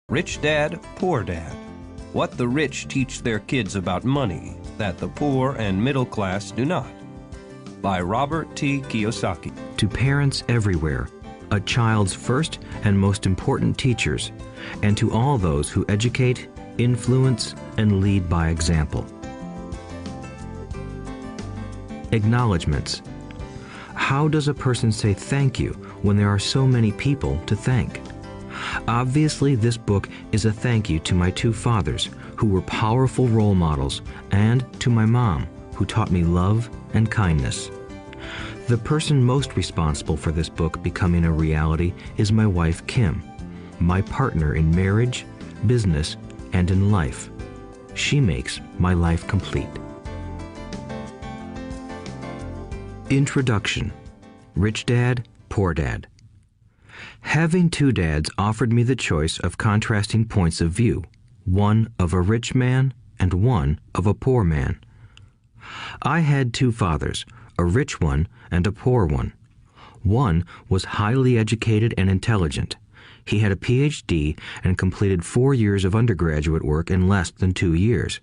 Rich Dad, Poor Dad. What the rich teach their kids about money that the poor and middle class do not. By Robert T. Kiyosaki. To parents everywhere, a child's first and most important teachers, and to all those who educate, influence, and lead by example. Acknowledgements. How does a person say thank you when there are so many people to thank? Obviously, this book is a thank you to my two fathers, who were powerful role models, and to my mom, who taught me love and kindness. The person most responsible for this book becoming a reality is my wife, Kim, my partner in marriage, business, and in life. She makes my life complete. Introduction. Rich Dad, Poor Dad. Having two dads offered me the choice of contrasting points of view, one of a rich man and one of a poor man. I had two fathers, a rich one and a poor one. One was highly educated and intelligent. He had a PhD and completed 4 years of undergraduate work in less than 2 years.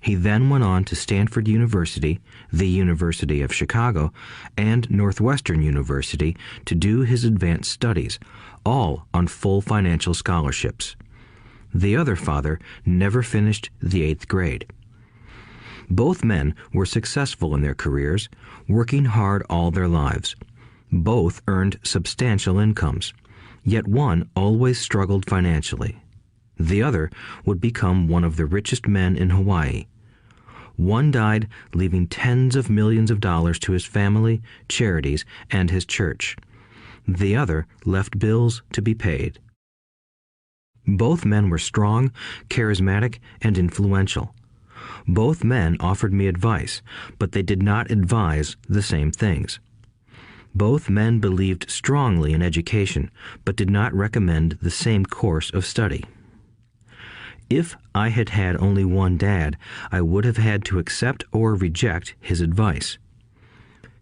He then went on to Stanford University, the University of Chicago, and Northwestern University to do his advanced studies, all on full financial scholarships. The other father never finished the 8th grade. Both men were successful in their careers, working hard all their lives. Both earned substantial incomes, yet one always struggled financially. The other would become one of the richest men in Hawaii. One died, leaving tens of millions of dollars to his family, charities, and his church. The other left bills to be paid. Both men were strong, charismatic, and influential. Both men offered me advice, but they did not advise the same things. Both men believed strongly in education, but did not recommend the same course of study. If I had had only one dad, I would have had to accept or reject his advice.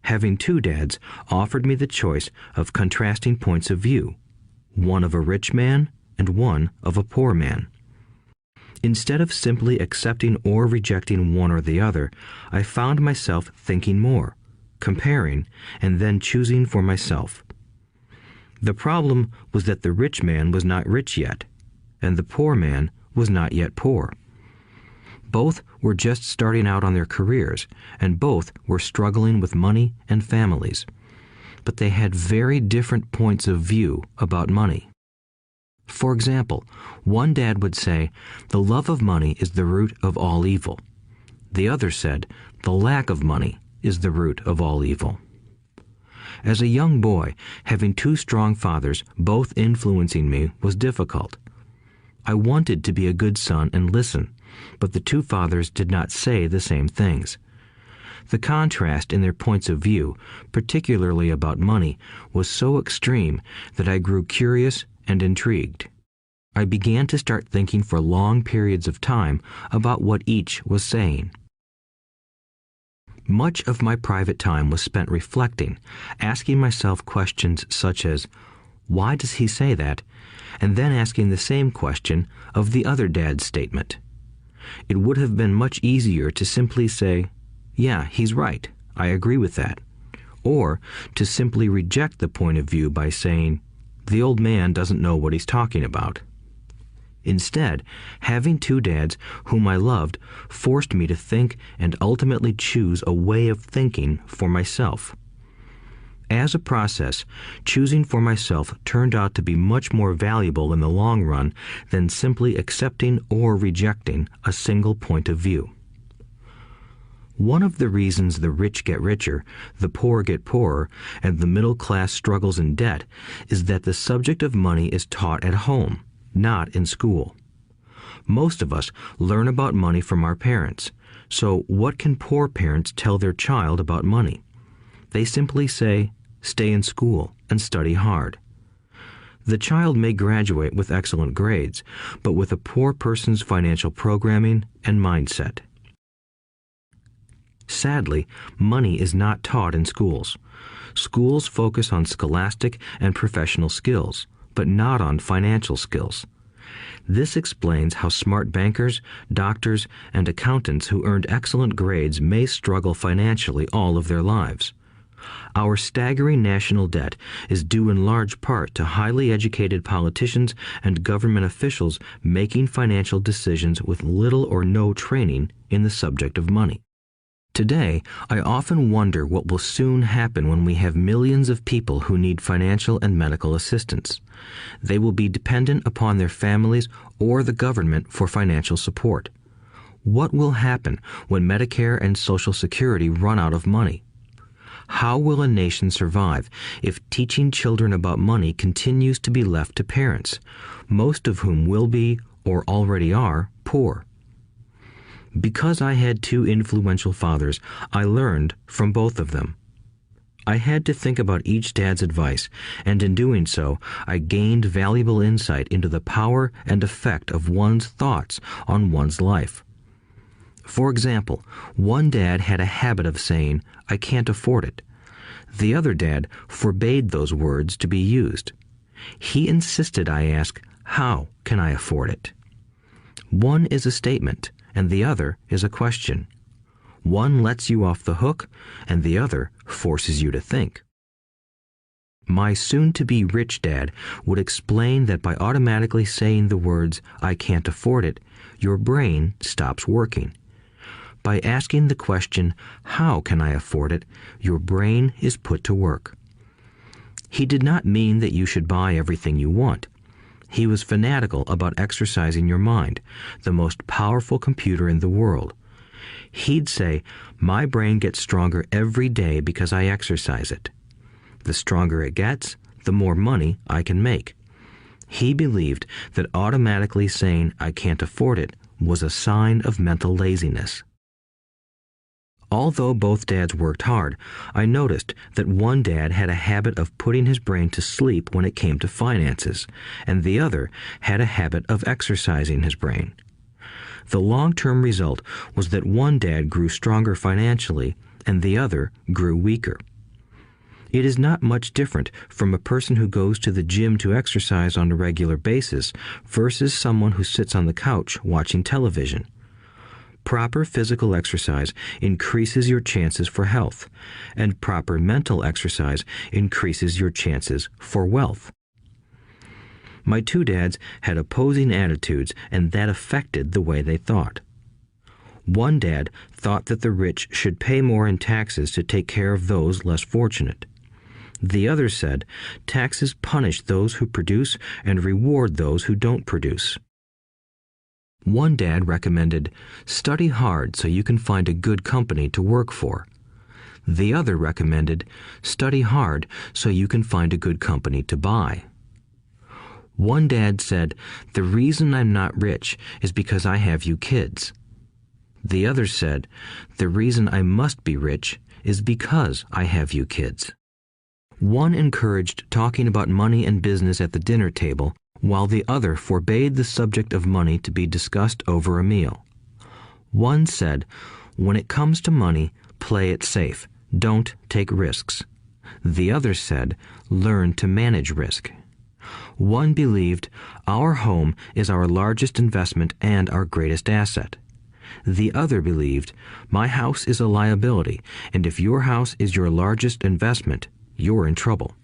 Having two dads offered me the choice of contrasting points of view, one of a rich man and one of a poor man. Instead of simply accepting or rejecting one or the other, I found myself thinking more, comparing, and then choosing for myself. The problem was that the rich man was not rich yet, and the poor man was not yet poor. Both were just starting out on their careers, and both were struggling with money and families. But they had very different points of view about money. For example, one dad would say, "The love of money is the root of all evil." The other said, "The lack of money is the root of all evil." As a young boy, having two strong fathers, both influencing me, was difficult. I wanted to be a good son and listen, but the two fathers did not say the same things. The contrast in their points of view, particularly about money, was so extreme that I grew curious and intrigued. I began to start thinking for long periods of time about what each was saying. Much of my private time was spent reflecting, asking myself questions such as, "Why does he say that?" and then asking the same question of the other dad's statement. It would have been much easier to simply say, "Yeah, he's right, I agree with that," or to simply reject the point of view by saying, "The old man doesn't know what he's talking about." Instead, having two dads whom I loved forced me to think and ultimately choose a way of thinking for myself. As a process, choosing for myself turned out to be much more valuable in the long run than simply accepting or rejecting a single point of view. One of the reasons the rich get richer, the poor get poorer, and the middle class struggles in debt is that the subject of money is taught at home, not in school. Most of us learn about money from our parents, so what can poor parents tell their child about money? They simply say, "Stay in school and study hard." The child may graduate with excellent grades, but with a poor person's financial programming and mindset. Sadly, money is not taught in schools. Schools focus on scholastic and professional skills, but not on financial skills. This explains how smart bankers, doctors, and accountants who earned excellent grades may struggle financially all of their lives. Our staggering national debt is due in large part to highly educated politicians and government officials making financial decisions with little or no training in the subject of money. Today, I often wonder what will soon happen when we have millions of people who need financial and medical assistance. They will be dependent upon their families or the government for financial support. What will happen when Medicare and Social Security run out of money? How will a nation survive if teaching children about money continues to be left to parents, most of whom will be, or already are, poor? Because I had two influential fathers, I learned from both of them. I had to think about each dad's advice, and in doing so, I gained valuable insight into the power and effect of one's thoughts on one's life. For example, one dad had a habit of saying, "I can't afford it." The other dad forbade those words to be used. He insisted I ask, "How can I afford it?" One is a statement, and the other is a question. One lets you off the hook, and the other forces you to think. My soon-to-be rich dad would explain that by automatically saying the words, "I can't afford it," your brain stops working. By asking the question, "How can I afford it?" your brain is put to work. He did not mean that you should buy everything you want. He was fanatical about exercising your mind, the most powerful computer in the world. He'd say, "My brain gets stronger every day because I exercise it. The stronger it gets, the more money I can make." He believed that automatically saying, "I can't afford it," was a sign of mental laziness. Although both dads worked hard, I noticed that one dad had a habit of putting his brain to sleep when it came to finances, and the other had a habit of exercising his brain. The long-term result was that one dad grew stronger financially, and the other grew weaker. It is not much different from a person who goes to the gym to exercise on a regular basis versus someone who sits on the couch watching television. Proper physical exercise increases your chances for health, and proper mental exercise increases your chances for wealth. My two dads had opposing attitudes, and that affected the way they thought. One dad thought that the rich should pay more in taxes to take care of those less fortunate. The other said, taxes punish those who produce and reward those who don't produce. One dad recommended, study hard so you can find a good company to work for. The other recommended, study hard so you can find a good company to buy. One dad said, the reason I'm not rich is because I have you kids. The other said, the reason I must be rich is because I have you kids. One encouraged talking about money and business at the dinner table, while the other forbade the subject of money to be discussed over a meal. One said, when it comes to money, play it safe. Don't take risks. The other said, learn to manage risk. One believed, our home is our largest investment and our greatest asset. The other believed, my house is a liability, and if your house is your largest investment, you're in trouble.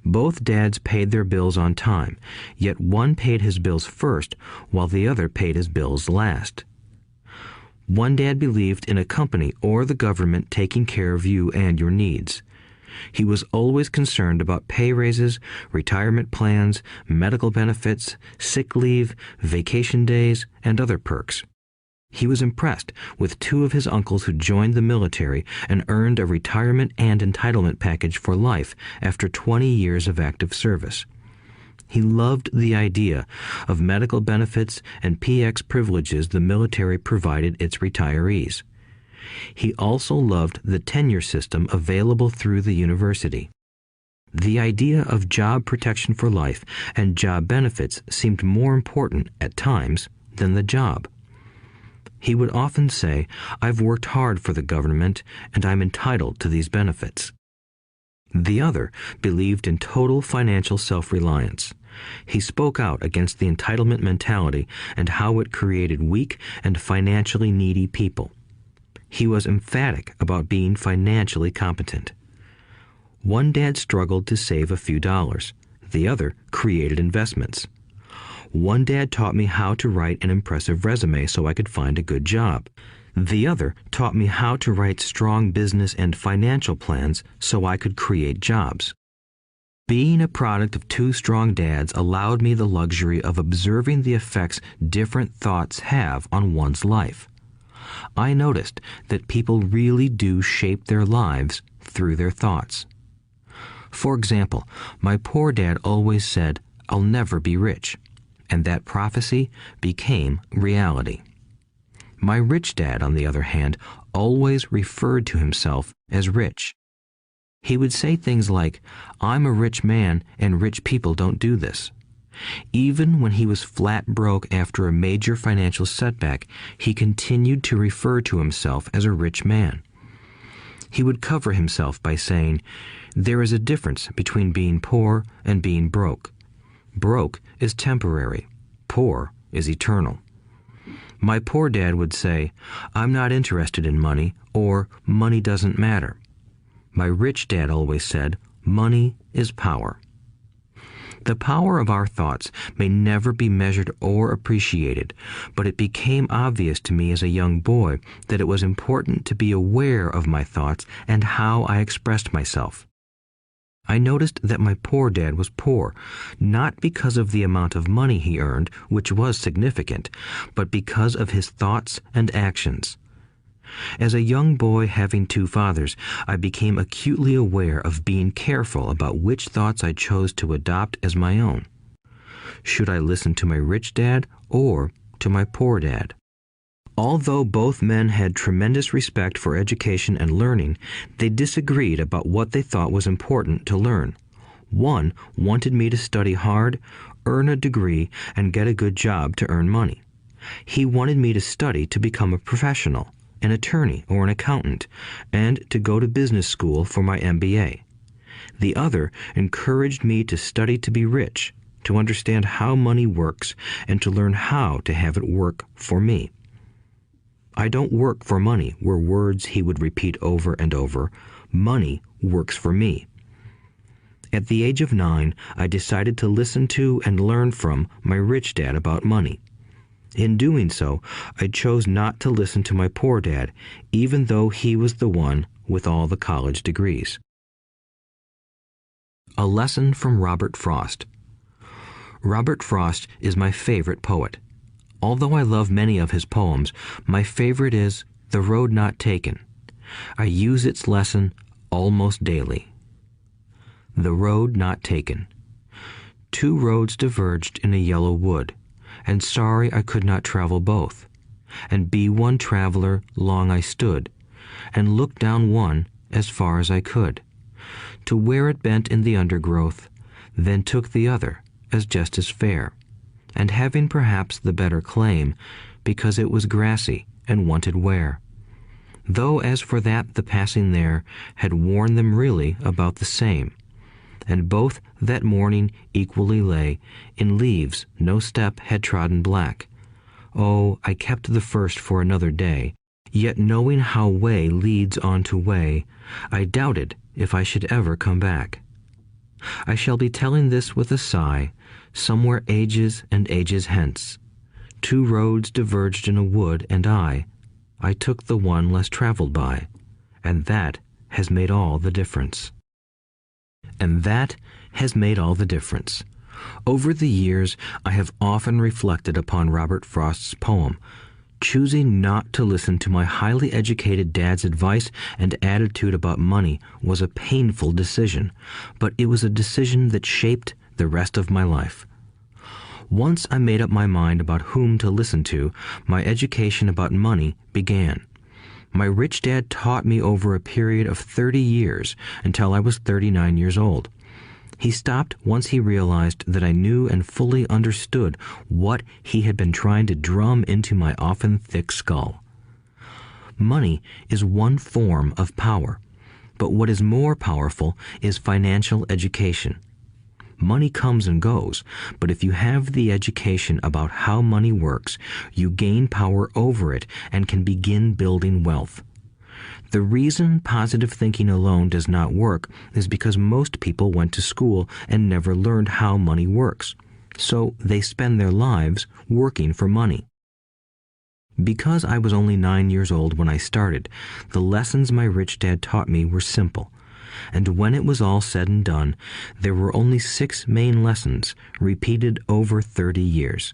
Both dads paid their bills on time, yet one paid his bills first while the other paid his bills last. One dad believed in a company or the government taking care of you and your needs. He was always concerned about pay raises, retirement plans, medical benefits, sick leave, vacation days, and other perks. He was impressed with two of his uncles who joined the military and earned a retirement and entitlement package for life after 20 years of active service. He loved the idea of medical benefits and PX privileges the military provided its retirees. He also loved the tenure system available through the university. The idea of job protection for life and job benefits seemed more important at times than the job. He would often say, I've worked hard for the government and I'm entitled to these benefits. The other believed in total financial self-reliance. He spoke out against the entitlement mentality and how it created weak and financially needy people. He was emphatic about being financially competent. One dad struggled to save a few dollars. The other created investments. One dad taught me how to write an impressive resume so I could find a good job. The other taught me how to write strong business and financial plans so I could create jobs. Being a product of two strong dads allowed me the luxury of observing the effects different thoughts have on one's life. I noticed that people really do shape their lives through their thoughts. For example, my poor dad always said, "I'll never be rich," and that prophecy became reality. My rich dad, on the other hand, always referred to himself as rich. He would say things like, "I'm a rich man and rich people don't do this." Even when he was flat broke after a major financial setback, he continued to refer to himself as a rich man. He would cover himself by saying, "There is a difference between being poor and being broke. Broke is temporary. Poor is eternal." My poor dad would say, "I'm not interested in money," or "money doesn't matter." My rich dad always said, "Money is power." The power of our thoughts may never be measured or appreciated, but it became obvious to me as a young boy that it was important to be aware of my thoughts and how I expressed myself. I noticed that my poor dad was poor, not because of the amount of money he earned, which was significant, but because of his thoughts and actions. As a young boy having two fathers, I became acutely aware of being careful about which thoughts I chose to adopt as my own. Should I listen to my rich dad or to my poor dad? Although both men had tremendous respect for education and learning, they disagreed about what they thought was important to learn. One wanted me to study hard, earn a degree, and get a good job to earn money. He wanted me to study to become a professional, an attorney or an accountant, and to go to business school for my MBA. The other encouraged me to study to be rich, to understand how money works, and to learn how to have it work for me. "I don't work for money" were words he would repeat over and over. "Money works for me." At the age of 9, I decided to listen to and learn from my rich dad about money. In doing so, I chose not to listen to my poor dad, even though he was the one with all the college degrees. A lesson from Robert Frost. Robert Frost is my favorite poet. Although I love many of his poems, my favorite is "The Road Not Taken." I use its lesson almost daily. The road not taken. Two roads diverged in a yellow wood, and sorry I could not travel both. And be one traveler long I stood, and looked down one as far as I could, to where it bent in the undergrowth, then took the other as just as fair, and having perhaps the better claim, because it was grassy and wanted wear. Though as for that the passing there had worn them really about the same, and both that morning equally lay in leaves no step had trodden black. Oh, I kept the first for another day, yet knowing how way leads on to way, I doubted if I should ever come back. I shall be telling this with a sigh, somewhere ages and ages hence. Two roads diverged in a wood, and I took the one less traveled by, and that has made all the difference. And that has made all the difference. Over the years, I have often reflected upon Robert Frost's poem. Choosing not to listen to my highly educated dad's advice and attitude about money was a painful decision, but it was a decision that shaped the rest of my life. Once I made up my mind about whom to listen to, my education about money began. My rich dad taught me over a period of 30 years until I was 39 years old. He stopped once he realized that I knew and fully understood what he had been trying to drum into my often thick skull. Money is one form of power, but what is more powerful is financial education. Money comes and goes, but if you have the education about how money works, you gain power over it and can begin building wealth. The reason positive thinking alone does not work is because most people went to school and never learned how money works, so they spend their lives working for money. Because I was only 9 years old when I started, the lessons my rich dad taught me were simple. And when it was all said and done, there were only 6 main lessons, repeated over 30 years.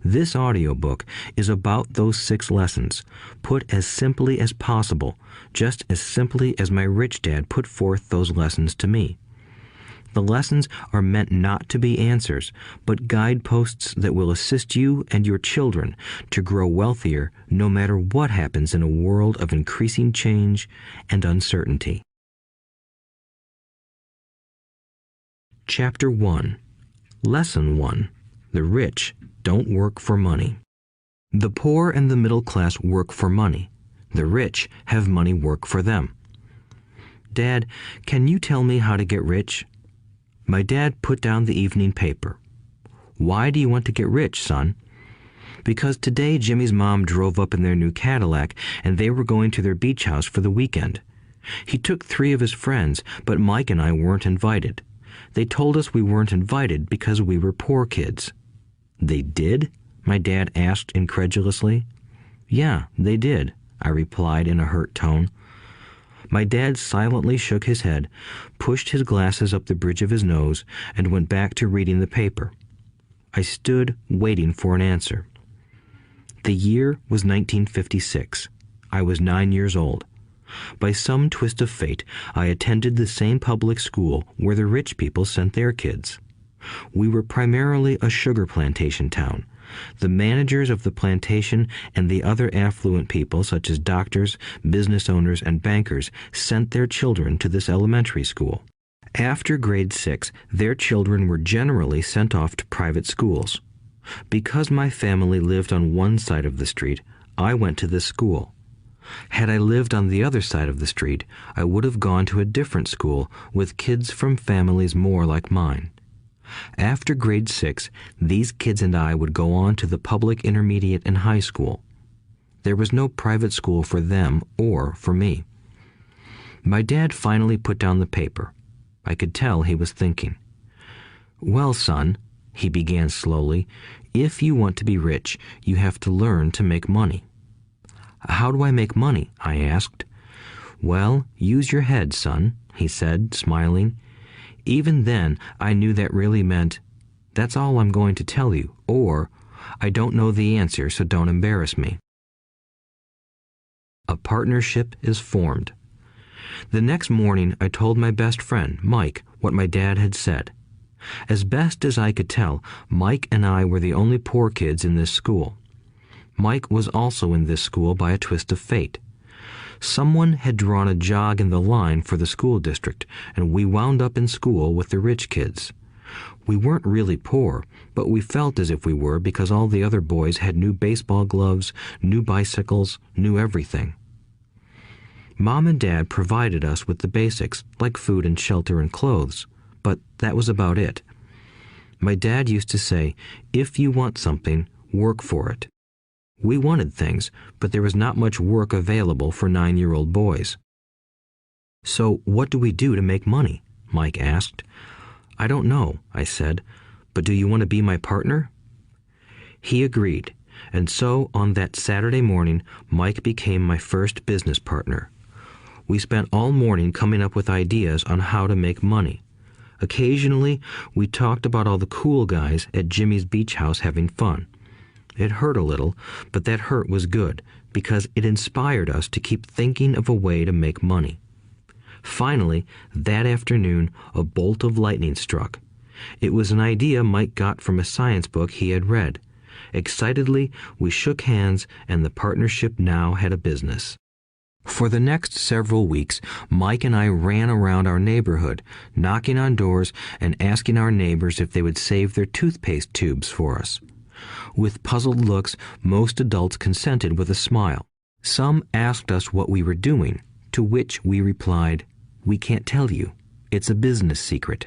This audiobook is about those 6 lessons, put as simply as possible, just as simply as my rich dad put forth those lessons to me. The lessons are meant not to be answers, but guideposts that will assist you and your children to grow wealthier no matter what happens in a world of increasing change and uncertainty. Chapter 1. Lesson 1. The rich don't work for money. The poor and the middle class work for money. The rich have money work for them. Dad, can you tell me how to get rich? My dad put down the evening paper. Why do you want to get rich, son? Because today Jimmy's mom drove up in their new Cadillac and they were going to their beach house for the weekend. He took 3 of his friends, but Mike and I weren't invited. They told us we weren't invited because we were poor kids. They did? My dad asked incredulously. Yeah, they did, I replied in a hurt tone. My dad silently shook his head, pushed his glasses up the bridge of his nose, and went back to reading the paper. I stood waiting for an answer. The year was 1956. I was 9 years old. By some twist of fate, I attended the same public school where the rich people sent their kids. We were primarily a sugar plantation town. The managers of the plantation and the other affluent people, such as doctors, business owners, and bankers, sent their children to this elementary school. After grade 6, their children were generally sent off to private schools. Because my family lived on one side of the street, I went to this school. Had I lived on the other side of the street, I would have gone to a different school with kids from families more like mine. After grade 6, these kids and I would go on to the public intermediate and high school. There was no private school for them or for me. My dad finally put down the paper. I could tell he was thinking. Well, son, he began slowly, if you want to be rich, you have to learn to make money. How do I make money? I asked. Well, use your head, son, he said, smiling. Even then, I knew that really meant, that's all I'm going to tell you, or, I don't know the answer, so don't embarrass me. A partnership is formed. The next morning, I told my best friend, Mike, what my dad had said. As best as I could tell, Mike and I were the only poor kids in this school. Mike was also in this school by a twist of fate. Someone had drawn a jog in the line for the school district, and we wound up in school with the rich kids. We weren't really poor, but we felt as if we were because all the other boys had new baseball gloves, new bicycles, new everything. Mom and Dad provided us with the basics, like food and shelter and clothes, but that was about it. My dad used to say, if you want something, work for it. We wanted things, but there was not much work available for 9-year-old boys. So what do we do to make money? Mike asked. I don't know, I said, but do you want to be my partner? He agreed, and so on that Saturday morning, Mike became my first business partner. We spent all morning coming up with ideas on how to make money. Occasionally, we talked about all the cool guys at Jimmy's beach house having fun. It hurt a little, but that hurt was good, because it inspired us to keep thinking of a way to make money. Finally, that afternoon, a bolt of lightning struck. It was an idea Mike got from a science book he had read. Excitedly, we shook hands, and the partnership now had a business. For the next several weeks, Mike and I ran around our neighborhood, knocking on doors and asking our neighbors if they would save their toothpaste tubes for us. With puzzled looks, most adults consented with a smile. Some asked us what we were doing, to which we replied, "We can't tell you. It's a business secret."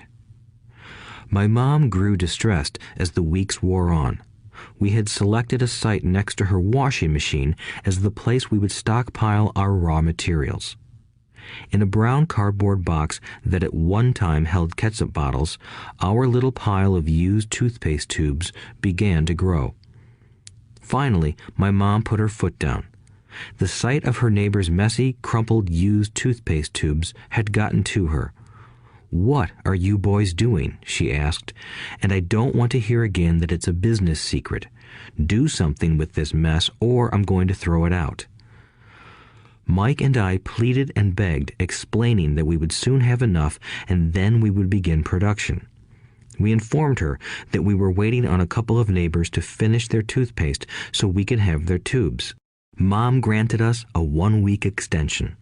My mom grew distressed as the weeks wore on. We had selected a site next to her washing machine as the place we would stockpile our raw materials. In a brown cardboard box that at one time held ketchup bottles, our little pile of used toothpaste tubes began to grow. Finally, my mom put her foot down. The sight of her neighbor's messy, crumpled used toothpaste tubes had gotten to her. "What are you boys doing?" she asked, "and I don't want to hear again that it's a business secret. Do something with this mess or I'm going to throw it out." Mike and I pleaded and begged, explaining that we would soon have enough and then we would begin production. We informed her that we were waiting on a couple of neighbors to finish their toothpaste so we could have their tubes. Mom granted us a 1-week extension.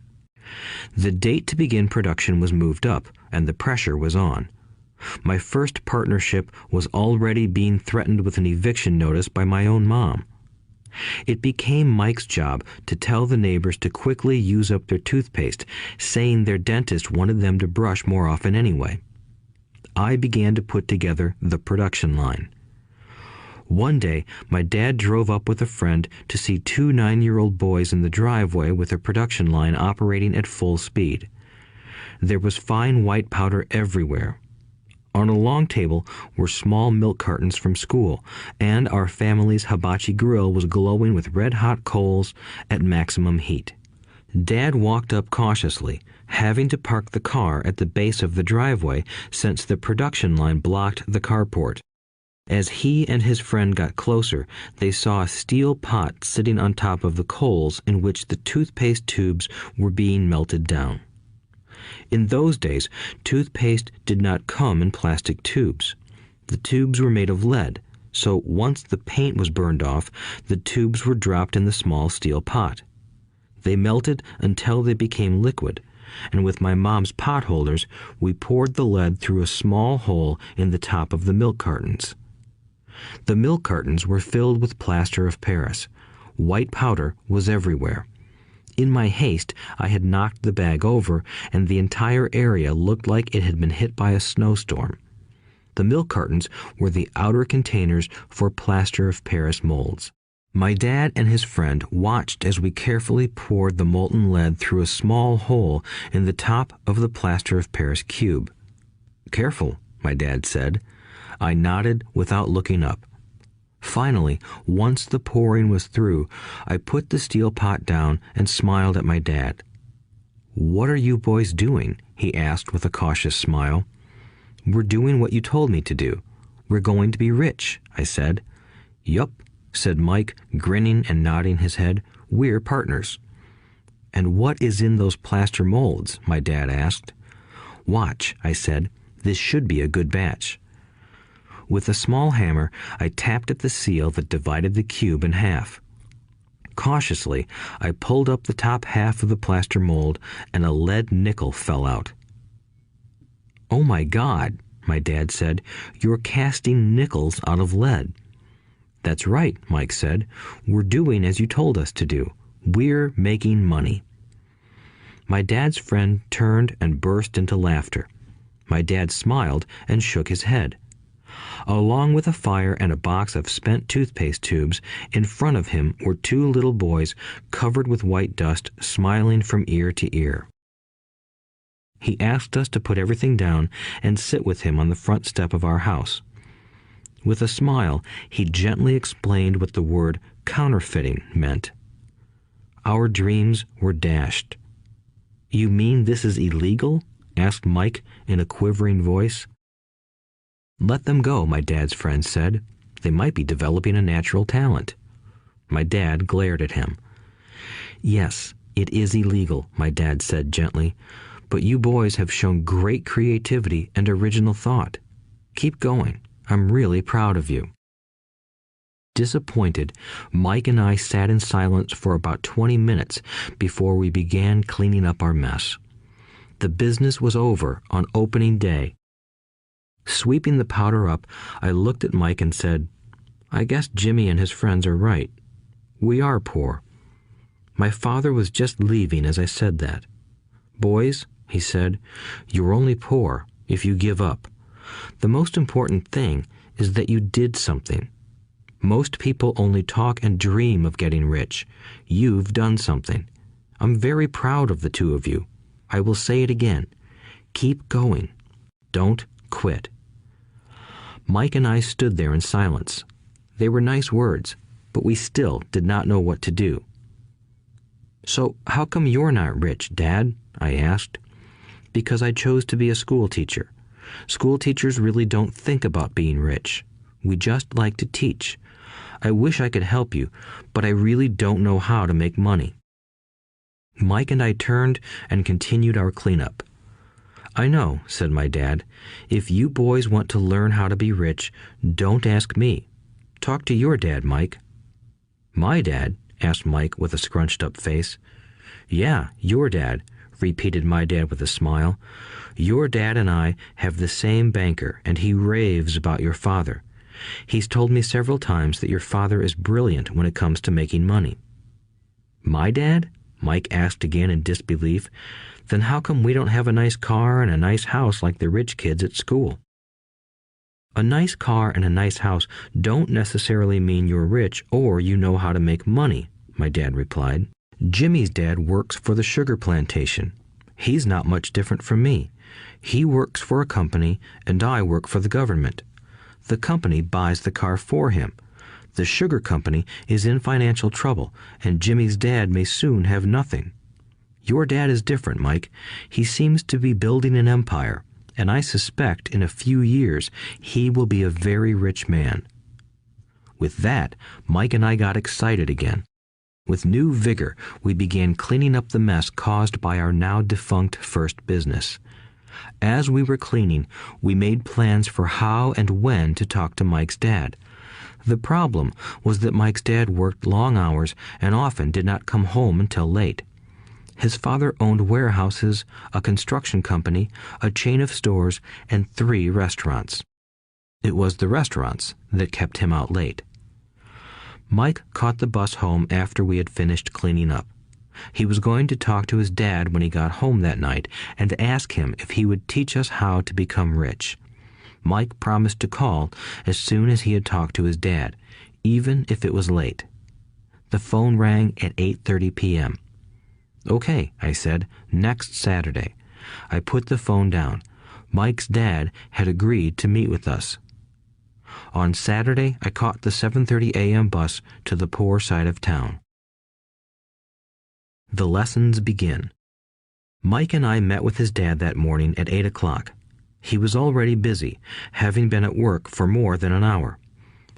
The date to begin production was moved up, and the pressure was on. My first partnership was already being threatened with an eviction notice by my own mom. It became Mike's job to tell the neighbors to quickly use up their toothpaste, saying their dentist wanted them to brush more often anyway. I began to put together the production line. One day, my dad drove up with a friend to see 2 9-year-old boys in the driveway with a production line operating at full speed. There was fine white powder everywhere. On a long table were small milk cartons from school, and our family's hibachi grill was glowing with red-hot coals at maximum heat. Dad walked up cautiously, having to park the car at the base of the driveway since the production line blocked the carport. As he and his friend got closer, they saw a steel pot sitting on top of the coals in which the toothpaste tubes were being melted down. In those days, toothpaste did not come in plastic tubes. The tubes were made of lead, so once the paint was burned off, the tubes were dropped in the small steel pot. They melted until they became liquid, and with my mom's pot holders, we poured the lead through a small hole in the top of the milk cartons. The milk cartons were filled with plaster of Paris. White powder was everywhere. In my haste, I had knocked the bag over, and the entire area looked like it had been hit by a snowstorm. The milk cartons were the outer containers for plaster of Paris molds. My dad and his friend watched as we carefully poured the molten lead through a small hole in the top of the plaster of Paris cube. "Careful," my dad said. I nodded without looking up. Finally, once the pouring was through, I put the steel pot down and smiled at my dad. "What are you boys doing?" he asked with a cautious smile. "We're doing what you told me to do. We're going to be rich," I said. "Yup," said Mike, grinning and nodding his head. "We're partners." "And what is in those plaster molds?" my dad asked. "Watch," I said. "This should be a good batch." With a small hammer, I tapped at the seal that divided the cube in half. Cautiously, I pulled up the top half of the plaster mold, and a lead nickel fell out. "Oh my God," my dad said, "you're casting nickels out of lead." "That's right," Mike said. "We're doing as you told us to do. We're making money." My dad's friend turned and burst into laughter. My dad smiled and shook his head. Along with a fire and a box of spent toothpaste tubes, in front of him were 2 little boys covered with white dust, smiling from ear to ear. He asked us to put everything down and sit with him on the front step of our house. With a smile, he gently explained what the word counterfeiting meant. Our dreams were dashed. "You mean this is illegal?" asked Mike in a quivering voice. "Let them go," my dad's friend said. "They might be developing a natural talent." My dad glared at him. "Yes, it is illegal," my dad said gently, "but you boys have shown great creativity and original thought. Keep going. I'm really proud of you." Disappointed, Mike and I sat in silence for about 20 minutes before we began cleaning up our mess. The business was over on opening day. Sweeping the powder up, I looked at Mike and said, "I guess Jimmy and his friends are right. We are poor." My father was just leaving as I said that. "Boys," he said, "you're only poor if you give up. The most important thing is that you did something. Most people only talk and dream of getting rich. You've done something. I'm very proud of the two of you. I will say it again. Keep going. Don't quit. Mike and I stood there in silence. They were nice words, but we still did not know what to do. "So how come you're not rich, Dad?" I asked. "Because I chose to be a school teacher. School teachers really don't think about being rich. We just like to teach. I wish I could help you, but I really don't know how to make money." Mike and I turned and continued our cleanup. "I know," said my dad. "If you boys want to learn how to be rich, don't ask me. Talk to your dad, Mike." "My dad?" asked Mike with a scrunched-up face. "Yeah, your dad," repeated my dad with a smile. "Your dad and I have the same banker, and he raves about your father. He's told me several times that your father is brilliant when it comes to making money." "My dad?" Mike asked again in disbelief. "Then how come we don't have a nice car and a nice house like the rich kids at school?" "A nice car and a nice house don't necessarily mean you're rich or you know how to make money," my dad replied. "Jimmy's dad works for the sugar plantation. He's not much different from me. He works for a company and I work for the government. The company buys the car for him. The sugar company is in financial trouble, and Jimmy's dad may soon have nothing. Your dad is different, Mike. He seems to be building an empire, and I suspect in a few years he will be a very rich man." With that, Mike and I got excited again. With new vigor, we began cleaning up the mess caused by our now defunct first business. As we were cleaning, we made plans for how and when to talk to Mike's dad. The problem was that Mike's dad worked long hours and often did not come home until late. His father owned warehouses, a construction company, a chain of stores, and 3 restaurants. It was the restaurants that kept him out late. Mike caught the bus home after we had finished cleaning up. He was going to talk to his dad when he got home that night and ask him if he would teach us how to become rich. Mike promised to call as soon as he had talked to his dad, even if it was late. The phone rang at 8:30 p.m. "Okay," I said, "next Saturday." I put the phone down. Mike's dad had agreed to meet with us. On Saturday, I caught the 7:30 a.m. bus to the poor side of town. The lessons begin. Mike and I met with his dad that morning at 8 o'clock. He was already busy, having been at work for more than an hour.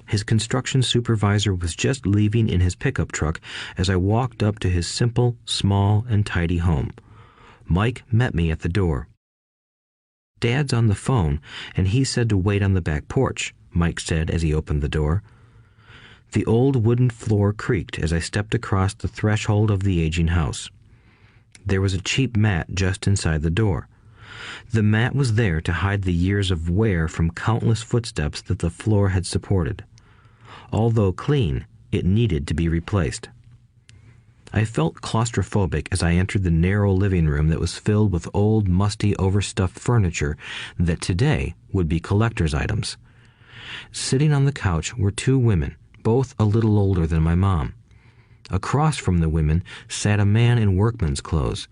His construction supervisor was just leaving in his pickup truck as I walked up to his simple, small, and tidy home. Mike met me at the door. "Dad's on the phone, and he said to wait on the back porch," Mike said as he opened the door. The old wooden floor creaked as I stepped across the threshold of the aging house. There was a cheap mat just inside the door. The mat was there to hide the years of wear from countless footsteps that the floor had supported. Although clean, it needed to be replaced. I felt claustrophobic as I entered the narrow living room that was filled with old, musty, overstuffed furniture that today would be collector's items. Sitting on the couch were 2 women, both a little older than my mom. Across from the women sat a man in workman's clothes.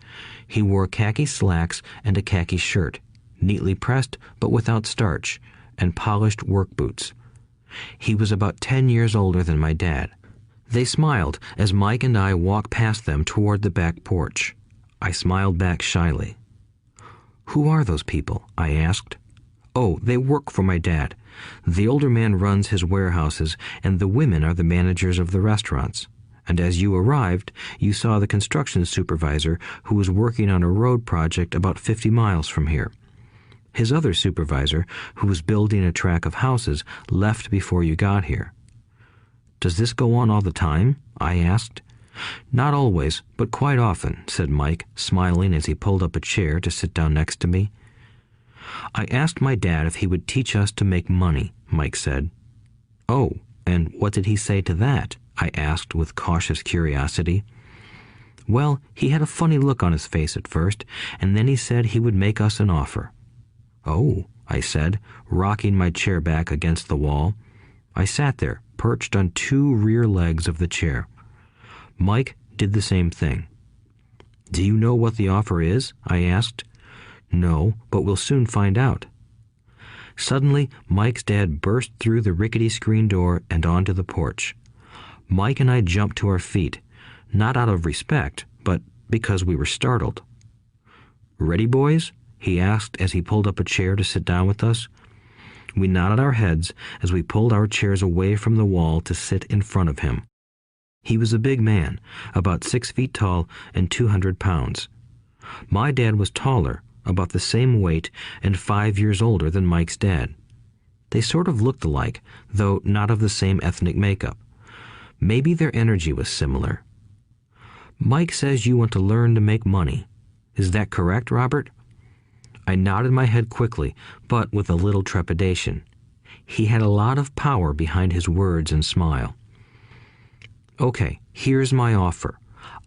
He wore khaki slacks and a khaki shirt, neatly pressed but without starch, and polished work boots. He was about 10 years older than my dad. They smiled as Mike and I walked past them toward the back porch. I smiled back shyly. "Who are those people?" I asked. "Oh, they work for my dad. The older man runs his warehouses, and the women are the managers of the restaurants. And as you arrived, you saw the construction supervisor who was working on a road project about 50 miles from here. His other supervisor, who was building a track of houses, left before you got here." "Does this go on all the time?" I asked. "Not always, but quite often," said Mike, smiling as he pulled up a chair to sit down next to me. "I asked my dad if he would teach us to make money," Mike said. "Oh, and what did he say to that?" I asked with cautious curiosity. "Well, he had a funny look on his face at first, and then he said he would make us an offer." "Oh," I said, rocking my chair back against the wall. I sat there, perched on two rear legs of the chair. Mike did the same thing. "Do you know what the offer is?" I asked. "No, but we'll soon find out." Suddenly, Mike's dad burst through the rickety screen door and onto the porch. Mike and I jumped to our feet, not out of respect, but because we were startled. "Ready, boys?" he asked as he pulled up a chair to sit down with us. We nodded our heads as we pulled our chairs away from the wall to sit in front of him. He was a big man, about 6 feet tall and 200 pounds. My dad was taller, about the same weight, and 5 years older than Mike's dad. They sort of looked alike, though not of the same ethnic makeup. Maybe their energy was similar. "Mike says you want to learn to make money. Is that correct, Robert?" I nodded my head quickly, but with a little trepidation. He had a lot of power behind his words and smile. "Okay, here's my offer.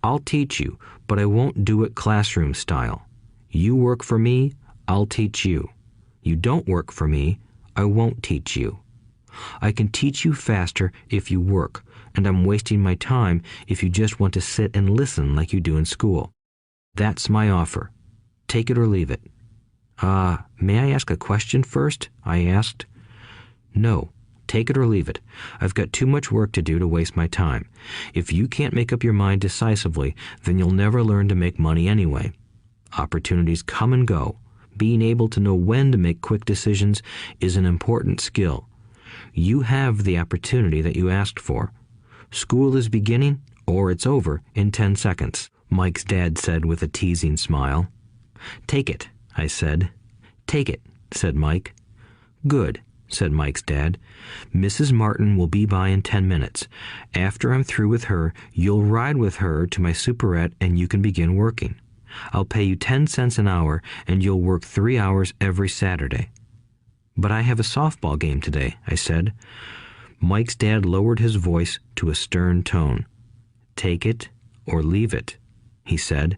I'll teach you, but I won't do it classroom style. You work for me, I'll teach you. You don't work for me, I won't teach you. I can teach you faster if you work, and I'm wasting my time if you just want to sit and listen like you do in school. That's my offer. Take it or leave it." May I ask a question first?" I asked. "No, take it or leave it. I've got too much work to do to waste my time. If you can't make up your mind decisively, then you'll never learn to make money anyway. Opportunities come and go. Being able to know when to make quick decisions is an important skill. You have the opportunity that you asked for. School is beginning, or it's over, in 10 seconds, Mike's dad said with a teasing smile. "Take it," I said. "Take it," said Mike. "Good," said Mike's dad. "Mrs. Martin will be by in 10 minutes. After I'm through with her, you'll ride with her to my superette and you can begin working. I'll pay you 10 cents an hour and you'll work 3 hours every Saturday." "But I have a softball game today," I said. Mike's dad lowered his voice to a stern tone. "Take it or leave it," he said.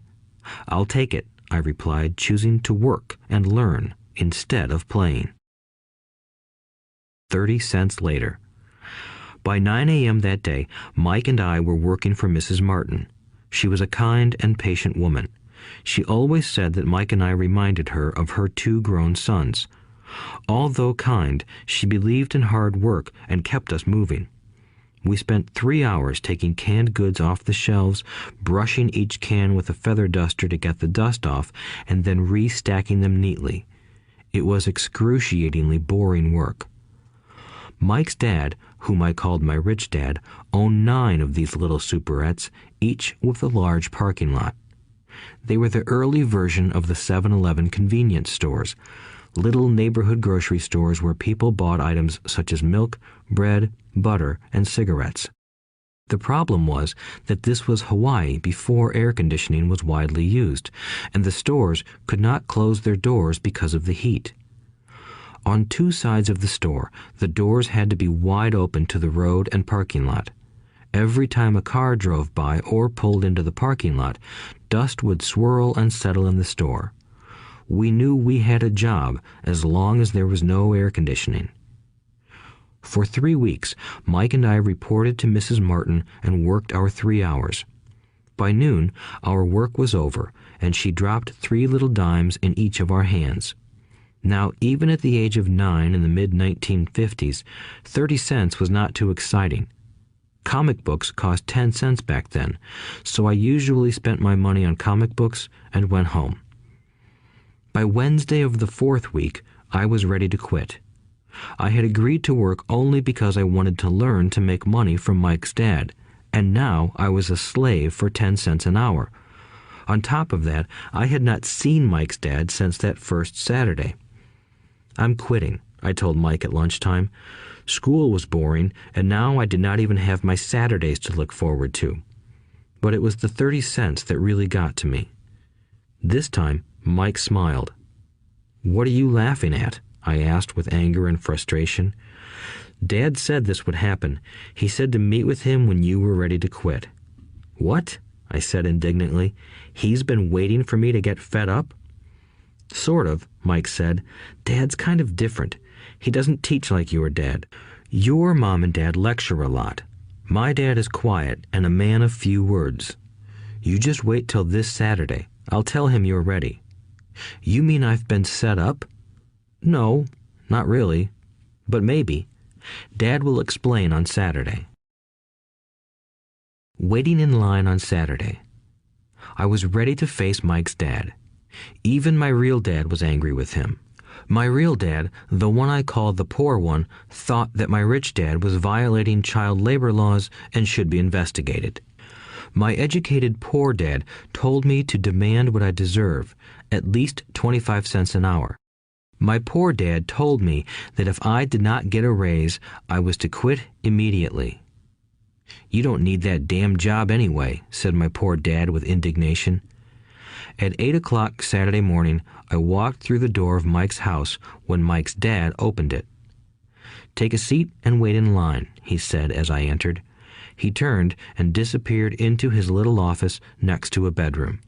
"I'll take it," I replied, choosing to work and learn instead of playing. 30 cents later. By 9 a.m. that day, Mike and I were working for Mrs. Martin. She was a kind and patient woman. She always said that Mike and I reminded her of her 2 grown sons. Although kind, she believed in hard work and kept us moving. We spent 3 hours taking canned goods off the shelves, brushing each can with a feather duster to get the dust off, and then restacking them neatly. It was excruciatingly boring work. Mike's dad, whom I called my rich dad, owned 9 of these little superettes, each with a large parking lot. They were the early version of the 7-Eleven convenience stores, little neighborhood grocery stores where people bought items such as milk, bread, butter, and cigarettes. The problem was that this was Hawaii before air conditioning was widely used, and the stores could not close their doors because of the heat. On 2 sides of the store, the doors had to be wide open to the road and parking lot. Every time a car drove by or pulled into the parking lot, dust would swirl and settle in the store. We knew we had a job as long as there was no air conditioning. For 3 weeks, Mike and I reported to Mrs. Martin and worked our 3 hours. By noon, our work was over, and she dropped 3 little dimes in each of our hands. Now, even at the age of 9 in the mid-1950s, 30 cents was not too exciting. Comic books cost 10 cents back then, so I usually spent my money on comic books and went home. By Wednesday of the 4th week, I was ready to quit. I had agreed to work only because I wanted to learn to make money from Mike's dad, and now I was a slave for 10 cents an hour. On top of that, I had not seen Mike's dad since that first Saturday. "I'm quitting," I told Mike at lunchtime. School was boring, and now I did not even have my Saturdays to look forward to. But it was the 30 cents that really got to me. This time, Mike smiled. "What are you laughing at?" I asked with anger and frustration. "Dad said this would happen. He said to meet with him when you were ready to quit." "What?" I said indignantly. "He's been waiting for me to get fed up?" Sort of, Mike said. Dad's kind of different. He doesn't teach like your dad. Your mom and dad lecture a lot. My dad is quiet and a man of few words. You just wait till this Saturday. I'll tell him you're ready. You mean I've been set up? No, not really. But maybe. Dad will explain on Saturday. Waiting in line on Saturday. I was ready to face Mike's dad. Even my real dad was angry with him. My real dad, the one I called the poor one, thought that my rich dad was violating child labor laws and should be investigated. My educated poor dad told me to demand what I deserve, at least 25 cents an hour. My poor dad told me that if I did not get a raise, I was to quit immediately. You don't need that damn job anyway, said my poor dad with indignation. At 8 o'clock Saturday morning, I walked through the door of Mike's house when Mike's dad opened it. Take a seat and wait in line, he said as I entered. He turned and disappeared into his little office next to a bedroom.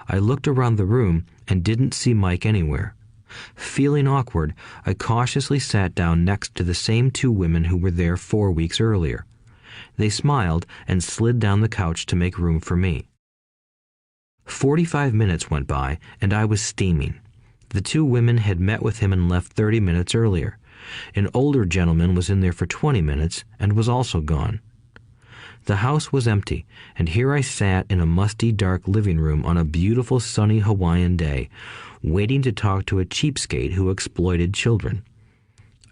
I looked around the room and didn't see Mike anywhere. Feeling awkward, I cautiously sat down next to the same two women who were there 4 weeks earlier. They smiled and slid down the couch to make room for me. 45 minutes went by, and I was steaming. The two women had met with him and left 30 minutes earlier. An older gentleman was in there for 20 minutes and was also gone. The house was empty, and here I sat in a musty, dark living room on a beautiful, sunny Hawaiian day, waiting to talk to a cheapskate who exploited children.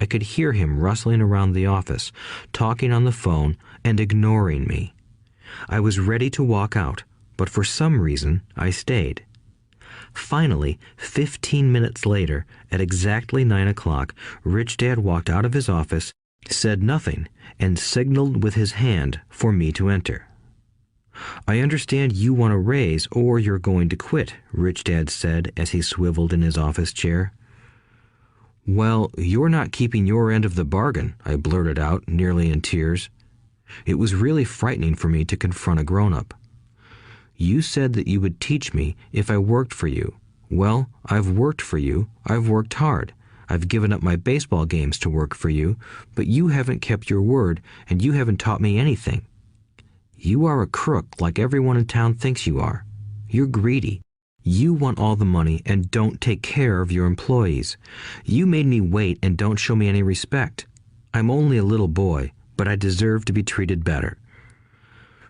I could hear him rustling around the office, talking on the phone, and ignoring me. I was ready to walk out, but for some reason I stayed. Finally, 15 minutes later, at exactly 9 o'clock, Rich Dad walked out of his office, said nothing, and signaled with his hand for me to enter. I understand you want a raise or you're going to quit, Rich Dad said as he swiveled in his office chair. Well, you're not keeping your end of the bargain, I blurted out, nearly in tears. It was really frightening for me to confront a grown-up. You said that you would teach me if I worked for you. Well, I've worked for you. I've worked hard. I've given up my baseball games to work for you, but you haven't kept your word, and you haven't taught me anything. You are a crook like everyone in town thinks you are. You're greedy. You want all the money and don't take care of your employees. You made me wait and don't show me any respect. I'm only a little boy, but I deserve to be treated better.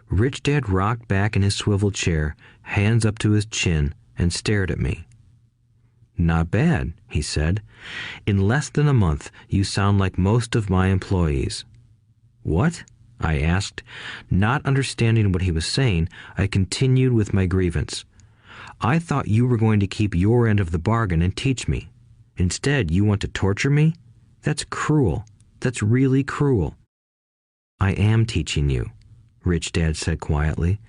Rich Dad rocked back in his swivel chair, hands up to his chin, and stared at me. Not bad, he said. In less than a month, you sound like most of my employees. What? I asked. Not understanding what he was saying, I continued with my grievance. I thought you were going to keep your end of the bargain and teach me. Instead, you want to torture me? That's cruel. That's really cruel. I am teaching you, Rich Dad said quietly.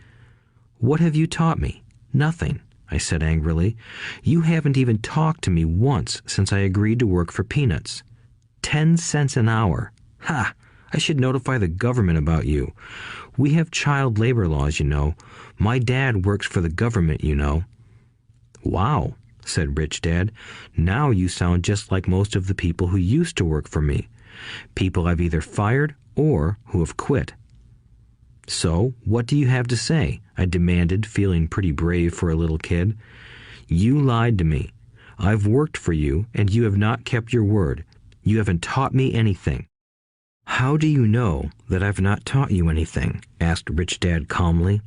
What have you taught me? Nothing, I said angrily. You haven't even talked to me once since I agreed to work for peanuts. 10 cents an hour. Ha! I should notify the government about you. We have child labor laws, you know. My dad works for the government, you know. Wow, said Rich Dad. Now you sound just like most of the people who used to work for me. People I've either fired or who have quit. So, what do you have to say? I demanded, feeling pretty brave for a little kid. You lied to me. I've worked for you, and you have not kept your word. You haven't taught me anything. How do you know that I've not taught you anything? Asked Rich Dad calmly.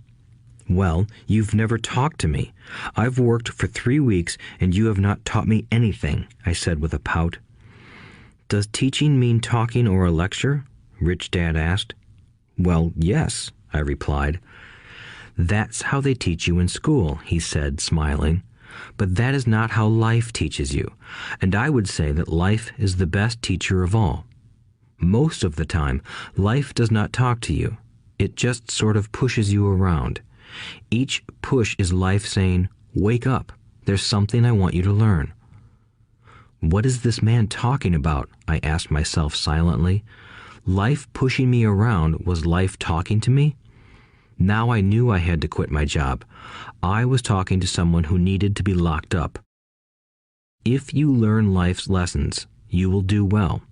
Well, you've never talked to me. I've worked for 3 weeks, and you have not taught me anything, I said with a pout. Does teaching mean talking or a lecture? Rich Dad asked. Well, yes, I replied. That's how they teach you in school, he said, smiling. But that is not how life teaches you, and I would say that life is the best teacher of all. Most of the time, life does not talk to you. It just sort of pushes you around. Each push is life saying, wake up, there's something I want you to learn. What is this man talking about? I asked myself silently. Life pushing me around was life talking to me? Now I knew I had to quit my job. I was talking to someone who needed to be locked up. If you learn life's lessons, you will do well.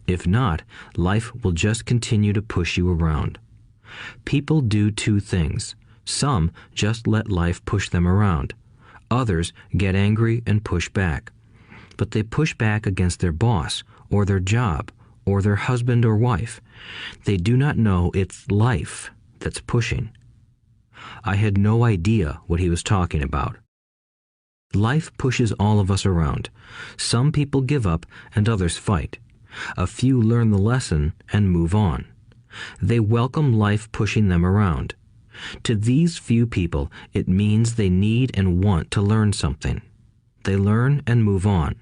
If not, life will just continue to push you around. People do two things. Some just let life push them around. Others get angry and push back. But they push back against their boss, or their job, or their husband or wife. They do not know it's life that's pushing. I had no idea what he was talking about. Life pushes all of us around. Some people give up and others fight. A few learn the lesson and move on. They welcome life pushing them around. To these few people, it means they need and want to learn something. They learn and move on.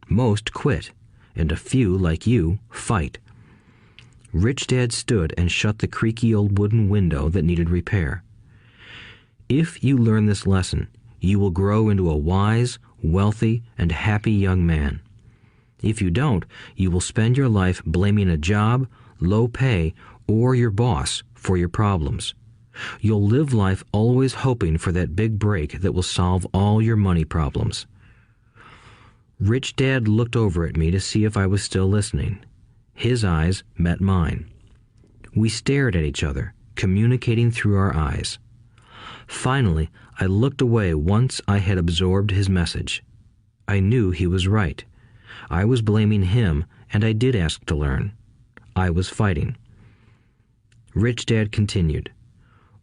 Most quit, and a few, like you, fight. Rich Dad stood and shut the creaky old wooden window that needed repair. If you learn this lesson, you will grow into a wise, wealthy, and happy young man. If you don't, you will spend your life blaming a job, low pay, or your boss for your problems. You'll live life always hoping for that big break that will solve all your money problems. Rich Dad looked over at me to see if I was still listening. His eyes met mine. We stared at each other, communicating through our eyes. Finally, I looked away once I had absorbed his message. I knew he was right. I was blaming him, and I did ask to learn. I was fighting. Rich Dad continued,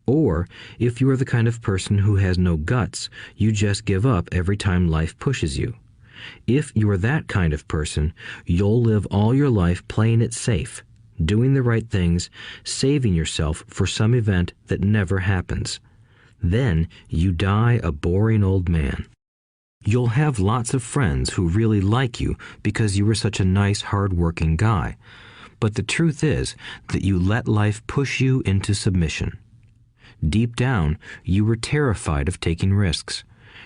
"Or, if you are the kind of person who has no guts, you just give up every time life pushes you. If you are that kind of person, you'll live all your life playing it safe, doing the right things, saving yourself for some event that never happens. Then you die a boring old man. You'll have lots of friends who really like you because you were such a nice, hard-working guy. But the truth is that you let life push you into submission. Deep down, you were terrified of taking risks.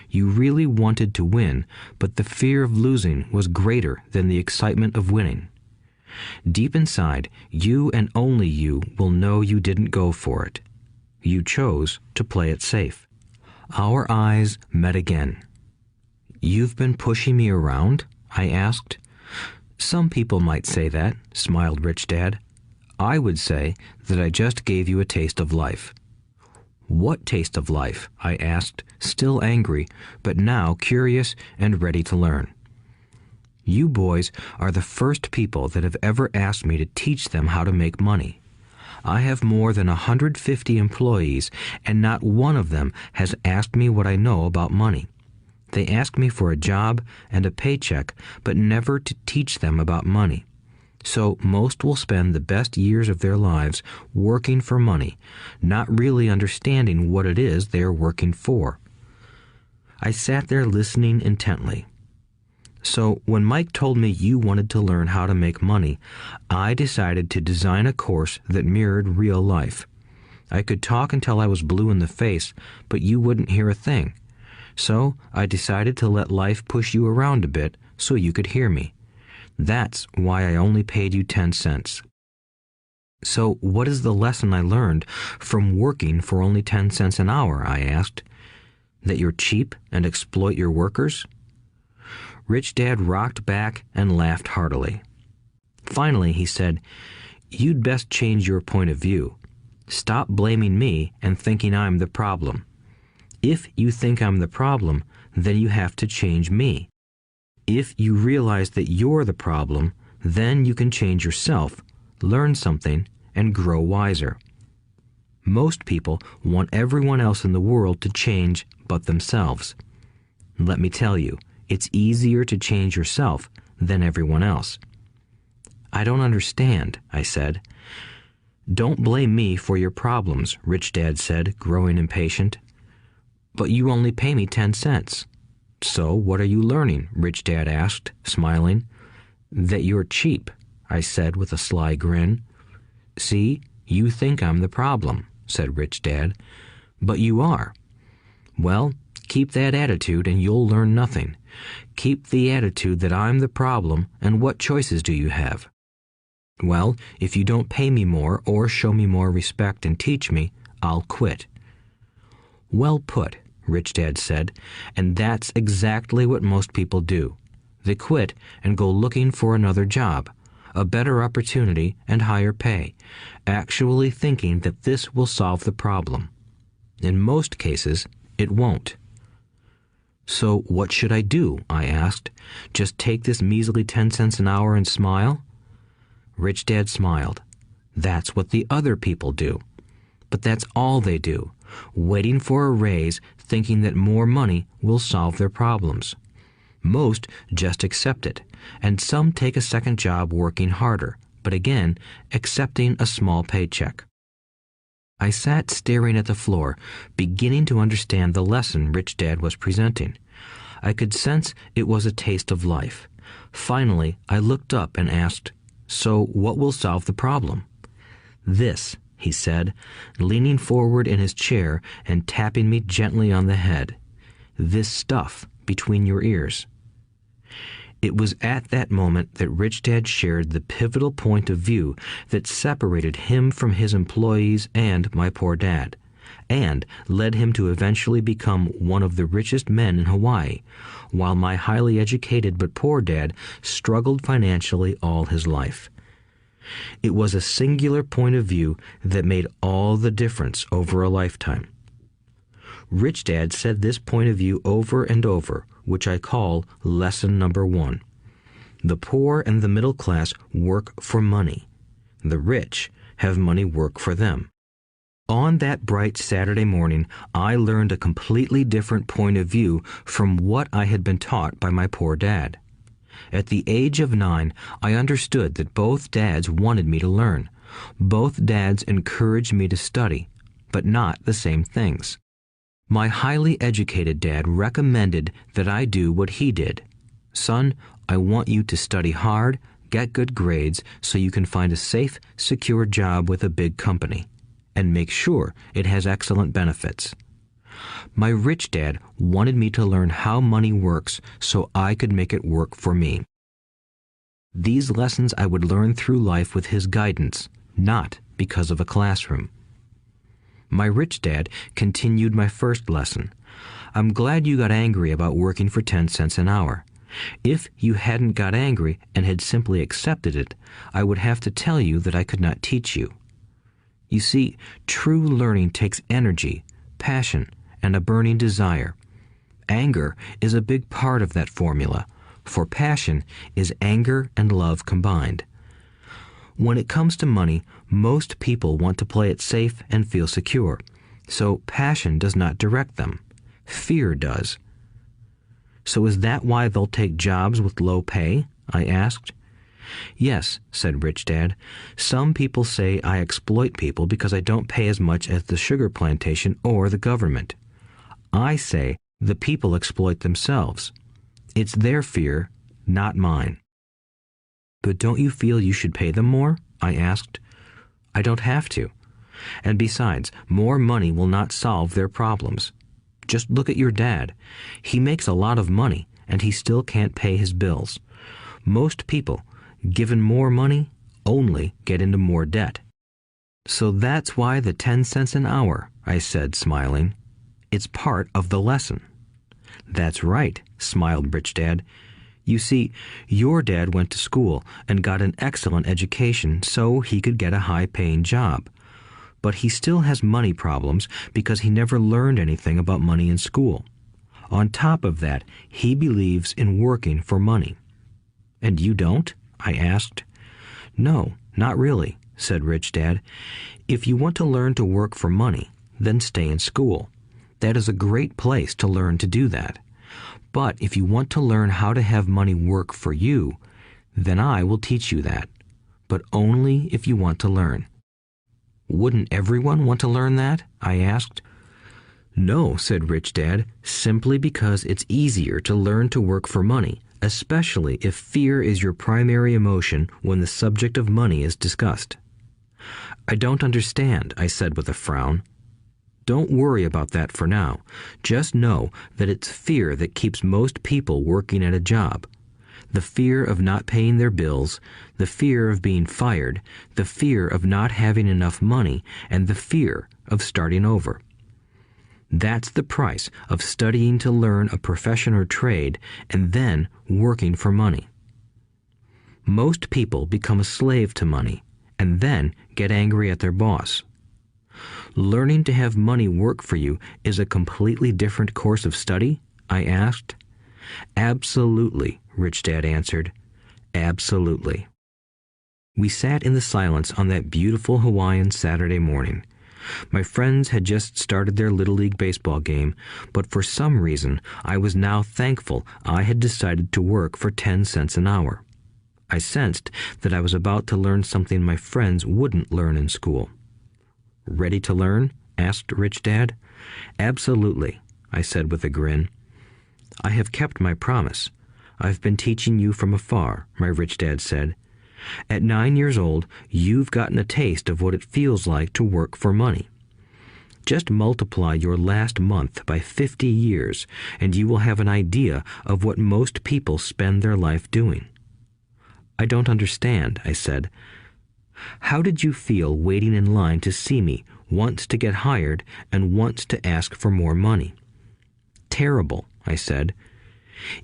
You really wanted to win, but the fear of losing was greater than the excitement of winning. Deep inside, you and only you will know you didn't go for it. You chose to play it safe." Our eyes met again. "You've been pushing me around?" I asked. "Some people might say that," smiled Rich Dad. "I would say that I just gave you a taste of life." "What taste of life?" I asked, still angry, but now curious and ready to learn. "You boys are the first people that have ever asked me to teach them how to make money. I have more than 150 employees, and not one of them has asked me what I know about money. They ask me for a job and a paycheck, but never to teach them about money. So most will spend the best years of their lives working for money, not really understanding what it is they are working for." I sat there listening intently. "So when Mike told me you wanted to learn how to make money, I decided to design a course that mirrored real life. I could talk until I was blue in the face, but you wouldn't hear a thing. So I decided to let life push you around a bit so you could hear me. That's why I only paid you 10 cents. "So what is the lesson I learned from working for only 10 cents an hour?" I asked. "That you're cheap and exploit your workers?" Rich Dad rocked back and laughed heartily. Finally, he said, "You'd best change your point of view. Stop blaming me and thinking I'm the problem. If you think I'm the problem, then you have to change me. If you realize that you're the problem, then you can change yourself, learn something, and grow wiser. Most people want everyone else in the world to change but themselves. Let me tell you, it's easier to change yourself than everyone else." "I don't understand," I said. "Don't blame me for your problems," Rich Dad said, growing impatient. "But you only pay me 10 cents. "So what are you learning?" Rich Dad asked, smiling. "That you're cheap," I said with a sly grin. "See, you think I'm the problem," said Rich Dad. "But you are. Well, keep that attitude and you'll learn nothing. Keep the attitude that I'm the problem, and what choices do you have?" "Well, if you don't pay me more or show me more respect and teach me, I'll quit." "Well put," Rich Dad said, "and that's exactly what most people do. They quit and go looking for another job, a better opportunity and higher pay, actually thinking that this will solve the problem. In most cases, it won't. So what should I do? I asked. Just take this measly 10 cents an hour and smile? Rich Dad smiled. That's what the other people do. But that's all they do, waiting for a raise, thinking that more money will solve their problems. Most just accept it, and some take a second job working harder, but again, accepting a small paycheck. I sat staring at the floor, beginning to understand the lesson Rich Dad was presenting. I could sense it was a taste of life. Finally, I looked up and asked, "So what will solve the problem?" "This," he said, leaning forward in his chair and tapping me gently on the head. "This stuff between your ears." It was at that moment that Rich Dad shared the pivotal point of view that separated him from his employees and my poor dad, and led him to eventually become one of the richest men in Hawaii, while my highly educated but poor dad struggled financially all his life. It was a singular point of view that made all the difference over a lifetime. Rich Dad said this point of view over and over, which I call lesson number 1. The poor and the middle class work for money. The rich have money work for them. On that bright Saturday morning, I learned a completely different point of view from what I had been taught by my poor dad. At the age of 9, I understood that both dads wanted me to learn. Both dads encouraged me to study, but not the same things. My highly educated dad recommended that I do what he did. "Son, I want you to study hard, get good grades so you can find a safe, secure job with a big company, and make sure it has excellent benefits." My rich dad wanted me to learn how money works so I could make it work for me. These lessons I would learn through life with his guidance, not because of a classroom. My rich dad continued my first lesson. "I'm glad you got angry about working for 10 cents an hour. If you hadn't got angry and had simply accepted it, I would have to tell you that I could not teach you. You see, true learning takes energy, passion, and a burning desire. Anger is a big part of that formula, for passion is anger and love combined. When it comes to money, most people want to play it safe and feel secure, so passion does not direct them. Fear does." "So is that why they'll take jobs with low pay?" I asked. "Yes," said Rich Dad. "Some people say I exploit people because I don't pay as much as the sugar plantation or the government. I say the people exploit themselves. It's their fear, not mine." "But don't you feel you should pay them more?" I asked. "I don't have to. And besides, more money will not solve their problems. Just look at your dad. He makes a lot of money, and he still can't pay his bills. Most people, given more money, only get into more debt." "So that's why the 10 cents an hour," I said, smiling. "It's part of the lesson." "That's right," smiled Rich Dad. "You see, your dad went to school and got an excellent education so he could get a high-paying job. But he still has money problems because he never learned anything about money in school. On top of that, he believes in working for money." "And you don't?" I asked. "No, not really," said Rich Dad. "If you want to learn to work for money, then stay in school. That is a great place to learn to do that. But if you want to learn how to have money work for you, then I will teach you that. But only if you want to learn." "Wouldn't everyone want to learn that?" I asked. "No," said Rich Dad, "simply because it's easier to learn to work for money, especially if fear is your primary emotion when the subject of money is discussed." "I don't understand," I said with a frown. "Don't worry about that for now. Just know that it's fear that keeps most people working at a job. The fear of not paying their bills, the fear of being fired, the fear of not having enough money, and the fear of starting over. That's the price of studying to learn a profession or trade and then working for money. Most people become a slave to money and then get angry at their boss. Learning to have money work for you is a completely different course of study? I asked. Absolutely, Rich Dad answered. Absolutely. We sat in the silence on that beautiful Hawaiian Saturday morning. My friends had just started their Little League baseball game, but for some reason I was now thankful I had decided to work for 10 cents an hour. I sensed that I was about to learn something my friends wouldn't learn in school. Ready to learn? Asked Rich Dad. Absolutely, I said with a grin. I have kept my promise. I've been teaching you from afar, my Rich Dad said. At 9 years old, you've gotten a taste of what it feels like to work for money. Just multiply your last month by 50 years, and you will have an idea of what most people spend their life doing. I don't understand, I said. How did you feel waiting in line to see me, once to get hired and once to ask for more money? Terrible, I said.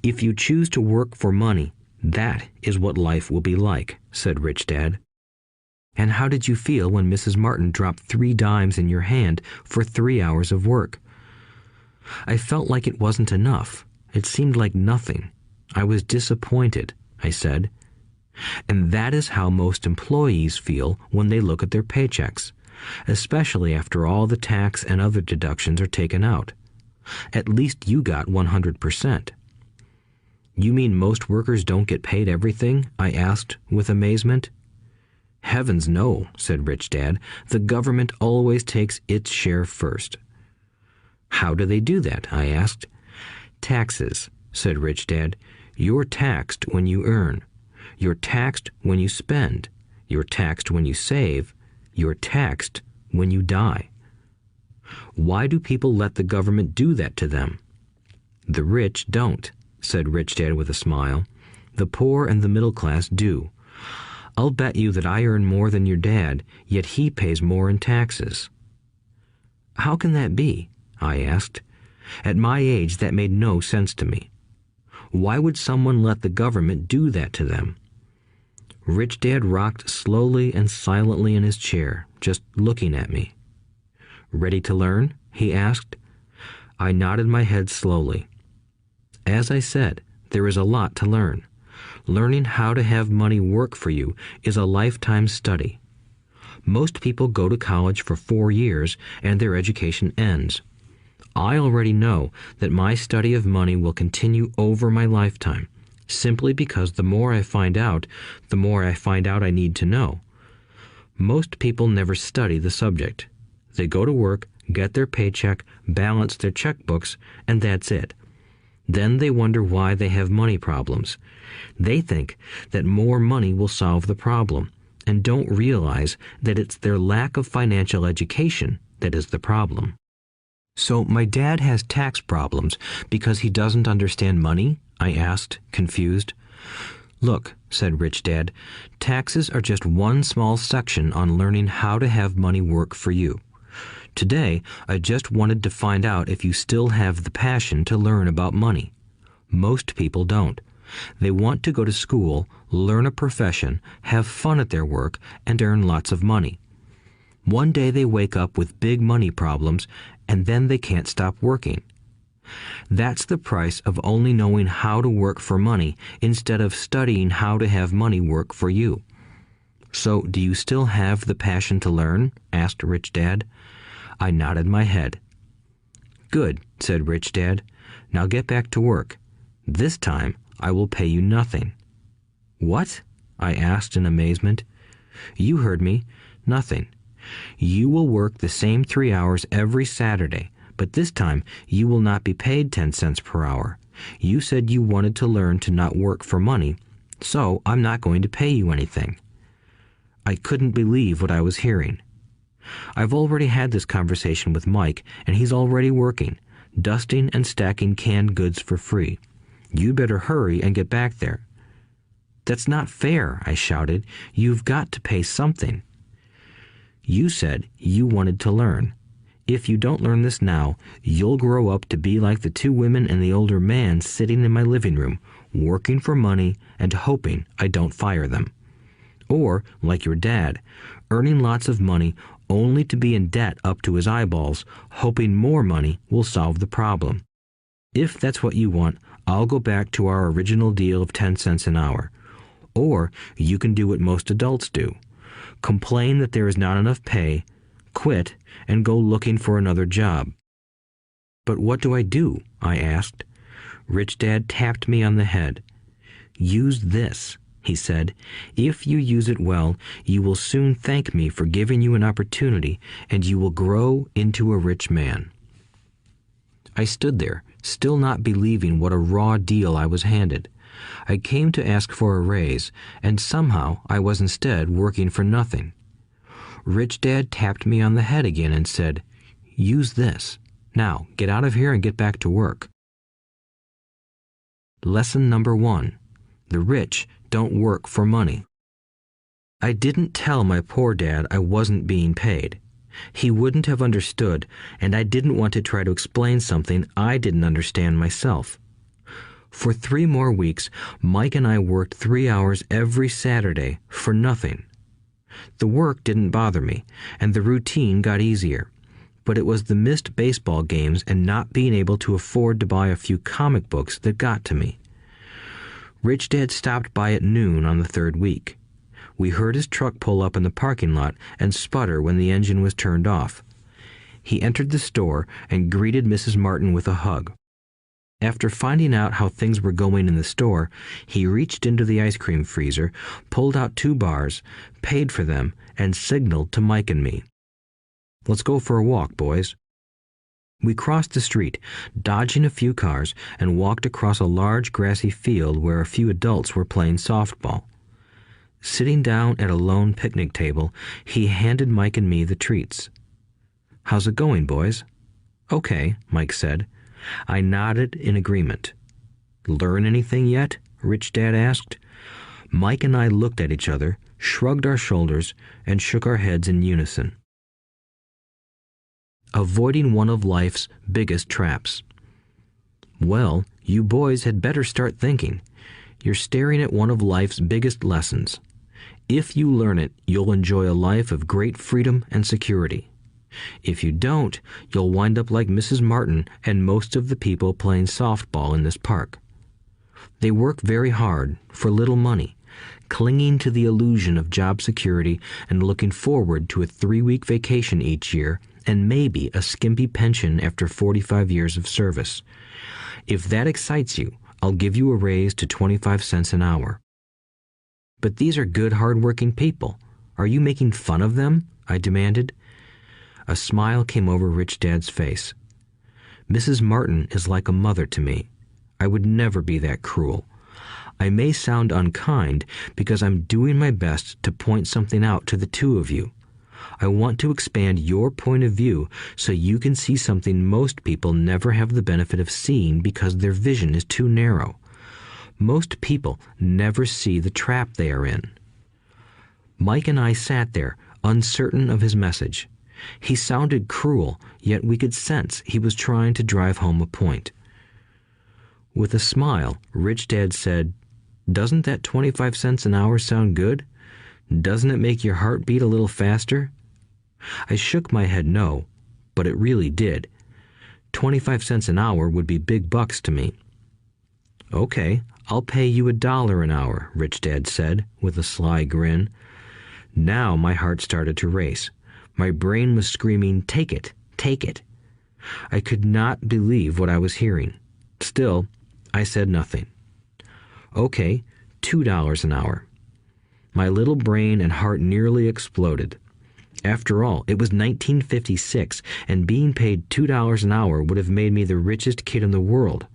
If you choose to work for money, that is what life will be like, said Rich Dad. And how did you feel when Mrs. Martin dropped 3 dimes in your hand for 3 hours of work? I felt like it wasn't enough. It seemed like nothing. I was disappointed, I said. And that is how most employees feel when they look at their paychecks, especially after all the tax and other deductions are taken out. At least you got 100%. You mean most workers don't get paid everything? I asked with amazement. Heavens no, said Rich Dad. The government always takes its share first. How do they do that? I asked. Taxes, said Rich Dad. You're taxed when you earn. You're taxed when you spend. You're taxed when you save. You're taxed when you die. Why do people let the government do that to them? The rich don't, said Rich Dad with a smile. The poor and the middle class do. I'll bet you that I earn more than your dad, yet he pays more in taxes. How can that be? I asked. At my age, that made no sense to me. Why would someone let the government do that to them? Rich Dad rocked slowly and silently in his chair, just looking at me. Ready to learn? He asked. I nodded my head slowly. As I said, there is a lot to learn. Learning how to have money work for you is a lifetime study. Most people go to college for 4 years and their education ends. I already know that my study of money will continue over my lifetime, simply because the more I find out I need to know. Most people never study the subject. They go to work, get their paycheck, balance their checkbooks, and that's it. Then they wonder why they have money problems. They think that more money will solve the problem, and don't realize that it's their lack of financial education that is the problem. So my dad has tax problems because he doesn't understand money? I asked, confused. Look, said Rich Dad, taxes are just one small section on learning how to have money work for you. Today, I just wanted to find out if you still have the passion to learn about money. Most people don't. They want to go to school, learn a profession, have fun at their work, and earn lots of money. One day they wake up with big money problems, and then they can't stop working. That's the price of only knowing how to work for money instead of studying how to have money work for you. So, do you still have the passion to learn? Asked Rich Dad. I nodded my head. Good, said Rich Dad. Now get back to work. This time, I will pay you nothing. What? I asked in amazement. You heard me. Nothing. You will work the same 3 hours every Saturday, but this time you will not be paid 10 cents per hour. You said you wanted to learn to not work for money, so I'm not going to pay you anything. I couldn't believe what I was hearing. I've already had this conversation with Mike, and he's already working, dusting and stacking canned goods for free. You better hurry and get back there. That's not fair, I shouted. You've got to pay something. You said you wanted to learn. If you don't learn this now, you'll grow up to be like the two women and the older man sitting in my living room, working for money and hoping I don't fire them. Or, like your dad, earning lots of money only to be in debt up to his eyeballs, hoping more money will solve the problem. If that's what you want, I'll go back to our original deal of 10 cents an hour. Or you can do what most adults do. Complain that there is not enough pay, quit, and go looking for another job. But what do I do? I asked. Rich Dad tapped me on the head. Use this, he said. If you use it well, you will soon thank me for giving you an opportunity, and you will grow into a rich man. I stood there, still not believing what a raw deal I was handed. I came to ask for a raise, and somehow I was instead working for nothing. Rich Dad tapped me on the head again and said, "Use this. Now, get out of here and get back to work." Lesson number 1. The rich don't work for money. I didn't tell my poor dad I wasn't being paid. He wouldn't have understood, and I didn't want to try to explain something I didn't understand myself. For 3 more weeks, Mike and I worked 3 hours every Saturday for nothing. The work didn't bother me, and the routine got easier. But it was the missed baseball games and not being able to afford to buy a few comic books that got to me. Rich Dad stopped by at noon on the 3rd week. We heard his truck pull up in the parking lot and sputter when the engine was turned off. He entered the store and greeted Mrs. Martin with a hug. After finding out how things were going in the store, he reached into the ice cream freezer, pulled out 2 bars, paid for them, and signaled to Mike and me. "Let's go for a walk, boys." We crossed the street, dodging a few cars, and walked across a large grassy field where a few adults were playing softball. Sitting down at a lone picnic table, he handed Mike and me the treats. "How's it going, boys?" "Okay," Mike said. I nodded in agreement. "Learn anything yet?" Rich Dad asked. Mike and I looked at each other, shrugged our shoulders, and shook our heads in unison. Avoiding one of life's biggest traps. Well, you boys had better start thinking. You're staring at one of life's biggest lessons. If you learn it, you'll enjoy a life of great freedom and security. If you don't, you'll wind up like Mrs. Martin and most of the people playing softball in this park. They work very hard for little money, clinging to the illusion of job security and looking forward to a 3-week vacation each year and maybe a skimpy pension after 45 years of service. If that excites you, I'll give you a raise to 25 cents an hour. But these are good, hard-working people. Are you making fun of them? I demanded. A smile came over Rich Dad's face. Mrs. Martin is like a mother to me. I would never be that cruel. I may sound unkind because I'm doing my best to point something out to the 2 of you. I want to expand your point of view so you can see something most people never have the benefit of seeing because their vision is too narrow. Most people never see the trap they are in. Mike and I sat there, uncertain of his message. He sounded cruel, yet we could sense he was trying to drive home a point. With a smile, Rich Dad said, "Doesn't that 25 cents an hour sound good? Doesn't it make your heart beat a little faster?" I shook my head no, but it really did. 25 cents an hour would be big bucks to me. "Okay, I'll pay you $1 an hour," Rich Dad said, with a sly grin. Now my heart started to race. My brain was screaming, "Take it, take it." I could not believe what I was hearing. Still, I said nothing. "Okay, $2 an hour." My little brain and heart nearly exploded. After all, it was 1956, and being paid $2 an hour would have made me the richest kid in the world.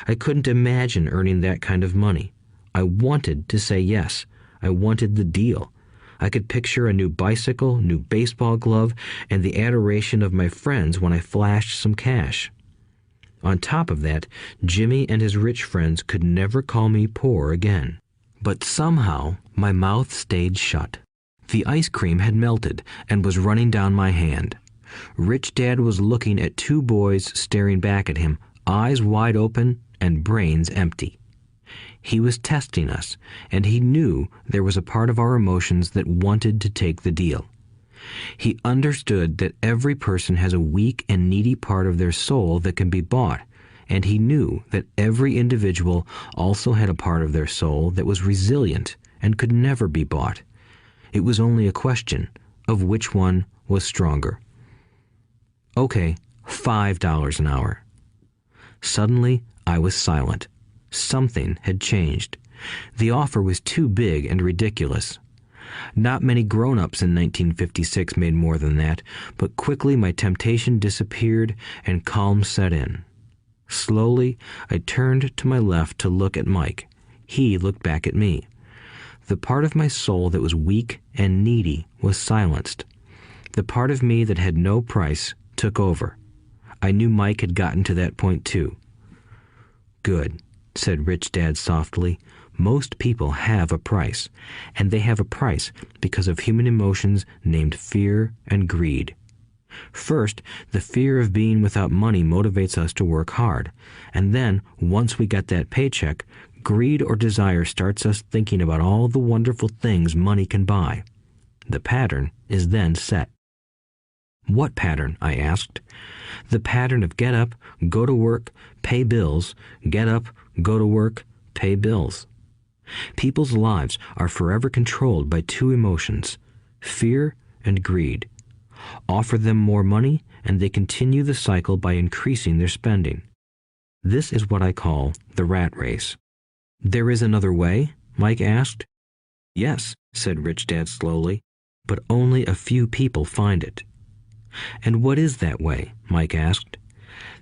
I couldn't imagine earning that kind of money. I wanted to say yes. I wanted the deal. I could picture a new bicycle, new baseball glove, and the adoration of my friends when I flashed some cash. On top of that, Jimmy and his rich friends could never call me poor again. But somehow, my mouth stayed shut. The ice cream had melted and was running down my hand. Rich Dad was looking at two boys staring back at him, eyes wide open and brains empty. He was testing us, and he knew there was a part of our emotions that wanted to take the deal. He understood that every person has a weak and needy part of their soul that can be bought, and he knew that every individual also had a part of their soul that was resilient and could never be bought. It was only a question of which one was stronger. Okay, $5 an hour. Suddenly, I was silent. Something had changed. The offer was too big and ridiculous. Not many grown-ups in 1956 made more than that, but quickly my temptation disappeared and calm set in. Slowly, I turned to my left to look at Mike. He looked back at me. The part of my soul that was weak and needy was silenced. The part of me that had no price took over. I knew Mike had gotten to that point too. "Good," said Rich Dad softly. "Most people have a price, and they have a price because of human emotions named fear and greed. First, the fear of being without money motivates us to work hard, and then, once we get that paycheck, greed or desire starts us thinking about all the wonderful things money can buy. The pattern is then set." "What pattern?" I asked. "The pattern of get up, go to work, pay bills, get up, go to work, pay bills." People's lives are forever controlled by two emotions, fear and greed. Offer them more money, and they continue the cycle by increasing their spending. This is what I call the rat race. "There is another way?" Mike asked. "Yes," said Rich Dad slowly, "but only a few people find it." "And what is that way?" Mike asked.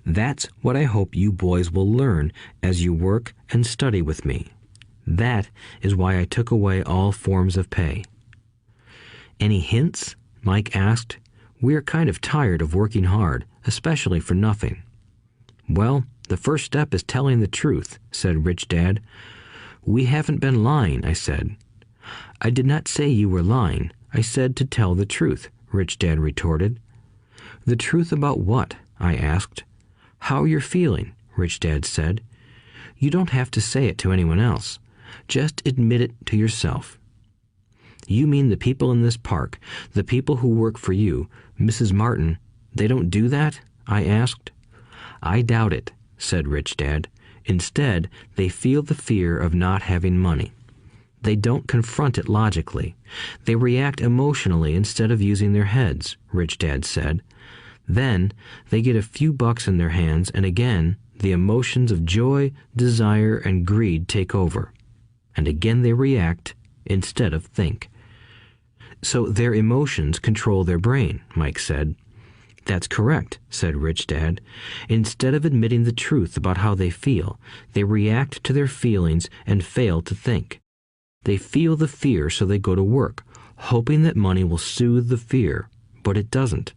"That's what I hope you boys will learn as you work and study with me. That is why I took away all forms of pay." "Any hints?" Mike asked. "We're kind of tired of working hard, especially for nothing." "Well, the first step is telling the truth," said Rich Dad. "We haven't been lying," I said. "I did not say you were lying. I said to tell the truth," Rich Dad retorted. "The truth about what?" I asked. "How you're feeling," Rich Dad said. "You don't have to say it to anyone else. Just admit it to yourself." "You mean the people in this park, the people who work for you, Mrs. Martin, they don't do that?" I asked. "I doubt it," said Rich Dad. "Instead, they feel the fear of not having money. They don't confront it logically. They react emotionally instead of using their heads," Rich Dad said. "Then they get a few bucks in their hands, and again, the emotions of joy, desire, and greed take over. And again they react instead of think." "So their emotions control their brain," Mike said. "That's correct," said Rich Dad. "Instead of admitting the truth about how they feel, they react to their feelings and fail to think. They feel the fear, so they go to work, hoping that money will soothe the fear, but it doesn't.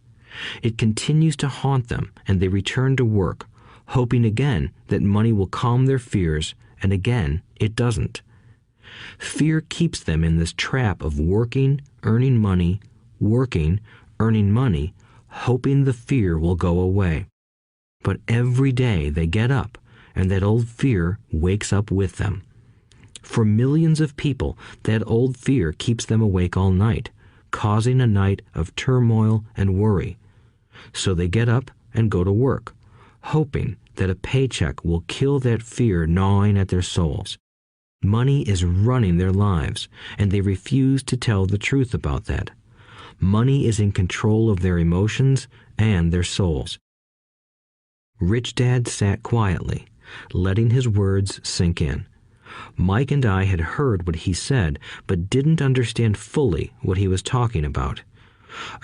It continues to haunt them, and they return to work, hoping again that money will calm their fears, and again it doesn't. Fear keeps them in this trap of working, earning money, working, earning money, hoping the fear will go away. But every day they get up, and that old fear wakes up with them. For millions of people, that old fear keeps them awake all night, causing a night of turmoil and worry. So they get up and go to work, hoping that a paycheck will kill that fear gnawing at their souls. Money is running their lives, and they refuse to tell the truth about that. Money is in control of their emotions and their souls." Rich Dad sat quietly, letting his words sink in. Mike and I had heard what he said, but didn't understand fully what he was talking about.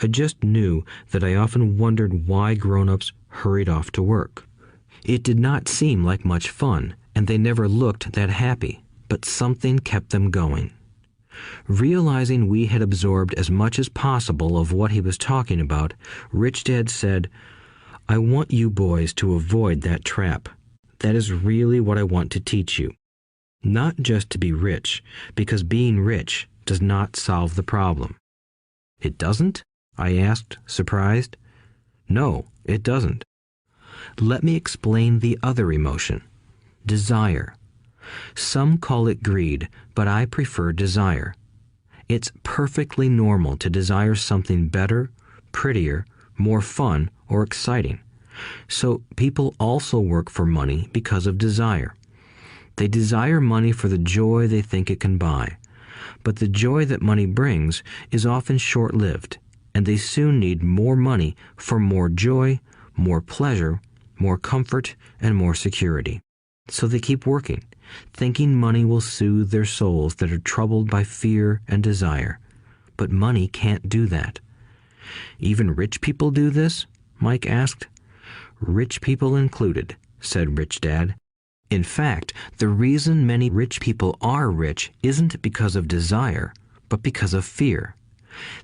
I just knew that I often wondered why grown-ups hurried off to work. It did not seem like much fun, and they never looked that happy, but something kept them going. Realizing we had absorbed as much as possible of what he was talking about, Rich Dad said, "I want you boys to avoid that trap. That is really what I want to teach you. Not just to be rich, because being rich does not solve the problem." "It doesn't?" I asked, surprised. No, it doesn't. Let me explain the other emotion, desire. Some call it greed, but I prefer desire. It's perfectly normal to desire something better, prettier, more fun, or exciting. So people also work for money because of desire. They desire money for the joy they think it can buy. But the joy that money brings is often short-lived, and they soon need more money for more joy, more pleasure, more comfort, and more security. So they keep working, thinking money will soothe their souls that are troubled by fear and desire. But money can't do that. Even rich people do this? Mike asked. Rich people included, said Rich Dad. In fact, the reason many rich people are rich isn't because of desire, but because of fear.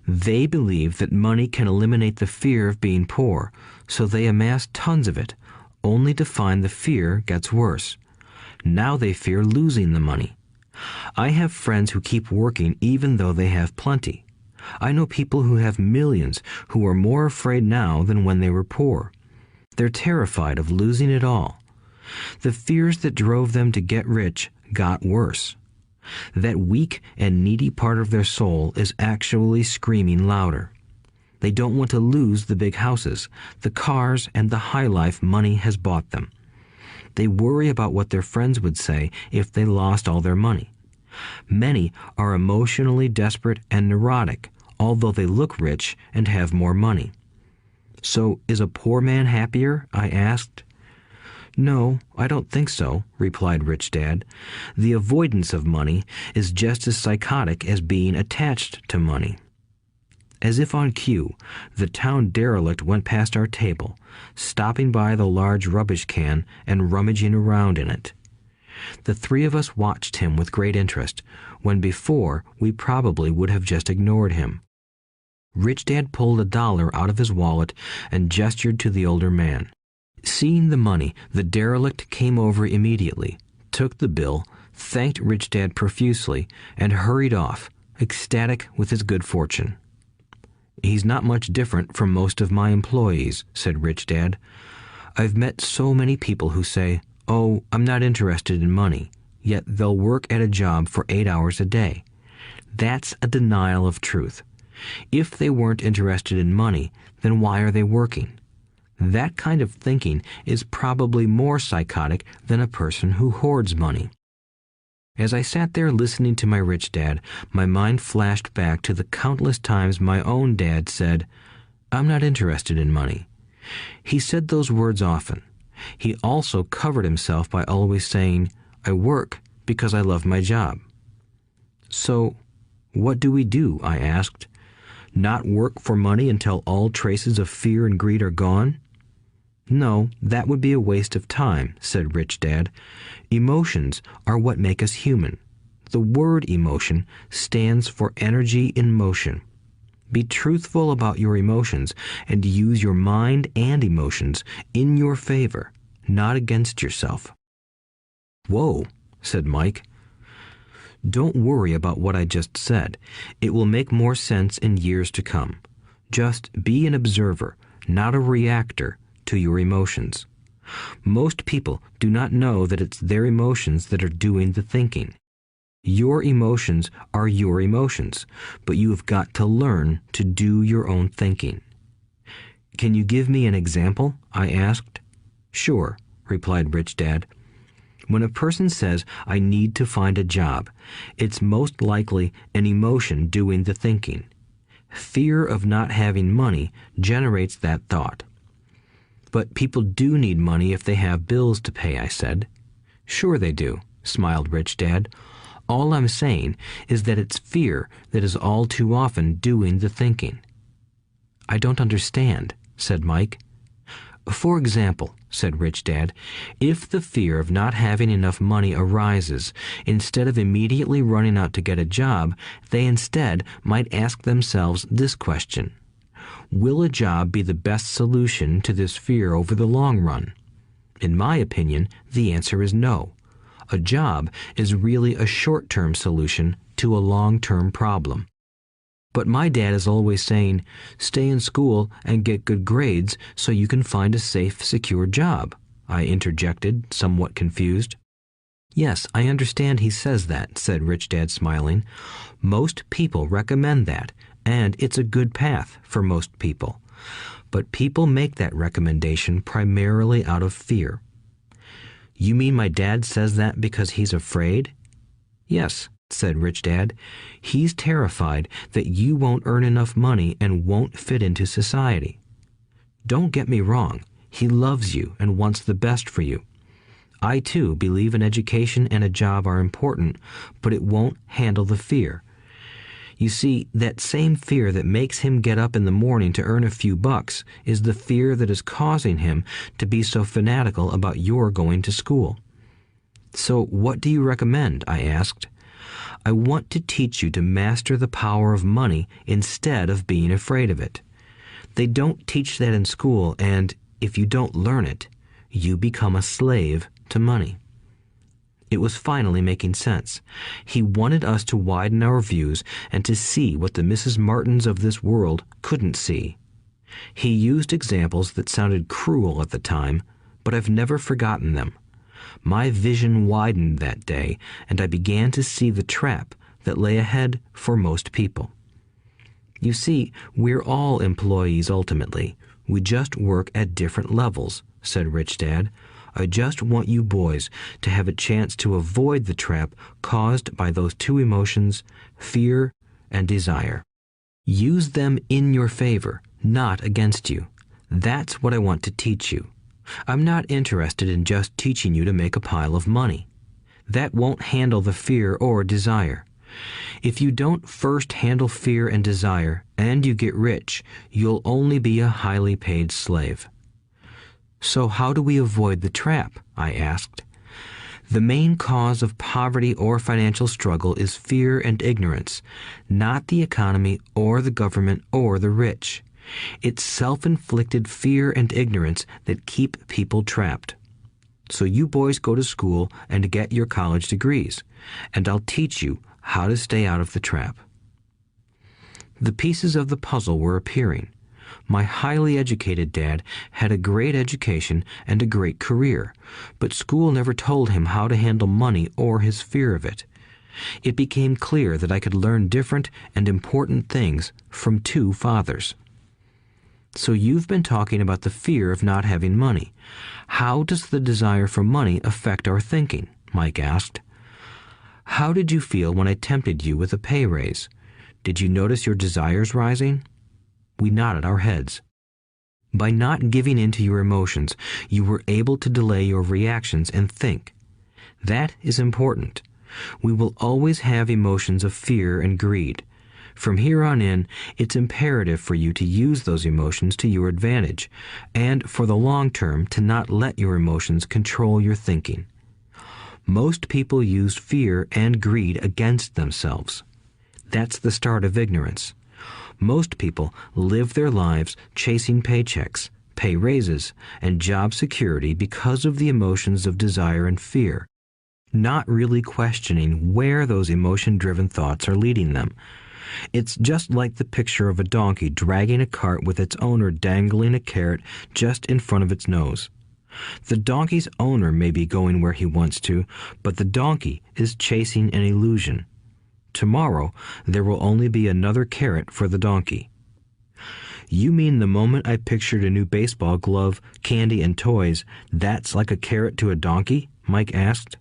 They believe that money can eliminate the fear of being poor, so they amass tons of it, only to find the fear gets worse. Now they fear losing the money. I have friends who keep working even though they have plenty. I know people who have millions who are more afraid now than when they were poor. They're terrified of losing it all. The fears that drove them to get rich got worse. That weak and needy part of their soul is actually screaming louder. They don't want to lose the big houses, the cars, and the high life money has bought them. They worry about what their friends would say if they lost all their money. Many are emotionally desperate and neurotic, although they look rich and have more money. So, is a poor man happier? I asked. No, I don't think so, replied Rich Dad. The avoidance of money is just as psychotic as being attached to money. As if on cue, the town derelict went past our table, stopping by the large rubbish can and rummaging around in it. The three of us watched him with great interest, when before we probably would have just ignored him. Rich Dad pulled $1 out of his wallet and gestured to the older man. Seeing the money, the derelict came over immediately, took the bill, thanked Rich Dad profusely, and hurried off, ecstatic with his good fortune. He's not much different from most of my employees, said Rich Dad. I've met so many people who say, "Oh, I'm not interested in money," yet they'll work at a job for 8 hours a day. That's a denial of truth. If they weren't interested in money, then why are they working? That kind of thinking is probably more psychotic than a person who hoards money. As I sat there listening to my Rich Dad, my mind flashed back to the countless times my own dad said, "I'm not interested in money." He said those words often. He also covered himself by always saying, "I work because I love my job." So, what do we do? I asked. Not work for money until all traces of fear and greed are gone? No, that would be a waste of time, said Rich Dad. Emotions are what make us human. The word emotion stands for energy in motion. Be truthful about your emotions and use your mind and emotions in your favor, not against yourself. Whoa, said Mike. Don't worry about what I just said. It will make more sense in years to come. Just be an observer, not a reactor to your emotions. Most people do not know that it's their emotions that are doing the thinking. Your emotions are your emotions, but you have got to learn to do your own thinking. Can you give me an example? I asked. Sure, replied Rich Dad. When a person says, "I need to find a job," it's most likely an emotion doing the thinking. Fear of not having money generates that thought. But people do need money if they have bills to pay, I said. Sure they do, smiled Rich Dad. All I'm saying is that it's fear that is all too often doing the thinking. I don't understand, said Mike. For example, said Rich Dad, if the fear of not having enough money arises, instead of immediately running out to get a job, they instead might ask themselves this question. Will a job be the best solution to this fear over the long run? In my opinion, the answer is no. A job is really a short-term solution to a long-term problem. But my dad is always saying, stay in school and get good grades so you can find a safe, secure job, I interjected, somewhat confused. Yes, I understand he says that, said Rich Dad, smiling. Most people recommend that, and it's a good path for most people. But people make that recommendation primarily out of fear. You mean my dad says that because he's afraid? Yes, said Rich Dad. He's terrified that you won't earn enough money and won't fit into society. Don't get me wrong. He loves you and wants the best for you. I, too, believe an education and a job are important, but it won't handle the fear. You see, that same fear that makes him get up in the morning to earn a few bucks is the fear that is causing him to be so fanatical about your going to school. So what do you recommend? I asked. I want to teach you to master the power of money instead of being afraid of it. They don't teach that in school, and if you don't learn it, you become a slave to money. It was finally making sense. He wanted us to widen our views and to see what the Mrs. Martins of this world couldn't see. He used examples that sounded cruel at the time, but I've never forgotten them. My vision widened that day, and I began to see the trap that lay ahead for most people. You see, we're all employees ultimately. We just work at different levels, said Rich Dad. I just want you boys to have a chance to avoid the trap caused by those two emotions, fear and desire. Use them in your favor, not against you. That's what I want to teach you. I'm not interested in just teaching you to make a pile of money. That won't handle the fear or desire. If you don't first handle fear and desire, and you get rich, you'll only be a highly paid slave. So how do we avoid the trap? I asked. The main cause of poverty or financial struggle is fear and ignorance, not the economy or the government or the rich. It's self-inflicted fear and ignorance that keep people trapped. So you boys go to school and get your college degrees, and I'll teach you how to stay out of the trap. The pieces of the puzzle were appearing. My highly educated dad had a great education and a great career, but school never told him how to handle money or his fear of it. It became clear that I could learn different and important things from two fathers. So you've been talking about the fear of not having money. How does the desire for money affect our thinking? Mike asked. How did you feel when I tempted you with a pay raise? Did you notice your desires rising? We nodded our heads. By not giving in to your emotions, you were able to delay your reactions and think. That is important. We will always have emotions of fear and greed. From here on in, it's imperative for you to use those emotions to your advantage, and for the long term to not let your emotions control your thinking. Most people use fear and greed against themselves. That's the start of ignorance. Most people live their lives chasing paychecks, pay raises, and job security because of the emotions of desire and fear, not really questioning where those emotion-driven thoughts are leading them. It's just like the picture of a donkey dragging a cart with its owner dangling a carrot just in front of its nose. The donkey's owner may be going where he wants to, but the donkey is chasing an illusion. Tomorrow, there will only be another carrot for the donkey. You mean the moment I pictured a new baseball glove, candy, and toys, that's like a carrot to a donkey? Mike asked.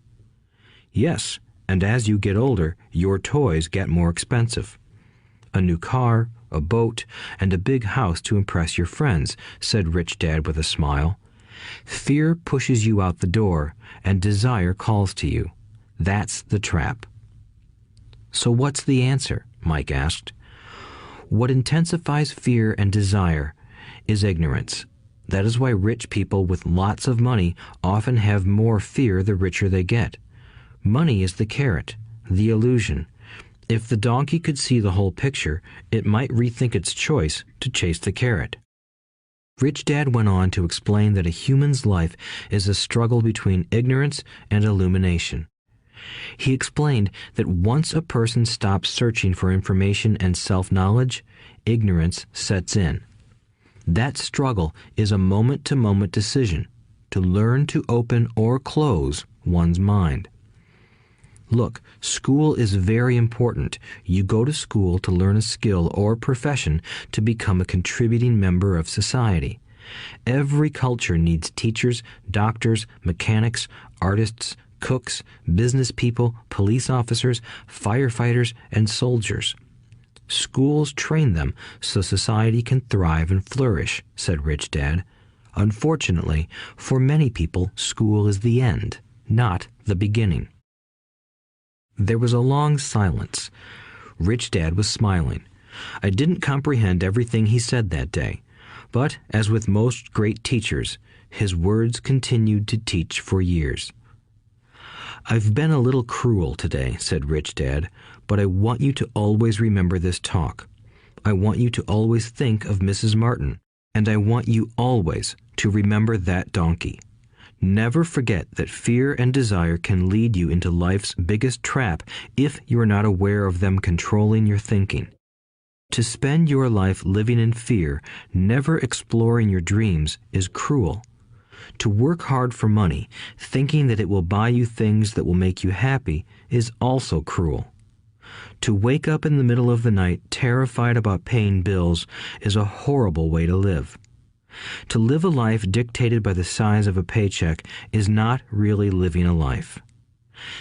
Yes, and as you get older, your toys get more expensive. A new car, a boat, and a big house to impress your friends, said Rich Dad with a smile. Fear pushes you out the door, and desire calls to you. That's the trap. So what's the answer? Mike asked. What intensifies fear and desire is ignorance. That is why rich people with lots of money often have more fear the richer they get. Money is the carrot, the illusion. If the donkey could see the whole picture, it might rethink its choice to chase the carrot. Rich Dad went on to explain that a human's life is a struggle between ignorance and illumination. He explained that once a person stops searching for information and self-knowledge, ignorance sets in. That struggle is a moment-to-moment decision to learn to open or close one's mind. Look, school is very important. You go to school to learn a skill or profession to become a contributing member of society. Every culture needs teachers, doctors, mechanics, artists, cooks, business people, police officers, firefighters, and soldiers. Schools train them so society can thrive and flourish, said Rich Dad. Unfortunately, for many people, school is the end, not the beginning. There was a long silence. Rich Dad was smiling. I didn't comprehend everything he said that day, but as with most great teachers, his words continued to teach for years. I've been a little cruel today, said Rich Dad, but I want you to always remember this talk. I want you to always think of Mrs. Martin, and I want you always to remember that donkey. Never forget that fear and desire can lead you into life's biggest trap if you are not aware of them controlling your thinking. To spend your life living in fear, never exploring your dreams, is cruel. To work hard for money, thinking that it will buy you things that will make you happy, is also cruel. To wake up in the middle of the night terrified about paying bills is a horrible way to live. To live a life dictated by the size of a paycheck is not really living a life.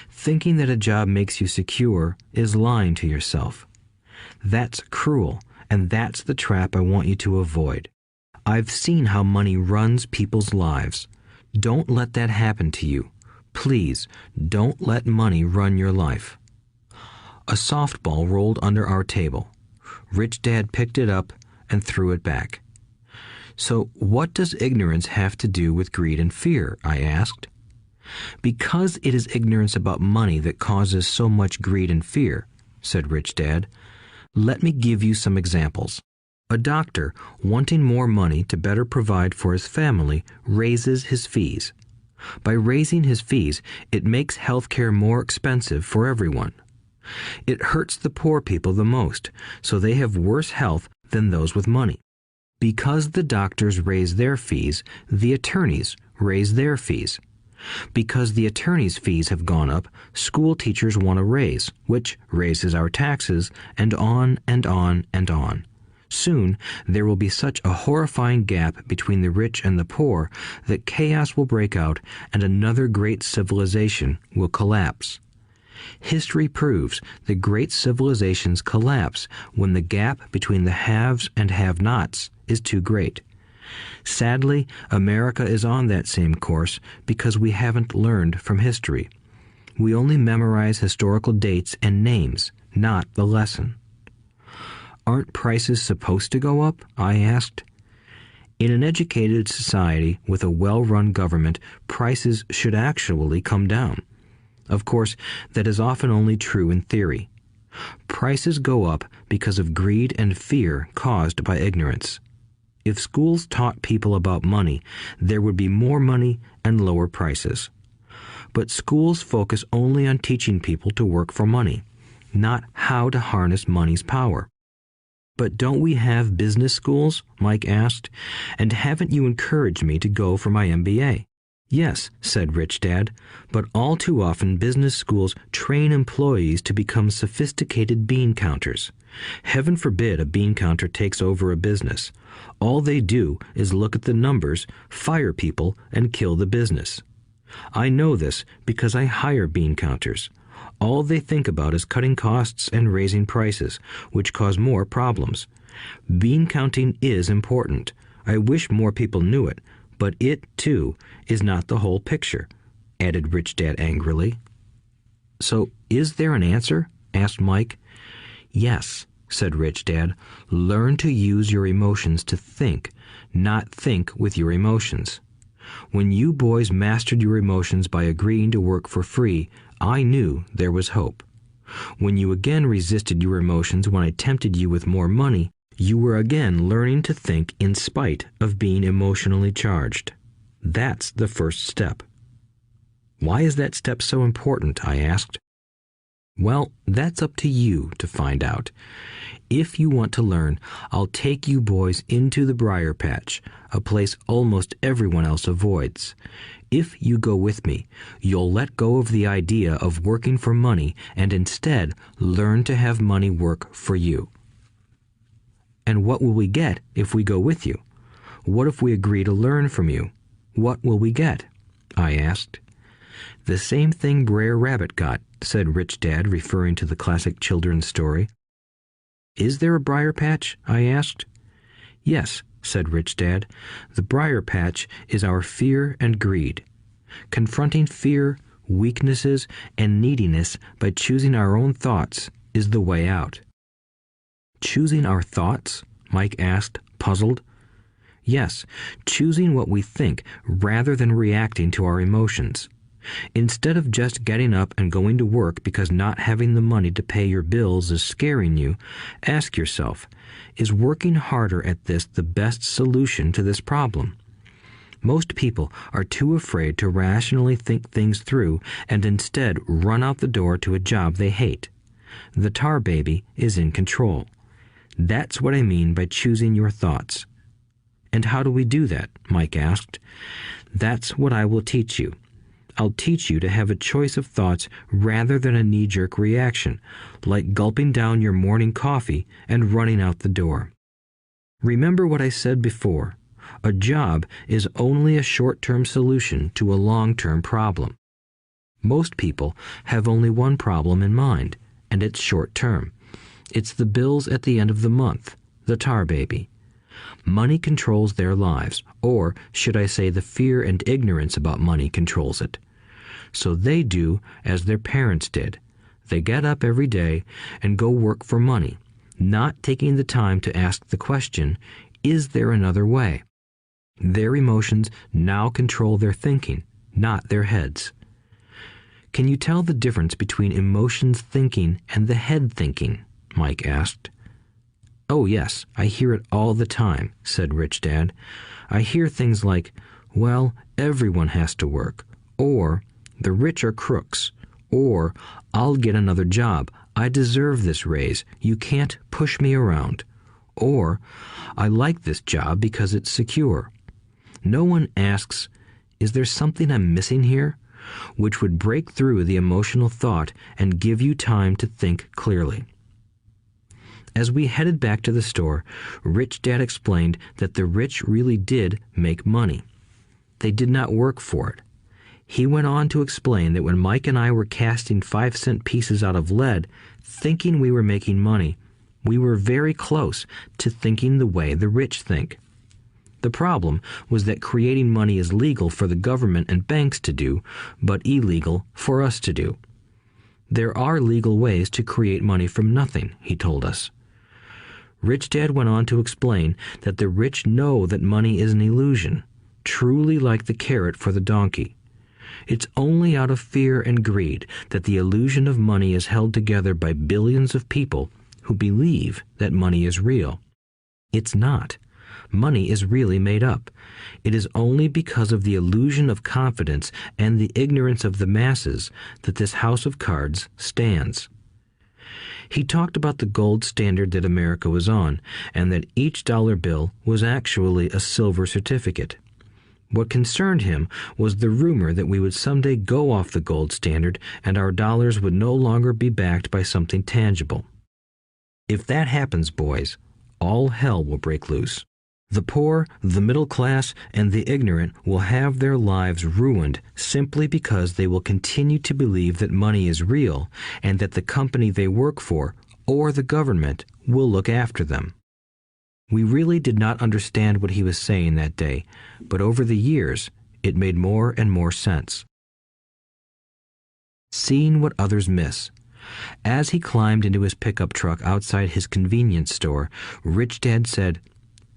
Thinking that a job makes you secure is lying to yourself. That's cruel, and that's the trap I want you to avoid. I've seen how money runs people's lives. Don't let that happen to you. Please, don't let money run your life. A softball rolled under our table. Rich Dad picked it up and threw it back. So what does ignorance have to do with greed and fear? I asked. Because it is ignorance about money that causes so much greed and fear, said Rich Dad. Let me give you some examples. A doctor, wanting more money to better provide for his family, raises his fees. By raising his fees, it makes healthcare more expensive for everyone. It hurts the poor people the most, so they have worse health than those with money. Because the doctors raise their fees, the attorneys raise their fees. Because the attorneys' fees have gone up, school teachers want a raise, which raises our taxes, and on and on and on. Soon, there will be such a horrifying gap between the rich and the poor that chaos will break out and another great civilization will collapse. History proves that great civilizations collapse when the gap between the haves and have-nots is too great. Sadly, America is on that same course because we haven't learned from history. We only memorize historical dates and names, not the lesson. Aren't prices supposed to go up? I asked. In an educated society with a well-run government, prices should actually come down. Of course, that is often only true in theory. Prices go up because of greed and fear caused by ignorance. If schools taught people about money, there would be more money and lower prices. But schools focus only on teaching people to work for money, not how to harness money's power. But don't we have business schools? Mike asked. And haven't you encouraged me to go for my MBA? Yes, said Rich Dad, but all too often business schools train employees to become sophisticated bean counters. Heaven forbid a bean counter takes over a business. All they do is look at the numbers, fire people, and kill the business. I know this because I hire bean counters. All they think about is cutting costs and raising prices, which cause more problems. Bean counting is important. I wish more people knew it, but it, too, is not the whole picture, added Rich Dad angrily. So, is there an answer? Asked Mike. Yes, said Rich Dad. Learn to use your emotions to think, not think with your emotions. When you boys mastered your emotions by agreeing to work for free, I knew there was hope. When you again resisted your emotions when I tempted you with more money, you were again learning to think in spite of being emotionally charged. That's the first step. Why is that step so important? I asked. Well, that's up to you to find out. If you want to learn, I'll take you boys into the briar patch, a place almost everyone else avoids. If you go with me, you'll let go of the idea of working for money and instead learn to have money work for you. And what will we get if we go with you? What if we agree to learn from you? What will we get? I asked. The same thing Brer Rabbit got, said Rich Dad, referring to the classic children's story. Is there a briar patch? I asked. Yes, said Rich Dad. The briar patch is our fear and greed. Confronting fear, weaknesses, and neediness by choosing our own thoughts is the way out. Choosing our thoughts? Mike asked, puzzled. Yes, choosing what we think rather than reacting to our emotions. Instead of just getting up and going to work because not having the money to pay your bills is scaring you, ask yourself, is working harder at this the best solution to this problem? Most people are too afraid to rationally think things through and instead run out the door to a job they hate. The tar baby is in control. That's what I mean by choosing your thoughts. And how do we do that? Mike asked. That's what I will teach you. I'll teach you to have a choice of thoughts rather than a knee-jerk reaction, like gulping down your morning coffee and running out the door. Remember what I said before. A job is only a short-term solution to a long-term problem. Most people have only one problem in mind, and it's short-term. It's the bills at the end of the month, the tar baby. Money controls their lives, or should I say the fear and ignorance about money controls it. So they do as their parents did. They get up every day and go work for money, not taking the time to ask the question, is there another way? Their emotions now control their thinking, not their heads. Can you tell the difference between emotions thinking and the head thinking? Mike asked. Oh yes, I hear it all the time, said Rich Dad. I hear things like, well, everyone has to work, or the rich are crooks, or I'll get another job, I deserve this raise, you can't push me around, or I like this job because it's secure. No one asks, is there something I'm missing here? Which would break through the emotional thought and give you time to think clearly. As we headed back to the store, Rich Dad explained that the rich really did make money. They did not work for it. He went on to explain that when Mike and I were casting 5-cent pieces out of lead, thinking we were making money, we were very close to thinking the way the rich think. The problem was that creating money is legal for the government and banks to do, but illegal for us to do. There are legal ways to create money from nothing, he told us. Rich Dad went on to explain that the rich know that money is an illusion, truly like the carrot for the donkey. It's only out of fear and greed that the illusion of money is held together by billions of people who believe that money is real. It's not. Money is really made up. It is only because of the illusion of confidence and the ignorance of the masses that this house of cards stands. He talked about the gold standard that America was on, and that each dollar bill was actually a silver certificate. What concerned him was the rumor that we would someday go off the gold standard and our dollars would no longer be backed by something tangible. If that happens, boys, all hell will break loose. The poor, the middle class, and the ignorant will have their lives ruined simply because they will continue to believe that money is real and that the company they work for or the government will look after them. We really did not understand what he was saying that day, but over the years, it made more and more sense. Seeing what others miss. As he climbed into his pickup truck outside his convenience store, Rich Dad said,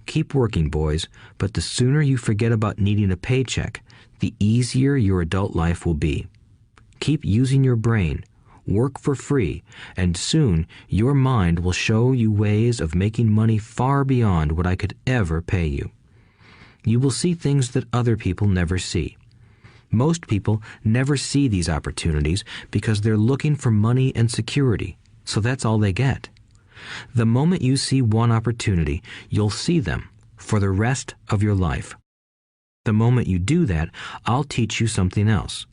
"Keep working, boys, but the sooner you forget about needing a paycheck, the easier your adult life will be. Keep using your brain, work for free, and soon your mind will show you ways of making money far beyond what I could ever pay you. You will see things that other people never see. Most people never see these opportunities because they're looking for money and security, so that's all they get. The moment you see one opportunity, you'll see them for the rest of your life. The moment you do that, I'll teach you something else.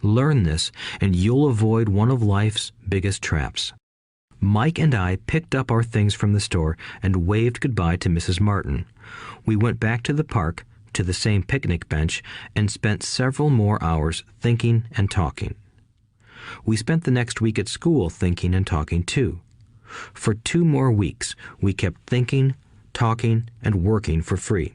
Learn this, and you'll avoid one of life's biggest traps. Mike and I picked up our things from the store and waved goodbye to Mrs. Martin. We went back to the park, to the same picnic bench, and spent several more hours thinking and talking. We spent the next week at school thinking and talking too. For 2 more weeks, we kept thinking, talking, and working for free.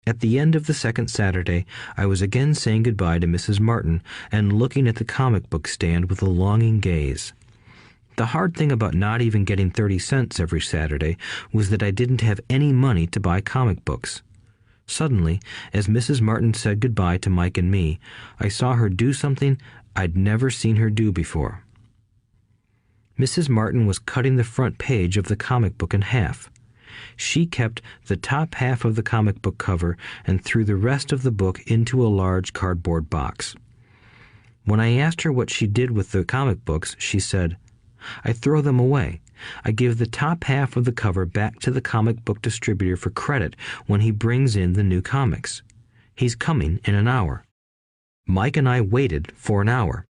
At the end of the second Saturday, I was again saying goodbye to Mrs. Martin and looking at the comic book stand with a longing gaze. The hard thing about not even getting 30 cents every Saturday was that I didn't have any money to buy comic books. Suddenly, as Mrs. Martin said goodbye to Mike and me, I saw her do something I'd never seen her do before. Mrs. Martin was cutting the front page of the comic book in half. She kept the top half of the comic book cover and threw the rest of the book into a large cardboard box. When I asked her what she did with the comic books, she said, "I throw them away. I give the top half of the cover back to the comic book distributor for credit when he brings in the new comics. He's coming in an hour." Mike and I waited for an hour.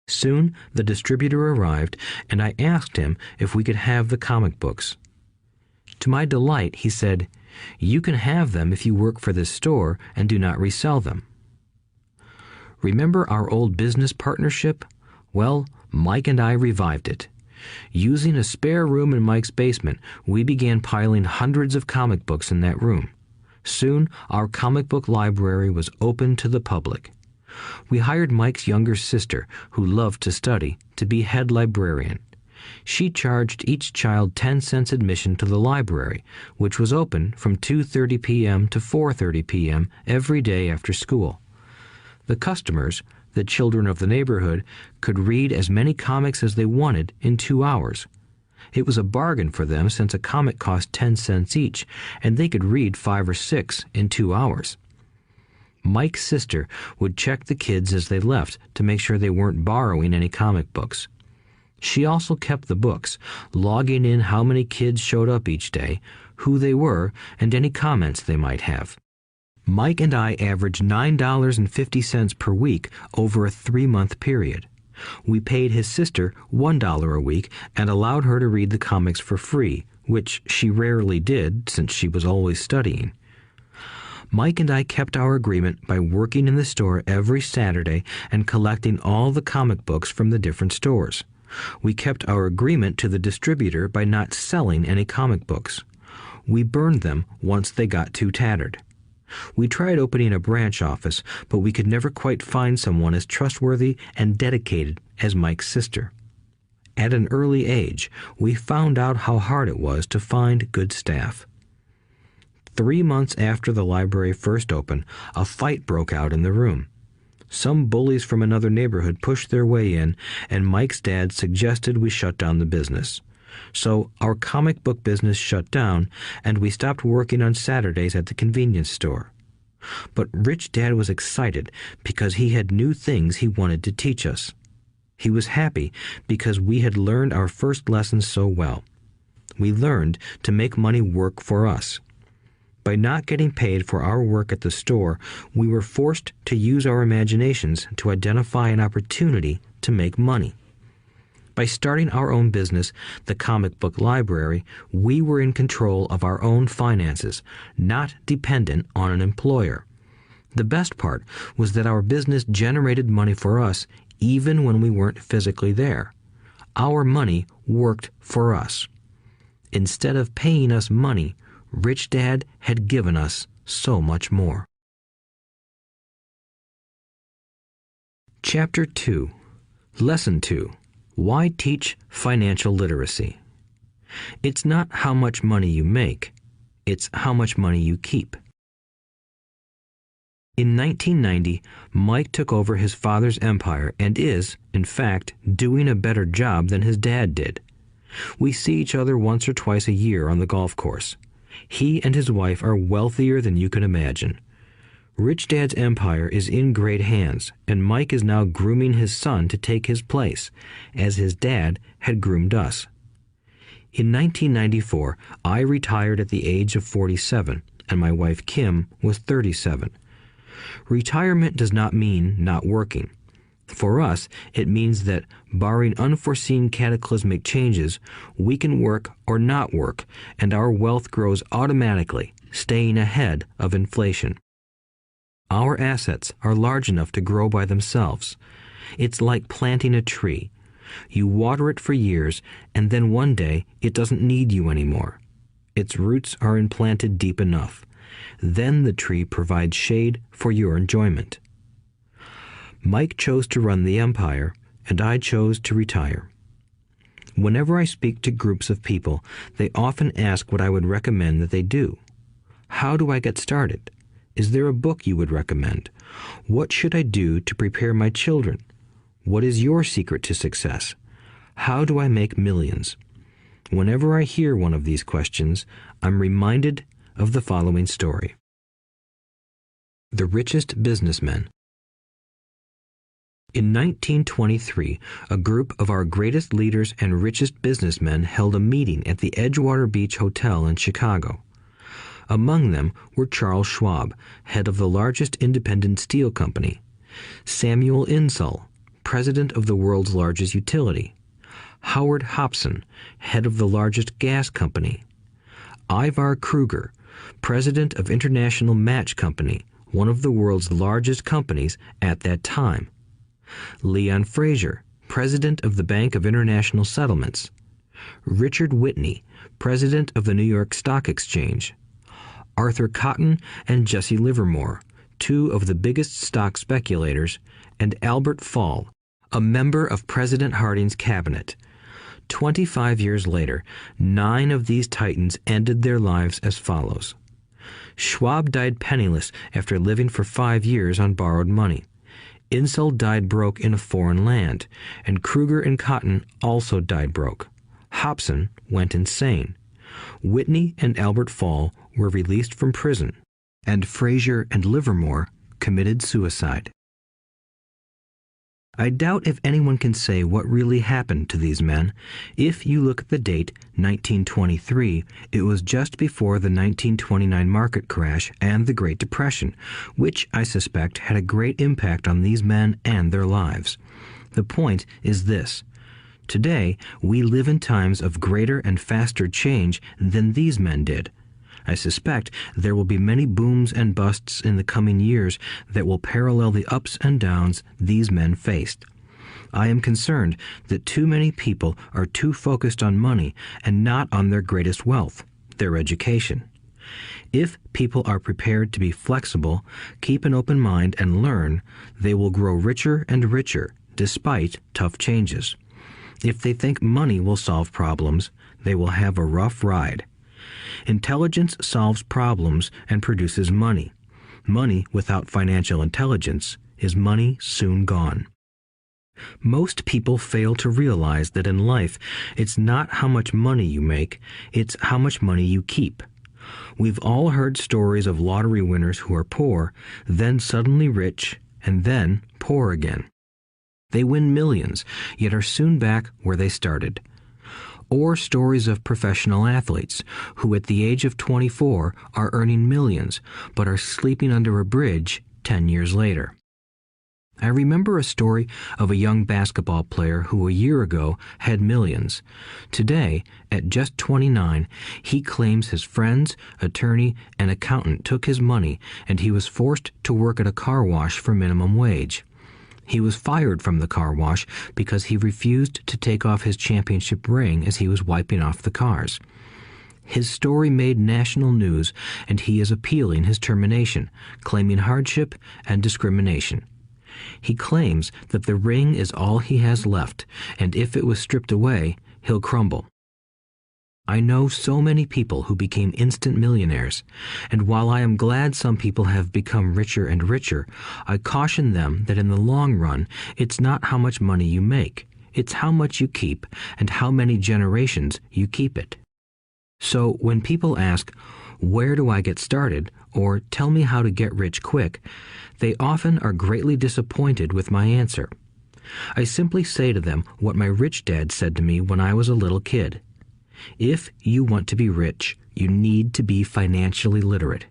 Soon the distributor arrived, and I asked him if we could have the comic books. To my delight, he said, "You can have them if you work for this store and do not resell them." Remember our old business partnership? Well, Mike and I revived it. Using a spare room in Mike's basement, we began piling hundreds of comic books in that room. Soon, our comic book library was open to the public. We hired Mike's younger sister, who loved to study, to be head librarian. She charged each child 10 cents admission to the library, which was open from 2:30 p.m. to 4:30 p.m. every day after school. The customers, the children of the neighborhood, could read as many comics as they wanted in 2 hours. It was a bargain for them since a comic cost 10 cents each, and they could read 5 or 6 in 2 hours. Mike's sister would check the kids as they left to make sure they weren't borrowing any comic books. She also kept the books, logging in how many kids showed up each day, who they were, and any comments they might have. Mike and I averaged $9.50 per week over a 3-month period. We paid his sister $1 a week and allowed her to read the comics for free, which she rarely did since she was always studying. Mike and I kept our agreement by working in the store every Saturday and collecting all the comic books from the different stores. We kept our agreement to the distributor by not selling any comic books. We burned them once they got too tattered. We tried opening a branch office, but we could never quite find someone as trustworthy and dedicated as Mike's sister. At an early age, we found out how hard it was to find good staff. 3 months after the library first opened, a fight broke out in the room. Some bullies from another neighborhood pushed their way in, and Mike's dad suggested we shut down the business. So our comic book business shut down, and we stopped working on Saturdays at the convenience store. But Rich Dad was excited because he had new things he wanted to teach us. He was happy because we had learned our first lessons so well. We learned to make money work for us. By not getting paid for our work at the store, we were forced to use our imaginations to identify an opportunity to make money. By starting our own business, the comic book library, we were in control of our own finances, not dependent on an employer. The best part was that our business generated money for us even when we weren't physically there. Our money worked for us. Instead of paying us money, Rich Dad had given us so much more. Chapter 2. Lesson 2. Why teach financial literacy? It's not how much money you make, it's how much money you keep. In 1990, Mike took over his father's empire and is, in fact, doing a better job than his dad did. We see each other once or twice a year on the golf course. He and his wife are wealthier than you can imagine. Rich Dad's empire is in great hands, and Mike is now grooming his son to take his place, as his dad had groomed us. In 1994, I retired at the age of 47, and my wife Kim was 37. Retirement does not mean not working. For us, it means that, barring unforeseen cataclysmic changes, we can work or not work, and our wealth grows automatically, staying ahead of inflation. Our assets are large enough to grow by themselves. It's like planting a tree. You water it for years, and then one day it doesn't need you anymore. Its roots are implanted deep enough. Then the tree provides shade for your enjoyment. Mike chose to run the empire, and I chose to retire. Whenever I speak to groups of people, they often ask what I would recommend that they do. How do I get started? Is there a book you would recommend? What should I do to prepare my children? What is your secret to success? How do I make millions? Whenever I hear one of these questions, I'm reminded of the following story. The Richest Businessmen. In 1923, a group of our greatest leaders and richest businessmen held a meeting at the Edgewater Beach Hotel in Chicago. Among them were Charles Schwab, head of the largest independent steel company; Samuel Insull, president of the world's largest utility; Howard Hobson, head of the largest gas company; Ivar Kruger, president of International Match Company, one of the world's largest companies at that time; Leon Fraser, president of the Bank of International Settlements; Richard Whitney, president of the New York Stock Exchange; Arthur Cotton and Jesse Livermore, two of the biggest stock speculators; and Albert Fall, a member of President Harding's cabinet. 25 years later, 9 of these titans ended their lives as follows. Schwab died penniless after living for 5 years on borrowed money. Insull died broke in a foreign land, and Kruger and Cotton also died broke. Hobson went insane. Whitney and Albert Fall were released from prison, and Fraser and Livermore committed suicide. I doubt if anyone can say what really happened to these men. If you look at the date, 1923, it was just before the 1929 market crash and the Great Depression, which I suspect had a great impact on these men and their lives. The point is this. Today, we live in times of greater and faster change than these men did. I suspect there will be many booms and busts in the coming years that will parallel the ups and downs these men faced. I am concerned that too many people are too focused on money and not on their greatest wealth, their education. If people are prepared to be flexible, keep an open mind and learn, they will grow richer and richer despite tough changes. If they think money will solve problems, they will have a rough ride. Intelligence solves problems and produces money. Money without financial intelligence is money soon gone. Most people fail to realize that in life, it's not how much money you make, it's how much money you keep. We've all heard stories of lottery winners who are poor, then suddenly rich, and then poor again. They win millions, yet are soon back where they started. Or stories of professional athletes who at the age of 24 are earning millions but are sleeping under a bridge 10 years later. I remember a story of a young basketball player who a year ago had millions. Today, at just 29, he claims his friends, attorney, and accountant took his money and he was forced to work at a car wash for minimum wage. He was fired from the car wash because he refused to take off his championship ring as he was wiping off the cars. His story made national news, and he is appealing his termination, claiming hardship and discrimination. He claims that the ring is all he has left, and if it was stripped away, he'll crumble. I know so many people who became instant millionaires, and while I am glad some people have become richer and richer, I caution them that in the long run, it's not how much money you make, it's how much you keep and how many generations you keep it. So when people ask, where do I get started, or tell me how to get rich quick, they often are greatly disappointed with my answer. I simply say to them what my rich dad said to me when I was a little kid. If you want to be rich, you need to be financially literate.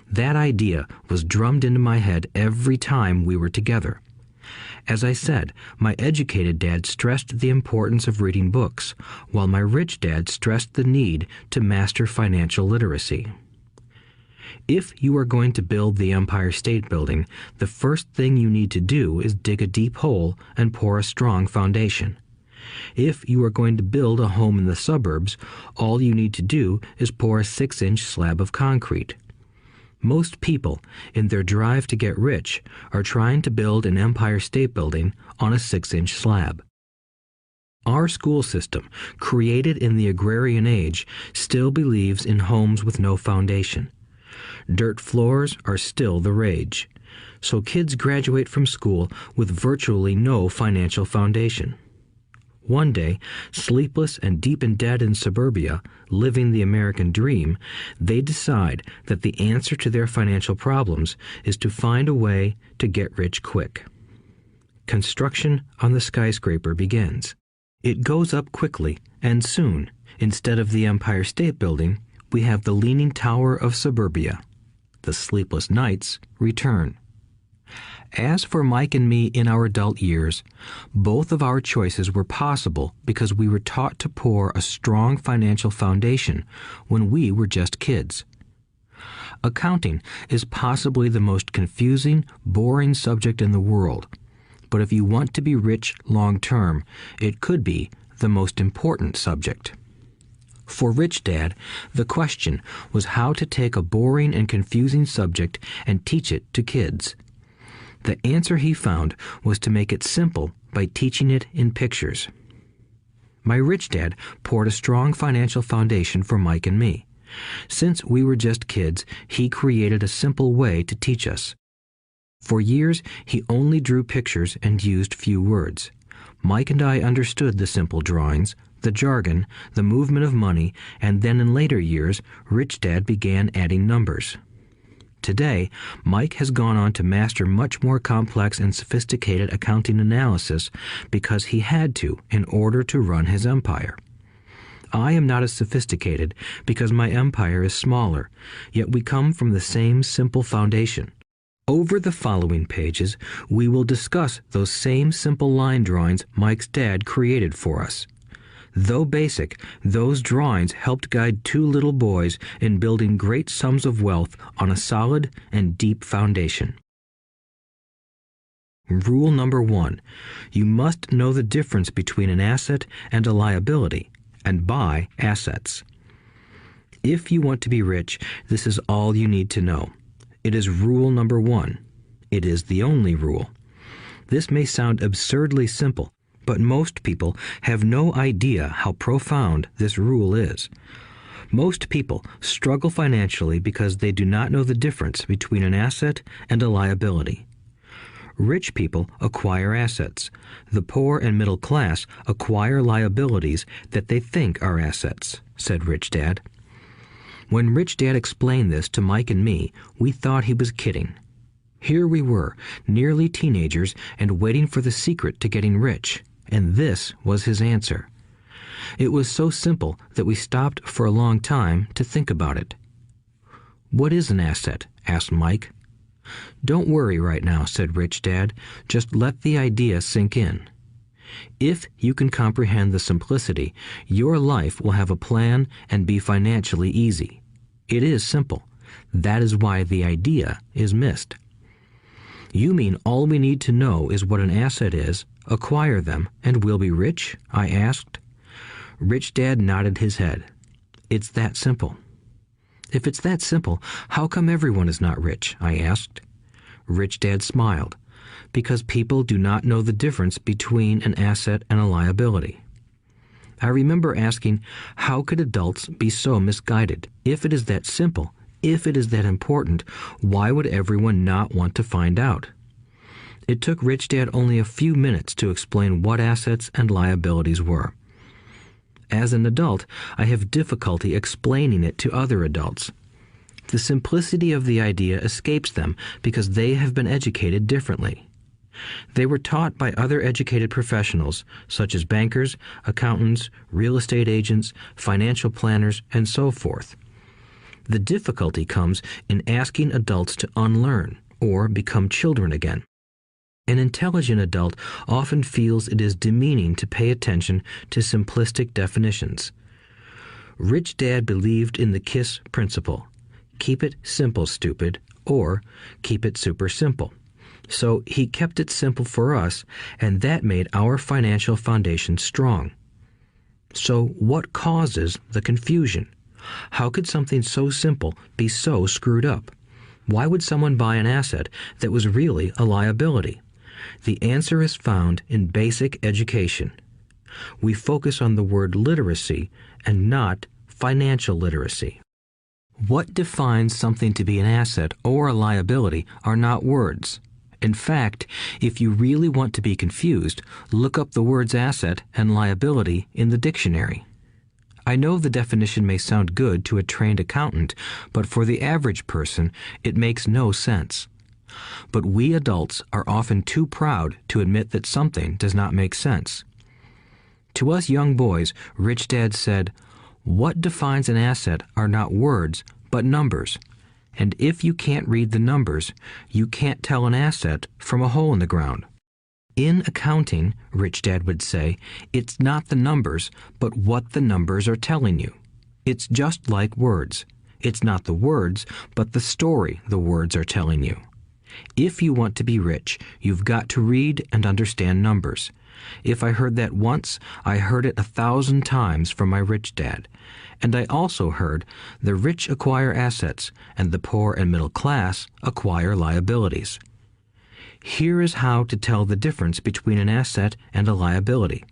That idea was drummed into my head every time we were together. As I said, my educated dad stressed the importance of reading books, while my rich dad stressed the need to master financial literacy. If you are going to build the Empire State Building, the first thing you need to do is dig a deep hole and pour a strong foundation. If you are going to build a home in the suburbs, all you need to do is pour a 6-inch slab of concrete. Most people, in their drive to get rich, are trying to build an Empire State Building on a 6-inch slab. Our school system, created in the agrarian age, still believes in homes with no foundation. Dirt floors are still the rage, so kids graduate from school with virtually no financial foundation. One day, sleepless and deep in debt in suburbia, living the American dream, they decide that the answer to their financial problems is to find a way to get rich quick. Construction on the skyscraper begins. It goes up quickly, and soon, instead of the Empire State Building, we have the Leaning Tower of suburbia. The sleepless nights return. As for Mike and me in our adult years, both of our choices were possible because we were taught to pour a strong financial foundation when we were just kids. Accounting is possibly the most confusing, boring subject in the world, but if you want to be rich long term, it could be the most important subject. For Rich Dad, the question was how to take a boring and confusing subject and teach it to kids. The answer he found was to make it simple by teaching it in pictures. My rich dad poured a strong financial foundation for Mike and me. Since we were just kids, he created a simple way to teach us. For years, he only drew pictures and used few words. Mike and I understood the simple drawings, the jargon, the movement of money, and then in later years, Rich Dad began adding numbers. Today, Mike has gone on to master much more complex and sophisticated accounting analysis because he had to in order to run his empire. I am not as sophisticated because my empire is smaller, yet we come from the same simple foundation. Over the following pages, we will discuss those same simple line drawings Mike's dad created for us. Though basic, those drawings helped guide two little boys in building great sums of wealth on a solid and deep foundation. Rule number 1. You must know the difference between an asset and a liability, and buy assets. If you want to be rich, this is all you need to know. It is rule number 1. It is the only rule. This may sound absurdly simple, but most people have no idea how profound this rule is. Most people struggle financially because they do not know the difference between an asset and a liability. Rich people acquire assets. The poor and middle class acquire liabilities that they think are assets, said Rich Dad. When Rich Dad explained this to Mike and me, we thought he was kidding. Here we were, nearly teenagers, and waiting for the secret to getting rich. And this was his answer. It was so simple that we stopped for a long time to think about it. "What is an asset?" asked Mike. "Don't worry right now," said Rich Dad. "Just let the idea sink in. If you can comprehend the simplicity, your life will have a plan and be financially easy. It is simple. That is why the idea is missed." "You mean all we need to know is what an asset is, acquire them, and we'll be rich?" I asked. Rich Dad nodded his head. "It's that simple." "If it's that simple, how come everyone is not rich?" I asked. Rich Dad smiled. "Because people do not know the difference between an asset and a liability." I remember asking, how could adults be so misguided? If it is that simple, if it is that important, why would everyone not want to find out? It took Rich Dad only a few minutes to explain what assets and liabilities were. As an adult, I have difficulty explaining it to other adults. The simplicity of the idea escapes them because they have been educated differently. They were taught by other educated professionals, such as bankers, accountants, real estate agents, financial planners, and so forth. The difficulty comes in asking adults to unlearn or become children again. An intelligent adult often feels it is demeaning to pay attention to simplistic definitions. Rich Dad believed in the KISS principle: keep it simple, stupid, or keep it super simple. So he kept it simple for us, and that made our financial foundation strong. So what causes the confusion? How could something so simple be so screwed up? Why would someone buy an asset that was really a liability? The answer is found in basic education. We focus on the word literacy and not financial literacy. What defines something to be an asset or a liability are not words. In fact, if you really want to be confused, look up the words asset and liability in the dictionary. I know the definition may sound good to a trained accountant, but for the average person, it makes no sense. But we adults are often too proud to admit that something does not make sense. To us young boys, Rich Dad said, "What defines an asset are not words, but numbers. And if you can't read the numbers, you can't tell an asset from a hole in the ground." In accounting, Rich Dad would say, it's not the numbers, but what the numbers are telling you. It's just like words. It's not the words, but the story the words are telling you. If you want to be rich, you've got to read and understand numbers. If I heard that once, I heard it 1,000 times from my rich dad. And I also heard the rich acquire assets and the poor and middle class acquire liabilities. Here is how to tell the difference between an asset and a liability.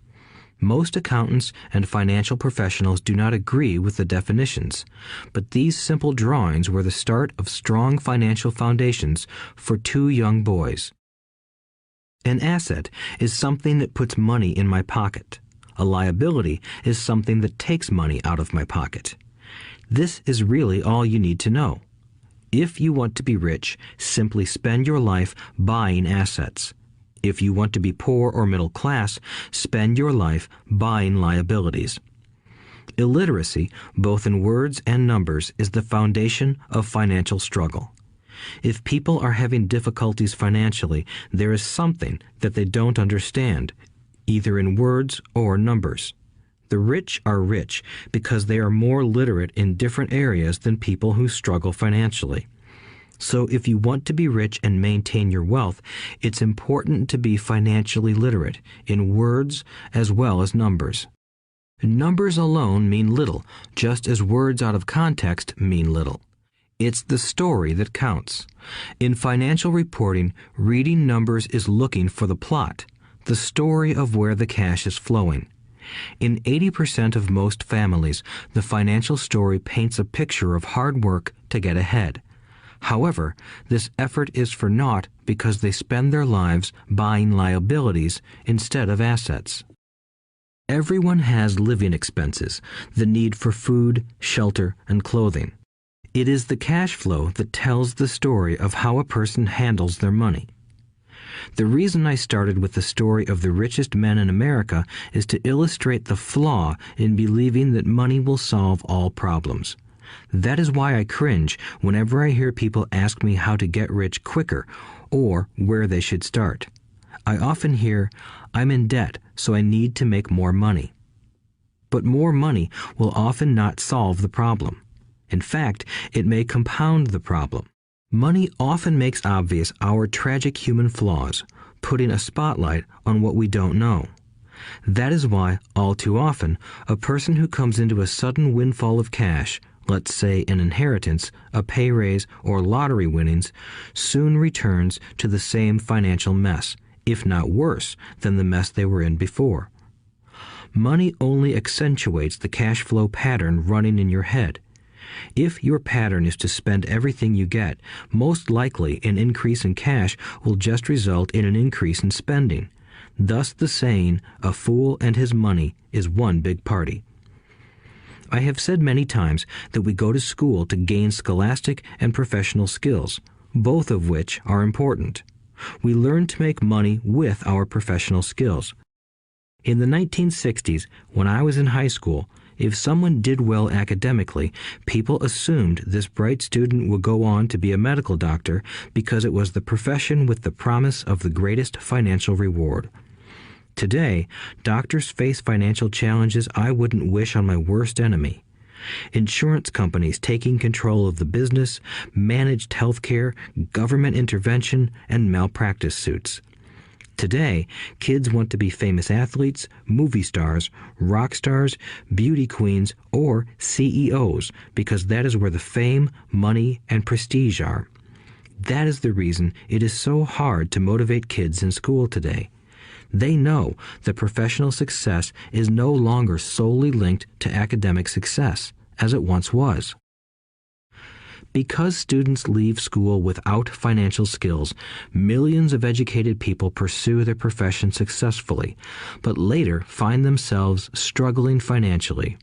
Most accountants and financial professionals do not agree with the definitions, but these simple drawings were the start of strong financial foundations for two young boys. An asset is something that puts money in my pocket. A liability is something that takes money out of my pocket. This is really all you need to know. If you want to be rich, simply spend your life buying assets. If you want to be poor or middle class, spend your life buying liabilities. Illiteracy, both in words and numbers, is the foundation of financial struggle. If people are having difficulties financially, there is something that they don't understand, either in words or numbers. The rich are rich because they are more literate in different areas than people who struggle financially. So if you want to be rich and maintain your wealth, it's important to be financially literate in words as well as numbers. Numbers alone mean little, just as words out of context mean little. It's the story that counts. In financial reporting, reading numbers is looking for the plot, the story of where the cash is flowing. In 80% of most families, the financial story paints a picture of hard work to get ahead. However, this effort is for naught because they spend their lives buying liabilities instead of assets. Everyone has living expenses, the need for food, shelter, and clothing. It is the cash flow that tells the story of how a person handles their money. The reason I started with the story of the richest men in America is to illustrate the flaw in believing that money will solve all problems. That is why I cringe whenever I hear people ask me how to get rich quicker or where they should start. I often hear, "I'm in debt, so I need to make more money." But more money will often not solve the problem. In fact, it may compound the problem. Money often makes obvious our tragic human flaws, putting a spotlight on what we don't know. That is why, all too often, a person who comes into a sudden windfall of cash, let's say an inheritance, a pay raise, or lottery winnings, soon returns to the same financial mess, if not worse than the mess they were in before. Money only accentuates the cash flow pattern running in your head. If your pattern is to spend everything you get, most likely an increase in cash will just result in an increase in spending. Thus the saying, "A fool and his money is one big party." I have said many times that we go to school to gain scholastic and professional skills, both of which are important. We learn to make money with our professional skills. In the 1960s, when I was in high school, if someone did well academically, people assumed this bright student would go on to be a medical doctor because it was the profession with the promise of the greatest financial reward. Today, doctors face financial challenges I wouldn't wish on my worst enemy. Insurance companies taking control of the business, managed health care, government intervention, and malpractice suits. Today, kids want to be famous athletes, movie stars, rock stars, beauty queens, or CEOs because that is where the fame, money, and prestige are. That is the reason it is so hard to motivate kids in school today. They know that professional success is no longer solely linked to academic success, as it once was. Because students leave school without financial skills, millions of educated people pursue their profession successfully, but later find themselves struggling financially.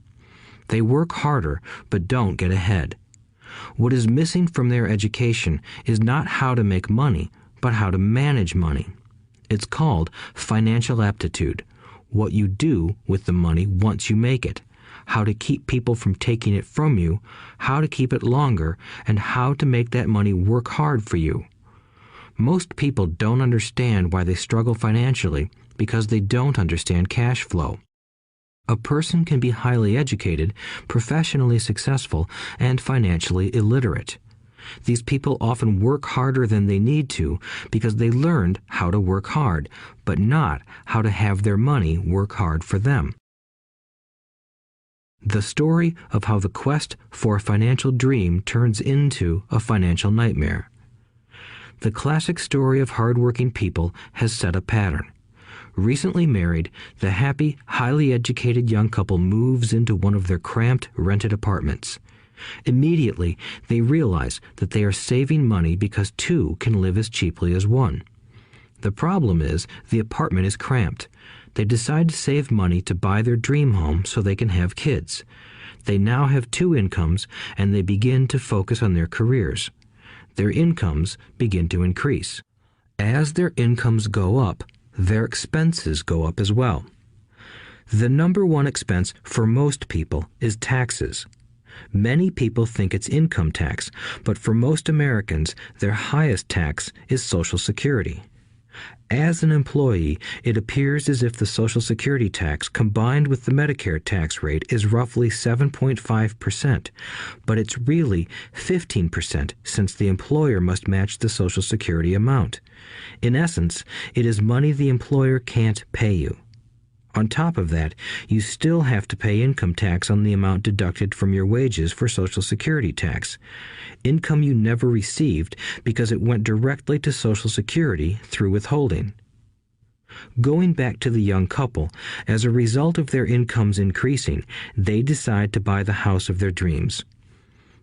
They work harder, but don't get ahead. What is missing from their education is not how to make money, but how to manage money. It's called financial aptitude, what you do with the money once you make it, how to keep people from taking it from you, how to keep it longer, and how to make that money work hard for you. Most people don't understand why they struggle financially because they don't understand cash flow. A person can be highly educated, professionally successful, and financially illiterate. These people often work harder than they need to because they learned how to work hard, but not how to have their money work hard for them. The story of how the quest for a financial dream turns into a financial nightmare. The classic story of hardworking people has set a pattern. Recently married, the happy, highly educated young couple moves into one of their cramped, rented apartments. Immediately, they realize that they are saving money because two can live as cheaply as one. The problem is the apartment is cramped. They decide to save money to buy their dream home so they can have kids. They now have two incomes, and they begin to focus on their careers. Their incomes begin to increase. As their incomes go up, their expenses go up as well. The number one expense for most people is taxes. Many people think it's income tax, but for most Americans, their highest tax is Social Security. As an employee, it appears as if the Social Security tax combined with the Medicare tax rate is roughly 7.5%, but it's really 15% since the employer must match the Social Security amount. In essence, it is money the employer can't pay you. On top of that, you still have to pay income tax on the amount deducted from your wages for Social Security tax. Income you never received because it went directly to Social Security through withholding. Going back to the young couple, as a result of their incomes increasing, they decide to buy the house of their dreams.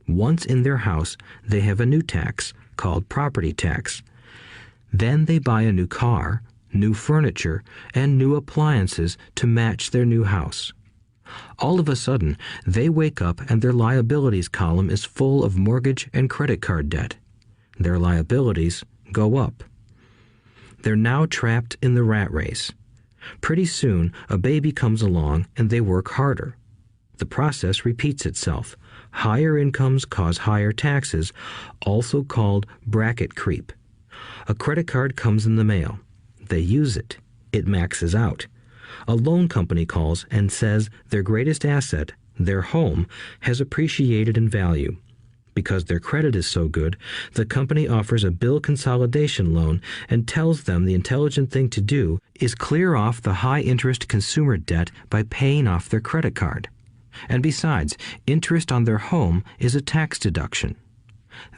Once in their house, they have a new tax called property tax. Then they buy a new car, new furniture, and new appliances to match their new house. All of a sudden, they wake up and their liabilities column is full of mortgage and credit card debt. Their liabilities go up. They're now trapped in the rat race. Pretty soon, a baby comes along and they work harder. The process repeats itself. Higher incomes cause higher taxes, also called bracket creep. A credit card comes in the mail. They use it. It maxes out. A loan company calls and says their greatest asset, their home, has appreciated in value. Because their credit is so good, the company offers a bill consolidation loan and tells them the intelligent thing to do is clear off the high-interest consumer debt by paying off their credit card. And besides, interest on their home is a tax deduction.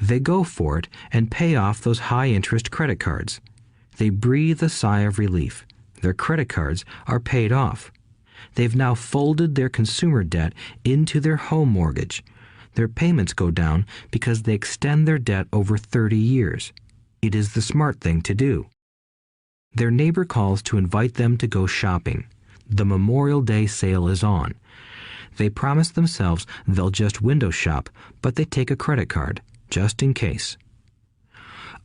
They go for it and pay off those high-interest credit cards. They breathe a sigh of relief. Their credit cards are paid off. They've now folded their consumer debt into their home mortgage. Their payments go down because they extend their debt over 30 years. It is the smart thing to do. Their neighbor calls to invite them to go shopping. The Memorial Day sale is on. They promise themselves they'll just window shop, but they take a credit card, just in case.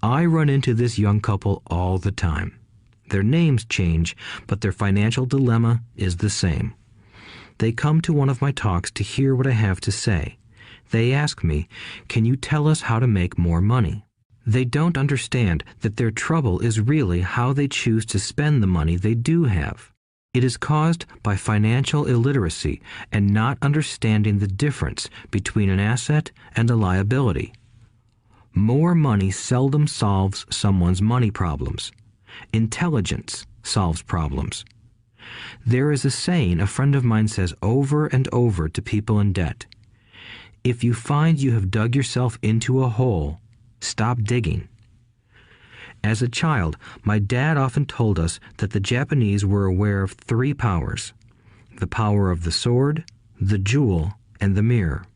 I run into this young couple all the time. Their names change, but their financial dilemma is the same. They come to one of my talks to hear what I have to say. They ask me, "Can you tell us how to make more money?" They don't understand that their trouble is really how they choose to spend the money they do have. It is caused by financial illiteracy and not understanding the difference between an asset and a liability. More money seldom solves someone's money problems. Intelligence solves problems. There is a saying a friend of mine says over and over to people in debt. If you find you have dug yourself into a hole, stop digging. As a child, my dad often told us that the Japanese were aware of 3 powers: the power of the sword, the jewel, and the mirror.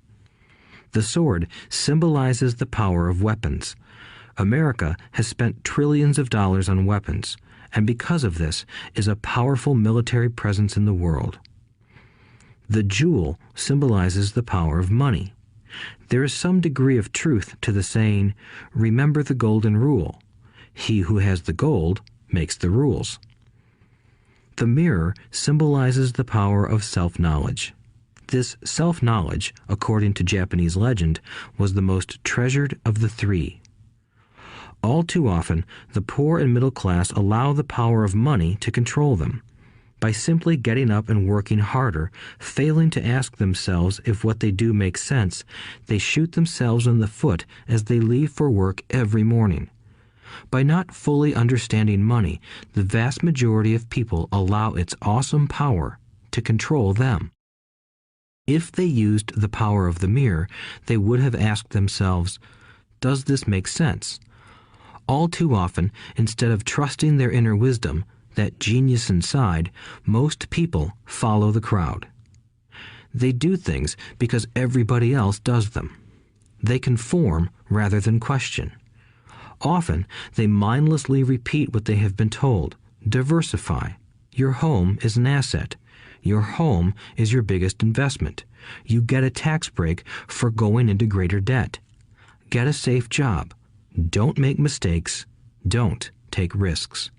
The sword symbolizes the power of weapons. America has spent trillions of dollars on weapons, and because of this is a powerful military presence in the world. The jewel symbolizes the power of money. There is some degree of truth to the saying, "Remember the golden rule. He who has the gold makes the rules." The mirror symbolizes the power of self-knowledge. This self-knowledge, according to Japanese legend, was the most treasured of the 3. All too often, the poor and middle class allow the power of money to control them. By simply getting up and working harder, failing to ask themselves if what they do makes sense, they shoot themselves in the foot as they leave for work every morning. By not fully understanding money, the vast majority of people allow its awesome power to control them. If they used the power of the mirror, they would have asked themselves, "Does this make sense?" All too often, instead of trusting their inner wisdom, that genius inside, most people follow the crowd. They do things because everybody else does them. They conform rather than question. Often, they mindlessly repeat what they have been told. Diversify. Your home is an asset. Your home is your biggest investment. You get a tax break for going into greater debt. Get a safe job. Don't make mistakes. Don't take risks.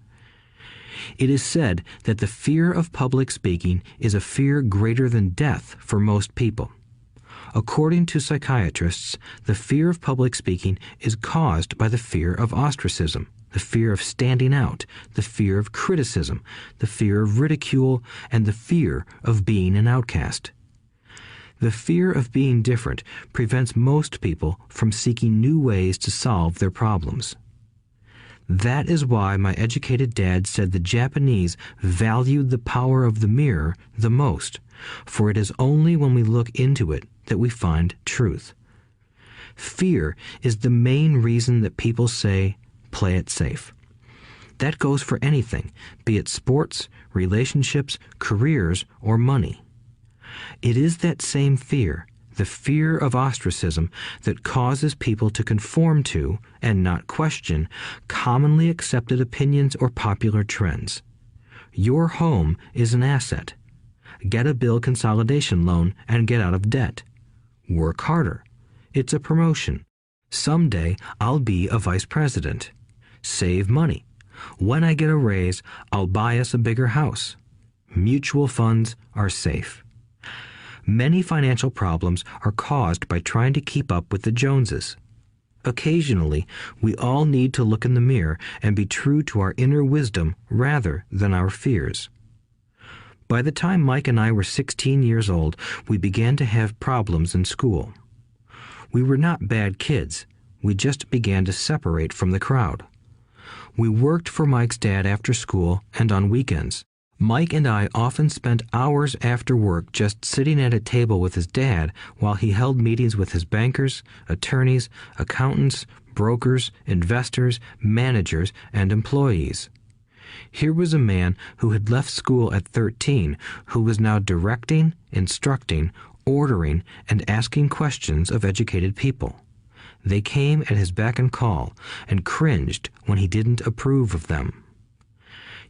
It is said that the fear of public speaking is a fear greater than death for most people. According to psychiatrists, the fear of public speaking is caused by the fear of ostracism, the fear of standing out, the fear of criticism, the fear of ridicule, and the fear of being an outcast. The fear of being different prevents most people from seeking new ways to solve their problems. That is why my educated dad said the Japanese valued the power of the mirror the most, for it is only when we look into it that we find truth. Fear is the main reason that people say, "Play it safe." That goes for anything, be it sports, relationships, careers, or money. It is that same fear, the fear of ostracism, that causes people to conform to, and not question, commonly accepted opinions or popular trends. Your home is an asset. Get a bill consolidation loan and get out of debt. Work harder. It's a promotion. Someday I'll be a vice president. Save money. When I get a raise, I'll buy us a bigger house. Mutual funds are safe. Many financial problems are caused by trying to keep up with the Joneses. Occasionally, we all need to look in the mirror and be true to our inner wisdom rather than our fears. By the time Mike and I were 16 years old, we began to have problems in school. We were not bad kids. We just began to separate from the crowd. We worked for Mike's dad after school and on weekends. Mike and I often spent hours after work just sitting at a table with his dad while he held meetings with his bankers, attorneys, accountants, brokers, investors, managers, and employees. Here was a man who had left school at 13, who was now directing, instructing, ordering, and asking questions of educated people. They came at his beck and call and cringed when he didn't approve of them.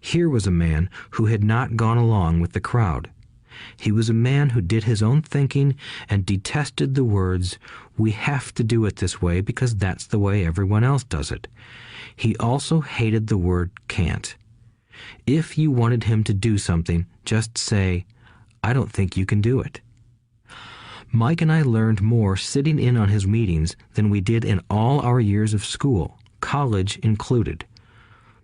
Here was a man who had not gone along with the crowd. He was a man who did his own thinking and detested the words, "We have to do it this way because that's the way everyone else does it." He also hated the word can't. If you wanted him to do something, just say, "I don't think you can do it." Mike and I learned more sitting in on his meetings than we did in all our years of school, college included.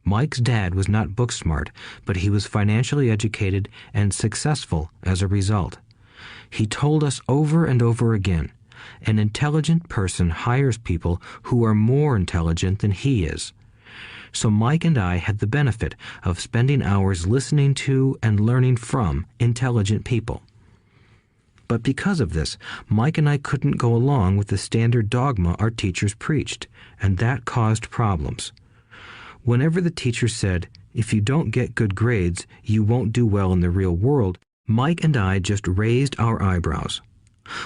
Mike's dad was not book smart, but he was financially educated and successful as a result. He told us over and over again, an intelligent person hires people who are more intelligent than he is. So Mike and I had the benefit of spending hours listening to and learning from intelligent people. But because of this, Mike and I couldn't go along with the standard dogma our teachers preached, and that caused problems. Whenever the teacher said, "If you don't get good grades, you won't do well in the real world," Mike and I just raised our eyebrows.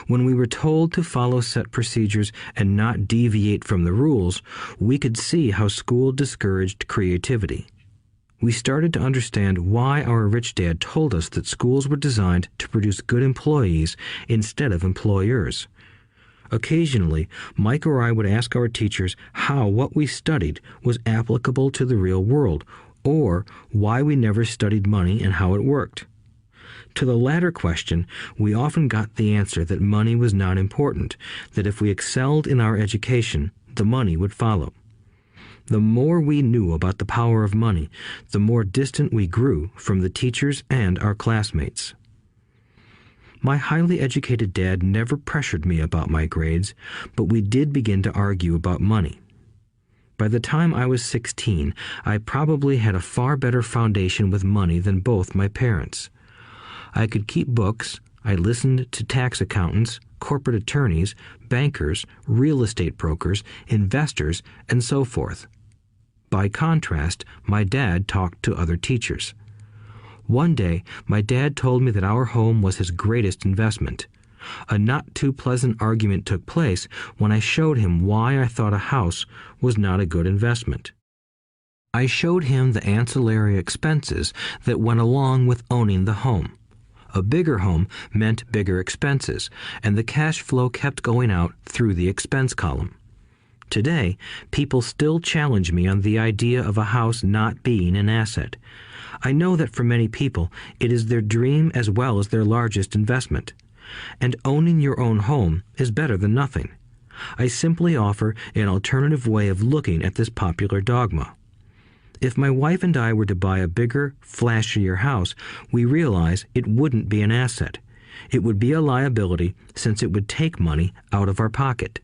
When we were told to follow set procedures and not deviate from the rules, we could see how school discouraged creativity. We started to understand why our rich dad told us that schools were designed to produce good employees instead of employers. Occasionally, Mike or I would ask our teachers how what we studied was applicable to the real world, or why we never studied money and how it worked. To the latter question, we often got the answer that money was not important, that if we excelled in our education, the money would follow. The more we knew about the power of money, the more distant we grew from the teachers and our classmates. My highly educated dad never pressured me about my grades, but we did begin to argue about money. By the time I was 16, I probably had a far better foundation with money than both my parents. I could keep books, I listened to tax accountants, corporate attorneys, bankers, real estate brokers, investors, and so forth. By contrast, my dad talked to other teachers. One day, my dad told me that our home was his greatest investment. A not too pleasant argument took place when I showed him why I thought a house was not a good investment. I showed him the ancillary expenses that went along with owning the home. A bigger home meant bigger expenses, and the cash flow kept going out through the expense column. Today, people still challenge me on the idea of a house not being an asset. I know that for many people, it is their dream as well as their largest investment. And owning your own home is better than nothing. I simply offer an alternative way of looking at this popular dogma. If my wife and I were to buy a bigger, flashier house, we realize it wouldn't be an asset. It would be a liability since it would take money out of our pocket.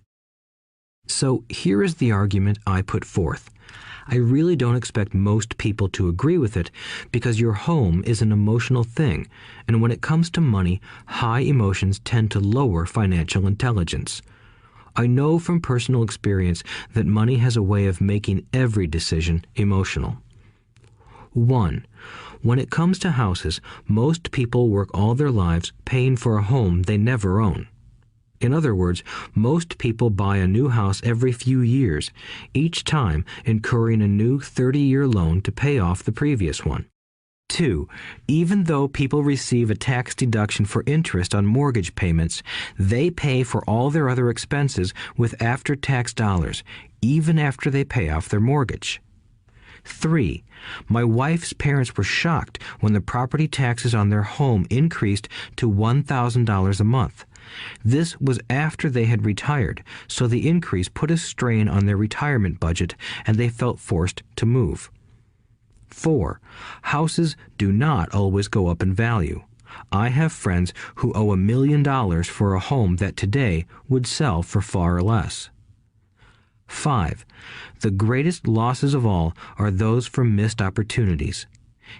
So here is the argument I put forth. I really don't expect most people to agree with it because your home is an emotional thing, and when it comes to money, high emotions tend to lower financial intelligence. I know from personal experience that money has a way of making every decision emotional. 1. When it comes to houses, most people work all their lives paying for a home they never own. In other words, most people buy a new house every few years, each time incurring a new 30-year loan to pay off the previous one. 2. Even though people receive a tax deduction for interest on mortgage payments, they pay for all their other expenses with after-tax dollars, even after they pay off their mortgage. 3. My wife's parents were shocked when the property taxes on their home increased to $1,000 a month. This was after they had retired, so the increase put a strain on their retirement budget and they felt forced to move. 4. Houses do not always go up in value. I have friends who owe $1 million for a home that today would sell for far less. 5. The greatest losses of all are those from missed opportunities.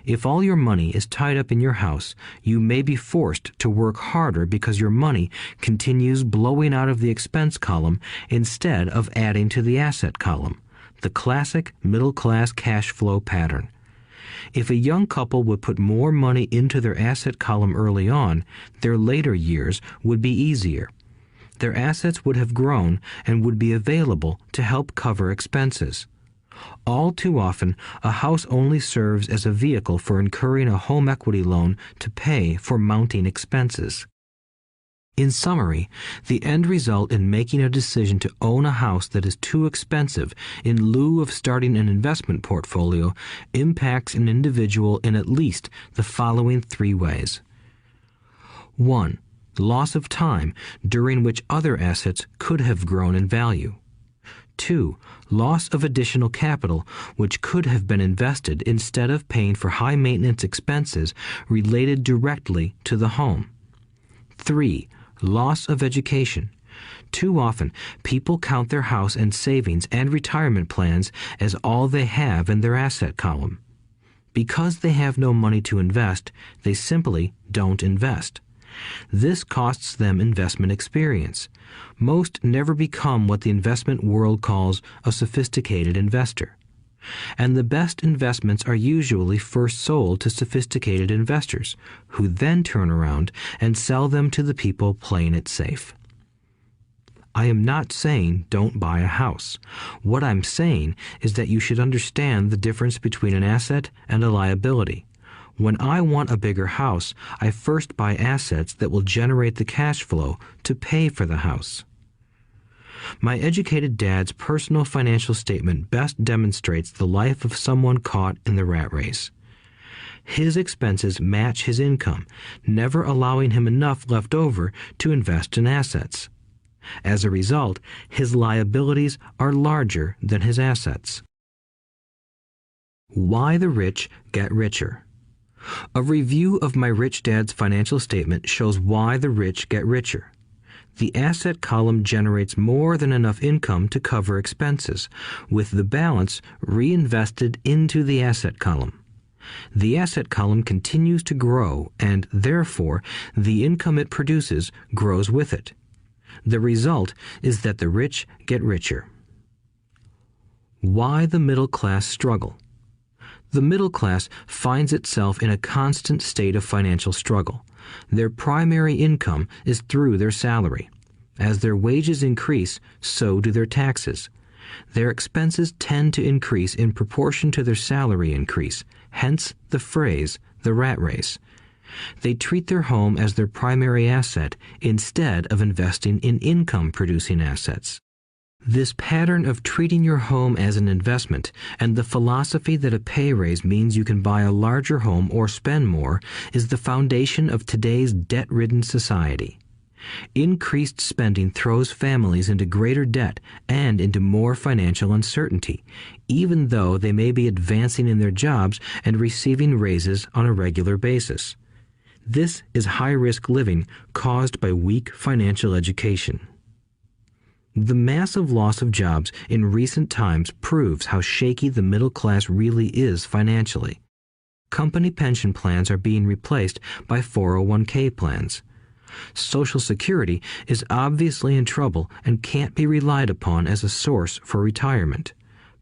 If all your money is tied up in your house, you may be forced to work harder because your money continues blowing out of the expense column instead of adding to the asset column, the classic middle-class cash flow pattern. If a young couple would put more money into their asset column early on, their later years would be easier. Their assets would have grown and would be available to help cover expenses. All too often, a house only serves as a vehicle for incurring a home equity loan to pay for mounting expenses. In summary, the end result in making a decision to own a house that is too expensive in lieu of starting an investment portfolio impacts an individual in at least the following 3 ways. 1. Loss of time during which other assets could have grown in value. 2. Loss of additional capital which could have been invested instead of paying for high maintenance expenses related directly to the home. 3. Loss of education. Too often, people count their house and savings and retirement plans as all they have in their asset column. Because they have no money to invest, they simply don't invest. This costs them investment experience. Most never become what the investment world calls a sophisticated investor. And the best investments are usually first sold to sophisticated investors, who then turn around and sell them to the people playing it safe. I am not saying don't buy a house. What I'm saying is that you should understand the difference between an asset and a liability. When I want a bigger house, I first buy assets that will generate the cash flow to pay for the house. My educated dad's personal financial statement best demonstrates the life of someone caught in the rat race. His expenses match his income, never allowing him enough left over to invest in assets. As a result, his liabilities are larger than his assets. Why the rich get richer. A review of my rich dad's financial statement shows why the rich get richer. The asset column generates more than enough income to cover expenses, with the balance reinvested into the asset column. The asset column continues to grow, and therefore the income it produces grows with it. The result is that the rich get richer. Why the middle class struggle. The middle class finds itself in a constant state of financial struggle. Their primary income is through their salary. As their wages increase, so do their taxes. Their expenses tend to increase in proportion to their salary increase, hence the phrase, the rat race. They treat their home as their primary asset instead of investing in income-producing assets. This pattern of treating your home as an investment and the philosophy that a pay raise means you can buy a larger home or spend more is the foundation of today's debt-ridden society. Increased spending throws families into greater debt and into more financial uncertainty, even though they may be advancing in their jobs and receiving raises on a regular basis. This is high-risk living caused by weak financial education. The massive loss of jobs in recent times proves how shaky the middle class really is financially. Company pension plans are being replaced by 401k plans. Social Security is obviously in trouble and can't be relied upon as a source for retirement.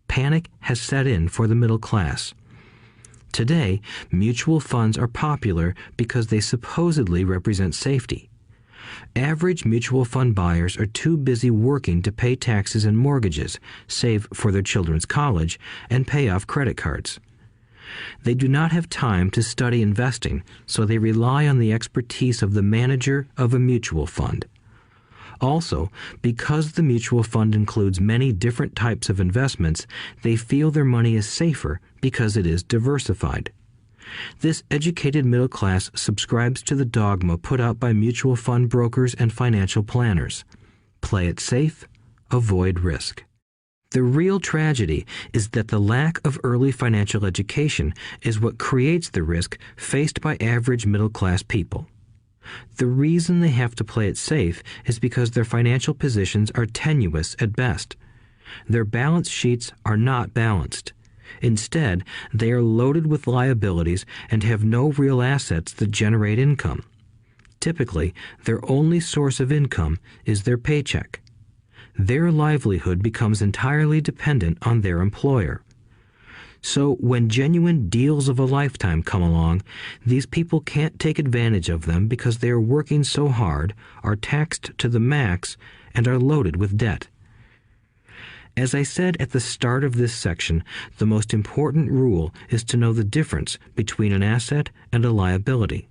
Panic has set in for the middle class. Today, mutual funds are popular because they supposedly represent safety. Average mutual fund buyers are too busy working to pay taxes and mortgages, save for their children's college, and pay off credit cards. They do not have time to study investing, so they rely on the expertise of the manager of a mutual fund. Also, because the mutual fund includes many different types of investments, they feel their money is safer because it is diversified. This educated middle class subscribes to the dogma put out by mutual fund brokers and financial planners. Play it safe, avoid risk. The real tragedy is that the lack of early financial education is what creates the risk faced by average middle class people. The reason they have to play it safe is because their financial positions are tenuous at best. Their balance sheets are not balanced. Instead, they are loaded with liabilities and have no real assets that generate income. Typically, their only source of income is their paycheck. Their livelihood becomes entirely dependent on their employer. So when genuine deals of a lifetime come along, these people can't take advantage of them because they are working so hard, are taxed to the max, and are loaded with debt. As I said at the start of this section, the most important rule is to know the difference between an asset and a liability.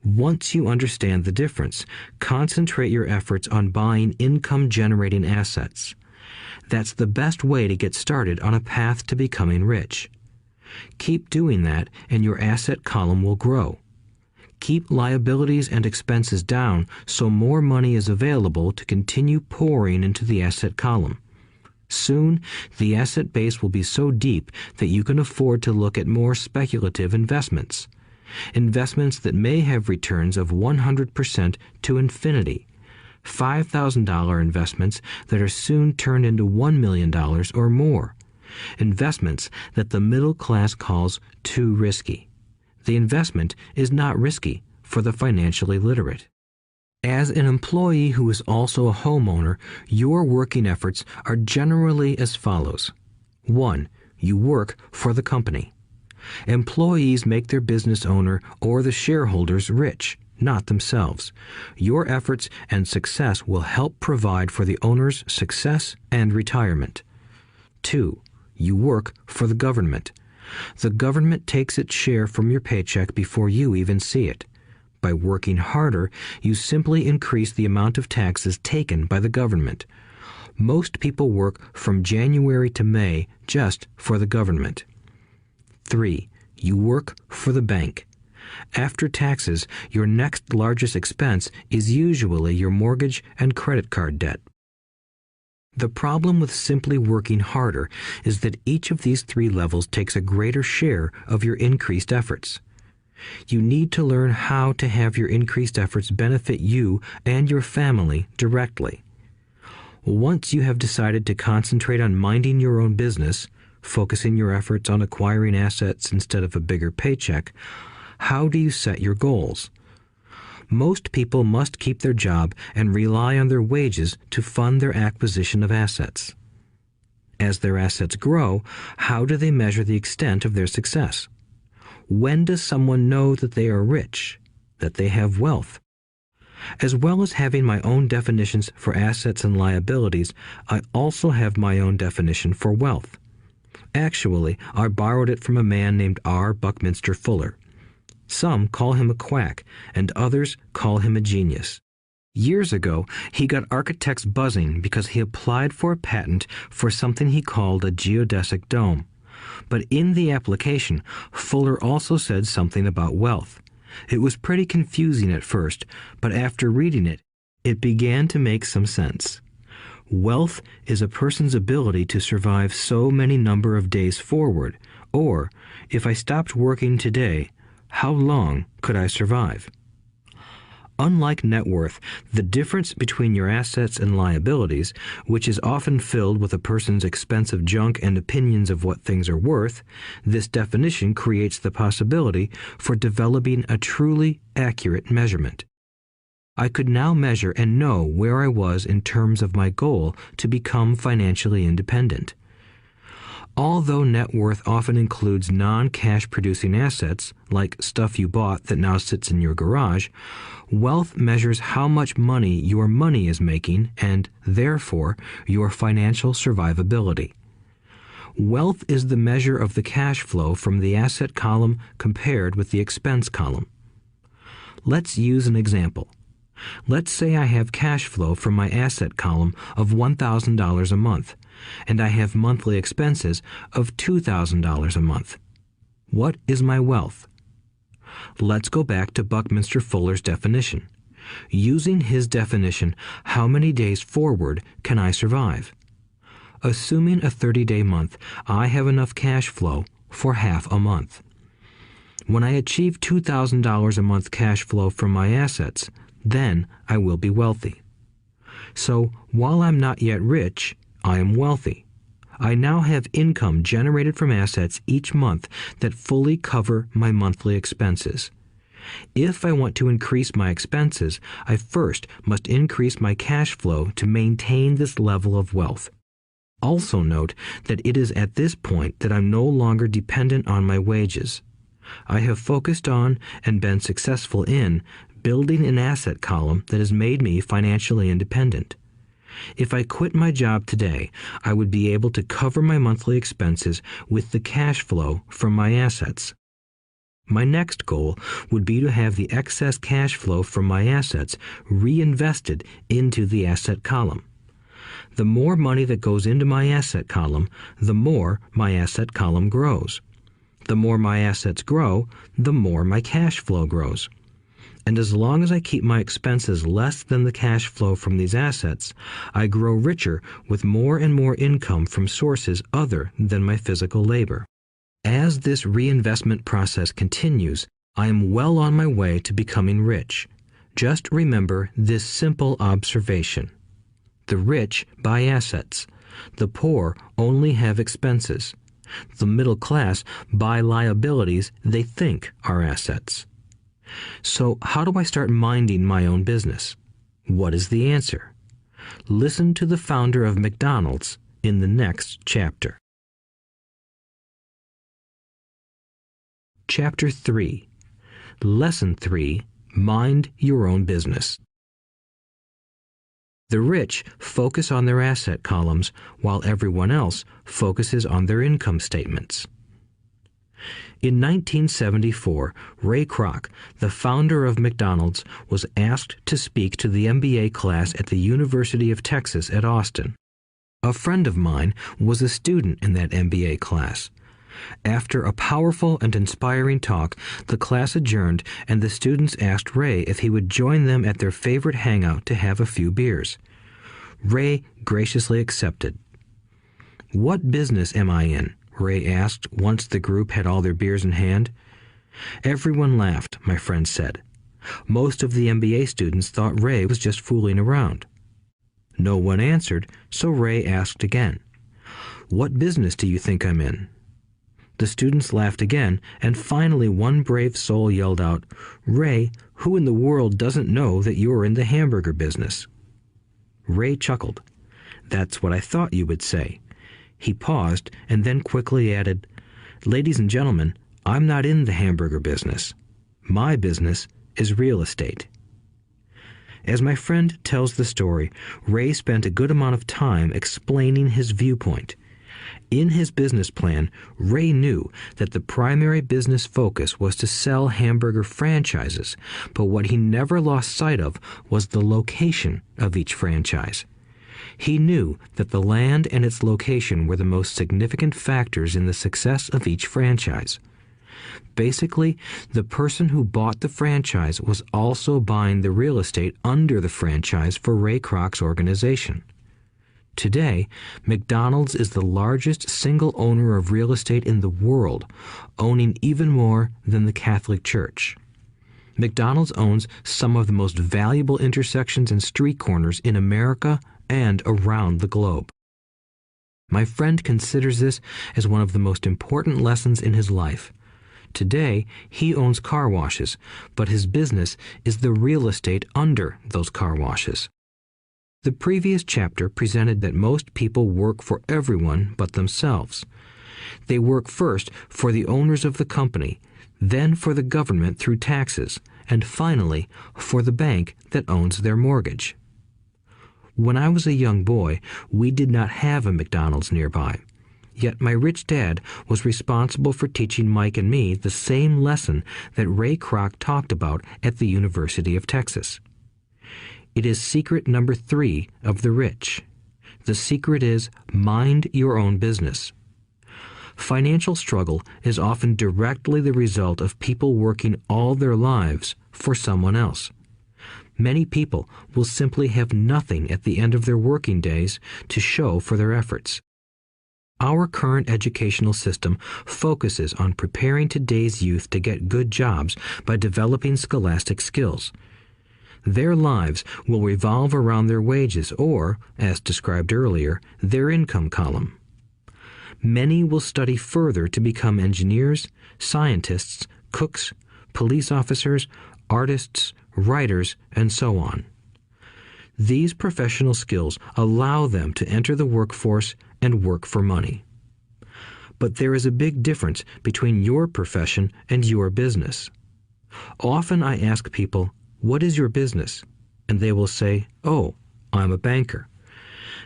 Once you understand the difference, concentrate your efforts on buying income-generating assets. That's the best way to get started on a path to becoming rich. Keep doing that and your asset column will grow. Keep liabilities and expenses down so more money is available to continue pouring into the asset column. Soon, the asset base will be so deep that you can afford to look at more speculative investments. Investments that may have returns of 100% to infinity. $5,000 investments that are soon turned into $1 million or more. Investments that the middle class calls too risky. The investment is not risky for the financially literate. As an employee who is also a homeowner, your working efforts are generally as follows. 1. You work for the company. Employees make their business owner or the shareholders rich, not themselves. Your efforts and success will help provide for the owner's success and retirement. 2. You work for the government. The government takes its share from your paycheck before you even see it. By working harder, you simply increase the amount of taxes taken by the government. Most people work from January to May just for the government. 3. You work for the bank. After taxes, your next largest expense is usually your mortgage and credit card debt. The problem with simply working harder is that each of these 3 levels takes a greater share of your increased efforts. You need to learn how to have your increased efforts benefit you and your family directly. Once you have decided to concentrate on minding your own business, focusing your efforts on acquiring assets instead of a bigger paycheck, how do you set your goals? Most people must keep their job and rely on their wages to fund their acquisition of assets. As their assets grow, how do they measure the extent of their success? When does someone know that they are rich, that they have wealth? As well as having my own definitions for assets and liabilities, I also have my own definition for wealth. Actually, I borrowed it from a man named R. Buckminster Fuller. Some call him a quack, and others call him a genius. Years ago, he got architects buzzing because he applied for a patent for something he called a geodesic dome. But in the application, Fuller also said something about wealth. It was pretty confusing at first, but after reading it, it began to make some sense. Wealth is a person's ability to survive so many number of days forward, or, if I stopped working today, how long could I survive? Unlike net worth, the difference between your assets and liabilities, which is often filled with a person's expensive junk and opinions of what things are worth, this definition creates the possibility for developing a truly accurate measurement. I could now measure and know where I was in terms of my goal to become financially independent. Although net worth often includes non-cash producing assets, like stuff you bought that now sits in your garage, wealth measures how much money your money is making and, therefore, your financial survivability. Wealth is the measure of the cash flow from the asset column compared with the expense column. Let's use an example. Let's say I have cash flow from my asset column of $1,000 a month, and I have monthly expenses of $2,000 a month. What is my wealth? Let's go back to Buckminster Fuller's definition. Using his definition, how many days forward can I survive? Assuming a 30-day month, I have enough cash flow for half a month. When I achieve $2,000 a month cash flow from my assets, then I will be wealthy. So, while I'm not yet rich, I am wealthy. I now have income generated from assets each month that fully cover my monthly expenses. If I want to increase my expenses, I first must increase my cash flow to maintain this level of wealth. Also note that it is at this point that I'm no longer dependent on my wages. I have focused on and been successful in building an asset column that has made me financially independent. If I quit my job today, I would be able to cover my monthly expenses with the cash flow from my assets. My next goal would be to have the excess cash flow from my assets reinvested into the asset column. The more money that goes into my asset column, the more my asset column grows. The more my assets grow, the more my cash flow grows. And as long as I keep my expenses less than the cash flow from these assets, I grow richer with more and more income from sources other than my physical labor. As this reinvestment process continues, I am well on my way to becoming rich. Just remember this simple observation. The rich buy assets. The poor only have expenses. The middle class buy liabilities they think are assets. So how do I start minding my own business? What is the answer? Listen to the founder of McDonald's in the next chapter. Chapter 3. Lesson 3. Mind your own business. The rich focus on their asset columns while everyone else focuses on their income statements. In 1974, Ray Kroc, the founder of McDonald's, was asked to speak to the MBA class at the University of Texas at Austin. A friend of mine was a student in that MBA class. After a powerful and inspiring talk, the class adjourned and the students asked Ray if he would join them at their favorite hangout to have a few beers. Ray graciously accepted. "What business am I in?" Ray asked once the group had all their beers in hand. Everyone laughed, my friend said. Most of the MBA students thought Ray was just fooling around. No one answered, so Ray asked again. "What business do you think I'm in?" The students laughed again, and finally one brave soul yelled out, "Ray, who in the world doesn't know that you're in the hamburger business?" Ray chuckled. "That's what I thought you would say." He paused and then quickly added, "Ladies and gentlemen, I'm not in the hamburger business. My business is real estate." As my friend tells the story, Ray spent a good amount of time explaining his viewpoint. In his business plan, Ray knew that the primary business focus was to sell hamburger franchises, but what he never lost sight of was the location of each franchise. He knew that the land and its location were the most significant factors in the success of each franchise. Basically, the person who bought the franchise was also buying the real estate under the franchise for Ray Kroc's organization. Today, McDonald's is the largest single owner of real estate in the world, owning even more than the Catholic Church. McDonald's owns some of the most valuable intersections and street corners in America and around the globe. My friend considers this as one of the most important lessons in his life. Today, he owns car washes, but his business is the real estate under those car washes. The previous chapter presented that most people work for everyone but themselves. They work first for the owners of the company, then for the government through taxes, and finally for the bank that owns their mortgage. When I was a young boy, we did not have a McDonald's nearby. Yet my rich dad was responsible for teaching Mike and me the same lesson that Ray Kroc talked about at the University of Texas. It is secret number 3 of the rich. The secret is mind your own business. Financial struggle is often directly the result of people working all their lives for someone else. Many people will simply have nothing at the end of their working days to show for their efforts. Our current educational system focuses on preparing today's youth to get good jobs by developing scholastic skills. Their lives will revolve around their wages or, as described earlier, their income column. Many will study further to become engineers, scientists, cooks, police officers, artists, writers, and so on. These professional skills allow them to enter the workforce and work for money. But there is a big difference between your profession and your business. Often I ask people, "What is your business?" And they will say, "Oh, I'm a banker."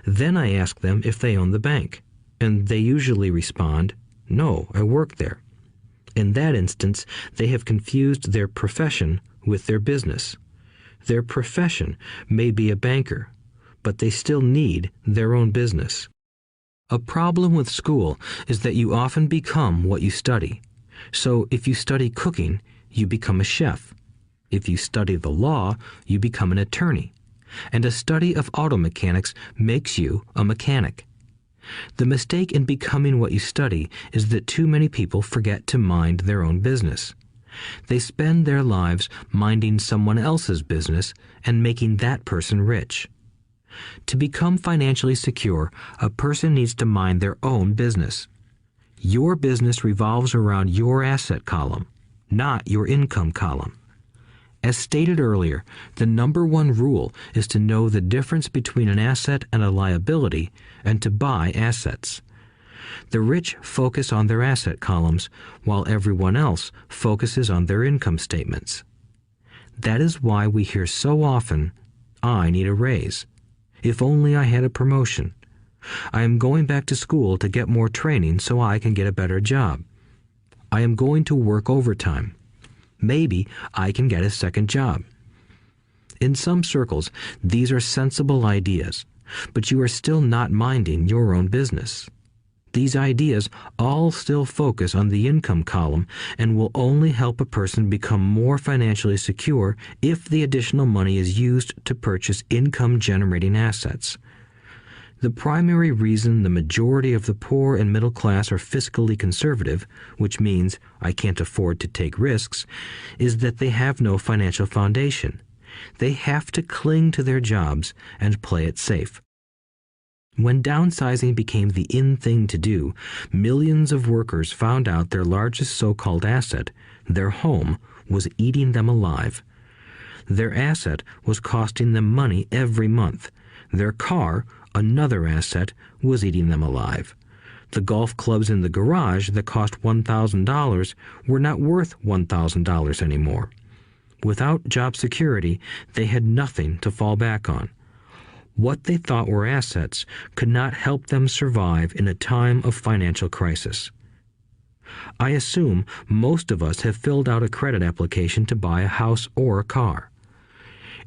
Then I ask them if they own the bank, and they usually respond, "No, I work there." In that instance, they have confused their profession with their business. Their profession may be a banker, but they still need their own business. A problem with school is that you often become what you study. So if you study cooking, you become a chef. If you study the law, you become an attorney. And a study of auto mechanics makes you a mechanic. The mistake in becoming what you study is that too many people forget to mind their own business. They spend their lives minding someone else's business and making that person rich. To become financially secure, a person needs to mind their own business. Your business revolves around your asset column, not your income column. As stated earlier, the number one rule is to know the difference between an asset and a liability and to buy assets. The rich focus on their asset columns, while everyone else focuses on their income statements. That is why we hear so often, "I need a raise. If only I had a promotion. I am going back to school to get more training so I can get a better job. I am going to work overtime. Maybe I can get a second job." In some circles, these are sensible ideas, but you are still not minding your own business. These ideas all still focus on the income column and will only help a person become more financially secure if the additional money is used to purchase income-generating assets. The primary reason the majority of the poor and middle class are fiscally conservative, which means I can't afford to take risks, is that they have no financial foundation. They have to cling to their jobs and play it safe. When downsizing became the in thing to do, millions of workers found out their largest so-called asset, their home, was eating them alive. Their asset was costing them money every month. Their car, another asset, was eating them alive. The golf clubs in the garage that cost $1,000 were not worth $1,000 anymore. Without job security, they had nothing to fall back on. What they thought were assets could not help them survive in a time of financial crisis. I assume most of us have filled out a credit application to buy a house or a car.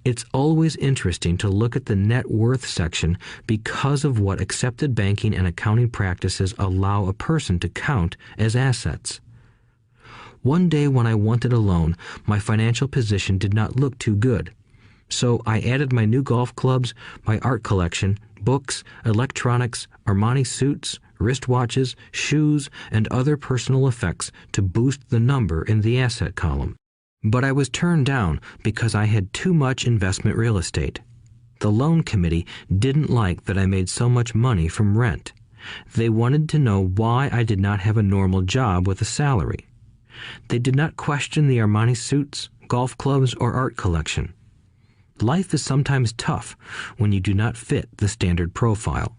It's always interesting to look at the net worth section because of what accepted banking and accounting practices allow a person to count as assets. One day when I wanted a loan, my financial position did not look too good. So I added my new golf clubs, my art collection, books, electronics, Armani suits, wristwatches, shoes, and other personal effects to boost the number in the asset column. But I was turned down because I had too much investment real estate. The loan committee didn't like that I made so much money from rent. They wanted to know why I did not have a normal job with a salary. They did not question the Armani suits, golf clubs, or art collection. Life is sometimes tough when you do not fit the standard profile.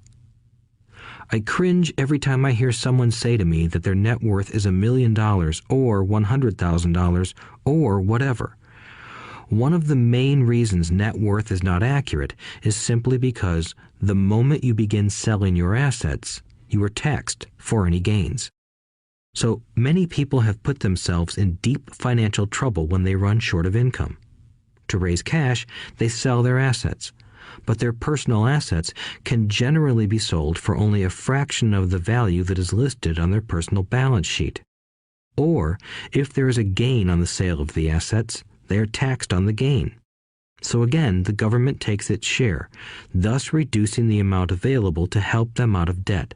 I cringe every time I hear someone say to me that their net worth is $1 million or $100,000 or whatever. One of the main reasons net worth is not accurate is simply because the moment you begin selling your assets, you are taxed for any gains. So many people have put themselves in deep financial trouble when they run short of income. To raise cash, they sell their assets. But their personal assets can generally be sold for only a fraction of the value that is listed on their personal balance sheet. Or, if there is a gain on the sale of the assets, they are taxed on the gain. So again, the government takes its share, thus reducing the amount available to help them out of debt.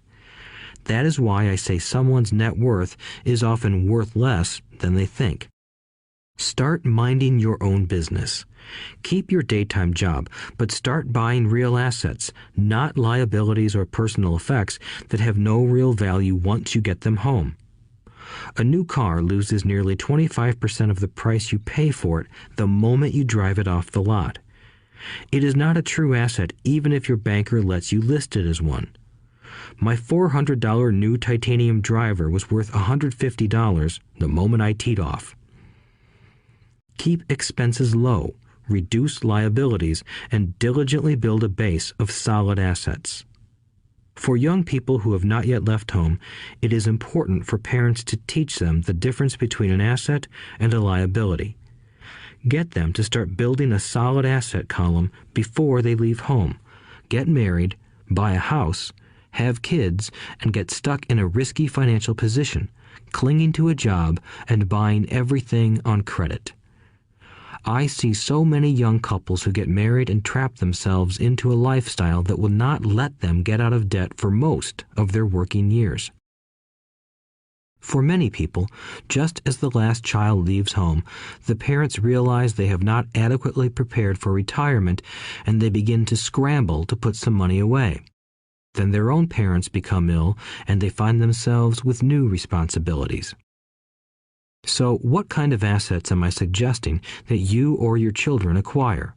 That is why I say someone's net worth is often worth less than they think. Start minding your own business. Keep your daytime job, but start buying real assets, not liabilities or personal effects that have no real value once you get them home. A new car loses nearly 25% of the price you pay for it the moment you drive it off the lot. It is not a true asset even if your banker lets you list it as one. My $400 new titanium driver was worth $150 the moment I teed off. Keep expenses low, reduce liabilities, and diligently build a base of solid assets. For young people who have not yet left home, it is important for parents to teach them the difference between an asset and a liability. Get them to start building a solid asset column before they leave home, get married, buy a house, have kids, and get stuck in a risky financial position, clinging to a job and buying everything on credit. I see so many young couples who get married and trap themselves into a lifestyle that will not let them get out of debt for most of their working years. For many people, just as the last child leaves home, the parents realize they have not adequately prepared for retirement and they begin to scramble to put some money away. Then their own parents become ill and they find themselves with new responsibilities. So, what kind of assets am I suggesting that you or your children acquire?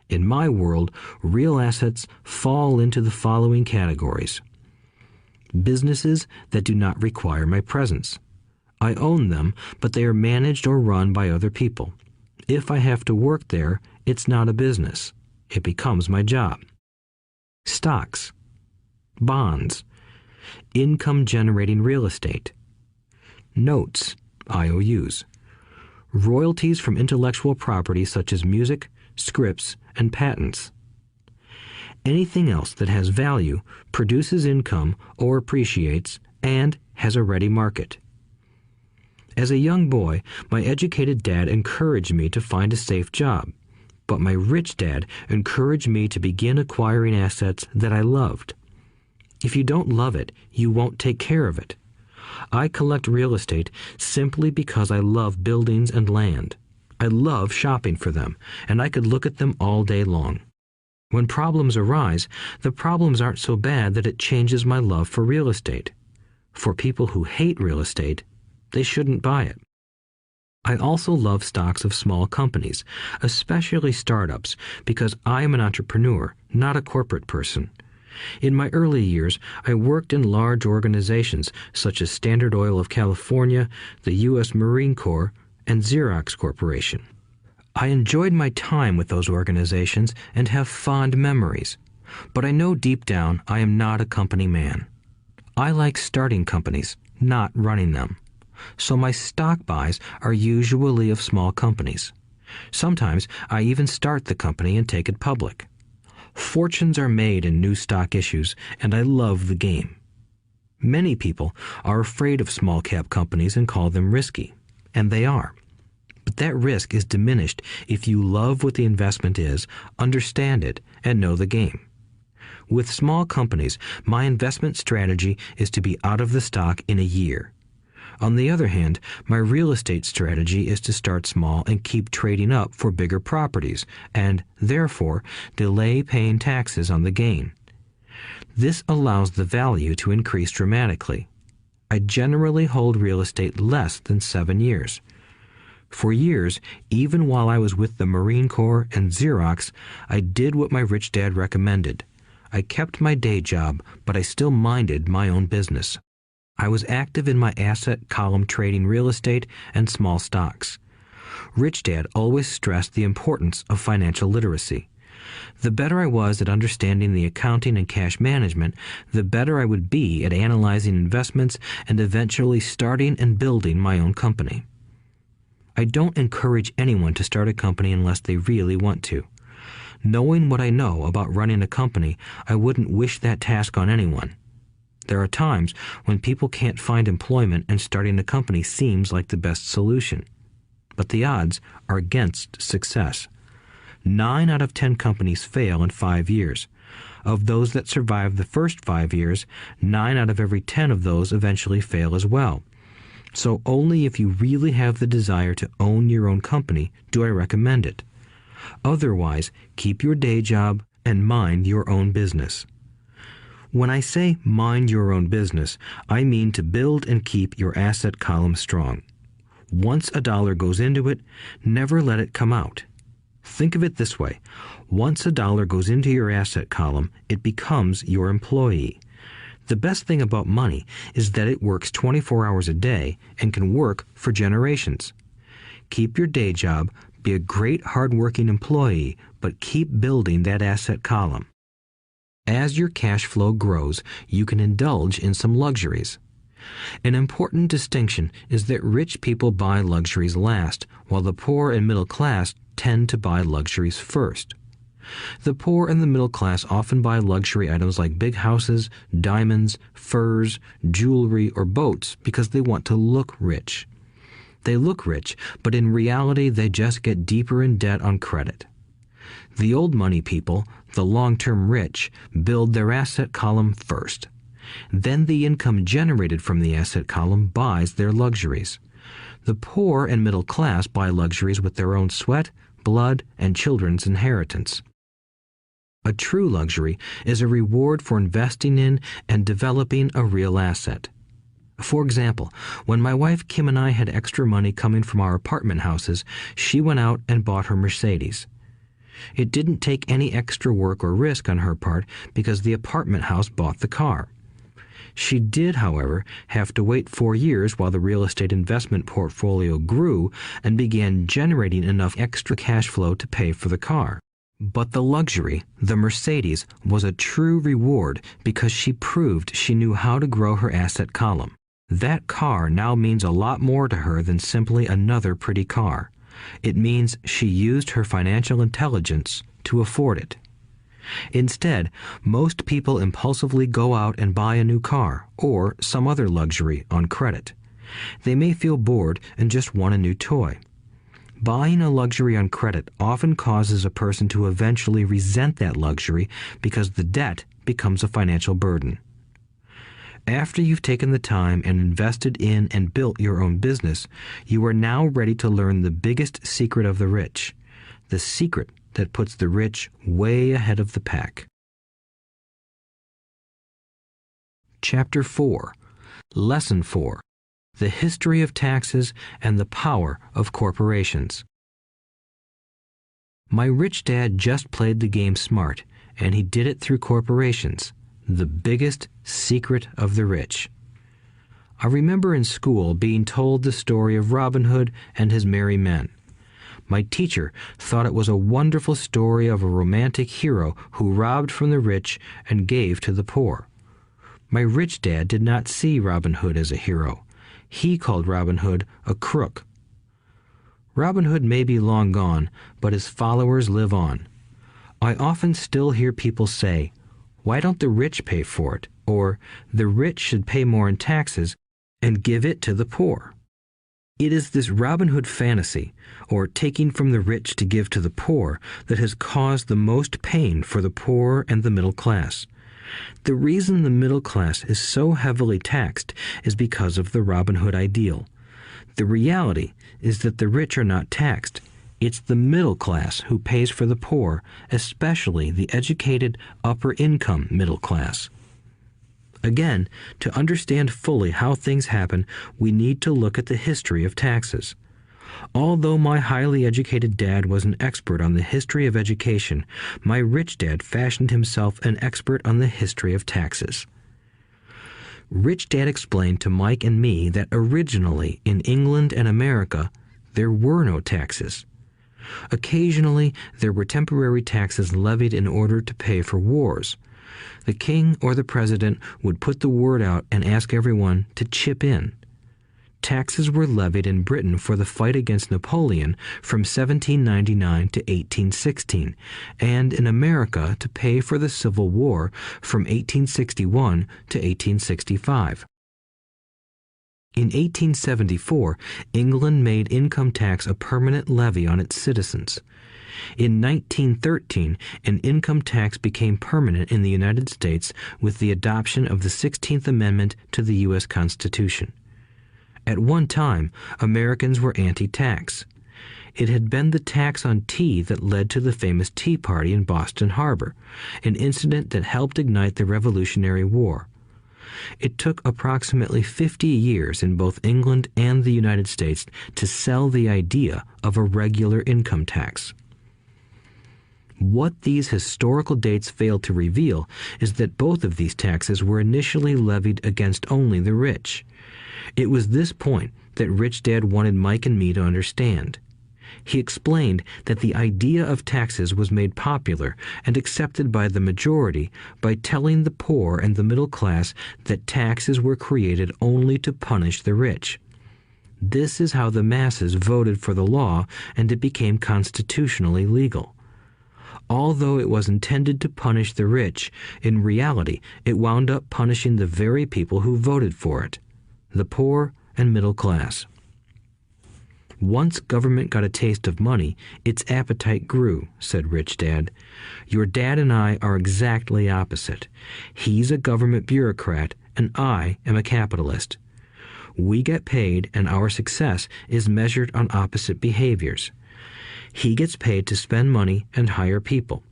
In my world, real assets fall into the following categories. Businesses that do not require my presence. I own them, but they are managed or run by other people. If I have to work there, it's not a business. It becomes my job. Stocks, bonds, income-generating real estate, notes, IOUs, royalties from intellectual property such as music, scripts, and patents. Anything else that has value, produces income, or appreciates, and has a ready market. As a young boy, my educated dad encouraged me to find a safe job, but my rich dad encouraged me to begin acquiring assets that I loved. If you don't love it, you won't take care of it. I collect real estate simply because I love buildings and land. I love shopping for them, and I could look at them all day long. When problems arise, the problems aren't so bad that it changes my love for real estate. For people who hate real estate, they shouldn't buy it. I also love stocks of small companies, especially startups, because I am an entrepreneur, not a corporate person. In my early years, I worked in large organizations such as Standard Oil of California, the U.S. Marine Corps, and Xerox Corporation. I enjoyed my time with those organizations and have fond memories, but I know deep down I am not a company man. I like starting companies, not running them. So my stock buys are usually of small companies. Sometimes I even start the company and take it public. Fortunes are made in new stock issues, and I love the game. Many people are afraid of small-cap companies and call them risky, and they are. But that risk is diminished if you love what the investment is, understand it, and know the game. With small companies, my investment strategy is to be out of the stock in a year. On the other hand, my real estate strategy is to start small and keep trading up for bigger properties, and, therefore, delay paying taxes on the gain. This allows the value to increase dramatically. I generally hold real estate less than 7 years. For years, even while I was with the Marine Corps and Xerox, I did what my rich dad recommended. I kept my day job, but I still minded my own business. I was active in my asset column trading real estate and small stocks. Rich Dad always stressed the importance of financial literacy. The better I was at understanding the accounting and cash management, the better I would be at analyzing investments and eventually starting and building my own company. I don't encourage anyone to start a company unless they really want to. Knowing what I know about running a company, I wouldn't wish that task on anyone. There are times when people can't find employment and starting a company seems like the best solution. But the odds are against success. 9 out of 10 companies fail in 5 years. Of those that survive the first 5 years, 9 out of every 10 of those eventually fail as well. So only if you really have the desire to own your own company do I recommend it. Otherwise, keep your day job and mind your own business. When I say mind your own business, I mean to build and keep your asset column strong. Once a dollar goes into it, never let it come out. Think of it this way. Once a dollar goes into your asset column, it becomes your employee. The best thing about money is that it works 24 hours a day and can work for generations. Keep your day job, be a great hard-working employee, but keep building that asset column. As your cash flow grows, you can indulge in some luxuries. An important distinction is that rich people buy luxuries last, while the poor and middle class tend to buy luxuries first. The poor and the middle class often buy luxury items like big houses, diamonds, furs, jewelry, or boats because they want to look rich. They look rich, but in reality they just get deeper in debt on credit. The old money people, the long-term rich, build their asset column first. Then the income generated from the asset column buys their luxuries. The poor and middle class buy luxuries with their own sweat, blood, and children's inheritance. A true luxury is a reward for investing in and developing a real asset. For example, when my wife Kim and I had extra money coming from our apartment houses, she went out and bought her Mercedes. It didn't take any extra work or risk on her part because the apartment house bought the car. She did, however, have to wait 4 years while the real estate investment portfolio grew and began generating enough extra cash flow to pay for the car. But the luxury, the Mercedes, was a true reward because she proved she knew how to grow her asset column. That car now means a lot more to her than simply another pretty car. It means she used her financial intelligence to afford it. Instead, most people impulsively go out and buy a new car or some other luxury on credit. They may feel bored and just want a new toy. Buying a luxury on credit often causes a person to eventually resent that luxury because the debt becomes a financial burden. After you've taken the time and invested in and built your own business, you are now ready to learn the biggest secret of the rich, the secret that puts the rich way ahead of the pack. Chapter 4. Lesson 4. The History of Taxes and the Power of Corporations. My rich dad just played the game smart, and he did it through corporations, the biggest secret of the rich. I remember in school being told the story of Robin Hood and his merry men. My teacher thought it was a wonderful story of a romantic hero who robbed from the rich and gave to the poor. My rich dad did not see Robin Hood as a hero. He called Robin Hood a crook. Robin Hood may be long gone, but his followers live on. I often still hear people say, "Why don't the rich pay for it?" Or, "The rich should pay more in taxes and give it to the poor." It is this Robin Hood fantasy, or taking from the rich to give to the poor, that has caused the most pain for the poor and the middle class. The reason the middle class is so heavily taxed is because of the Robin Hood ideal. The reality is that the rich are not taxed. It's the middle class who pays for the poor, especially the educated, upper-income middle class. Again, to understand fully how things happen, we need to look at the history of taxes. Although my highly educated dad was an expert on the history of education, my rich dad fashioned himself an expert on the history of taxes. Rich Dad explained to Mike and me that originally in England and America, there were no taxes. Occasionally, there were temporary taxes levied in order to pay for wars. The king or the president would put the word out and ask everyone to chip in. Taxes were levied in Britain for the fight against Napoleon from 1799 to 1816, and in America to pay for the Civil War from 1861 to 1865. In 1874, England made income tax a permanent levy on its citizens. In 1913, an income tax became permanent in the United States with the adoption of the 16th Amendment to the U.S. Constitution. At one time, Americans were anti-tax. It had been the tax on tea that led to the famous Tea Party in Boston Harbor, an incident that helped ignite the Revolutionary War. It took approximately 50 years in both England and the United States to sell the idea of a regular income tax. What these historical dates fail to reveal is that both of these taxes were initially levied against only the rich. It was this point that Rich Dad wanted Mike and me to understand. He explained that the idea of taxes was made popular and accepted by the majority by telling the poor and the middle class that taxes were created only to punish the rich. This is how the masses voted for the law, and it became constitutionally legal. Although it was intended to punish the rich, in reality it wound up punishing the very people who voted for it, the poor and middle class. Once government got a taste of money, its appetite grew, said Rich Dad. Your dad and I are exactly opposite. He's a government bureaucrat, and I am a capitalist. We get paid, and our success is measured on opposite behaviors. He gets paid to spend money and hire people.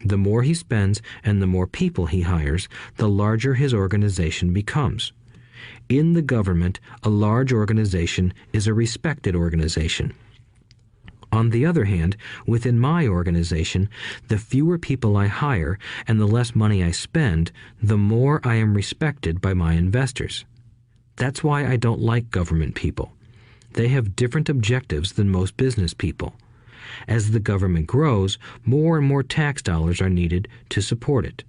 The more he spends and the more people he hires, the larger his organization becomes. In the government, a large organization is a respected organization. On the other hand, within my organization, the fewer people I hire and the less money I spend, the more I am respected by my investors. That's why I don't like government people. They have different objectives than most business people. As the government grows, more and more tax dollars are needed to support it.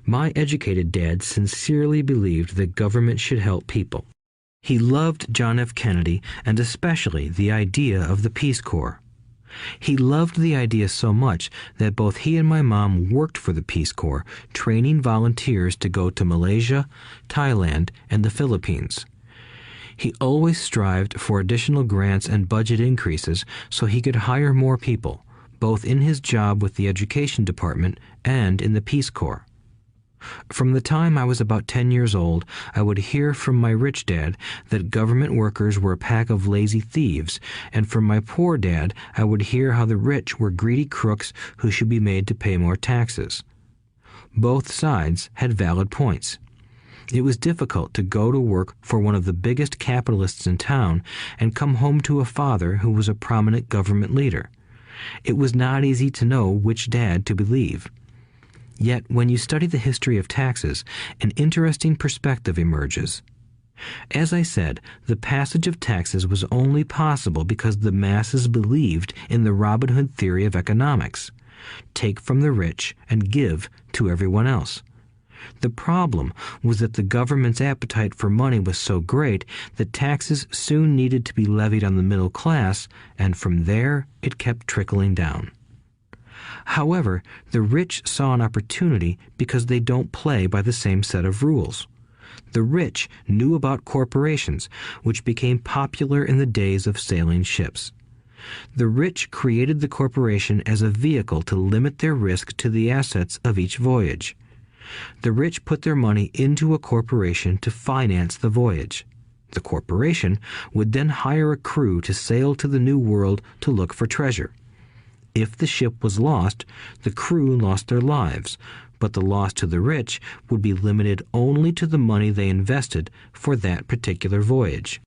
My educated dad sincerely believed that government should help people. He loved John F. Kennedy and especially the idea of the Peace Corps. He loved the idea so much that both he and my mom worked for the Peace Corps, training volunteers to go to Malaysia, Thailand, and the Philippines. He always strived for additional grants and budget increases so he could hire more people, both in his job with the Education Department and in the Peace Corps. From the time I was about 10 years old, I would hear from my rich dad that government workers were a pack of lazy thieves, and from my poor dad I would hear how the rich were greedy crooks who should be made to pay more taxes. Both sides had valid points. It was difficult to go to work for one of the biggest capitalists in town and come home to a father who was a prominent government leader. It was not easy to know which dad to believe. Yet, when you study the history of taxes, an interesting perspective emerges. As I said, the passage of taxes was only possible because the masses believed in the Robin Hood theory of economics. Take from the rich and give to everyone else. The problem was that the government's appetite for money was so great that taxes soon needed to be levied on the middle class, and from there it kept trickling down. However, the rich saw an opportunity because they don't play by the same set of rules. The rich knew about corporations, which became popular in the days of sailing ships. The rich created the corporation as a vehicle to limit their risk to the assets of each voyage. The rich put their money into a corporation to finance the voyage. The corporation would then hire a crew to sail to the New World to look for treasure. If the ship was lost, the crew lost their lives, but the loss to the rich would be limited only to the money they invested for that particular voyage.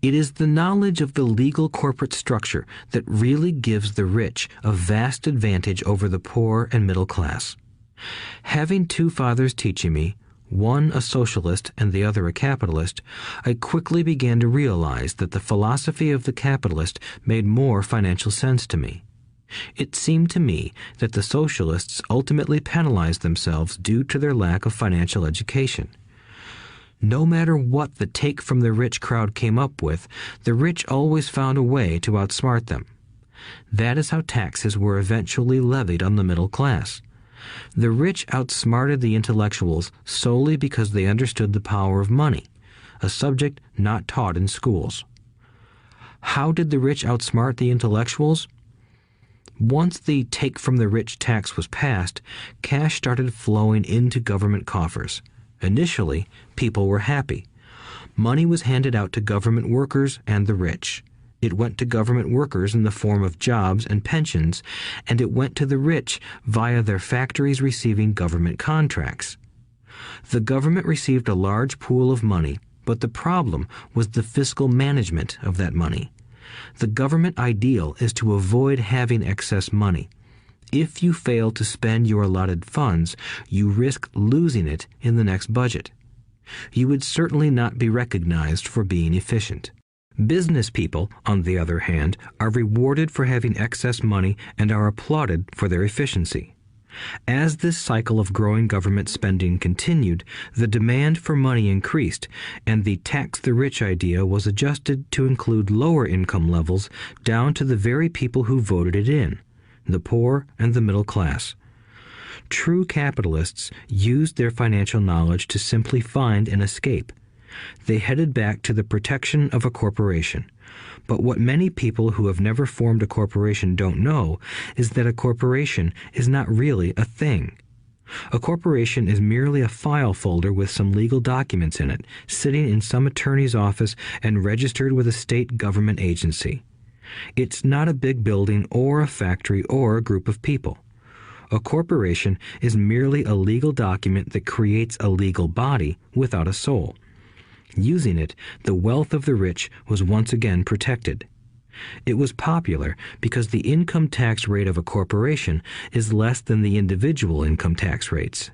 It is the knowledge of the legal corporate structure that really gives the rich a vast advantage over the poor and middle class. Having two fathers teaching me, one a socialist and the other a capitalist, I quickly began to realize that the philosophy of the capitalist made more financial sense to me. It seemed to me that the socialists ultimately penalized themselves due to their lack of financial education. No matter what the take from the rich crowd came up with, the rich always found a way to outsmart them. That is how taxes were eventually levied on the middle class. The rich outsmarted the intellectuals solely because they understood the power of money, a subject not taught in schools. How did the rich outsmart the intellectuals? Once the take from the rich tax was passed, cash started flowing into government coffers. Initially, people were happy. Money was handed out to government workers and the rich. It went to government workers in the form of jobs and pensions, and it went to the rich via their factories receiving government contracts. The government received a large pool of money, but the problem was the fiscal management of that money. The government ideal is to avoid having excess money. If you fail to spend your allotted funds, you risk losing it in the next budget. You would certainly not be recognized for being efficient. Business people, on the other hand, are rewarded for having excess money and are applauded for their efficiency. As this cycle of growing government spending continued, the demand for money increased, and the tax the rich idea was adjusted to include lower income levels down to the very people who voted it in, the poor and the middle class. True capitalists used their financial knowledge to simply find an escape. They headed back to the protection of a corporation. But what many people who have never formed a corporation don't know is that a corporation is not really a thing. A corporation is merely a file folder with some legal documents in it, sitting in some attorney's office and registered with a state government agency. It's not a big building or a factory or a group of people. A corporation is merely a legal document that creates a legal body without a soul. Using it, the wealth of the rich was once again protected. It was popular because the income tax rate of a corporation is less than the individual income tax rates.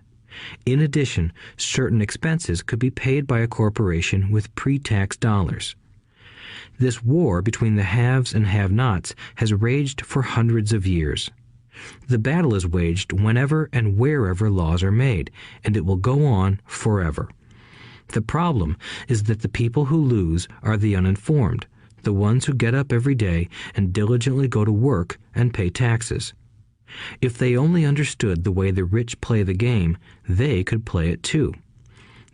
In addition, certain expenses could be paid by a corporation with pre-tax dollars. This war between the haves and have-nots has raged for hundreds of years. The battle is waged whenever and wherever laws are made, and it will go on forever. The problem is that the people who lose are the uninformed, the ones who get up every day and diligently go to work and pay taxes. If they only understood the way the rich play the game, they could play it too.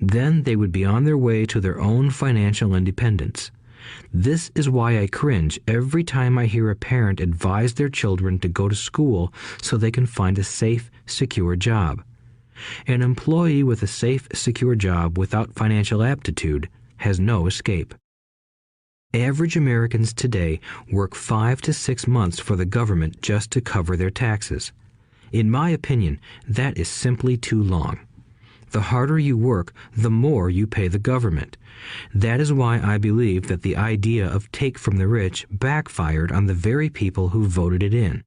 Then they would be on their way to their own financial independence. This is why I cringe every time I hear a parent advise their children to go to school so they can find a safe, secure job. An employee with a safe, secure job without financial aptitude has no escape. Average Americans today work 5 to 6 months for the government just to cover their taxes. In my opinion, that is simply too long. The harder you work, the more you pay the government. That is why I believe that the idea of take from the rich backfired on the very people who voted it in.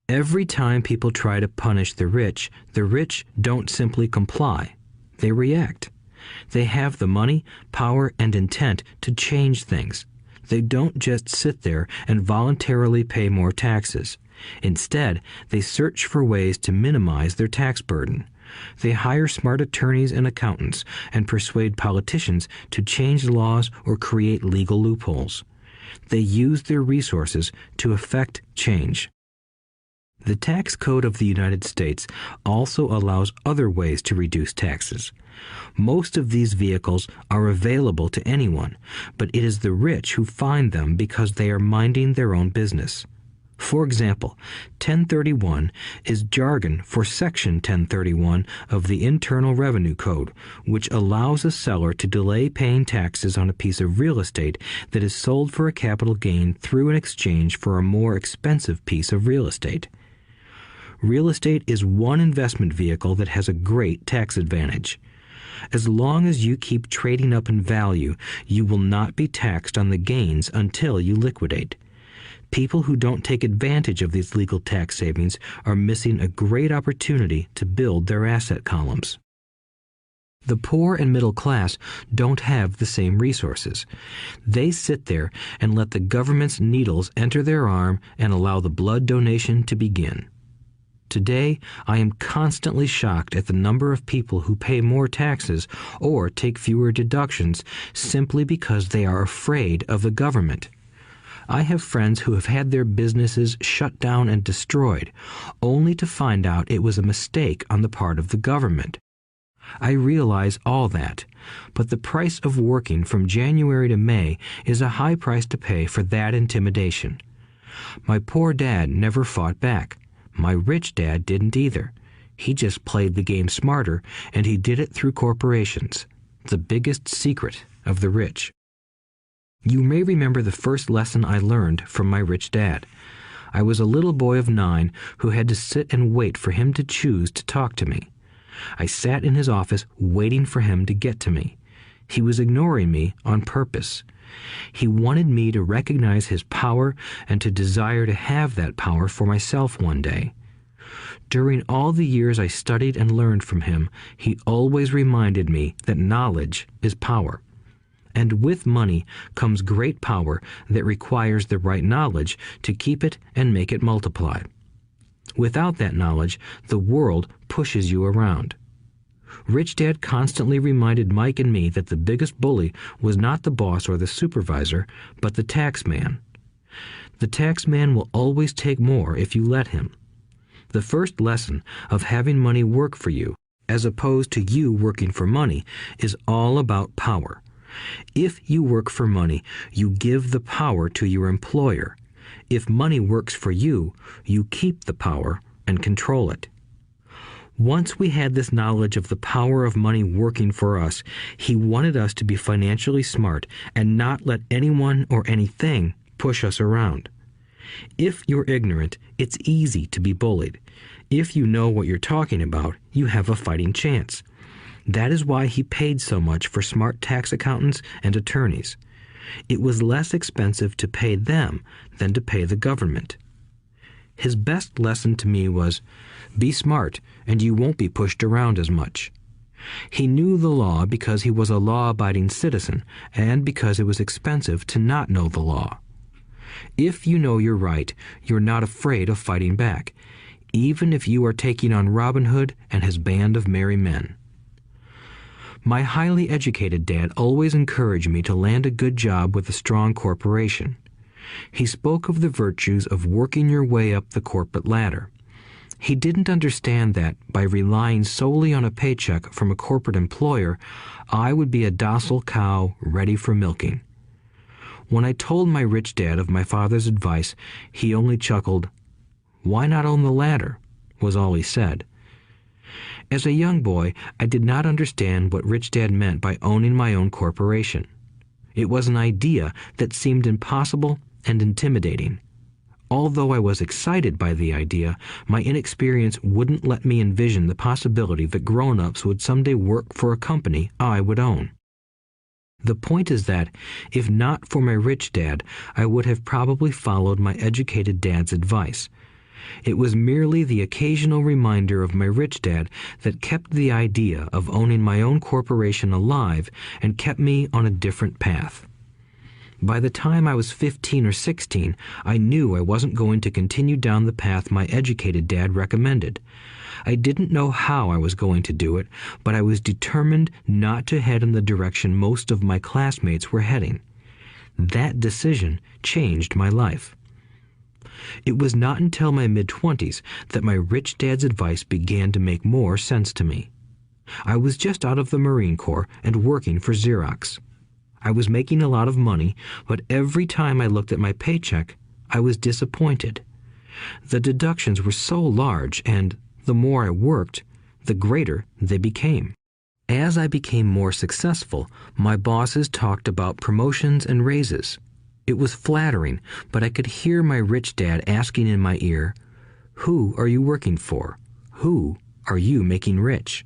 Every time people try to punish the rich don't simply comply. They react. They have the money, power, and intent to change things. They don't just sit there and voluntarily pay more taxes. Instead, they search for ways to minimize their tax burden. They hire smart attorneys and accountants and persuade politicians to change laws or create legal loopholes. They use their resources to effect change. The tax code of the United States also allows other ways to reduce taxes. Most of these vehicles are available to anyone, but it is the rich who find them because they are minding their own business. For example, 1031 is jargon for Section 1031 of the Internal Revenue Code, which allows a seller to delay paying taxes on a piece of real estate that is sold for a capital gain through an exchange for a more expensive piece of real estate. Real estate is one investment vehicle that has a great tax advantage. As long as you keep trading up in value, you will not be taxed on the gains until you liquidate. People who don't take advantage of these legal tax savings are missing a great opportunity to build their asset columns. The poor and middle class don't have the same resources. They sit there and let the government's needles enter their arm and allow the blood donation to begin. Today, I am constantly shocked at the number of people who pay more taxes or take fewer deductions simply because they are afraid of the government. I have friends who have had their businesses shut down and destroyed, only to find out it was a mistake on the part of the government. I realize all that, but the price of working from January to May is a high price to pay for that intimidation. My poor dad never fought back. My rich dad didn't either. He just played the game smarter, and he did it through corporations, the biggest secret of the rich. You may remember the first lesson I learned from my rich dad. I was a little boy of 9 who had to sit and wait for him to choose to talk to me. I sat in his office waiting for him to get to me. He was ignoring me on purpose. He wanted me to recognize his power and to desire to have that power for myself one day. During all the years I studied and learned from him, he always reminded me that knowledge is power. And with money comes great power that requires the right knowledge to keep it and make it multiply. Without that knowledge, the world pushes you around. Rich Dad constantly reminded Mike and me that the biggest bully was not the boss or the supervisor, but the tax man. The tax man will always take more if you let him. The first lesson of having money work for you, as opposed to you working for money, is all about power. If you work for money, you give the power to your employer. If money works for you, you keep the power and control it. Once we had this knowledge of the power of money working for us, he wanted us to be financially smart and not let anyone or anything push us around. If you're ignorant, it's easy to be bullied. If you know what you're talking about, you have a fighting chance. That is why he paid so much for smart tax accountants and attorneys. It was less expensive to pay them than to pay the government. His best lesson to me was, be smart and you won't be pushed around as much. He knew the law because he was a law-abiding citizen and because it was expensive to not know the law. If you know you're right, you're not afraid of fighting back, even if you are taking on Robin Hood and his band of merry men. My highly educated dad always encouraged me to land a good job with a strong corporation. He spoke of the virtues of working your way up the corporate ladder. He didn't understand that, by relying solely on a paycheck from a corporate employer, I would be a docile cow ready for milking. When I told my rich dad of my father's advice, he only chuckled. "Why not own the ladder?" was all he said. As a young boy, I did not understand what Rich Dad meant by owning my own corporation. It was an idea that seemed impossible and intimidating. Although I was excited by the idea, my inexperience wouldn't let me envision the possibility that grown-ups would someday work for a company I would own. The point is that, if not for my rich dad, I would have probably followed my educated dad's advice. It was merely the occasional reminder of my rich dad that kept the idea of owning my own corporation alive and kept me on a different path. By the time I was 15 or 16, I knew I wasn't going to continue down the path my educated dad recommended. I didn't know how I was going to do it, but I was determined not to head in the direction most of my classmates were heading. That decision changed my life. It was not until my mid-20s that my rich dad's advice began to make more sense to me. I was just out of the Marine Corps and working for Xerox. I was making a lot of money, but every time I looked at my paycheck, I was disappointed. The deductions were so large, and the more I worked, the greater they became. As I became more successful, my bosses talked about promotions and raises. It was flattering, but I could hear my rich dad asking in my ear, "Who are you working for? Who are you making rich?"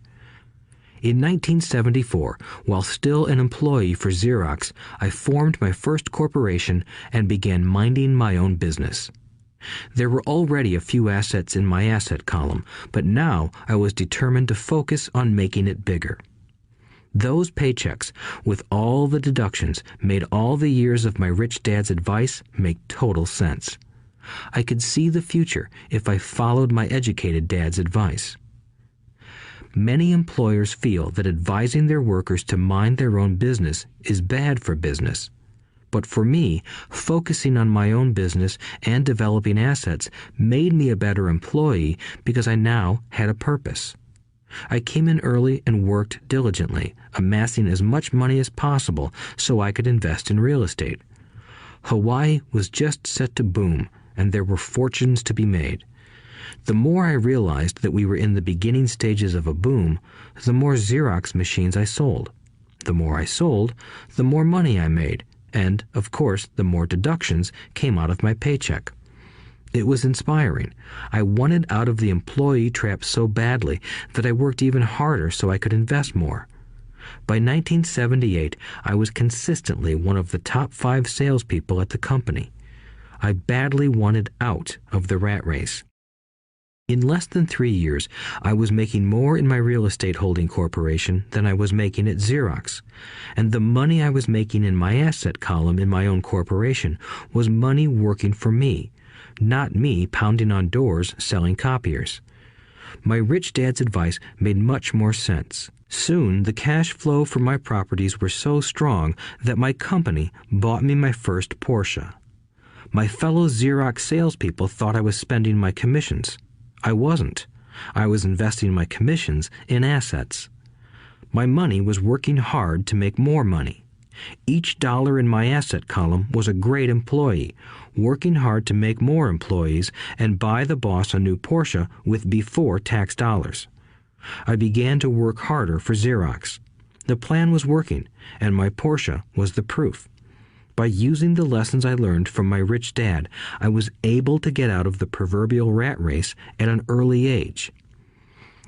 In 1974, while still an employee for Xerox, I formed my first corporation and began minding my own business. There were already a few assets in my asset column, but now I was determined to focus on making it bigger. Those paychecks, with all the deductions, made all the years of my rich dad's advice make total sense. I could see the future if I followed my educated dad's advice. Many employers feel that advising their workers to mind their own business is bad for business. But for me, focusing on my own business and developing assets made me a better employee because I now had a purpose. I came in early and worked diligently, amassing as much money as possible so I could invest in real estate. Hawaii was just set to boom, and there were fortunes to be made. The more I realized that we were in the beginning stages of a boom, the more Xerox machines I sold. The more I sold, the more money I made, and, of course, the more deductions came out of my paycheck. It was inspiring. I wanted out of the employee trap so badly that I worked even harder so I could invest more. By 1978, I was consistently one of the top 5 salespeople at the company. I badly wanted out of the rat race. In less than 3 years, I was making more in my real estate holding corporation than I was making at Xerox, and the money I was making in my asset column in my own corporation was money working for me, not me pounding on doors selling copiers. My rich dad's advice made much more sense. Soon, the cash flow from my properties were so strong that my company bought me my first Porsche. My fellow Xerox salespeople thought I was spending my commissions. I wasn't. I was investing my commissions in assets. My money was working hard to make more money. Each dollar in my asset column was a great employee, working hard to make more employees and buy the boss a new Porsche with before-tax dollars. I began to work harder for Xerox. The plan was working, and my Porsche was the proof. By using the lessons I learned from my rich dad, I was able to get out of the proverbial rat race at an early age.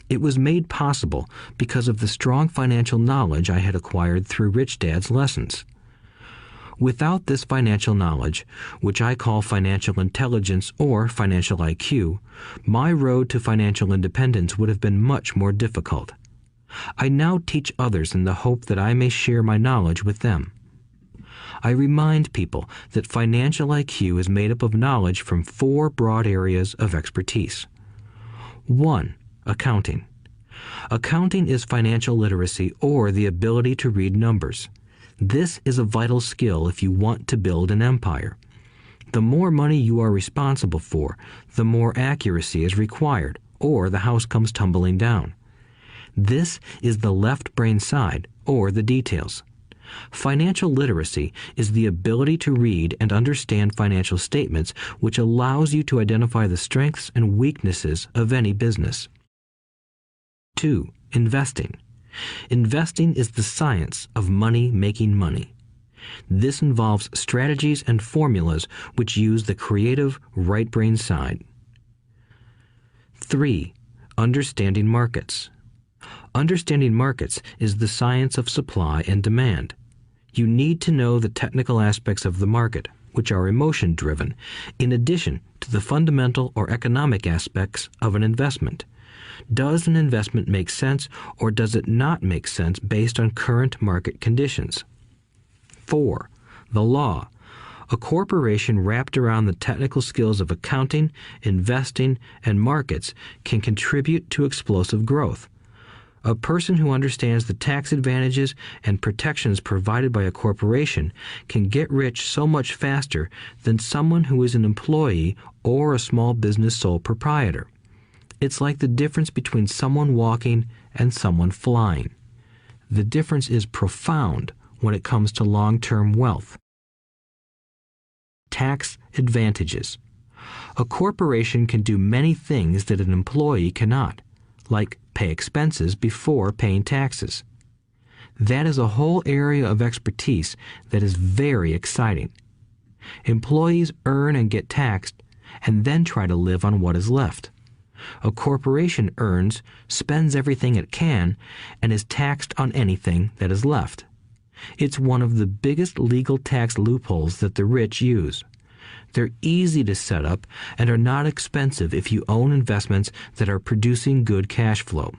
It was made possible because of the strong financial knowledge I had acquired through Rich Dad's lessons. Without this financial knowledge, which I call financial intelligence or financial IQ, my road to financial independence would have been much more difficult. I now teach others in the hope that I may share my knowledge with them. I remind people that financial IQ is made up of knowledge from 4 broad areas of expertise. 1. Accounting. Accounting is financial literacy or the ability to read numbers. This is a vital skill if you want to build an empire. The more money you are responsible for, the more accuracy is required, or the house comes tumbling down. This is the left brain side, or the details. Financial literacy is the ability to read and understand financial statements, which allows you to identify the strengths and weaknesses of any business. 2. Investing. Investing is the science of money making money. This involves strategies and formulas which use the creative right brain side. 3. Understanding markets. Understanding markets is the science of supply and demand. You need to know the technical aspects of the market, which are emotion-driven, in addition to the fundamental or economic aspects of an investment. Does an investment make sense or does it not make sense based on current market conditions? 4. The law. A corporation wrapped around the technical skills of accounting, investing, and markets can contribute to explosive growth. A person who understands the tax advantages and protections provided by a corporation can get rich so much faster than someone who is an employee or a small business sole proprietor. It's like the difference between someone walking and someone flying. The difference is profound when it comes to long-term wealth. Tax advantages. A corporation can do many things that an employee cannot, like pay expenses before paying taxes. That is a whole area of expertise that is very exciting. Employees earn and get taxed and then try to live on what is left. A corporation earns, spends everything it can, and is taxed on anything that is left. It's one of the biggest legal tax loopholes that the rich use. They're easy to set up and are not expensive if you own investments that are producing good cash flow.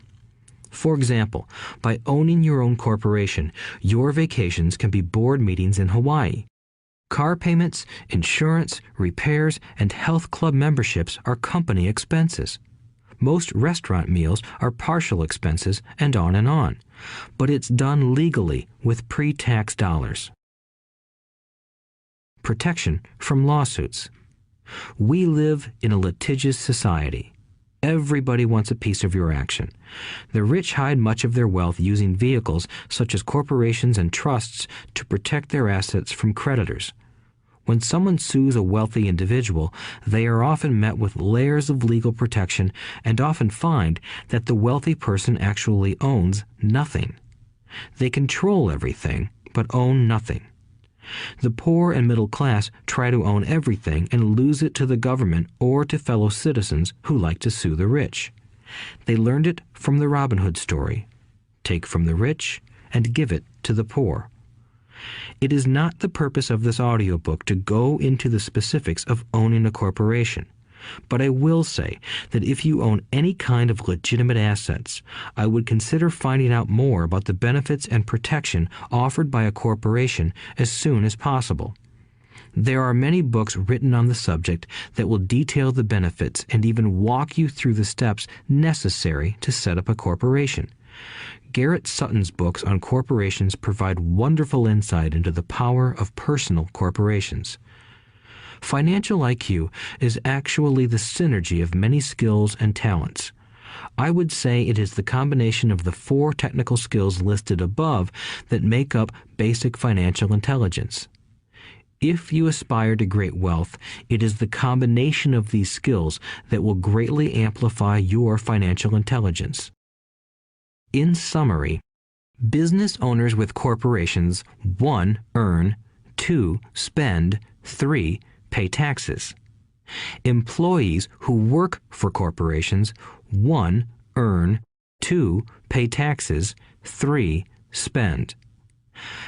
For example, by owning your own corporation, your vacations can be board meetings in Hawaii. Car payments, insurance, repairs, and health club memberships are company expenses. Most restaurant meals are partial expenses, and on. But it's done legally with pre-tax dollars. Protection from lawsuits. We live in a litigious society. Everybody wants a piece of your action. The rich hide much of their wealth using vehicles such as corporations and trusts to protect their assets from creditors. When someone sues a wealthy individual, they are often met with layers of legal protection and often find that the wealthy person actually owns nothing. They control everything, but own nothing. The poor and middle class try to own everything and lose it to the government or to fellow citizens who like to sue the rich. They learned it from the Robin Hood story. Take from the rich and give it to the poor. It is not the purpose of this audiobook to go into the specifics of owning a corporation. But I will say that if you own any kind of legitimate assets, I would consider finding out more about the benefits and protection offered by a corporation as soon as possible. There are many books written on the subject that will detail the benefits and even walk you through the steps necessary to set up a corporation. Garrett Sutton's books on corporations provide wonderful insight into the power of personal corporations. Financial IQ is actually the synergy of many skills and talents. I would say it is the combination of the 4 technical skills listed above that make up basic financial intelligence. If you aspire to great wealth, it is the combination of these skills that will greatly amplify your financial intelligence. In summary, business owners with corporations 1. Earn, 2. Spend, 3. Pay taxes. Employees who work for corporations 1. Earn, 2. Pay taxes, 3. Spend.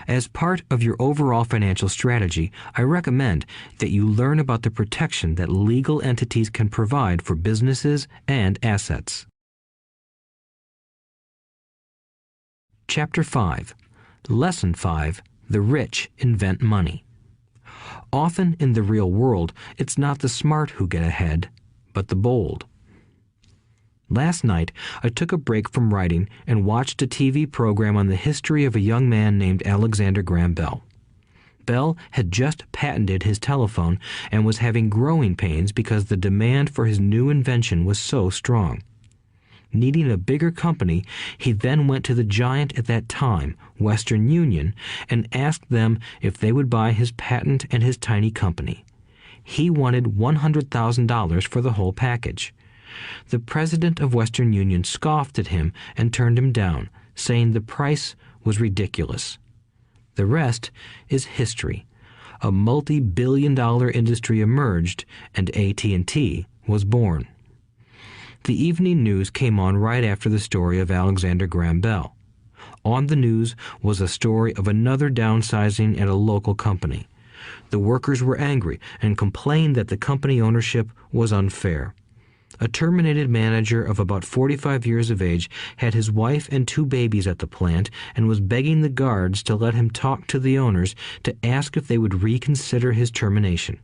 As part of your overall financial strategy, I recommend that you learn about the protection that legal entities can provide for businesses and assets. Chapter 5. Lesson 5. The rich invent money. Often in the real world, it's not the smart who get ahead, but the bold. Last night, I took a break from writing and watched a TV program on the history of a young man named Alexander Graham Bell. Bell had just patented his telephone and was having growing pains because the demand for his new invention was so strong. Needing a bigger company, he then went to the giant at that time, Western Union, and asked them if they would buy his patent and his tiny company. He wanted $100,000 for the whole package. The president of Western Union scoffed at him and turned him down, saying the price was ridiculous. The rest is history. A multi-billion-dollar industry emerged, and AT&T was born. The evening news came on right after the story of Alexander Graham Bell. On the news was a story of another downsizing at a local company. The workers were angry and complained that the company ownership was unfair. A terminated manager of about 45 years of age had his wife and 2 babies at the plant and was begging the guards to let him talk to the owners to ask if they would reconsider his termination.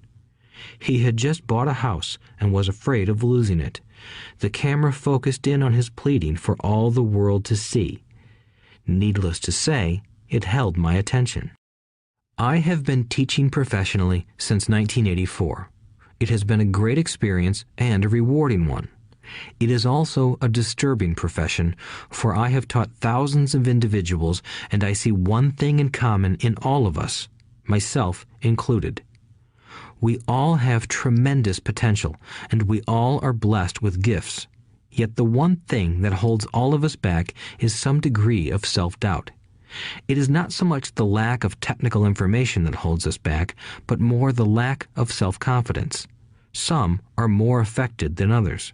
He had just bought a house and was afraid of losing it. The camera focused in on his pleading for all the world to see. Needless to say, it held my attention. I have been teaching professionally since 1984. It has been a great experience and a rewarding one. It is also a disturbing profession, for I have taught thousands of individuals, and I see one thing in common in all of us, myself included. We all have tremendous potential, and we all are blessed with gifts. Yet the one thing that holds all of us back is some degree of self-doubt. It is not so much the lack of technical information that holds us back, but more the lack of self-confidence. Some are more affected than others.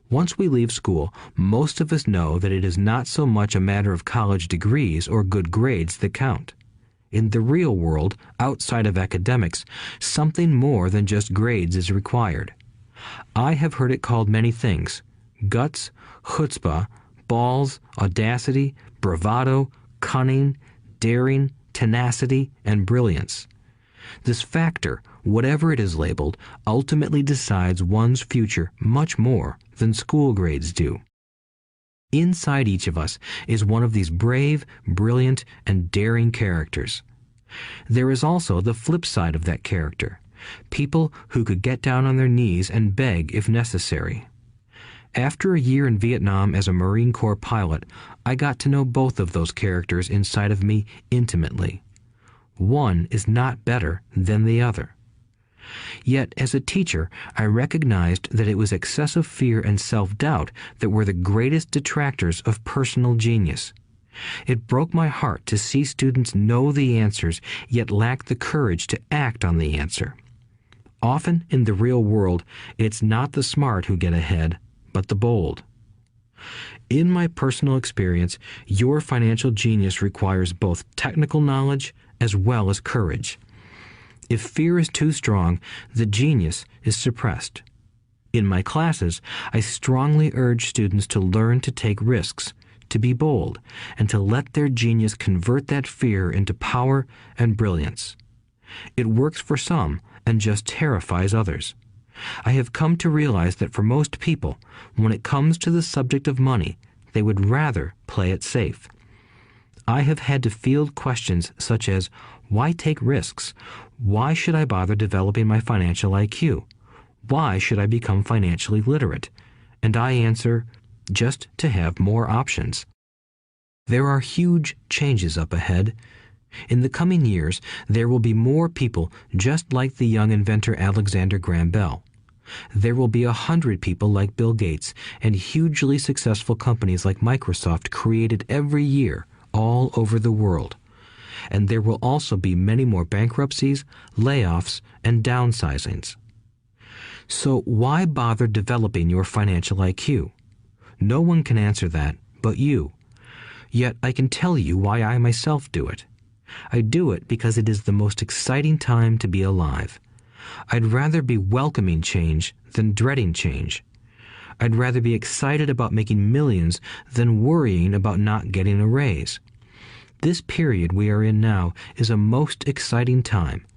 Once we leave school, most of us know that it is not so much a matter of college degrees or good grades that count. In the real world, outside of academics, something more than just grades is required. I have heard it called many things: guts, chutzpah, balls, audacity, bravado, cunning, daring, tenacity, and brilliance. This factor, whatever it is labeled, ultimately decides one's future much more than school grades do. Inside each of us is one of these brave, brilliant, and daring characters. There is also the flip side of that character, people who could get down on their knees and beg if necessary. After a year in Vietnam as a Marine Corps pilot, I got to know both of those characters inside of me intimately. One is not better than the other. Yet, as a teacher, I recognized that it was excessive fear and self-doubt that were the greatest detractors of personal genius. It broke my heart to see students know the answers, yet lack the courage to act on the answer. Often in the real world, it's not the smart who get ahead, but the bold. In my personal experience, your financial genius requires both technical knowledge as well as courage. If fear is too strong, the genius is suppressed. In my classes, I strongly urge students to learn to take risks, to be bold, and to let their genius convert that fear into power and brilliance. It works for some and just terrifies others. I have come to realize that for most people, when it comes to the subject of money, they would rather play it safe. I have had to field questions such as, why take risks? Why should I bother developing my financial IQ? Why should I become financially literate? And I answer, just to have more options. There are huge changes up ahead. In the coming years, there will be more people just like the young inventor Alexander Graham Bell. There will be 100 people like Bill Gates and hugely successful companies like Microsoft created every year all over the world. And there will also be many more bankruptcies, layoffs, and downsizings. So why bother developing your financial IQ? No one can answer that but you. Yet I can tell you why I myself do it. I do it because it is the most exciting time to be alive. I'd rather be welcoming change than dreading change. I'd rather be excited about making millions than worrying about not getting a raise. This period we are in now is a most exciting time,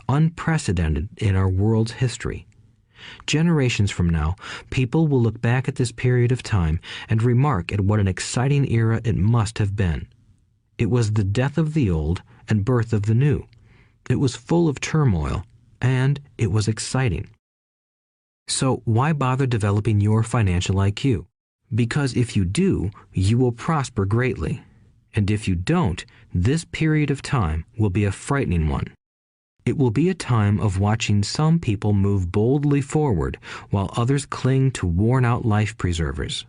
unprecedented in our world's history. Generations from now, people will look back at this period of time and remark at what an exciting era it must have been. It was the death of the old and birth of the new. It was full of turmoil, and it was exciting. So why bother developing your financial IQ? Because if you do, you will prosper greatly. And if you don't, this period of time will be a frightening one. It will be a time of watching some people move boldly forward while others cling to worn-out life preservers.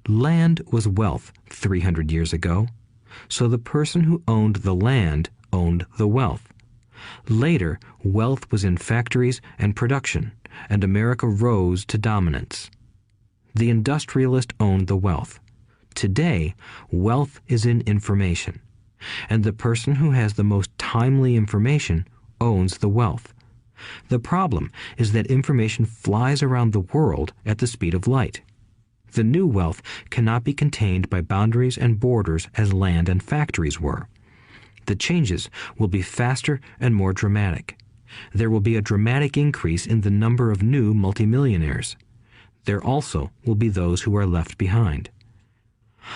Land was wealth 300 years ago, so the person who owned the land owned the wealth. Later, wealth was in factories and production, and America rose to dominance. The industrialist owned the wealth. Today, wealth is in information, and the person who has the most timely information owns the wealth. The problem is that information flies around the world at the speed of light. The new wealth cannot be contained by boundaries and borders as land and factories were. The changes will be faster and more dramatic. There will be a dramatic increase in the number of new multimillionaires. There also will be those who are left behind.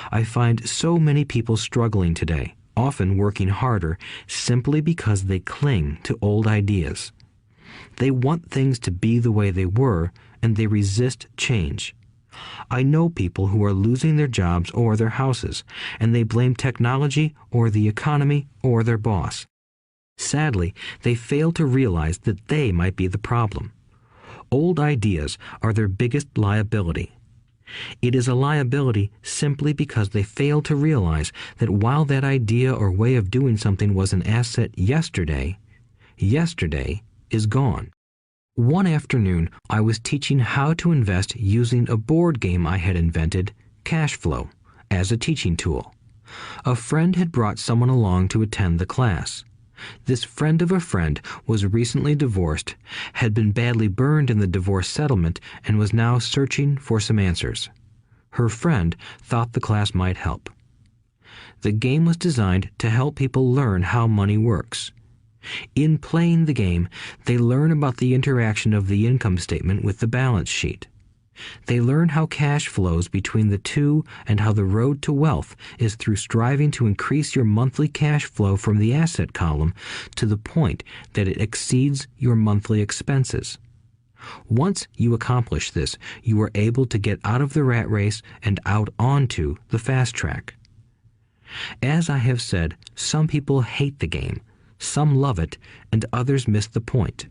I find so many people struggling today, often working harder, simply because they cling to old ideas. They want things to be the way they were, and they resist change. I know people who are losing their jobs or their houses, and they blame technology or the economy or their boss. Sadly, they fail to realize that they might be the problem. Old ideas are their biggest liability. It is a liability simply because they fail to realize that while that idea or way of doing something was an asset yesterday, yesterday is gone. One afternoon, I was teaching how to invest using a board game I had invented, Cash Flow, as a teaching tool. A friend had brought someone along to attend the class. This friend of a friend was recently divorced, had been badly burned in the divorce settlement, and was now searching for some answers. Her friend thought the class might help. The game was designed to help people learn how money works. In playing the game, they learn about the interaction of the income statement with the balance sheet. They learn how cash flows between the two and how the road to wealth is through striving to increase your monthly cash flow from the asset column to the point that it exceeds your monthly expenses. Once you accomplish this, you are able to get out of the rat race and out onto the fast track. As I have said, some people hate the game, some love it, and others miss the point.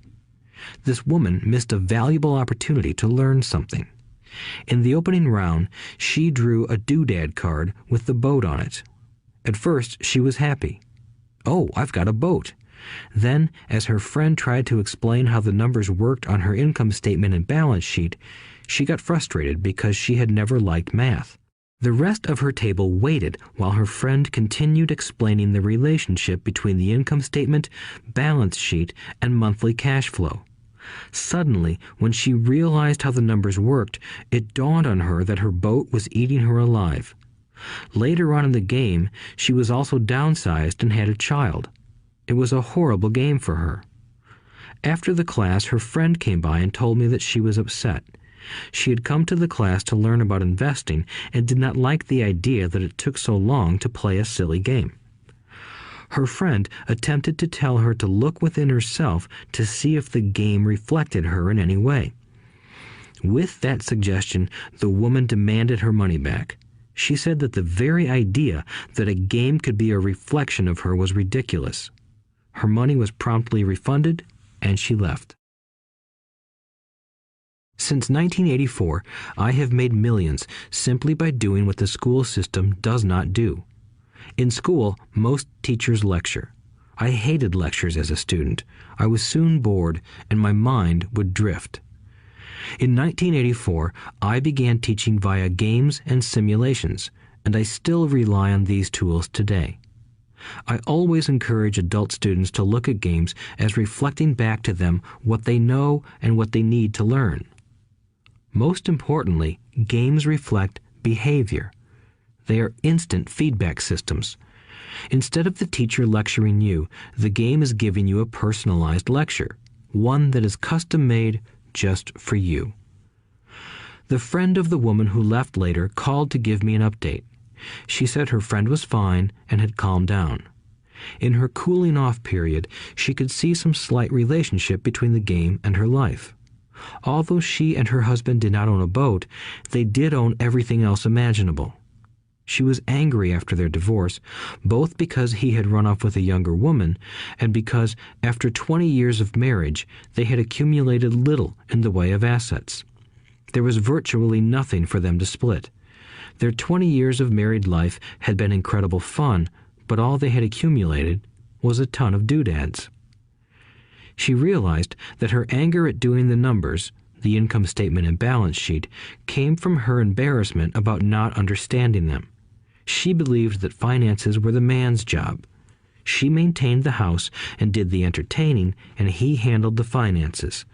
This woman missed a valuable opportunity to learn something. In the opening round, she drew a doodad card with the boat on it. At first, she was happy. "Oh, I've got a boat." Then, as her friend tried to explain how the numbers worked on her income statement and balance sheet, she got frustrated because she had never liked math. The rest of her table waited while her friend continued explaining the relationship between the income statement, balance sheet, and monthly cash flow. Suddenly, when she realized how the numbers worked, it dawned on her that her boat was eating her alive. Later on in the game, she was also downsized and had a child. It was a horrible game for her. After the class, her friend came by and told me that she was upset. She had come to the class to learn about investing and did not like the idea that it took so long to play a silly game. Her friend attempted to tell her to look within herself to see if the game reflected her in any way. With that suggestion, the woman demanded her money back. She said that the very idea that a game could be a reflection of her was ridiculous. Her money was promptly refunded, and she left. Since 1984, I have made millions simply by doing what the school system does not do. In school, most teachers lecture. I hated lectures as a student. I was soon bored, and my mind would drift. In 1984, I began teaching via games and simulations, and I still rely on these tools today. I always encourage adult students to look at games as reflecting back to them what they know and what they need to learn. Most importantly, games reflect behavior. They are instant feedback systems. Instead of the teacher lecturing you, the game is giving you a personalized lecture, one that is custom-made just for you. The friend of the woman who left later called to give me an update. She said her friend was fine and had calmed down. In her cooling off period, she could see some slight relationship between the game and her life. Although she and her husband did not own a boat, they did own everything else imaginable. She was angry after their divorce, both because he had run off with a younger woman and because, after 20 years of marriage, they had accumulated little in the way of assets. There was virtually nothing for them to split. Their 20 years of married life had been incredible fun, but all they had accumulated was a ton of doodads. She realized that her anger at doing the numbers, the income statement and balance sheet, came from her embarrassment about not understanding them. She believed that finances were the man's job. She maintained the house and did the entertaining, and he handled the finances.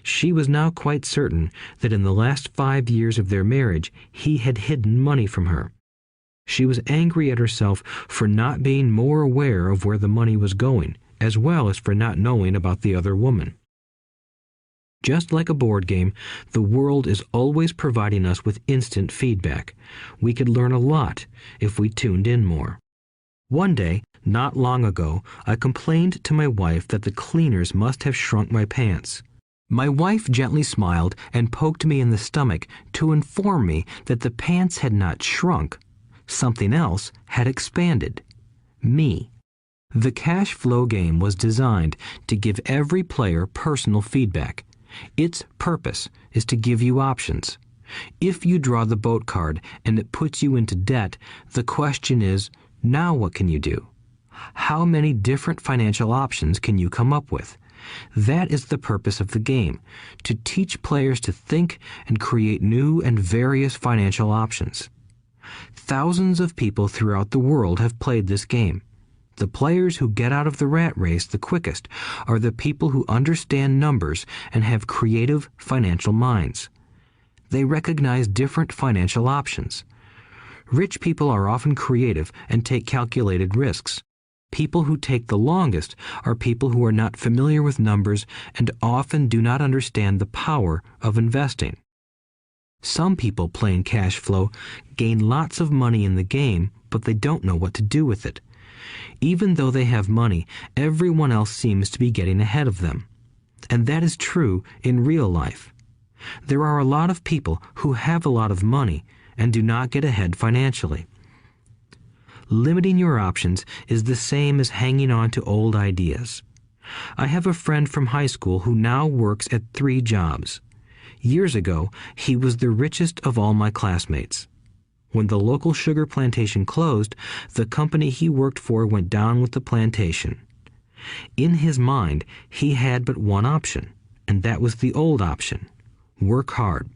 She was now quite certain that in the last 5 years of their marriage, he had hidden money from her. She was angry at herself for not being more aware of where the money was going, as well as for not knowing about the other woman. Just like a board game, the world is always providing us with instant feedback. We could learn a lot if we tuned in more. One day, not long ago, I complained to my wife that the cleaners must have shrunk my pants. My wife gently smiled and poked me in the stomach to inform me that the pants had not shrunk. Something else had expanded. Me. The cash flow game was designed to give every player personal feedback. Its purpose is to give you options. If you draw the boat card and it puts you into debt, the question is, now what can you do? How many different financial options can you come up with? That is the purpose of the game, to teach players to think and create new and various financial options. Thousands of people throughout the world have played this game. The players who get out of the rat race the quickest are the people who understand numbers and have creative financial minds. They recognize different financial options. Rich people are often creative and take calculated risks. People who take the longest are people who are not familiar with numbers and often do not understand the power of investing. Some people playing cash flow gain lots of money in the game, but they don't know what to do with it. Even though they have money, everyone else seems to be getting ahead of them. And that is true in real life. There are a lot of people who have a lot of money and do not get ahead financially. Limiting your options is the same as hanging on to old ideas. I have a friend from high school who now works at 3 jobs. Years ago, he was the richest of all my classmates. When the local sugar plantation closed, the company he worked for went down with the plantation. In his mind, he had but one option, and that was the old option: work hard.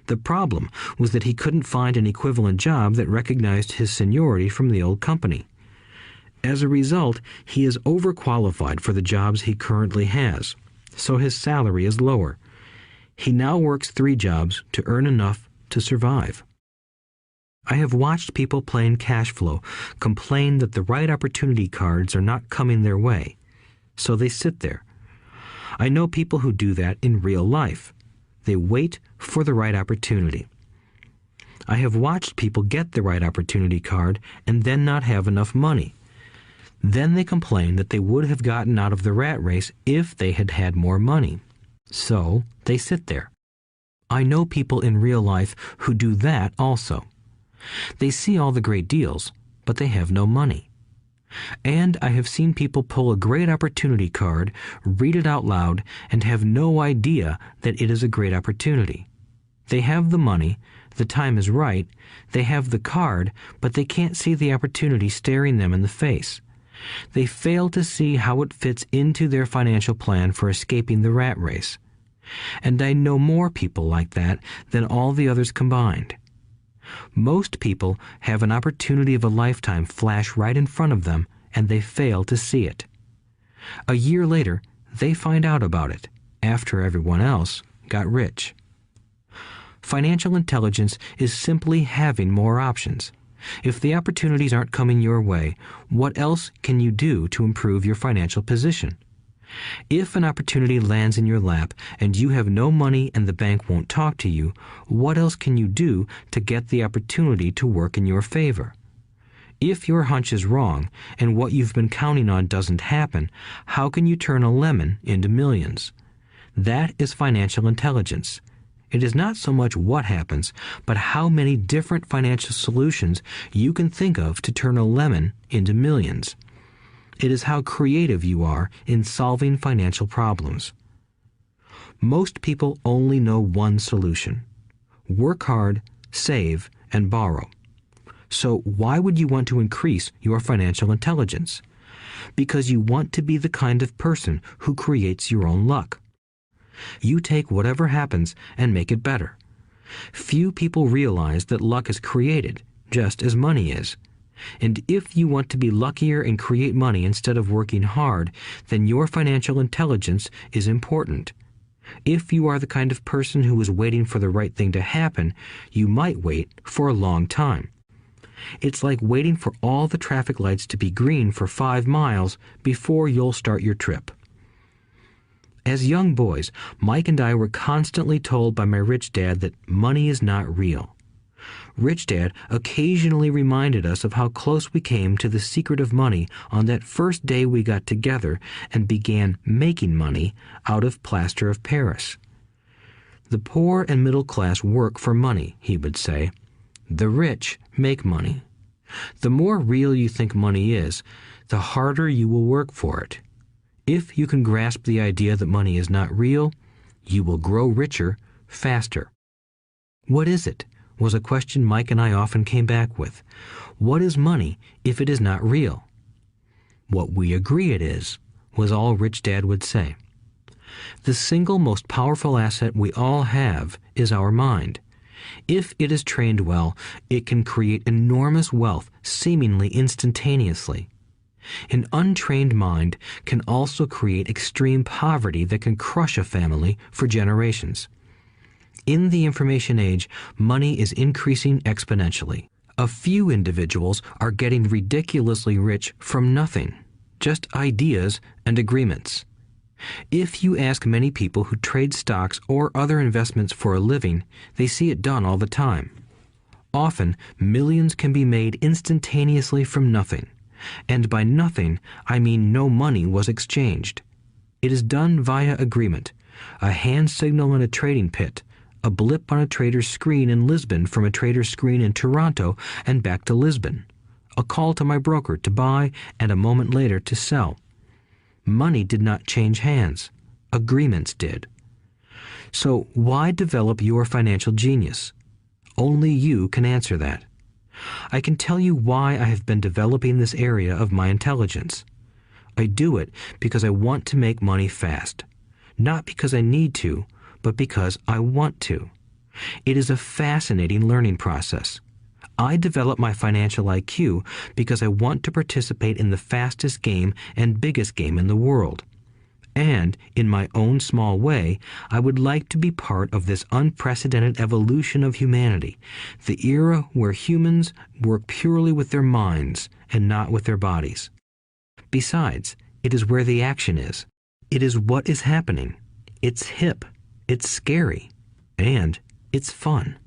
The problem was that he couldn't find an equivalent job that recognized his seniority from the old company. As a result, he is overqualified for the jobs he currently has. so his salary is lower. He now works 3 jobs to earn enough to survive. I have watched people playing cash flow complain that the right opportunity cards are not coming their way, so they sit there. I know people who do that in real life. They wait for the right opportunity. I have watched people get the right opportunity card and then not have enough money. Then they complain that they would have gotten out of the rat race if they had had more money. So they sit there. I know people in real life who do that also. They see all the great deals, but they have no money. And I have seen people pull a great opportunity card, read it out loud, and have no idea that it is a great opportunity. They have the money, the time is right, they have the card, but they can't see the opportunity staring them in the face. They fail to see how it fits into their financial plan for escaping the rat race. And I know more people like that than all the others combined. Most people have an opportunity of a lifetime flash right in front of them, and they fail to see it. A year later, they find out about it, after everyone else got rich. Financial intelligence is simply having more options. If the opportunities aren't coming your way, what else can you do to improve your financial position? If an opportunity lands in your lap and you have no money and the bank won't talk to you, what else can you do to get the opportunity to work in your favor? If your hunch is wrong and what you've been counting on doesn't happen, how can you turn a lemon into millions? That is financial intelligence. It is not so much what happens, but how many different financial solutions you can think of to turn a lemon into millions. It is how creative you are in solving financial problems. Most people only know one solution: work hard, save, and borrow. So why would you want to increase your financial intelligence? Because you want to be the kind of person who creates your own luck. You take whatever happens and make it better. Few people realize that luck is created, just as money is. And if you want to be luckier and create money instead of working hard, then your financial intelligence is important. If you are the kind of person who is waiting for the right thing to happen, you might wait for a long time. It's like waiting for all the traffic lights to be green for 5 miles before you'll start your trip. As young boys, Mike and I were constantly told by my rich dad that money is not real. Rich Dad occasionally reminded us of how close we came to the secret of money on that first day we got together and began making money out of plaster of Paris. The poor and middle class work for money, he would say. The rich make money. The more real you think money is, the harder you will work for it. If you can grasp the idea that money is not real, you will grow richer faster. What is it? Was a question Mike and I often came back with. What is money if it is not real? What we agree it is, was all Rich Dad would say. The single most powerful asset we all have is our mind. If it is trained well, it can create enormous wealth seemingly instantaneously. An untrained mind can also create extreme poverty that can crush a family for generations. In the information age, money is increasing exponentially. A few individuals are getting ridiculously rich from nothing, just ideas and agreements. If you ask many people who trade stocks or other investments for a living, they see it done all the time. Often, millions can be made instantaneously from nothing. And by nothing, I mean no money was exchanged. It is done via agreement, a hand signal in a trading pit, a blip on a trader's screen in Lisbon from a trader's screen in Toronto and back to Lisbon, a call to my broker to buy and a moment later to sell. Money did not change hands. Agreements did. So why develop your financial genius? Only you can answer that. I can tell you why I have been developing this area of my intelligence. I do it because I want to make money fast. Not because I need to, but because I want to. It is a fascinating learning process. I develop my financial IQ because I want to participate in the fastest game and biggest game in the world. And, in my own small way, I would like to be part of this unprecedented evolution of humanity, the era where humans work purely with their minds and not with their bodies. Besides, it is where the action is. It is what is happening. It's hip, it's scary, and it's fun.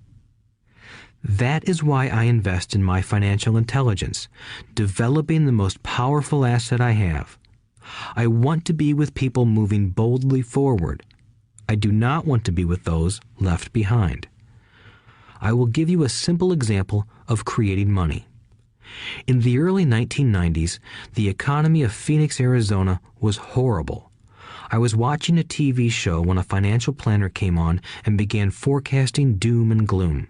That is why I invest in my financial intelligence, developing the most powerful asset I have. I want to be with people moving boldly forward. I do not want to be with those left behind. I will give you a simple example of creating money. In the early 1990s, the economy of Phoenix, Arizona was horrible. I was watching a TV show when a financial planner came on and began forecasting doom and gloom.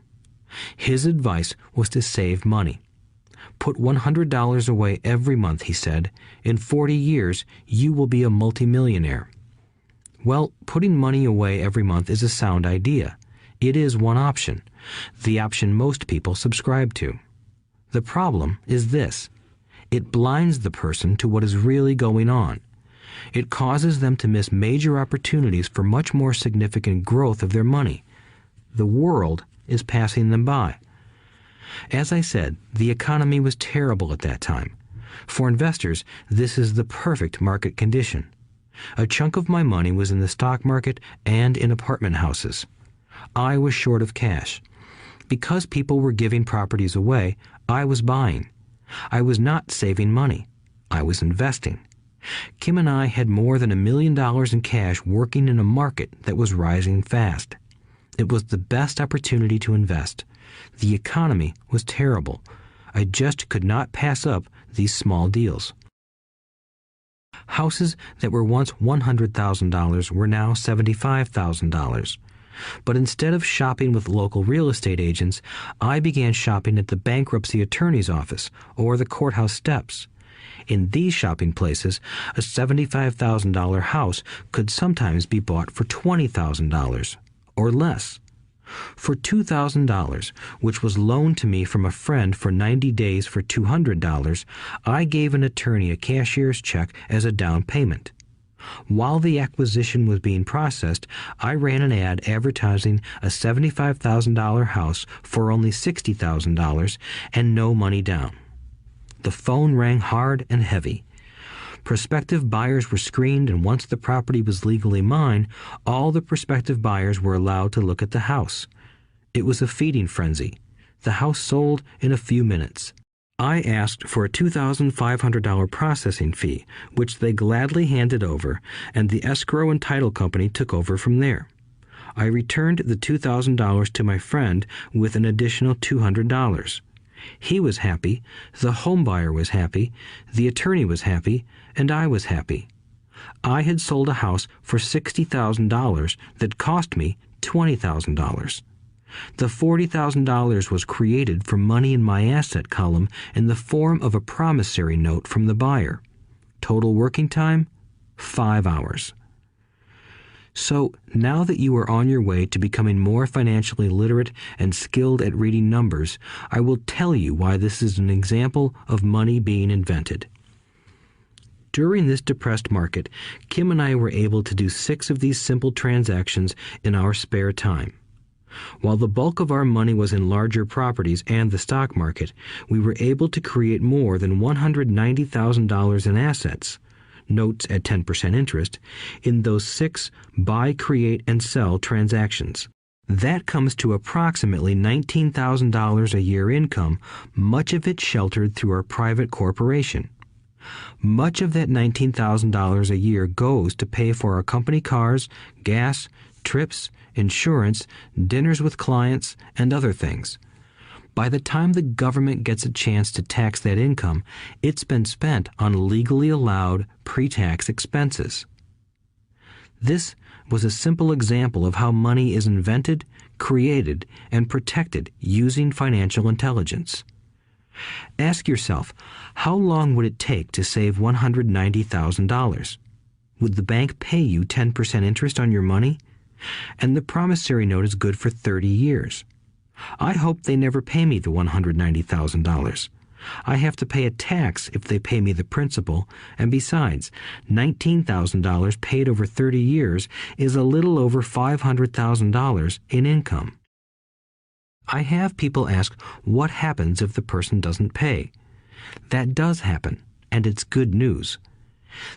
His advice was to save money. Put $100 away every month, he said. In 40 years, you will be a multimillionaire. Well, putting money away every month is a sound idea. It is one option, the option most people subscribe to. The problem is this. It blinds the person to what is really going on. It causes them to miss major opportunities for much more significant growth of their money. The world is passing them by. As I said, the economy was terrible at that time. For investors, this is the perfect market condition. A chunk of my money was in the stock market and in apartment houses. I was short of cash. Because people were giving properties away, I was buying. I was not saving money. I was investing. Kim and I had more than $1 million in cash working in a market that was rising fast. It was the best opportunity to invest. The economy was terrible. I just could not pass up these small deals. Houses that were once $100,000 were now $75,000. But instead of shopping with local real estate agents, I began shopping at the bankruptcy attorney's office or the courthouse steps. In these shopping places, a $75,000 house could sometimes be bought for $20,000 or less. For $2,000, which was loaned to me from a friend for 90 days for $200, I gave an attorney a cashier's check as a down payment. While the acquisition was being processed, I ran an ad advertising a $75,000 house for only $60,000 and no money down. The phone rang hard and heavy. Prospective buyers were screened, and once the property was legally mine, all the prospective buyers were allowed to look at the house. It was a feeding frenzy. The house sold in a few minutes. I asked for a $2,500 processing fee, which they gladly handed over, and the escrow and title company took over from there. I returned the $2,000 to my friend with an additional $200. He was happy, the home buyer was happy, the attorney was happy, and I was happy. I had sold a house for $60,000 that cost me $20,000. The $40,000 was created from money in my asset column in the form of a promissory note from the buyer. Total working time, 5 hours. So, now that you are on your way to becoming more financially literate and skilled at reading numbers, I will tell you why this is an example of money being invented. During this depressed market, Kim and I were able to do 6 of these simple transactions in our spare time. While the bulk of our money was in larger properties and the stock market, we were able to create more than $190,000 in assets, notes at 10% interest, in those 6 buy, create, and sell transactions. That comes to approximately $19,000 a year income, much of it sheltered through our private corporation. Much of that $19,000 a year goes to pay for our company cars, gas, trips, insurance, dinners with clients, and other things. By the time the government gets a chance to tax that income, it's been spent on legally allowed pre-tax expenses. This was a simple example of how money is invented, created, and protected using financial intelligence. Ask yourself, how long would it take to save $190,000? Would the bank pay you 10% interest on your money? And the promissory note is good for 30 years. I hope they never pay me the $190,000. I have to pay a tax if they pay me the principal, and besides, $19,000 paid over 30 years is a little over $500,000 in income. I have people ask what happens if the person doesn't pay. That does happen, and it's good news.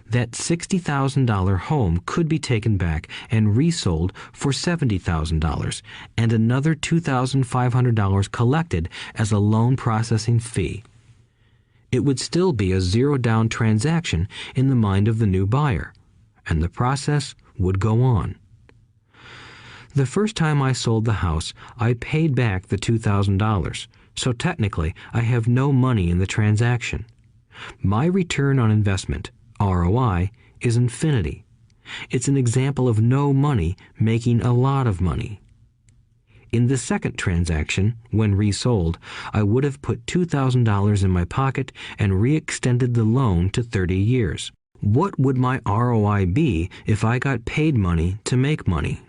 That $60,000 home could be taken back and resold for $70,000 and another $2,500 collected as a loan processing fee. It would still be a zero-down transaction in the mind of the new buyer, and the process would go on. The first time I sold the house, I paid back the $2,000, so technically I have no money in the transaction. My return on investment, ROI, is infinity. It's an example of no money making a lot of money. In the second transaction, when resold, I would have put $2,000 in my pocket and re-extended the loan to 30 years. What would my ROI be if I got paid money to make money?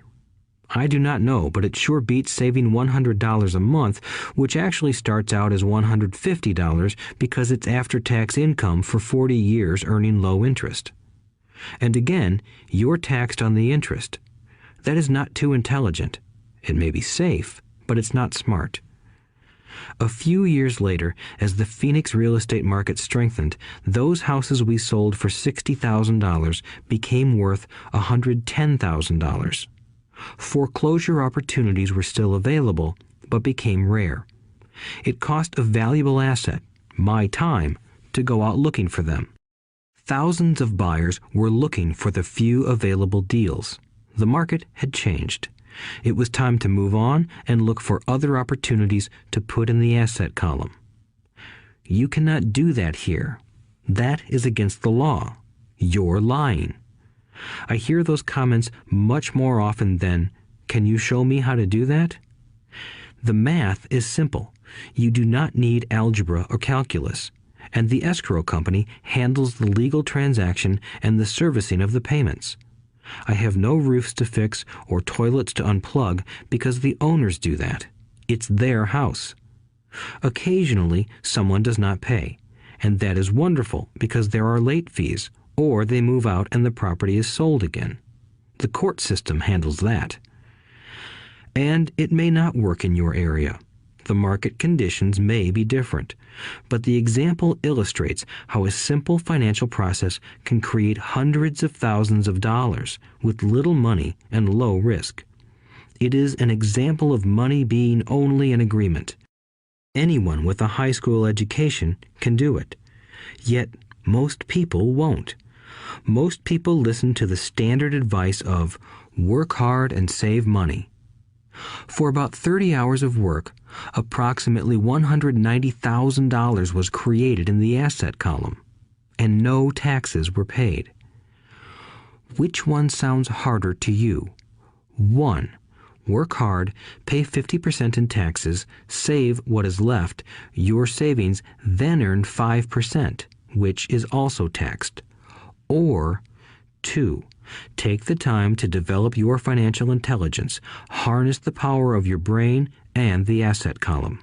I do not know, but it sure beats saving $100 a month, which actually starts out as $150 because it's after-tax income for 40 years earning low interest. And again, you're taxed on the interest. That is not too intelligent. It may be safe, but it's not smart. A few years later, as the Phoenix real estate market strengthened, those houses we sold for $60,000 became worth $110,000. Foreclosure opportunities were still available, but became rare. It cost a valuable asset, my time, to go out looking for them. Thousands of buyers were looking for the few available deals. The market had changed. It was time to move on and look for other opportunities to put in the asset column. You cannot do that here. That is against the law. You're lying. I hear those comments much more often than, "Can you show me how to do that?" The math is simple. You do not need algebra or calculus, and the escrow company handles the legal transaction and the servicing of the payments. I have no roofs to fix or toilets to unplug because the owners do that. It's their house. Occasionally, someone does not pay, and that is wonderful because there are late fees, or they move out and the property is sold again. The court system handles that. And it may not work in your area. The market conditions may be different, but the example illustrates how a simple financial process can create hundreds of thousands of dollars with little money and low risk. It is an example of money being only an agreement. Anyone with a high school education can do it. Yet most people won't. Most people listen to the standard advice of work hard and save money. For about 30 hours of work, approximately $190,000 was created in the asset column, and no taxes were paid. Which one sounds harder to you? 1. Work hard, pay 50% in taxes, save what is left, your savings, then earn 5%, which is also taxed. Or 2. Take the time to develop your financial intelligence, harness the power of your brain and the asset column.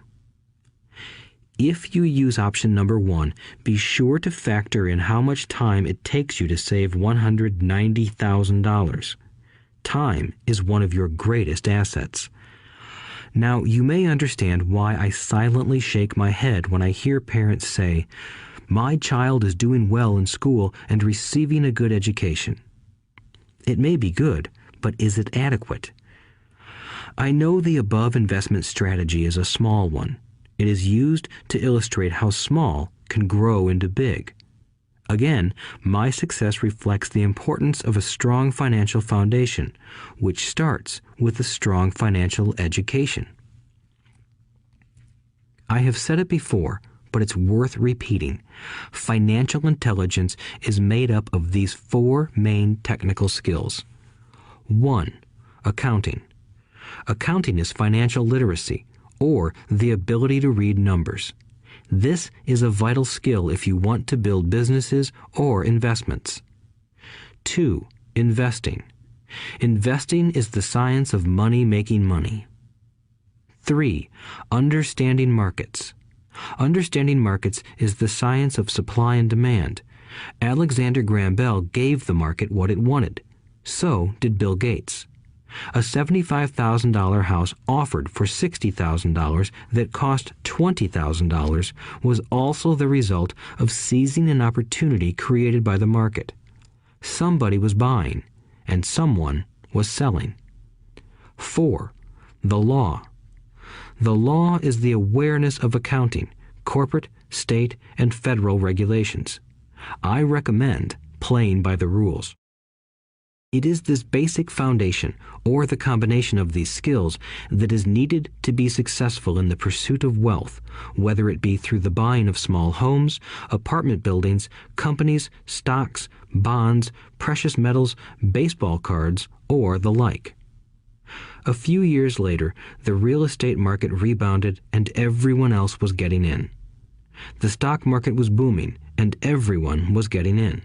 If you use option number 1, be sure to factor in how much time it takes you to save $190,000. Time is one of your greatest assets. Now, you may understand why I silently shake my head when I hear parents say, "My child is doing well in school and receiving a good education." It may be good, but is it adequate? I know the above investment strategy is a small one. It is used to illustrate how small can grow into big. Again, my success reflects the importance of a strong financial foundation, which starts with a strong financial education. I have said it before, but it's worth repeating. Financial intelligence is made up of these 4 main technical skills. 1. Accounting. Accounting is financial literacy, or the ability to read numbers. This is a vital skill if you want to build businesses or investments. 2. Investing. Investing is the science of money making money. 3. Understanding markets. Understanding markets is the science of supply and demand. Alexander Graham Bell gave the market what it wanted. So did Bill Gates. A $75,000 house offered for $60,000 that cost $20,000 was also the result of seizing an opportunity created by the market. Somebody was buying, and someone was selling. 4. The law. The law is the awareness of accounting, corporate, state, and federal regulations. I recommend playing by the rules. It is this basic foundation, or the combination of these skills, that is needed to be successful in the pursuit of wealth, whether it be through the buying of small homes, apartment buildings, companies, stocks, bonds, precious metals, baseball cards, or the like. A few years later, the real estate market rebounded and everyone else was getting in. The stock market was booming and everyone was getting in.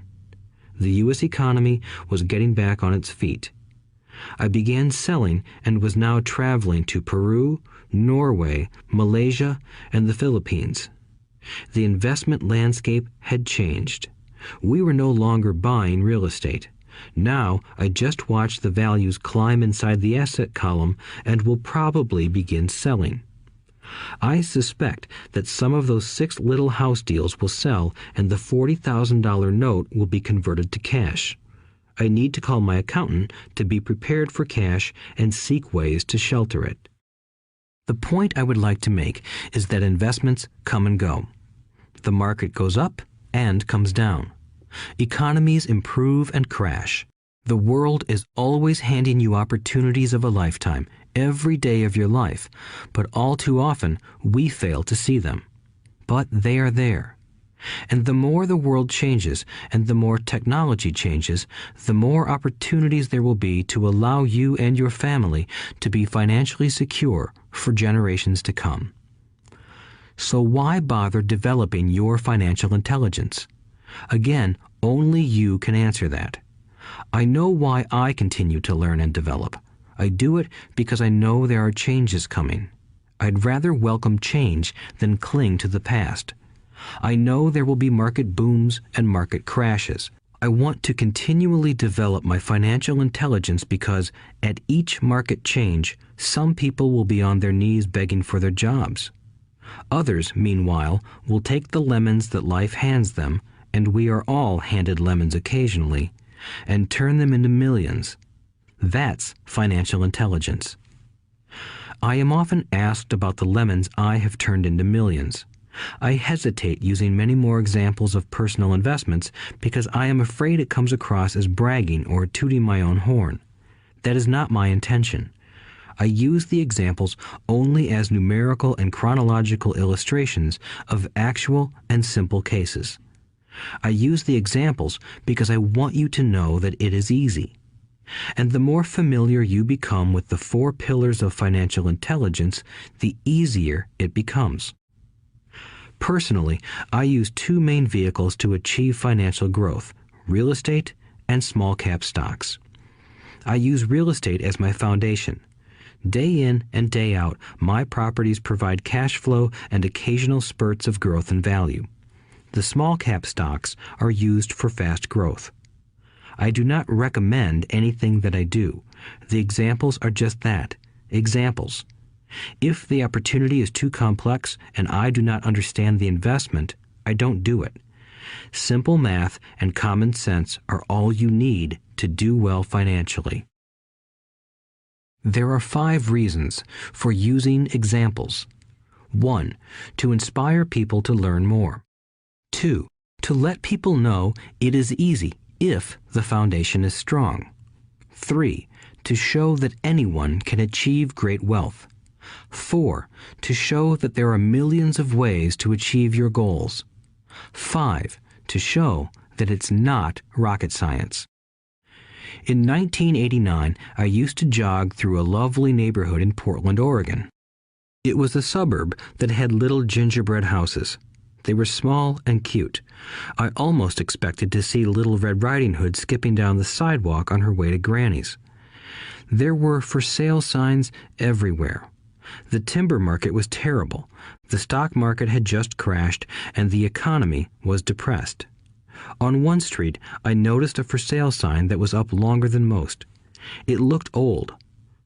The U.S. economy was getting back on its feet. I began selling and was now traveling to Peru, Norway, Malaysia, and the Philippines. The investment landscape had changed. We were no longer buying real estate. Now I just watch the values climb inside the asset column and will probably begin selling. I suspect that some of those 6 little house deals will sell and the $40,000 note will be converted to cash. I need to call my accountant to be prepared for cash and seek ways to shelter it. The point I would like to make is that investments come and go. The market goes up and comes down. Economies improve and crash. The world is always handing you opportunities of a lifetime, every day of your life, but all too often we fail to see them. But they are there. And the more the world changes and the more technology changes, the more opportunities there will be to allow you and your family to be financially secure for generations to come. So why bother developing your financial intelligence? Again, only you can answer that. I know why I continue to learn and develop. I do it because I know there are changes coming. I'd rather welcome change than cling to the past. I know there will be market booms and market crashes. I want to continually develop my financial intelligence because at each market change, some people will be on their knees begging for their jobs. Others, meanwhile, will take the lemons that life hands them, and we are all handed lemons occasionally, and turn them into millions. That's financial intelligence. I am often asked about the lemons I have turned into millions. I hesitate using many more examples of personal investments because I am afraid it comes across as bragging or tooting my own horn. That is not my intention. I use the examples only as numerical and chronological illustrations of actual and simple cases. I use the examples because I want you to know that it is easy. And the more familiar you become with the 4 pillars of financial intelligence, the easier it becomes. Personally, I use 2 main vehicles to achieve financial growth: real estate and small cap stocks. I use real estate as my foundation. Day in and day out, my properties provide cash flow and occasional spurts of growth and value. The small cap stocks are used for fast growth. I do not recommend anything that I do. The examples are just that, examples. If the opportunity is too complex and I do not understand the investment, I don't do it. Simple math and common sense are all you need to do well financially. There are 5 reasons for using examples. 1. To inspire people to learn more. 2. To let people know it is easy if the foundation is strong. 3. To show that anyone can achieve great wealth. 4. To show that there are millions of ways to achieve your goals. 5. To show that it's not rocket science. In 1989, I used to jog through a lovely neighborhood in Portland, Oregon. It was a suburb that had little gingerbread houses. They were small and cute. I almost expected to see Little Red Riding Hood skipping down the sidewalk on her way to Granny's. There were for sale signs everywhere. The timber market was terrible. The stock market had just crashed, and the economy was depressed. On one street, I noticed a for sale sign that was up longer than most. It looked old.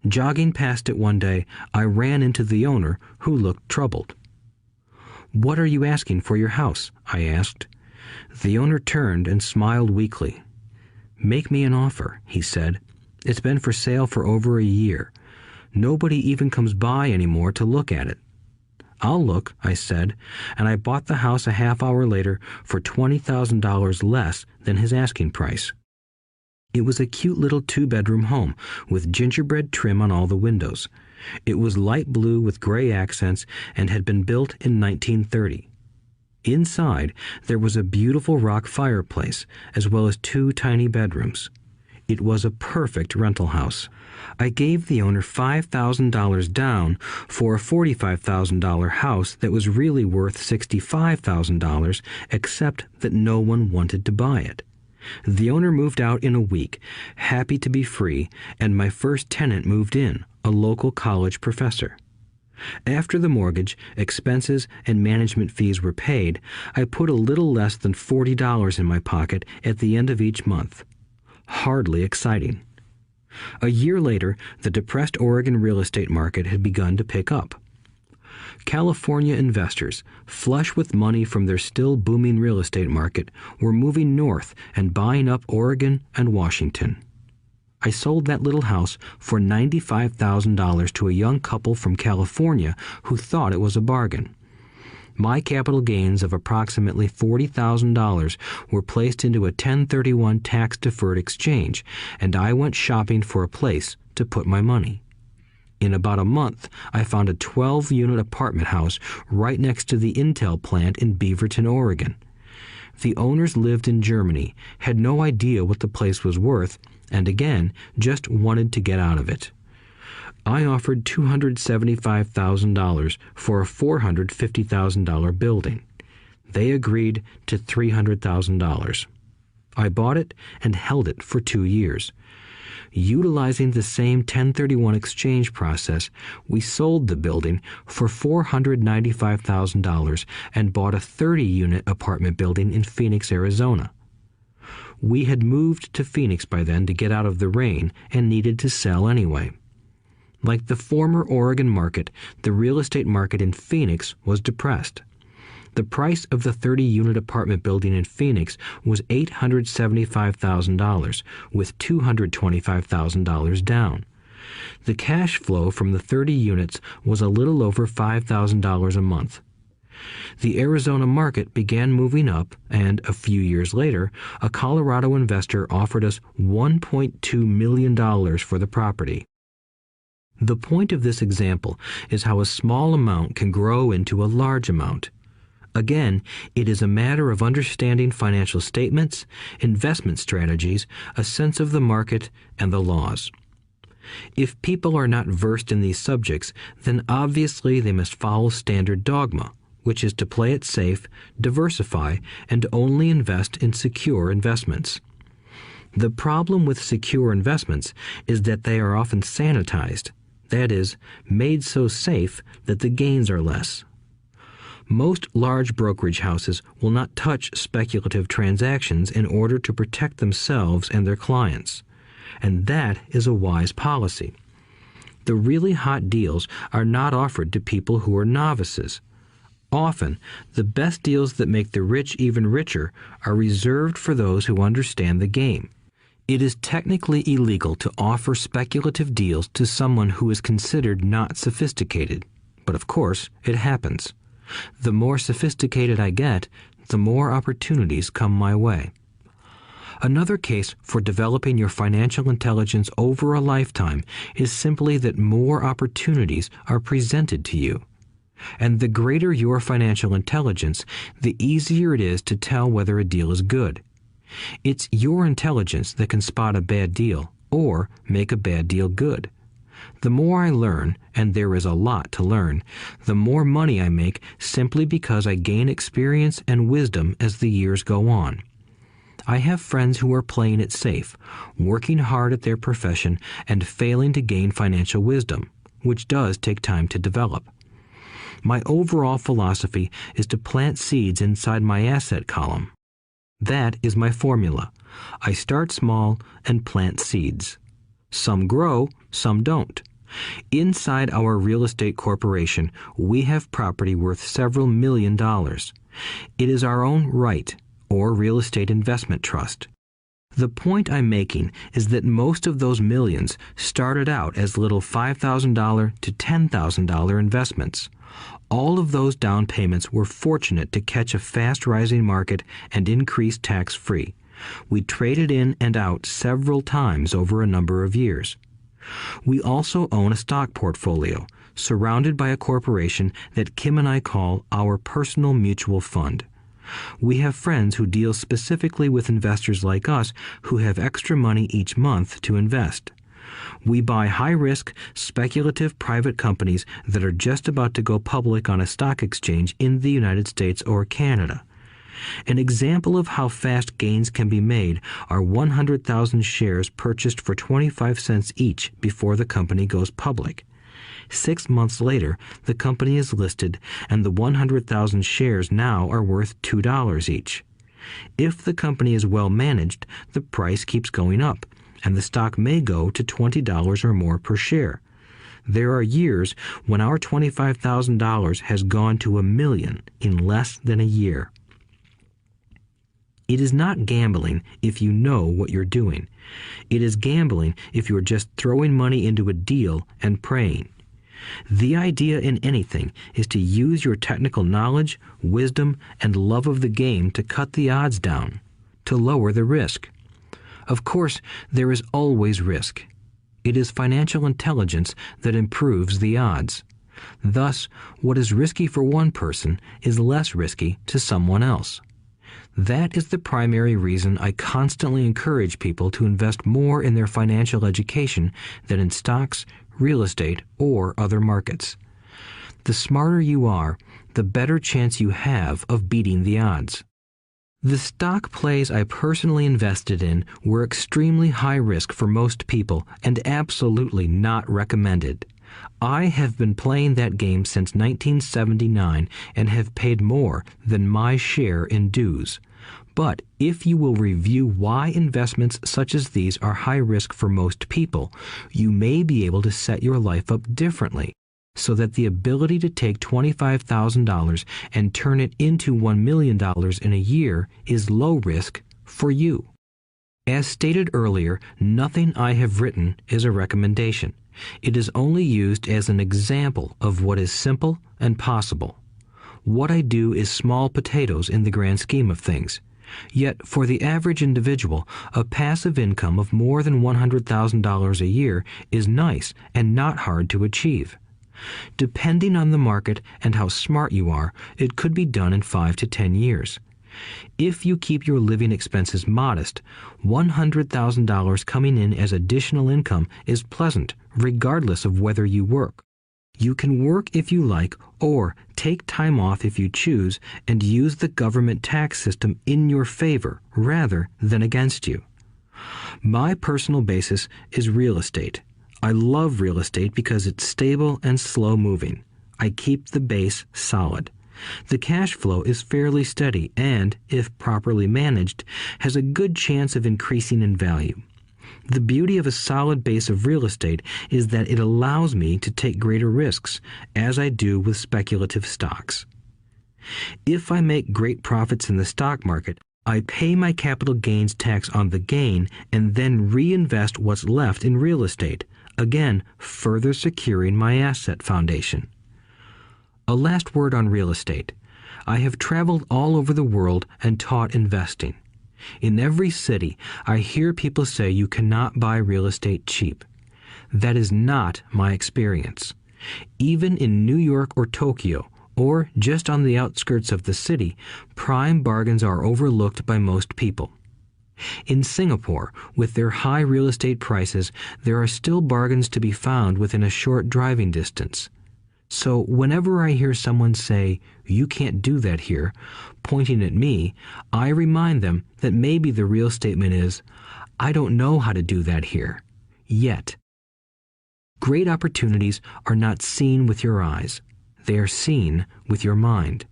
Jogging past it one day, I ran into the owner, who looked troubled. "What are you asking for your house?" I asked. The owner turned and smiled weakly. "Make me an offer," he said. "It's been for sale for over a year. Nobody even comes by anymore to look at it." "I'll look," I said, and I bought the house a half hour later for $20,000 less than his asking price. It was a cute little 2-bedroom home with gingerbread trim on all the windows. It was light blue with gray accents and had been built in 1930. Inside, there was a beautiful rock fireplace, as well as 2 tiny bedrooms. It was a perfect rental house. I gave the owner $5,000 down for a $45,000 house that was really worth $65,000, except that no one wanted to buy it. The owner moved out in a week, happy to be free, and my first tenant moved in, a local college professor. After the mortgage, expenses, and management fees were paid, I put a little less than $40 in my pocket at the end of each month. Hardly exciting. A year later, the depressed Oregon real estate market had begun to pick up. California investors, flush with money from their still booming real estate market, were moving north and buying up Oregon and Washington. I sold that little house for $95,000 to a young couple from California who thought it was a bargain. My capital gains of approximately $40,000 were placed into a 1031 tax-deferred exchange, and I went shopping for a place to put my money. In about a month, I found a 12-unit apartment house right next to the Intel plant in Beaverton, Oregon. The owners lived in Germany, had no idea what the place was worth, and again, just wanted to get out of it. I offered $275,000 for a $450,000 building. They agreed to $300,000. I bought it and held it for 2 years. Utilizing the same 1031 exchange process, we sold the building for $495,000 and bought a 30-unit apartment building in Phoenix, Arizona. We had moved to Phoenix by then to get out of the rain and needed to sell anyway. Like the former Oregon market, the real estate market in Phoenix was depressed. The price of the 30-unit apartment building in Phoenix was $875,000, with $225,000 down. The cash flow from the 30 units was a little over $5,000 a month. The Arizona market began moving up, and a few years later, a Colorado investor offered us $1.2 million for the property. The point of this example is how a small amount can grow into a large amount. Again, it is a matter of understanding financial statements, investment strategies, a sense of the market, and the laws. If people are not versed in these subjects, then obviously they must follow standard dogma, which is to play it safe, diversify, and only invest in secure investments. The problem with secure investments is that they are often sanitized, that is, made so safe that the gains are less. Most large brokerage houses will not touch speculative transactions in order to protect themselves and their clients, and that is a wise policy. The really hot deals are not offered to people who are novices. Often, the best deals that make the rich even richer are reserved for those who understand the game. It is technically illegal to offer speculative deals to someone who is considered not sophisticated, but of course, it happens. The more sophisticated I get, the more opportunities come my way. Another case for developing your financial intelligence over a lifetime is simply that more opportunities are presented to you. And the greater your financial intelligence, the easier it is to tell whether a deal is good. It's your intelligence that can spot a bad deal or make a bad deal good. The more I learn, and there is a lot to learn, the more money I make simply because I gain experience and wisdom as the years go on. I have friends who are playing it safe, working hard at their profession and failing to gain financial wisdom, which does take time to develop. My overall philosophy is to plant seeds inside my asset column. That is my formula. I start small and plant seeds. Some grow, some don't. Inside our real estate corporation, we have property worth several $million. It is our own right, or real estate investment trust. The point I'm making is that most of those millions started out as little $5,000 to $10,000 investments. All of those down payments were fortunate to catch a fast-rising market and increase tax-free. We traded in and out several times over a number of years. We also own a stock portfolio, surrounded by a corporation that Kim and I call our personal mutual fund. We have friends who deal specifically with investors like us who have extra money each month to invest. We buy high-risk, speculative private companies that are just about to go public on a stock exchange in the United States or Canada. An example of how fast gains can be made are 100,000 shares purchased for 25 cents each before the company goes public. 6 months later, the company is listed, and the 100,000 shares now are worth $2 each. If the company is well managed, the price keeps going up, and the stock may go to $20 or more per share. There are years when our $25,000 has gone to $1 million in less than a year. It is not gambling if you know what you're doing. It is gambling if you're just throwing money into a deal and praying. The idea in anything is to use your technical knowledge, wisdom, and love of the game to cut the odds down, to lower the risk. Of course, there is always risk. It is financial intelligence that improves the odds. Thus, what is risky for one person is less risky to someone else. That is the primary reason I constantly encourage people to invest more in their financial education than in stocks, real estate, or other markets. The smarter you are, the better chance you have of beating the odds. The stock plays I personally invested in were extremely high risk for most people and absolutely not recommended. I have been playing that game since 1979 and have paid more than my share in dues. But if you will review why investments such as these are high risk for most people, you may be able to set your life up differently, so that the ability to take $25,000 and turn it into $1 million in a year is low risk for you. As stated earlier, nothing I have written is a recommendation. It is only used as an example of what is simple and possible. What I do is small potatoes in the grand scheme of things. Yet, for the average individual, a passive income of more than $100,000 a year is nice and not hard to achieve. Depending on the market and how smart you are, it could be done in 5 to 10 years. If you keep your living expenses modest, $100,000 coming in as additional income is pleasant, regardless of whether you work. You can work if you like, or take time off if you choose, and use the government tax system in your favor rather than against you. My personal basis is real estate. I love real estate because it's stable and slow-moving. I keep the base solid. The cash flow is fairly steady and, if properly managed, has a good chance of increasing in value. The beauty of a solid base of real estate is that it allows me to take greater risks, as I do with speculative stocks. If I make great profits in the stock market, I pay my capital gains tax on the gain and then reinvest what's left in real estate, again further securing my asset foundation. A last word on real estate. I have traveled all over the world and taught investing. In every city, I hear people say you cannot buy real estate cheap. That is not my experience. Even in New York or Tokyo, or just on the outskirts of the city, prime bargains are overlooked by most people. In Singapore, with their high real estate prices, there are still bargains to be found within a short driving distance. So whenever I hear someone say, "You can't do that here," pointing at me, I remind them that maybe the real statement is, "I don't know how to do that here. Yet." Great opportunities are not seen with your eyes. They are seen with your mind.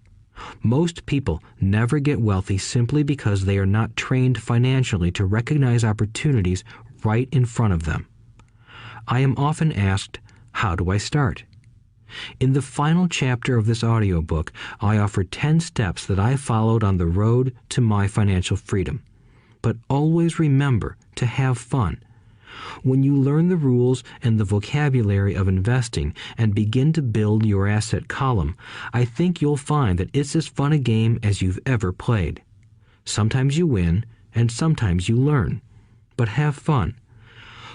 Most people never get wealthy simply because they are not trained financially to recognize opportunities right in front of them. I am often asked, how do I start? In the final chapter of this audiobook, I offer 10 steps that I followed on the road to my financial freedom. But always remember to have fun. When you learn the rules and the vocabulary of investing and begin to build your asset column, I think you'll find that it's as fun a game as you've ever played. Sometimes you win, and sometimes you learn. But have fun.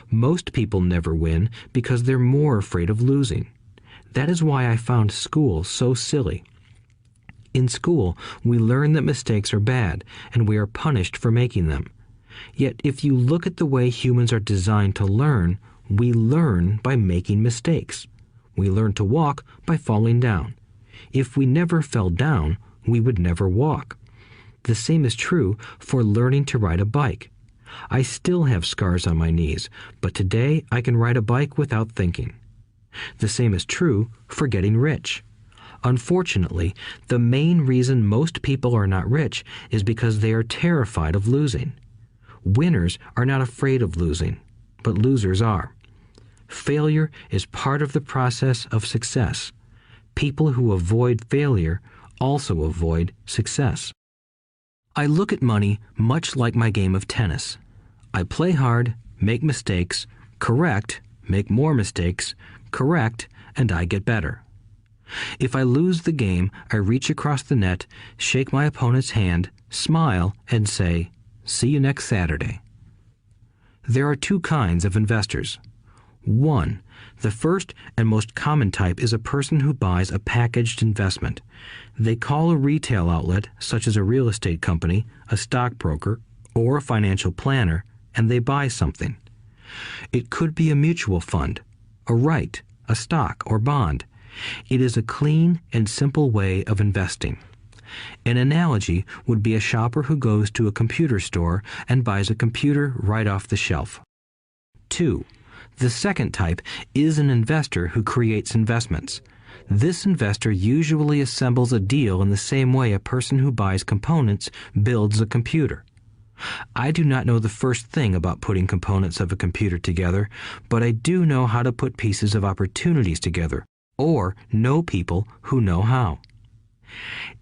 Most people never win because they're more afraid of losing. That is why I found school so silly. In school, we learn that mistakes are bad, and we are punished for making them. Yet if you look at the way humans are designed to learn, we learn by making mistakes. We learn to walk by falling down. If we never fell down, we would never walk. The same is true for learning to ride a bike. I still have scars on my knees, but today I can ride a bike without thinking. The same is true for getting rich. Unfortunately, the main reason most people are not rich is because they are terrified of losing. Winners are not afraid of losing, but losers are. Failure is part of the process of success. People who avoid failure also avoid success. I look at money much like my game of tennis. I play hard, make mistakes, correct, make more mistakes, correct, and I get better. If I lose the game, I reach across the net, shake my opponent's hand, smile, and say, "See you next Saturday." There are two kinds of investors. One, the first and most common type is a person who buys a packaged investment. They call a retail outlet, such as a real estate company, a stockbroker, or a financial planner, and they buy something. It could be a mutual fund, a right, a stock, or bond. It is a clean and simple way of investing. An analogy would be a shopper who goes to a computer store and buys a computer right off the shelf. 2. The second type is an investor who creates investments. This investor usually assembles a deal in the same way a person who buys components builds a computer. I do not know the first thing about putting components of a computer together, but I do know how to put pieces of opportunities together, or know people who know how.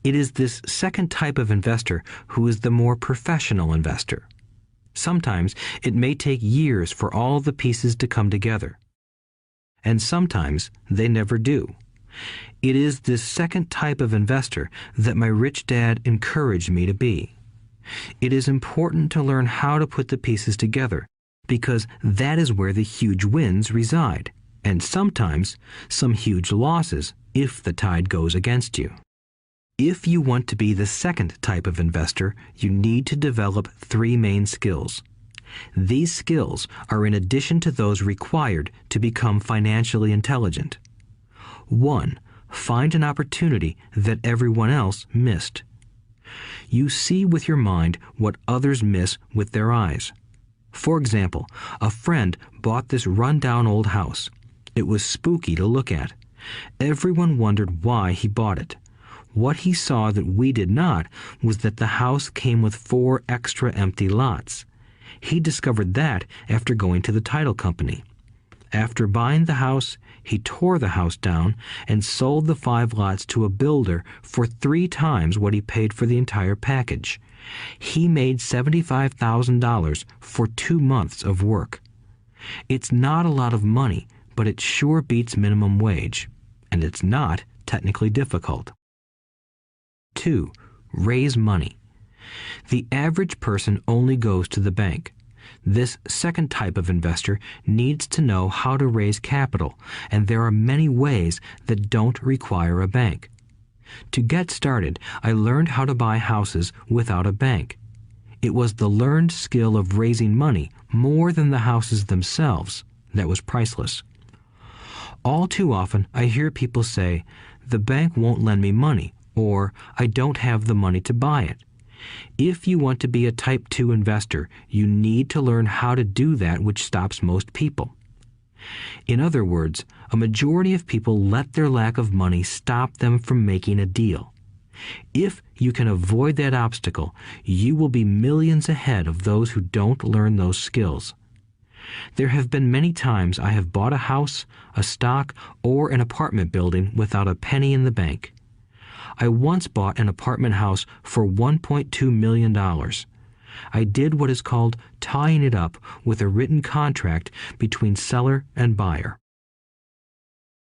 It is this second type of investor who is the more professional investor. Sometimes it may take years for all the pieces to come together, and sometimes they never do. It is this second type of investor that my rich dad encouraged me to be. It is important to learn how to put the pieces together, because that is where the huge wins reside, and sometimes some huge losses if the tide goes against you. If you want to be the second type of investor, you need to develop 3 main skills. These skills are in addition to those required to become financially intelligent. 1. Find an opportunity that everyone else missed. You see with your mind what others miss with their eyes. For example, a friend bought this run-down old house. It was spooky to look at. Everyone wondered why he bought it. What he saw that we did not was that the house came with 4 extra empty lots. He discovered that after going to the title company. After buying the house, he tore the house down and sold the 5 lots to a builder for 3 times what he paid for the entire package. He made $75,000 for 2 months of work. It's not a lot of money, but it sure beats minimum wage, and it's not technically difficult. 2. Raise money. The average person only goes to the bank. This second type of investor needs to know how to raise capital, and there are many ways that don't require a bank. To get started, I learned how to buy houses without a bank. It was the learned skill of raising money more than the houses themselves that was priceless. All too often, I hear people say, "The bank won't lend me money," or "I don't have the money to buy it." If you want to be a Type 2 investor, you need to learn how to do that which stops most people. In other words, a majority of people let their lack of money stop them from making a deal. If you can avoid that obstacle, you will be millions ahead of those who don't learn those skills. There have been many times I have bought a house, a stock, or an apartment building without a penny in the bank. I once bought an apartment house for $1.2 million. I did what is called tying it up with a written contract between seller and buyer.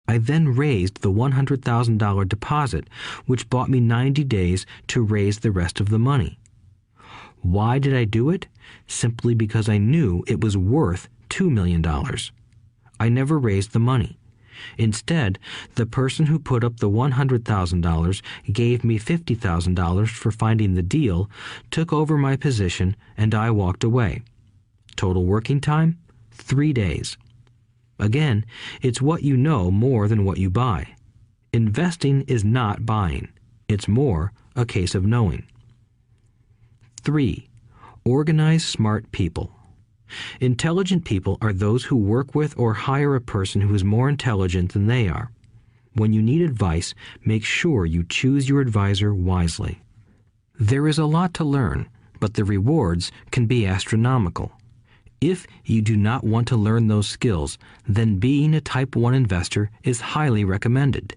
I then raised the $100,000 deposit, which bought me 90 days to raise the rest of the money. Why did I do it? Simply because I knew it was worth $2 million. I never raised the money. Instead, the person who put up the $100,000 gave me $50,000 for finding the deal, took over my position, and I walked away. Total working time? 3 days. Again, it's what you know more than what you buy. Investing is not buying. It's more a case of knowing. 3. Organize smart people. Intelligent people are those who work with or hire a person who is more intelligent than they are. When you need advice, make sure you choose your advisor wisely. There is a lot to learn, but the rewards can be astronomical. If you do not want to learn those skills, then being a Type 1 investor is highly recommended.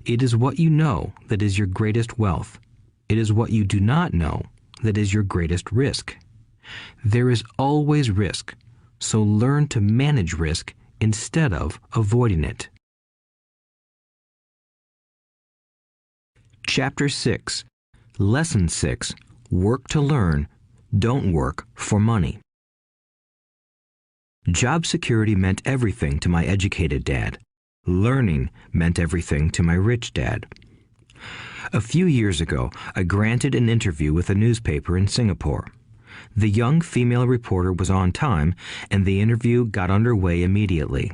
It is what you know that is your greatest wealth. It is what you do not know that is your greatest risk. There is always risk, so learn to manage risk instead of avoiding it. Chapter 6. Lesson 6. Work to learn, don't work for money. Job security meant everything to my educated dad. Learning meant everything to my rich dad. A few years ago, I granted an interview with a newspaper in Singapore. The young female reporter was on time, and the interview got underway immediately.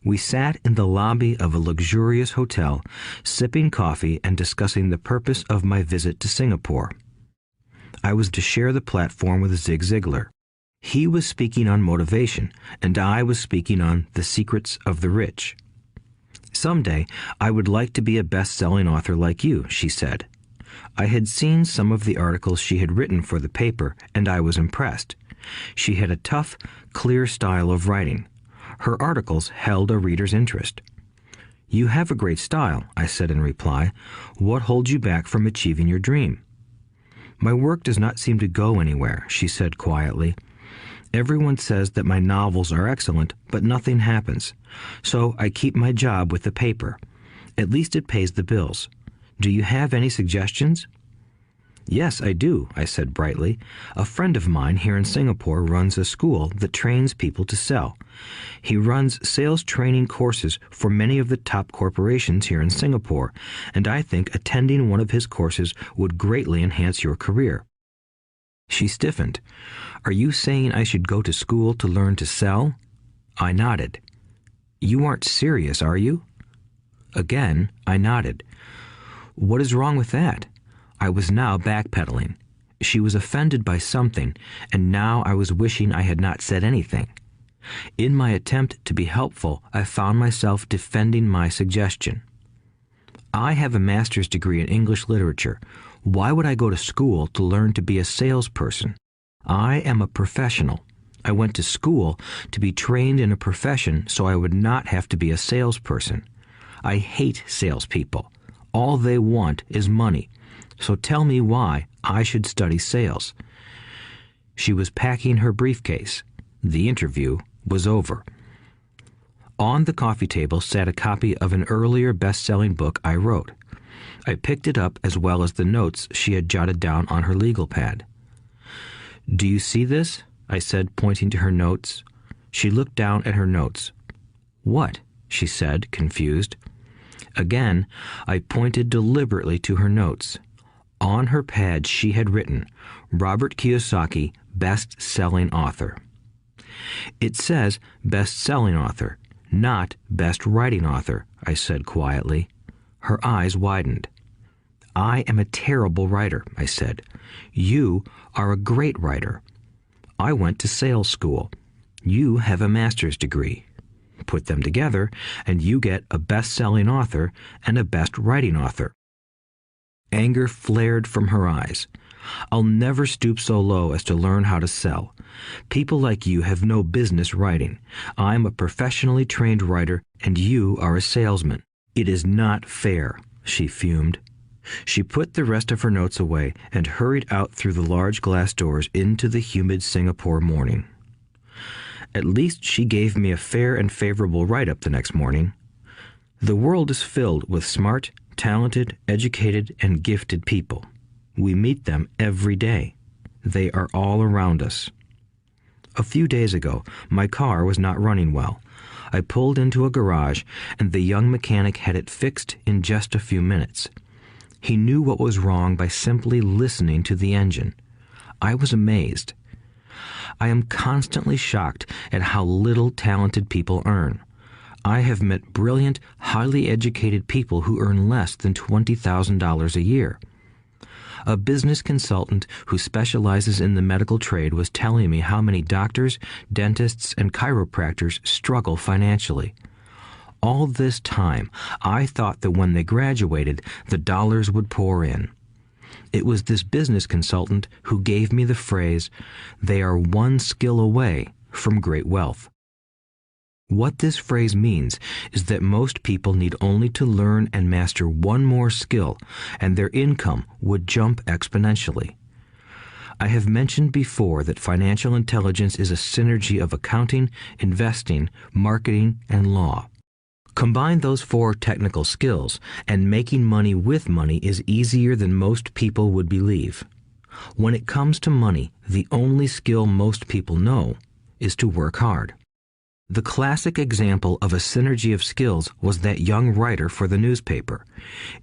We sat in the lobby of a luxurious hotel, sipping coffee and discussing the purpose of my visit to Singapore. I was to share the platform with Zig Ziglar. He was speaking on motivation, and I was speaking on the secrets of the rich. Someday, I would like to be a best-selling author like you, she said. I had seen some of the articles she had written for the paper, and I was impressed. She had a tough, clear style of writing. Her articles held a reader's interest. You have a great style, I said in reply. What holds you back from achieving your dream? My work does not seem to go anywhere, she said quietly. Everyone says that my novels are excellent, but nothing happens. So I keep my job with the paper. At least it pays the bills. Do you have any suggestions? Yes, I do, I said brightly. A friend of mine here in Singapore runs a school that trains people to sell. He runs sales training courses for many of the top corporations here in Singapore, and I think attending one of his courses would greatly enhance your career. She stiffened. Are you saying I should go to school to learn to sell? I nodded. You aren't serious, are you? Again, I nodded. What is wrong with that? I was now backpedaling. She was offended by something, and now I was wishing I had not said anything. In my attempt to be helpful, I found myself defending my suggestion. I have a master's degree in English literature. Why would I go to school to learn to be a salesperson? I am a professional. I went to school to be trained in a profession so I would not have to be a salesperson. I hate salespeople. All they want is money. So tell me why I should study sales. She was packing her briefcase. The interview was over. On the coffee table sat a copy of an earlier best-selling book I wrote. I picked it up as well as the notes she had jotted down on her legal pad. Do you see this? I said, pointing to her notes. She looked down at her notes. What? She said, confused. Again, I pointed deliberately to her notes. On her pad she had written, Robert Kiyosaki, best-selling author. It says best-selling author, not best writing author, I said quietly. Her eyes widened. I am a terrible writer, I said. You are a great writer. I went to sales school. You have a master's degree. Put them together, and you get a best-selling author and a best-writing author. Anger flared from her eyes. I'll never stoop so low as to learn how to sell. People like you have no business writing. I'm a professionally trained writer, and you are a salesman. It is not fair, she fumed. She put the rest of her notes away and hurried out through the large glass doors into the humid Singapore morning. At least she gave me a fair and favorable write-up the next morning. The world is filled with smart, talented, educated, and gifted people. We meet them every day. They are all around us. A few days ago, my car was not running well. I pulled into a garage, and the young mechanic had it fixed in just a few minutes. He knew what was wrong by simply listening to the engine. I was amazed. I am constantly shocked at how little talented people earn. I have met brilliant, highly educated people who earn less than $20,000 a year. A business consultant who specializes in the medical trade was telling me how many doctors, dentists, and chiropractors struggle financially. All this time, I thought that when they graduated, the dollars would pour in. It was this business consultant who gave me the phrase, "They are one skill away from great wealth." What this phrase means is that most people need only to learn and master one more skill, and their income would jump exponentially. I have mentioned before that financial intelligence is a synergy of accounting, investing, marketing, and law. Combine those 4 technical skills, and making money with money is easier than most people would believe. When it comes to money, the only skill most people know is to work hard. The classic example of a synergy of skills was that young writer for the newspaper.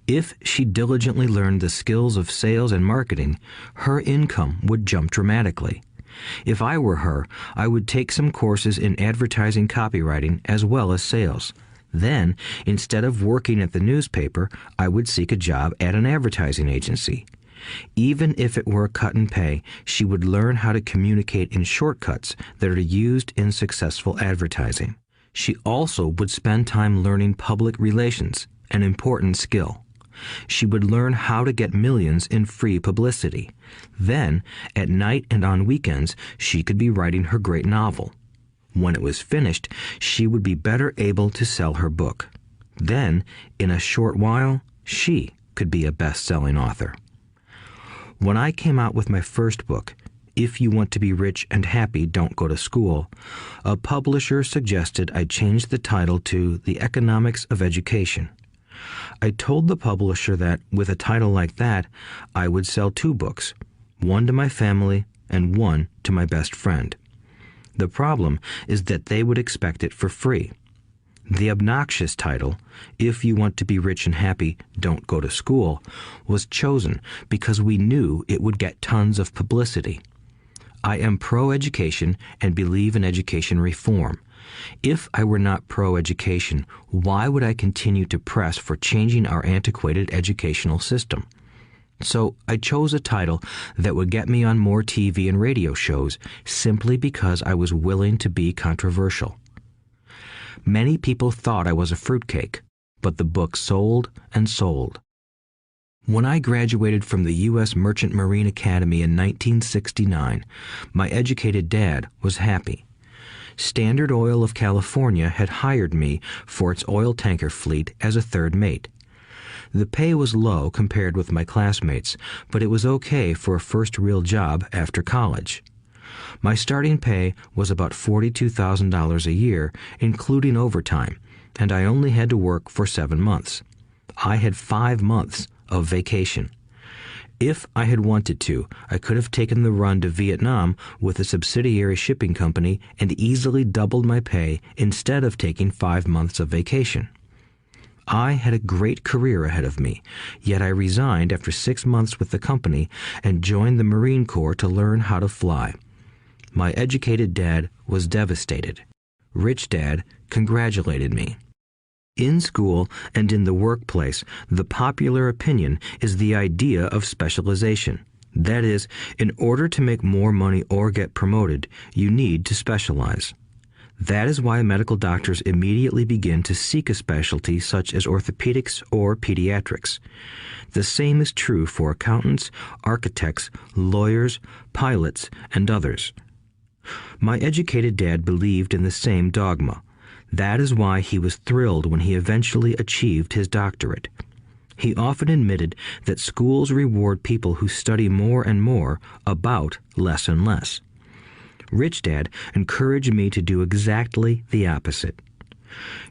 If she diligently learned the skills of sales and marketing, her income would jump dramatically. If I were her, I would take some courses in advertising copywriting as well as sales. Then, instead of working at the newspaper, I would seek a job at an advertising agency. Even if it were a cut in pay, she would learn how to communicate in shortcuts that are used in successful advertising. She also would spend time learning public relations, an important skill. She would learn how to get millions in free publicity. Then, at night and on weekends, she could be writing her great novel. When it was finished, she would be better able to sell her book. Then, in a short while, she could be a best-selling author. When I came out with my first book, If You Want to Be Rich and Happy, Don't Go to School, a publisher suggested I change the title to The Economics of Education. I told the publisher that, with a title like that, I would sell 2 books, one to my family and one to my best friend. The problem is that they would expect it for free. The obnoxious title, If You Want to Be Rich and Happy, Don't Go to School, was chosen because we knew it would get tons of publicity. I am pro-education and believe in education reform. If I were not pro-education, why would I continue to press for changing our antiquated educational system? So I chose a title that would get me on more TV and radio shows simply because I was willing to be controversial. Many people thought I was a fruitcake, but the book sold and sold. When I graduated from the U.S. Merchant Marine Academy in 1969, my educated dad was happy. Standard Oil of California had hired me for its oil tanker fleet as a third mate. The pay was low compared with my classmates, but it was okay for a first real job after college. My starting pay was about $42,000 a year, including overtime, and I only had to work for 7 months. I had 5 months of vacation. If I had wanted to, I could have taken the run to Vietnam with a subsidiary shipping company and easily doubled my pay instead of taking 5 months of vacation. I had a great career ahead of me, yet I resigned after 6 months with the company and joined the Marine Corps to learn how to fly. My educated dad was devastated. Rich Dad congratulated me. In school and in the workplace, the popular opinion is the idea of specialization. That is, in order to make more money or get promoted, you need to specialize. That is why medical doctors immediately begin to seek a specialty such as orthopedics or pediatrics. The same is true for accountants, architects, lawyers, pilots, and others. My educated dad believed in the same dogma. That is why he was thrilled when he eventually achieved his doctorate. He often admitted that schools reward people who study more and more about less and less. Rich Dad encouraged me to do exactly the opposite.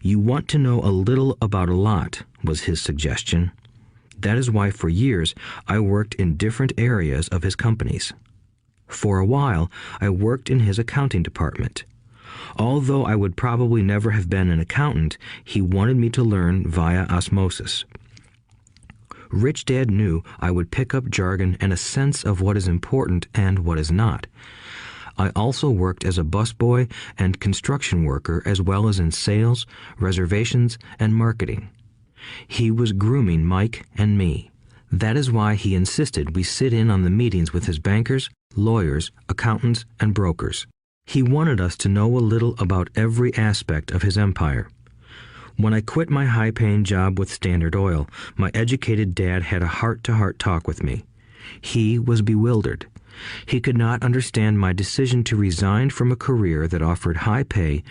You want to know a little about a lot, was his suggestion. That is why for years I worked in different areas of his companies. For a while, I worked in his accounting department. Although I would probably never have been an accountant, he wanted me to learn via osmosis. Rich Dad knew I would pick up jargon and a sense of what is important and what is not. I also worked as a busboy and construction worker as well as in sales, reservations, and marketing. He was grooming Mike and me. That is why he insisted we sit in on the meetings with his bankers, lawyers, accountants, and brokers. He wanted us to know a little about every aspect of his empire. When I quit my high-paying job with Standard Oil, my educated dad had a heart-to-heart talk with me. He was bewildered. He could not understand my decision to resign from a career that offered high pay,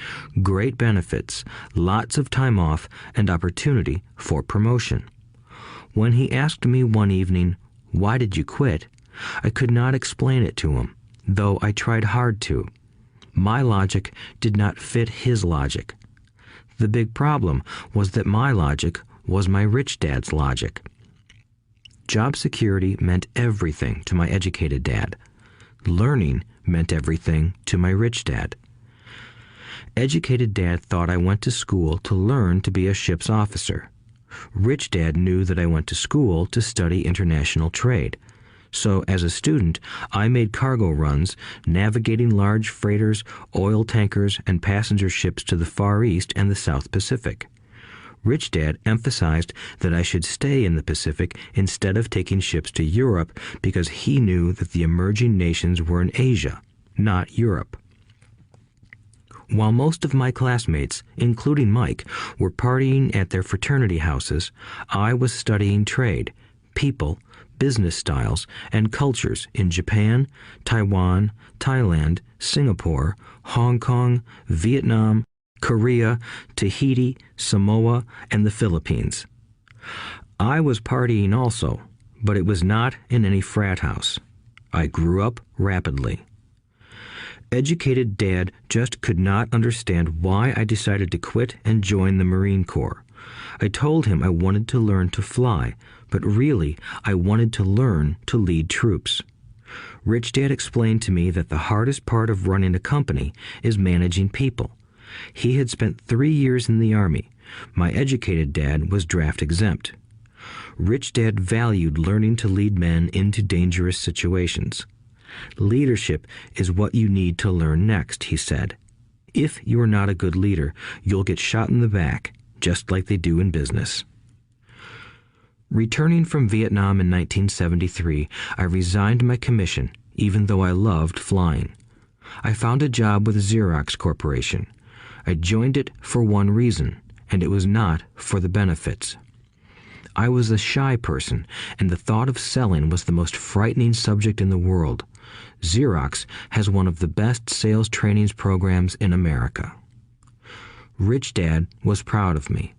great benefits, lots of time off, and opportunity for promotion. When he asked me one evening, "Why did you quit?" I could not explain it to him, though I tried hard to. My logic did not fit his logic. The big problem was that my logic was my rich dad's logic. Job security meant everything to my educated dad. Learning meant everything to my rich dad. Educated dad thought I went to school to learn to be a ship's officer. Rich dad knew that I went to school to study international trade. So as a student, I made cargo runs, navigating large freighters, oil tankers, and passenger ships to the Far East and the South Pacific. Rich Dad emphasized that I should stay in the Pacific instead of taking ships to Europe because he knew that the emerging nations were in Asia, not Europe. While most of my classmates, including Mike, were partying at their fraternity houses, I was studying trade, people, business styles, and cultures in Japan, Taiwan, Thailand, Singapore, Hong Kong, Vietnam, Korea, Tahiti, Samoa, and the Philippines. I was partying also, but it was not in any frat house. I grew up rapidly. Educated Dad just could not understand why I decided to quit and join the Marine Corps. I told him I wanted to learn to fly, but really I wanted to learn to lead troops. Rich Dad explained to me that the hardest part of running a company is managing people. He had spent 3 years in the Army. My educated dad was draft exempt. Rich Dad valued learning to lead men into dangerous situations. Leadership is what you need to learn next, he said. If you are not a good leader, you'll get shot in the back, just like they do in business. Returning from Vietnam in 1973, I resigned my commission, even though I loved flying. I found a job with Xerox Corporation. I joined it for one reason, and it was not for the benefits. I was a shy person, and the thought of selling was the most frightening subject in the world. Xerox has one of the best sales trainings programs in America. Rich Dad was proud of me.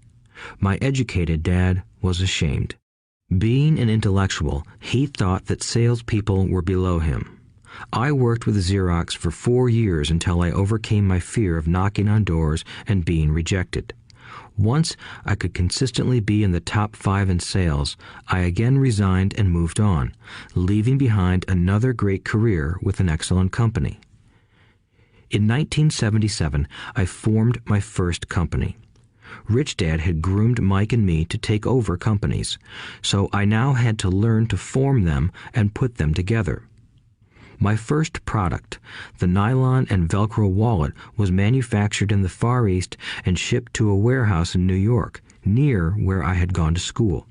My educated dad was ashamed. Being an intellectual, he thought that salespeople were below him. I worked with Xerox for 4 years until I overcame my fear of knocking on doors and being rejected. Once I could consistently be in the top 5 in sales, I again resigned and moved on, leaving behind another great career with an excellent company. In 1977, I formed my first company. Rich Dad had groomed Mike and me to take over companies, so I now had to learn to form them and put them together. My first product, the nylon and Velcro wallet, was manufactured in the Far East and shipped to a warehouse in New York, near where I had gone to school.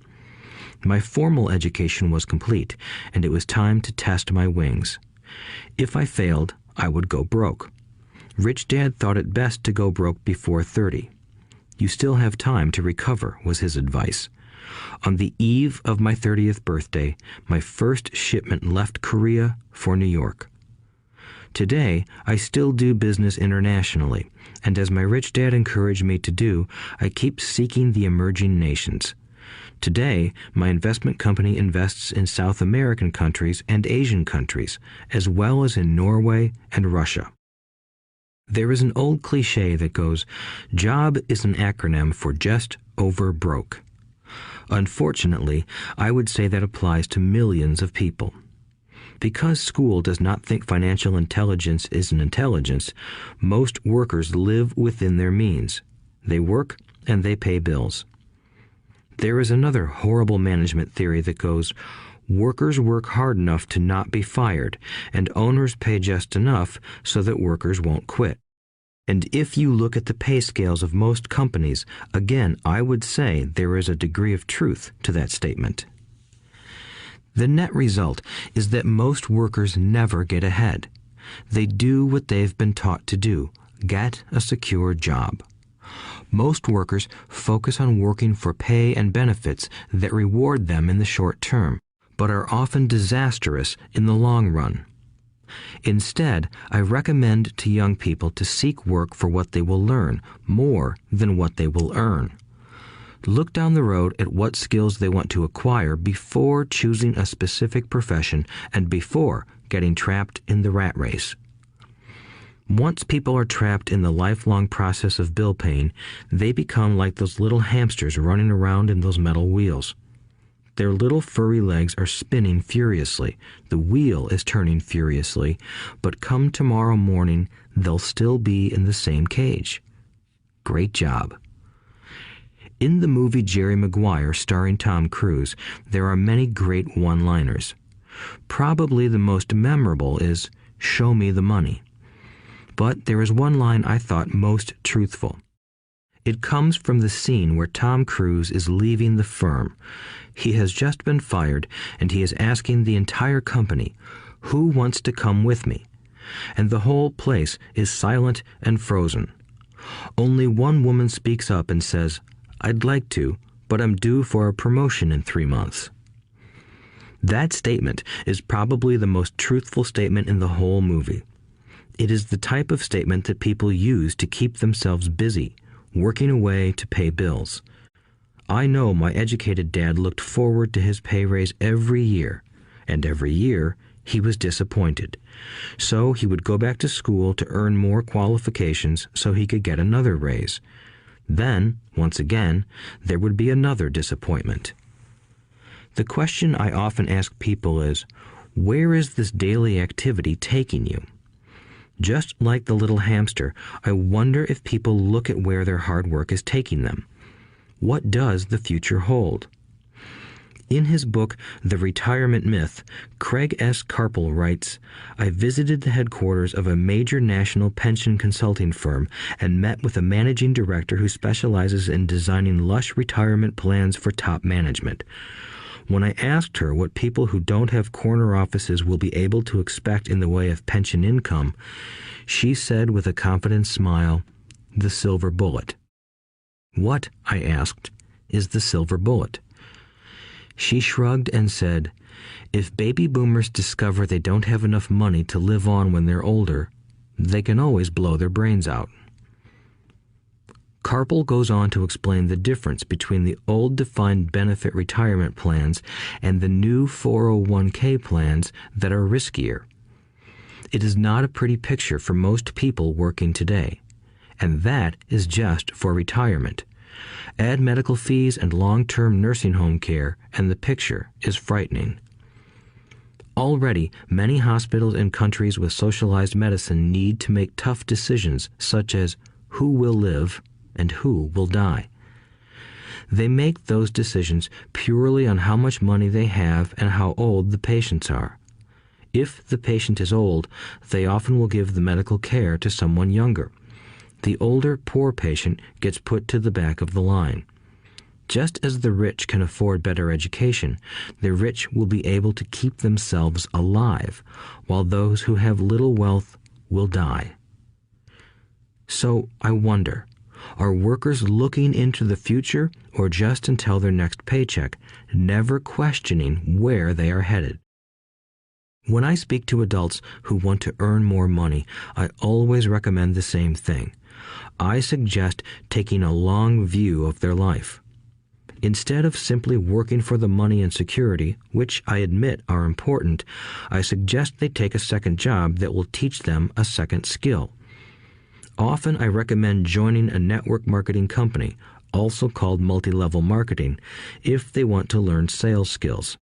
My formal education was complete, and it was time to test my wings. If I failed, I would go broke. Rich Dad thought it best to go broke before 30. You still have time to recover, was his advice. On the eve of my 30th birthday, my first shipment left Korea for New York. Today, I still do business internationally, and as my rich dad encouraged me to do, I keep seeking the emerging nations. Today, my investment company invests in South American countries and Asian countries, as well as in Norway and Russia. There is an old cliche that goes, "Job is an acronym for just over broke." Unfortunately, I would say that applies to millions of people. Because school does not think financial intelligence is an intelligence, most workers live within their means. They work and they pay bills. There is another horrible management theory that goes, workers work hard enough to not be fired, and owners pay just enough so that workers won't quit. And if you look at the pay scales of most companies, again, I would say there is a degree of truth to that statement. The net result is that most workers never get ahead. They do what they've been taught to do, get a secure job. Most workers focus on working for pay and benefits that reward them in the short term, but are often disastrous in the long run. Instead, I recommend to young people to seek work for what they will learn more than what they will earn. Look down the road at what skills they want to acquire before choosing a specific profession and before getting trapped in the rat race. Once people are trapped in the lifelong process of bill paying, they become like those little hamsters running around in those metal wheels. Their little furry legs are spinning furiously, the wheel is turning furiously, but come tomorrow morning, they'll still be in the same cage. Great job. In the movie Jerry Maguire, starring Tom Cruise, there are many great one-liners. Probably the most memorable is, "Show me the money." But there is one line I thought most truthful. It comes from the scene where Tom Cruise is leaving the firm. He has just been fired, and he is asking the entire company, "Who wants to come with me?" And the whole place is silent and frozen. Only one woman speaks up and says, "I'd like to, but I'm due for a promotion in 3 months." That statement is probably the most truthful statement in the whole movie. It is the type of statement that people use to keep themselves busy, working away to pay bills. I know my educated dad looked forward to his pay raise every year, and every year he was disappointed. So he would go back to school to earn more qualifications so he could get another raise. Then, once again, there would be another disappointment. The question I often ask people is, where is this daily activity taking you? Just like the little hamster, I wonder if people look at where their hard work is taking them. What does the future hold? In his book, The Retirement Myth, Craig S. Carpel writes, "I visited the headquarters of a major national pension consulting firm and met with a managing director who specializes in designing lush retirement plans for top management. When I asked her what people who don't have corner offices will be able to expect in the way of pension income, she said with a confident smile, 'The silver bullet.'" "What," I asked, "is the silver bullet?" She shrugged and said, "If baby boomers discover they don't have enough money to live on when they're older, they can always blow their brains out." Carpel goes on to explain the difference between the old defined benefit retirement plans and the new 401k plans that are riskier. It is not a pretty picture for most people working today, and that is just for retirement. Add medical fees and long-term nursing home care, and the picture is frightening. Already, many hospitals in countries with socialized medicine need to make tough decisions such as who will live and who will die. They make those decisions purely on how much money they have and how old the patients are. If the patient is old, they often will give the medical care to someone younger. The older, poor patient gets put to the back of the line. Just as the rich can afford better education, the rich will be able to keep themselves alive, while those who have little wealth will die. So I wonder, are workers looking into the future or just until their next paycheck, never questioning where they are headed? When I speak to adults who want to earn more money, I always recommend the same thing. I suggest taking a long view of their life. Instead of simply working for the money and security, which I admit are important, I suggest they take a second job that will teach them a second skill. Often I recommend joining a network marketing company, also called multi-level marketing, if they want to learn sales skills.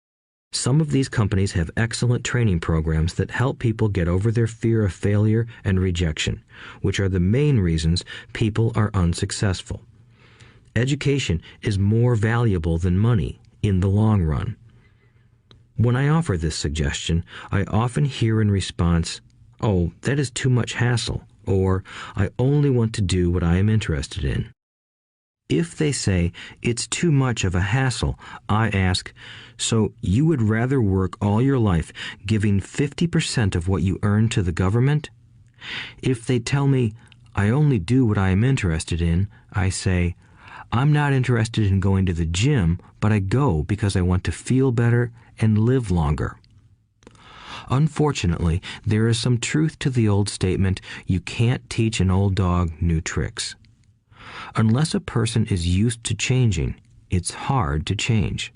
Some of these companies have excellent training programs that help people get over their fear of failure and rejection, which are the main reasons people are unsuccessful. Education is more valuable than money in the long run. When I offer this suggestion, I often hear in response, "Oh, that is too much hassle," or "I only want to do what I am interested in." If they say it's too much of a hassle, I ask, so you would rather work all your life giving 50% of what you earn to the government? If they tell me, I only do what I am interested in, I say, I'm not interested in going to the gym, but I go because I want to feel better and live longer. Unfortunately, there is some truth to the old statement, you can't teach an old dog new tricks. Unless a person is used to changing, it's hard to change.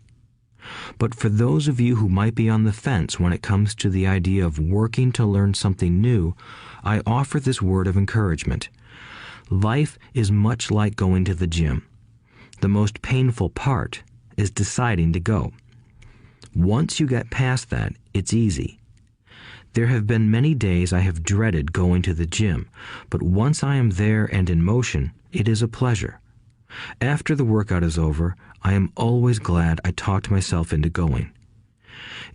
But for those of you who might be on the fence when it comes to the idea of working to learn something new, I offer this word of encouragement. Life is much like going to the gym. The most painful part is deciding to go. Once you get past that, it's easy. There have been many days I have dreaded going to the gym, but once I am there and in motion, it is a pleasure. After the workout is over, I am always glad I talked myself into going.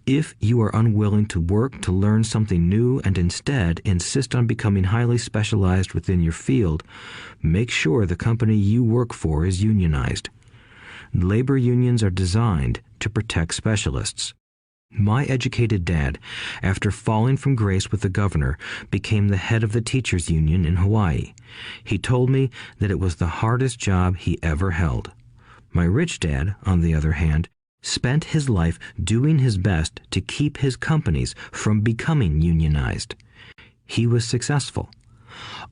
If you are unwilling to work to learn something new and instead insist on becoming highly specialized within your field, make sure the company you work for is unionized. Labor unions are designed to protect specialists. My educated dad, after falling from grace with the governor, became the head of the teachers' union in Hawaii. He told me that it was the hardest job he ever held. My rich dad, on the other hand, spent his life doing his best to keep his companies from becoming unionized. He was successful.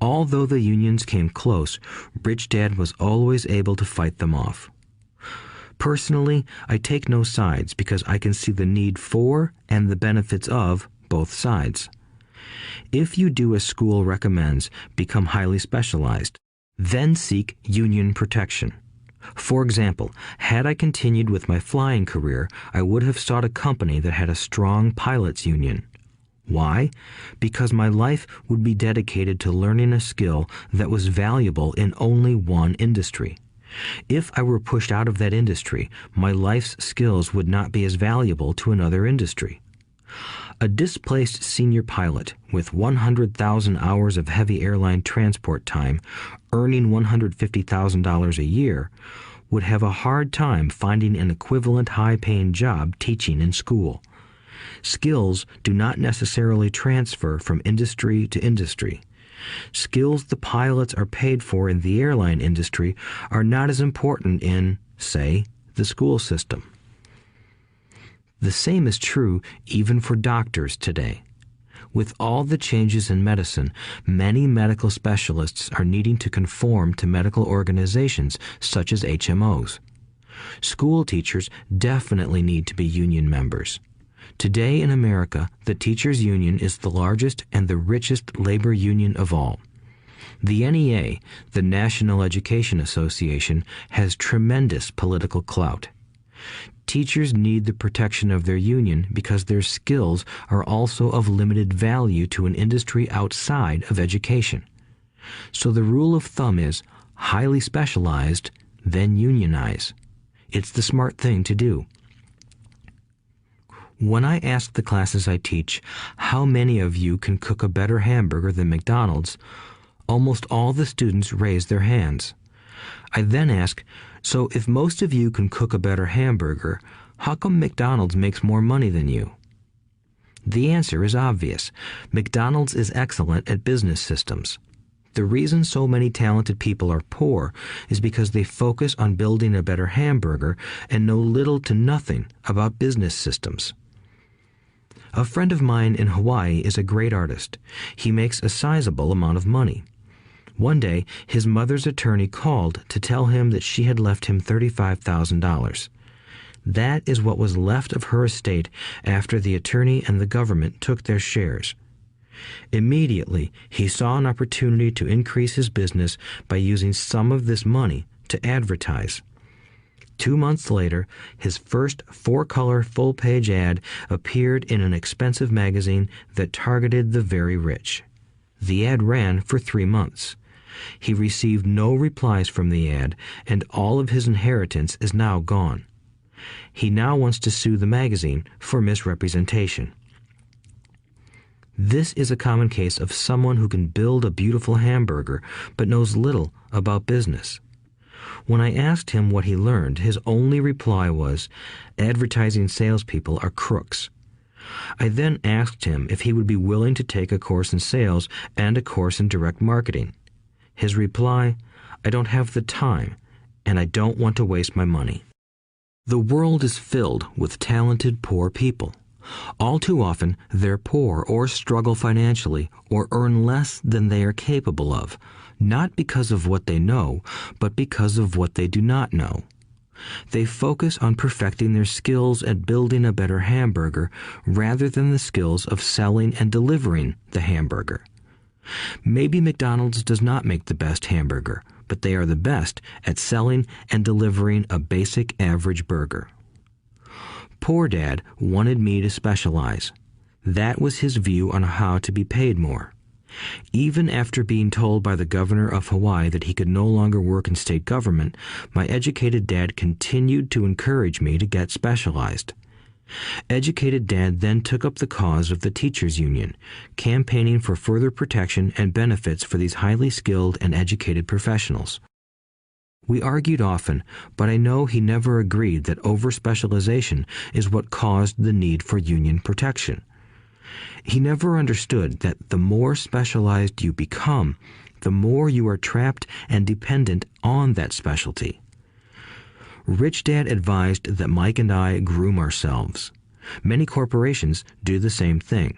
Although the unions came close, Rich Dad was always able to fight them off. Personally, I take no sides because I can see the need for and the benefits of both sides. If you do as school recommends, become highly specialized, then seek union protection. For example, had I continued with my flying career, I would have sought a company that had a strong pilots' union. Why? Because my life would be dedicated to learning a skill that was valuable in only one industry. If I were pushed out of that industry, my life's skills would not be as valuable to another industry. A displaced senior pilot with 100,000 hours of heavy airline transport time, earning $150,000 a year, would have a hard time finding an equivalent high-paying job teaching in school. Skills do not necessarily transfer from industry to industry. Skills the pilots are paid for in the airline industry are not as important in, say, the school system. The same is true even for doctors today. With all the changes in medicine, many medical specialists are needing to conform to medical organizations such as HMOs. School teachers definitely need to be union members. Today in America, the teachers' union is the largest and the richest labor union of all. The NEA, the National Education Association, has tremendous political clout. Teachers need the protection of their union because their skills are also of limited value to an industry outside of education. So the rule of thumb is highly specialized, then unionize. It's the smart thing to do. When I ask the classes I teach, how many of you can cook a better hamburger than McDonald's, almost all the students raise their hands. I then ask, so if most of you can cook a better hamburger, how come McDonald's makes more money than you? The answer is obvious. McDonald's is excellent at business systems. The reason so many talented people are poor is because they focus on building a better hamburger and know little to nothing about business systems. A friend of mine in Hawaii is a great artist. He makes a sizable amount of money. One day, his mother's attorney called to tell him that she had left him $35,000. That is what was left of her estate after the attorney and the government took their shares. Immediately, he saw an opportunity to increase his business by using some of this money to advertise. 2 months later, his first 4-color full-page ad appeared in an expensive magazine that targeted the very rich. The ad ran for 3 months. He received no replies from the ad, and all of his inheritance is now gone. He now wants to sue the magazine for misrepresentation. This is a common case of someone who can build a beautiful hamburger but knows little about business. When I asked him what he learned, his only reply was, "Advertising salespeople are crooks." I then asked him if he would be willing to take a course in sales and a course in direct marketing. His reply, "I don't have the time, and I don't want to waste my money." The world is filled with talented poor people. All too often, they're poor or struggle financially or earn less than they are capable of, not because of what they know, but because of what they do not know. They focus on perfecting their skills at building a better hamburger rather than the skills of selling and delivering the hamburger. Maybe McDonald's does not make the best hamburger, but they are the best at selling and delivering a basic average burger. Poor Dad wanted me to specialize. That was his view on how to be paid more. Even after being told by the governor of Hawaii that he could no longer work in state government, my educated dad continued to encourage me to get specialized. Educated Dad then took up the cause of the teachers' union, campaigning for further protection and benefits for these highly skilled and educated professionals. We argued often, but I know he never agreed that over-specialization is what caused the need for union protection. He never understood that the more specialized you become, the more you are trapped and dependent on that specialty. Rich Dad advised that Mike and I groom ourselves. Many corporations do the same thing.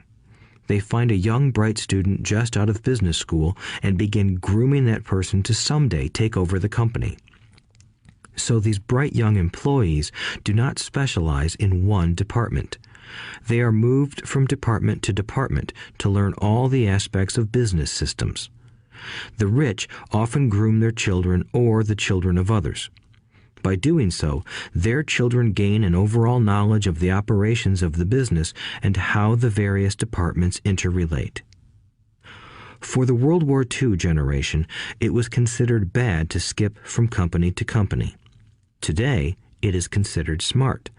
They find a young, bright student just out of business school and begin grooming that person to someday take over the company. So these bright young employees do not specialize in one department. They are moved from department to department to learn all the aspects of business systems. The rich often groom their children or the children of others. By doing so, their children gain an overall knowledge of the operations of the business and how the various departments interrelate. For the World War II generation, it was considered bad to skip from company to company. Today, it is considered smart.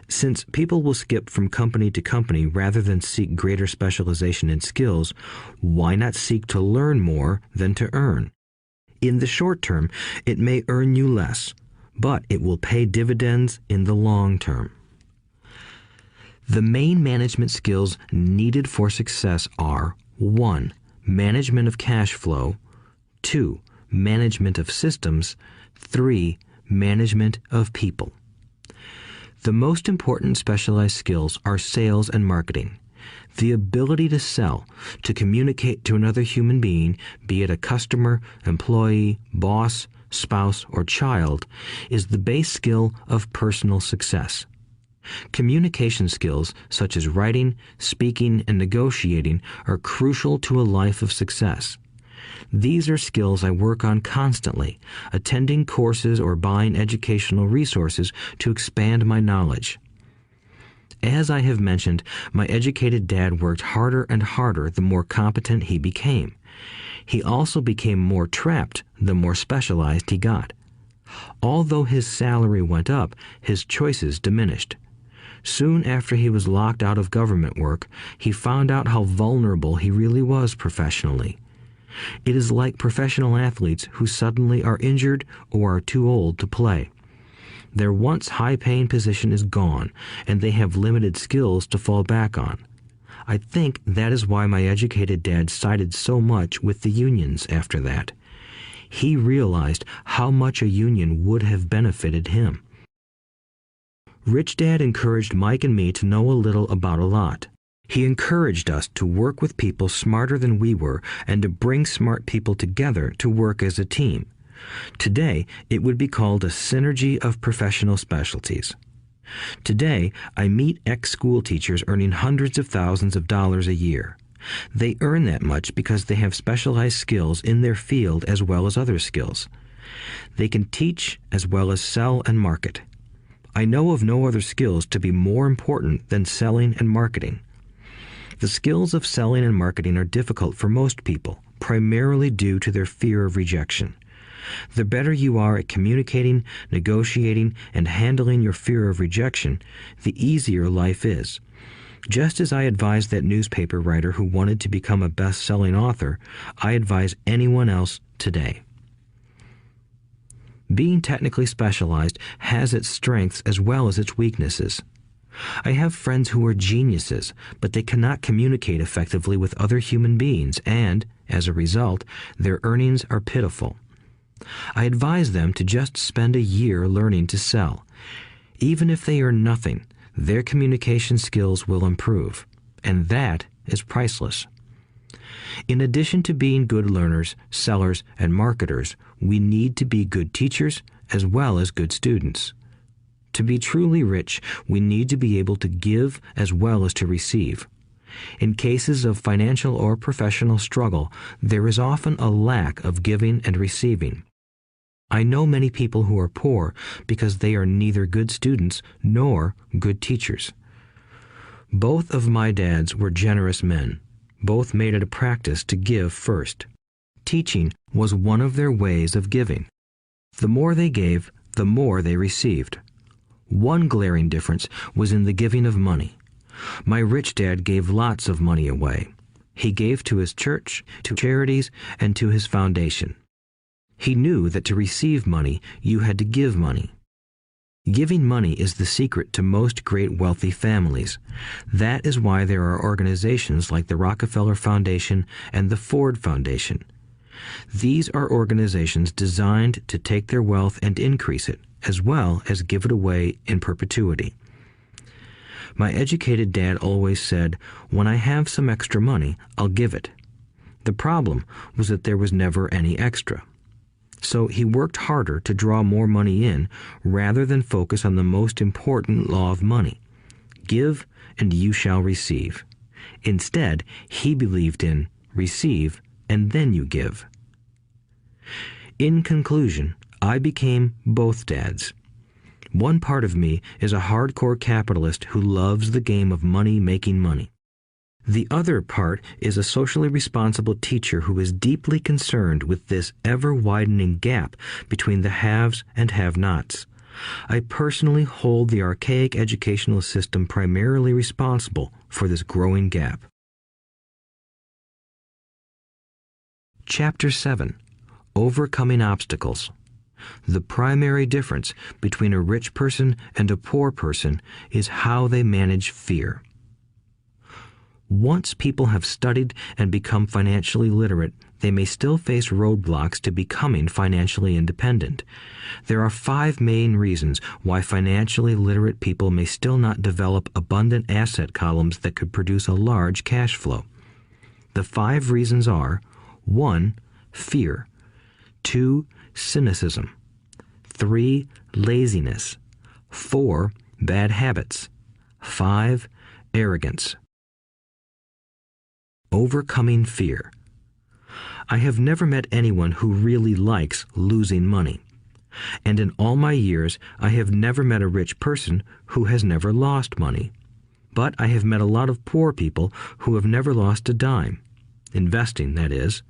Since people will skip from company to company rather than seek greater specialization in skills, why not seek to learn more than to earn? In the short term, it may earn you less, but it will pay dividends in the long term. The main management skills needed for success are 1. Management of cash flow, 2. Management of systems, 3. Management of people. The most important specialized skills are sales and marketing. The ability to sell, to communicate to another human being, be it a customer, employee, boss, spouse, or child, is the base skill of personal success. Communication skills such as writing, speaking, and negotiating are crucial to a life of success. These are skills I work on constantly, attending courses or buying educational resources to expand my knowledge. As I have mentioned, my educated dad worked harder and harder the more competent he became. He also became more trapped the more specialized he got. Although his salary went up, his choices diminished. Soon after he was locked out of government work, he found out how vulnerable he really was professionally. It is like professional athletes who suddenly are injured or are too old to play. Their once high-paying position is gone, and they have limited skills to fall back on. I think that is why my educated dad sided so much with the unions after that. He realized how much a union would have benefited him. Rich Dad encouraged Mike and me to know a little about a lot. He encouraged us to work with people smarter than we were and to bring smart people together to work as a team. Today, it would be called a synergy of professional specialties. Today, I meet ex-school teachers earning hundreds of thousands of dollars a year. They earn that much because they have specialized skills in their field as well as other skills. They can teach as well as sell and market. I know of no other skills to be more important than selling and marketing. The skills of selling and marketing are difficult for most people, primarily due to their fear of rejection. The better you are at communicating, negotiating, and handling your fear of rejection, the easier life is. Just as I advise that newspaper writer who wanted to become a best-selling author, I advise anyone else today. Being technically specialized has its strengths as well as its weaknesses. I have friends who are geniuses, but they cannot communicate effectively with other human beings, and, as a result, their earnings are pitiful. I advise them to just spend a year learning to sell. Even if they earn nothing, their communication skills will improve, and that is priceless. In addition to being good learners, sellers, and marketers, we need to be good teachers as well as good students. To be truly rich, we need to be able to give as well as to receive. In cases of financial or professional struggle, there is often a lack of giving and receiving. I know many people who are poor because they are neither good students nor good teachers. Both of my dads were generous men. Both made it a practice to give first. Teaching was one of their ways of giving. The more they gave, the more they received. One glaring difference was in the giving of money. My rich dad gave lots of money away. He gave to his church, to charities, and to his foundation. He knew that to receive money, you had to give money. Giving money is the secret to most great wealthy families. That is why there are organizations like the Rockefeller Foundation and the Ford Foundation. These are organizations designed to take their wealth and increase it, as well as give it away in perpetuity. My educated dad always said, "When I have some extra money, I'll give it." The problem was that there was never any extra. So he worked harder to draw more money in rather than focus on the most important law of money. Give and you shall receive. Instead, he believed in receive and then you give. In conclusion, I became both dads. One part of me is a hardcore capitalist who loves the game of money making money. The other part is a socially responsible teacher who is deeply concerned with this ever-widening gap between the haves and have-nots. I personally hold the archaic educational system primarily responsible for this growing gap. Chapter 7. Overcoming Obstacles. The primary difference between a rich person and a poor person is how they manage fear. Once people have studied and become financially literate, they may still face roadblocks to becoming financially independent. There are 5 main reasons why financially literate people may still not develop abundant asset columns that could produce a large cash flow. The 5 reasons are: 1. Fear. 2. Cynicism. 3. Laziness. 4. Bad habits. 5. Arrogance. Overcoming fear. I have never met anyone who really likes losing money. And in all my years, I have never met a rich person who has never lost money. But I have met a lot of poor people who have never lost a dime. Investing, that is.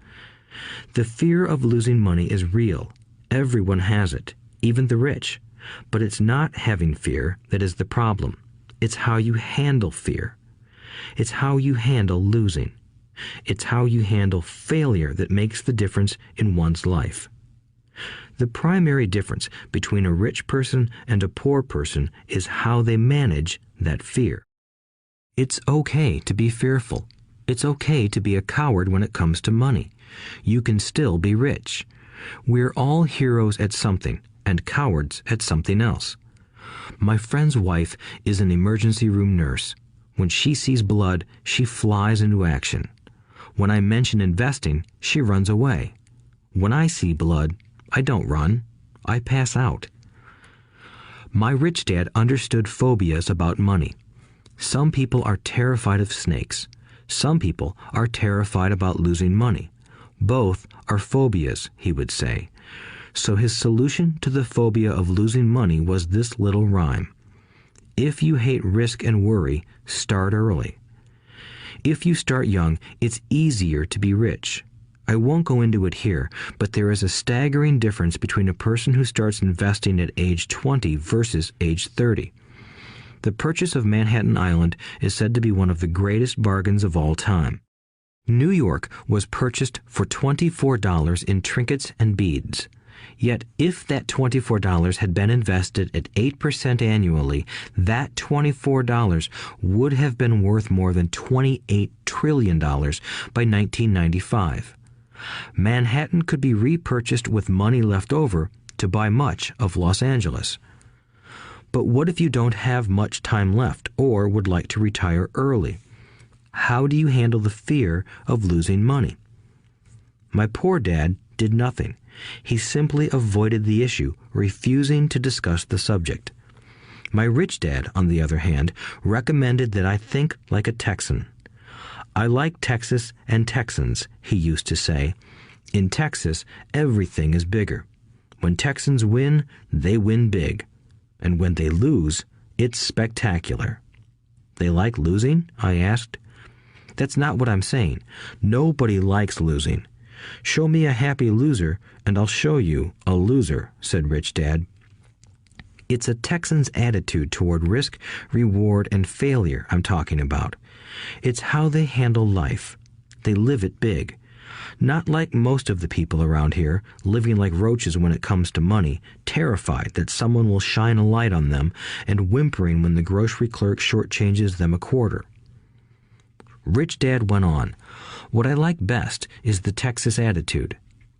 The fear of losing money is real. Everyone has it, even the rich. But it's not having fear that is the problem. It's how you handle fear. It's how you handle losing. It's how you handle failure that makes the difference in one's life. The primary difference between a rich person and a poor person is how they manage that fear. It's okay to be fearful. It's okay to be a coward when it comes to money. You can still be rich. We're all heroes at something and cowards at something else. My friend's wife is an emergency room nurse. When she sees blood, she flies into action. When I mention investing, she runs away. When I see blood, I don't run. I pass out. My rich dad understood phobias about money. Some people are terrified of snakes. Some people are terrified about losing money. Both are phobias, he would say. So his solution to the phobia of losing money was this little rhyme. If you hate risk and worry, start early. If you start young, it's easier to be rich. I won't go into it here, but there is a staggering difference between a person who starts investing at age 20 versus age 30. The purchase of Manhattan Island is said to be one of the greatest bargains of all time. New York was purchased for $24 in trinkets and beads. Yet if that $24 had been invested at 8% annually, that $24 would have been worth more than $28 trillion by 1995. Manhattan could be repurchased with money left over to buy much of Los Angeles. But what if you don't have much time left or would like to retire early? How do you handle the fear of losing money? My poor dad did nothing. He simply avoided the issue, refusing to discuss the subject. My rich dad, on the other hand, recommended that I think like a Texan. I like Texas and Texans, he used to say. In Texas, everything is bigger. When Texans win, they win big. And when they lose, it's spectacular. They like losing? I asked. That's not what I'm saying. Nobody likes losing. Show me a happy loser, and I'll show you a loser, said Rich Dad. It's a Texan's attitude toward risk, reward, and failure I'm talking about. It's how they handle life. They live it big. Not like most of the people around here, living like roaches when it comes to money, terrified that someone will shine a light on them and whimpering when the grocery clerk shortchanges them a quarter. Rich Dad went on, "What I like best is the Texas attitude.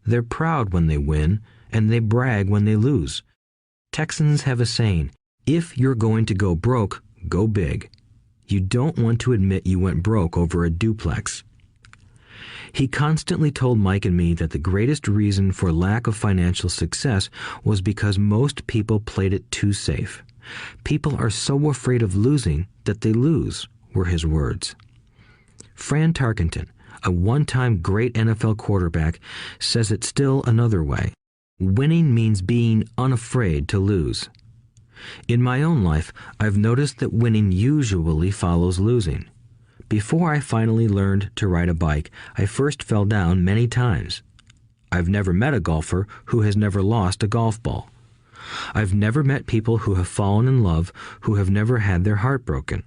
They're proud when they win, and they brag when they lose. Texans have a saying, if you're going to go broke, go big. You don't want to admit you went broke over a duplex." He constantly told Mike and me that the greatest reason for lack of financial success was because most people played it too safe. People are so afraid of losing that they lose, were his words. Fran Tarkenton, a one-time great NFL quarterback, says it still another way. Winning means being unafraid to lose. In my own life, I've noticed that winning usually follows losing. Before I finally learned to ride a bike, I first fell down many times. I've never met a golfer who has never lost a golf ball. I've never met people who have fallen in love who have never had their heart broken.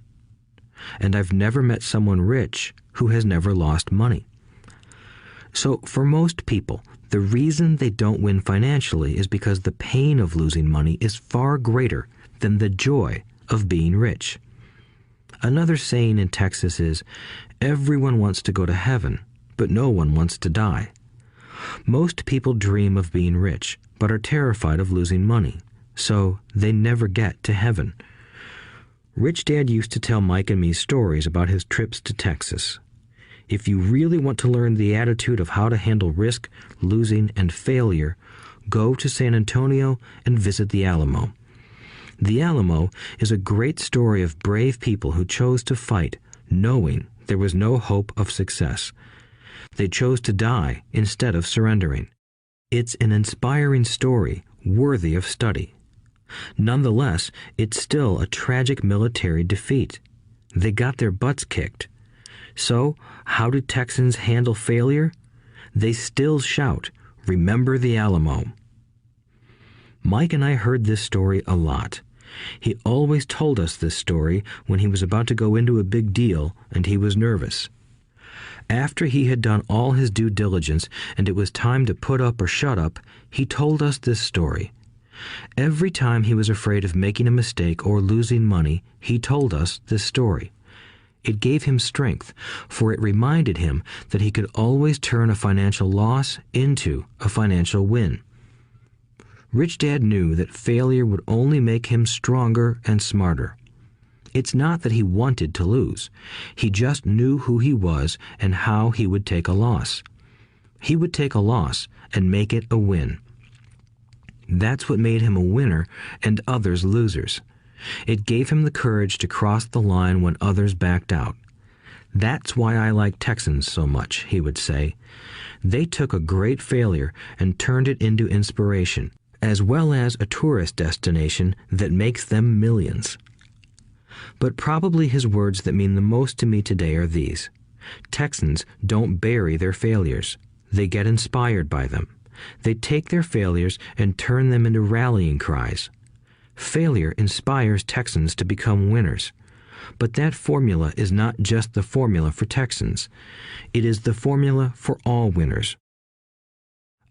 And I've never met someone rich who has never lost money. So for most people, the reason they don't win financially is because the pain of losing money is far greater than the joy of being rich. Another saying in Texas is, everyone wants to go to heaven, but no one wants to die. Most people dream of being rich, but are terrified of losing money, so they never get to heaven. Rich Dad used to tell Mike and me stories about his trips to Texas. If you really want to learn the attitude of how to handle risk, losing, and failure, go to San Antonio and visit the Alamo. The Alamo is a great story of brave people who chose to fight, knowing there was no hope of success. They chose to die instead of surrendering. It's an inspiring story worthy of study. Nonetheless, it's still a tragic military defeat. They got their butts kicked. So, how do Texans handle failure? They still shout, "Remember the Alamo." Mike and I heard this story a lot. He always told us this story when he was about to go into a big deal and he was nervous. After he had done all his due diligence and it was time to put up or shut up, he told us this story. Every time he was afraid of making a mistake or losing money, he told us this story. It gave him strength, for it reminded him that he could always turn a financial loss into a financial win. Rich Dad knew that failure would only make him stronger and smarter. It's not that he wanted to lose. He just knew who he was and how he would take a loss. He would take a loss and make it a win. That's what made him a winner and others losers. It gave him the courage to cross the line when others backed out. That's why I like Texans so much, he would say. They took a great failure and turned it into inspiration, as well as a tourist destination that makes them millions. But probably his words that mean the most to me today are these. Texans don't bury their failures. They get inspired by them. They take their failures and turn them into rallying cries. Failure inspires Texans to become winners. But that formula is not just the formula for Texans. It is the formula for all winners.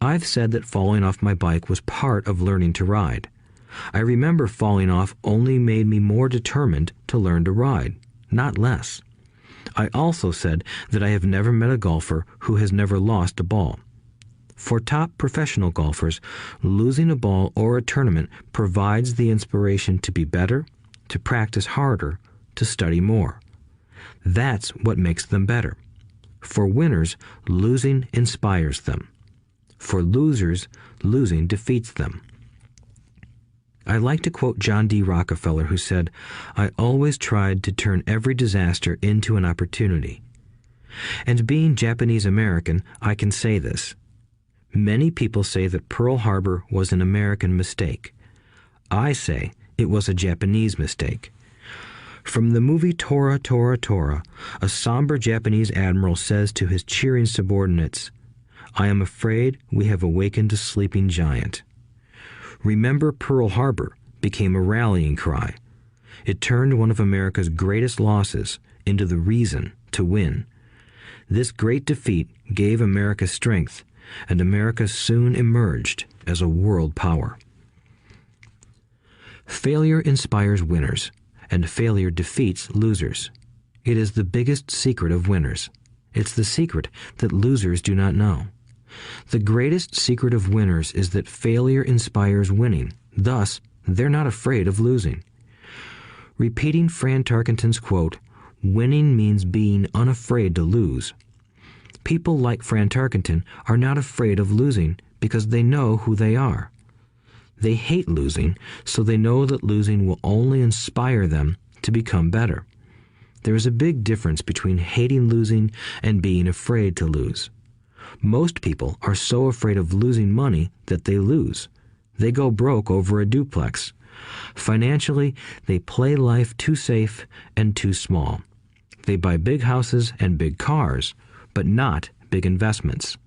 I've said that falling off my bike was part of learning to ride. I remember falling off only made me more determined to learn to ride, not less. I also said that I have never met a golfer who has never lost a ball. For top professional golfers, losing a ball or a tournament provides the inspiration to be better, to practice harder, to study more. That's what makes them better. For winners, losing inspires them. For losers, losing defeats them. I like to quote John D. Rockefeller, who said, "I always tried to turn every disaster into an opportunity." And being Japanese American, I can say this. Many people say that Pearl Harbor was an American mistake. I say it was a Japanese mistake. From the movie Tora, Tora, Tora, a somber Japanese admiral says to his cheering subordinates, "I am afraid we have awakened a sleeping giant." Remember Pearl Harbor became a rallying cry. It turned one of America's greatest losses into the reason to win. This great defeat gave America strength, and America soon emerged as a world power. Failure inspires winners, and failure defeats losers. It is the biggest secret of winners. It's the secret that losers do not know. The greatest secret of winners is that failure inspires winning. Thus, they're not afraid of losing. Repeating Fran Tarkenton's quote, "Winning means being unafraid to lose." People like Fran Tarkenton are not afraid of losing because they know who they are. They hate losing, so they know that losing will only inspire them to become better. There is a big difference between hating losing and being afraid to lose. Most people are so afraid of losing money that they lose. They go broke over a duplex. Financially, they play life too safe and too small. They buy big houses and big cars, but not big investments.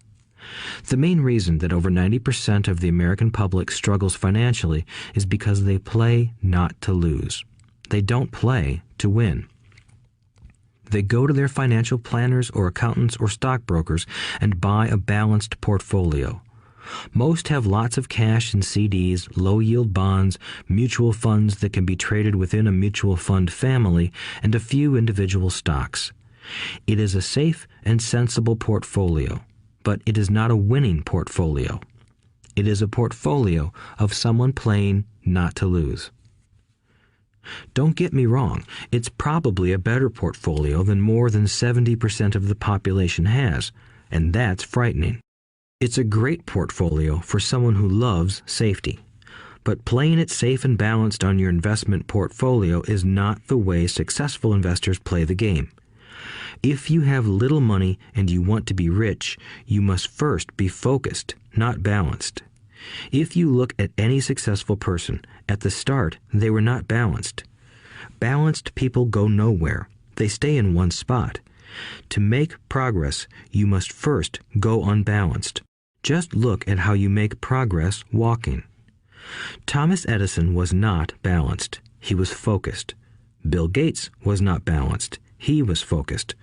The main reason that over 90% of the American public struggles financially is because they play not to lose. They don't play to win. They go to their financial planners or accountants or stockbrokers and buy a balanced portfolio. Most have lots of cash in CDs, low-yield bonds, mutual funds that can be traded within a mutual fund family, and a few individual stocks. It is a safe and sensible portfolio, but it is not a winning portfolio. It is a portfolio of someone playing not to lose. Don't get me wrong, it's probably a better portfolio than more than 70% of the population has, and that's frightening. It's a great portfolio for someone who loves safety. But playing it safe and balanced on your investment portfolio is not the way successful investors play the game. If you have little money and you want to be rich, you must first be focused, not balanced. If you look at any successful person, at the start they were not balanced. Balanced people go nowhere. They stay in one spot. To make progress, you must first go unbalanced. Just look at how you make progress walking. Thomas Edison was not balanced. He was focused. Bill Gates was not balanced. He was focused.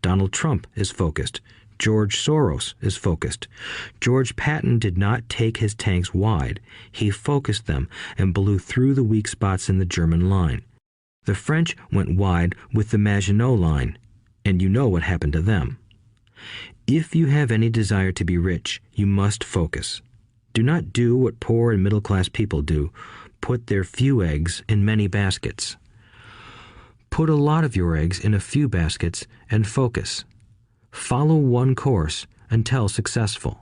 Donald Trump is focused. George Soros is focused. George Patton did not take his tanks wide. He focused them and blew through the weak spots in the German line. The French went wide with the Maginot Line, and you know what happened to them. If you have any desire to be rich, you must focus. Do not do what poor and middle-class people do, put their few eggs in many baskets. Put a lot of your eggs in a few baskets and focus. Follow one course until successful.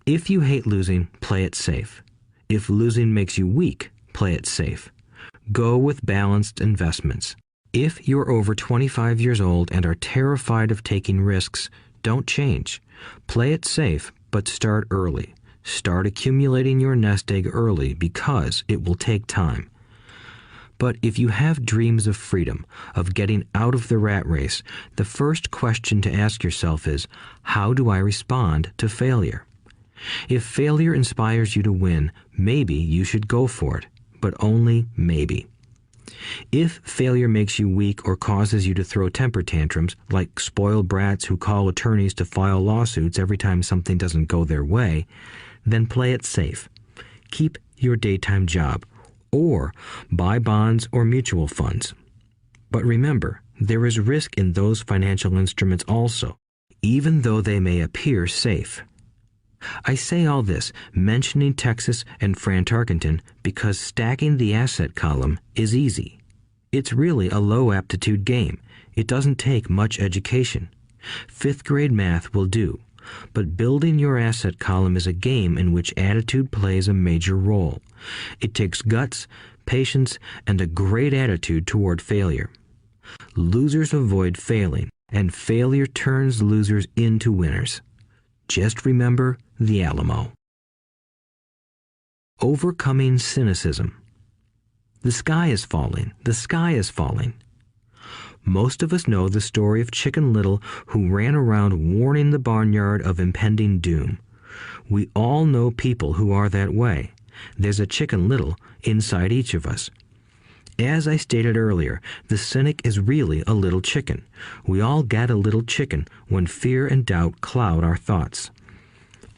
If you hate losing, play it safe. If losing makes you weak, play it safe. Go with balanced investments. If you're over 25 years old and are terrified of taking risks, don't change. Play it safe, but start early. Start accumulating your nest egg early because it will take time. But if you have dreams of freedom, of getting out of the rat race, the first question to ask yourself is, how do I respond to failure? If failure inspires you to win, maybe you should go for it, but only maybe. If failure makes you weak or causes you to throw temper tantrums, like spoiled brats who call attorneys to file lawsuits every time something doesn't go their way, then play it safe. Keep your daytime job, or buy bonds or mutual funds. But remember, there is risk in those financial instruments also, even though they may appear safe. I say all this, mentioning Texas and Fran Tarkenton, because stacking the asset column is easy. It's really a low-aptitude game. It doesn't take much education. Fifth-grade math will do. But building your asset column is a game in which attitude plays a major role. It takes guts, patience, and a great attitude toward failure. Losers avoid failing, and failure turns losers into winners. Just remember the Alamo. Overcoming cynicism. The sky is falling. The sky is falling. Most of us know the story of Chicken Little, who ran around warning the barnyard of impending doom. We all know people who are that way. There's a Chicken Little inside each of us. As I stated earlier, the cynic is really a little chicken. We all get a little chicken when fear and doubt cloud our thoughts.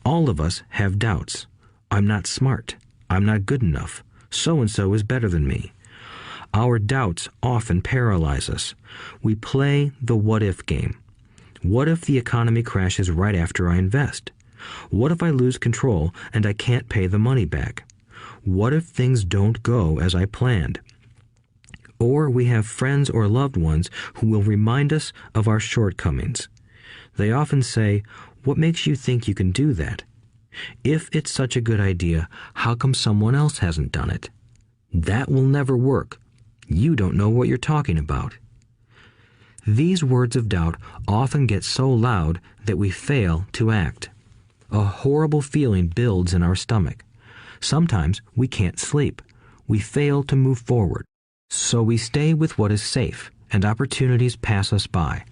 All of us have doubts. I'm not smart. I'm not good enough. So-and-so is better than me. Our doubts often paralyze us. We play the what-if game. What if the economy crashes right after I invest? What if I lose control and I can't pay the money back? What if things don't go as I planned? Or we have friends or loved ones who will remind us of our shortcomings. They often say, "What makes you think you can do that? If it's such a good idea, how come someone else hasn't done it? That will never work. You don't know what you're talking about." These words of doubt often get so loud that we fail to act. A horrible feeling builds in our stomach. Sometimes we can't sleep. We fail to move forward. So we stay with what is safe, and opportunities pass us by.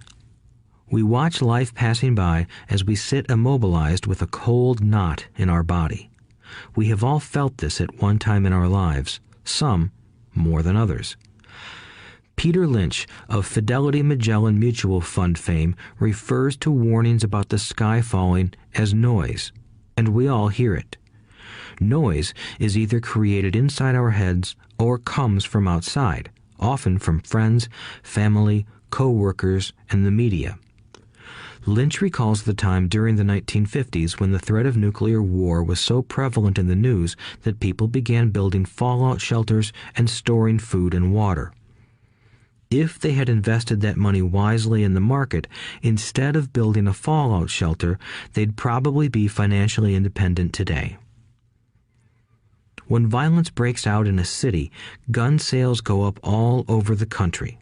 We watch life passing by as we sit immobilized with a cold knot in our body. We have all felt this at one time in our lives, some more than others. Peter Lynch of Fidelity Magellan Mutual Fund fame refers to warnings about the sky falling as noise, and we all hear it. Noise is either created inside our heads or comes from outside, often from friends, family, co-workers, and the media. Lynch recalls the time during the 1950s when the threat of nuclear war was so prevalent in the news that people began building fallout shelters and storing food and water. If they had invested that money wisely in the market, instead of building a fallout shelter, they'd probably be financially independent today. When violence breaks out in a city, gun sales go up all over the country.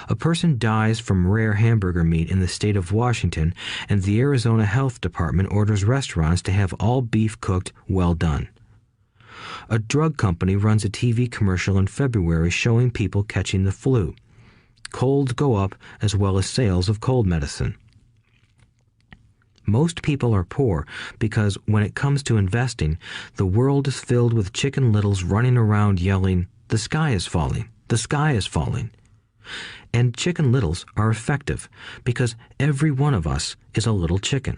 A person dies from rare hamburger meat in the state of Washington, and the Arizona Health Department orders restaurants to have all beef cooked well done. A drug company runs a TV commercial in February showing people catching the flu. Colds go up as well as sales of cold medicine. Most people are poor because when it comes to investing, the world is filled with Chicken Littles running around yelling, "The sky is falling, the sky is falling." And Chicken Littles are effective because every one of us is a little chicken.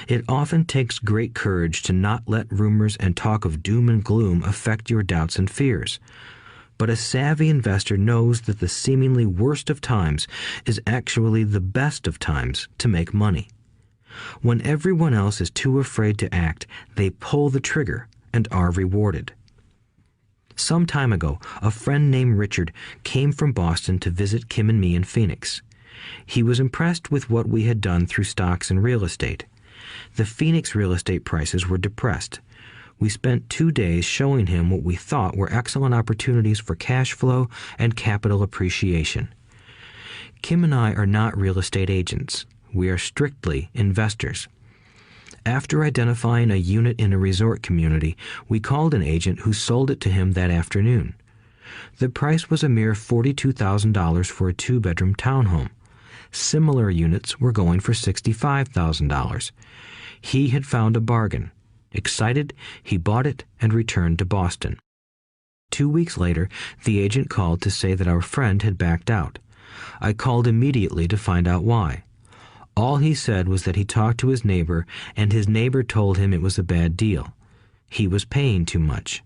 It often takes great courage to not let rumors and talk of doom and gloom affect your doubts and fears. But a savvy investor knows that the seemingly worst of times is actually the best of times to make money. When everyone else is too afraid to act, they pull the trigger and are rewarded. Some time ago, a friend named Richard came from Boston to visit Kim and me in Phoenix. He was impressed with what we had done through stocks and real estate. The Phoenix real estate prices were depressed. We spent 2 days showing him what we thought were excellent opportunities for cash flow and capital appreciation. Kim and I are not real estate agents. We are strictly investors. After identifying a unit in a resort community, we called an agent who sold it to him that afternoon. The price was a mere $42,000 for a 2-bedroom townhome. Similar units were going for $65,000. He had found a bargain. Excited, he bought it and returned to Boston. 2 weeks later, the agent called to say that our friend had backed out. I called immediately to find out why. All he said was that he talked to his neighbor, and his neighbor told him it was a bad deal. He was paying too much.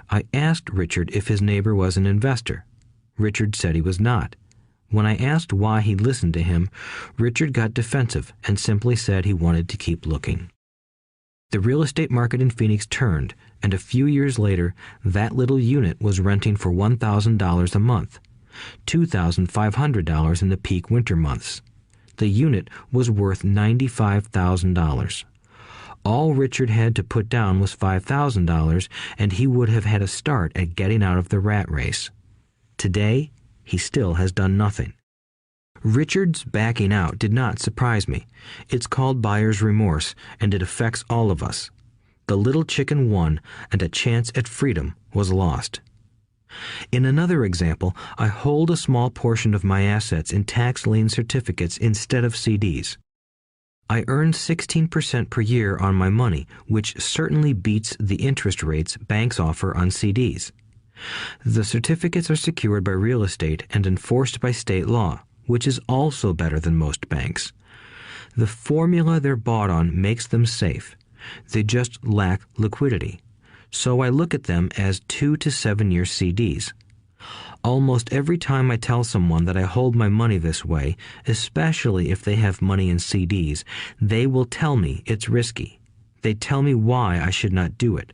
I asked Richard if his neighbor was an investor. Richard said he was not. When I asked why he listened to him, Richard got defensive and simply said he wanted to keep looking. The real estate market in Phoenix turned, and a few years later, that little unit was renting for $1,000 a month, $2,500 in the peak winter months. The unit was worth $95,000. All Richard had to put down was $5,000, and he would have had a start at getting out of the rat race. Today, he still has done nothing. Richard's backing out did not surprise me. It's called buyer's remorse, and it affects all of us. The little chicken won, and a chance at freedom was lost. In another example, I hold a small portion of my assets in tax lien certificates instead of CDs. I earn 16% per year on my money, which certainly beats the interest rates banks offer on CDs. The certificates are secured by real estate and enforced by state law, which is also better than most banks. The formula they're bought on makes them safe. They just lack liquidity. So I look at them as 2 to 7 year CDs. Almost every time I tell someone that I hold my money this way, especially if they have money in CDs, they will tell me it's risky. They tell me why I should not do it.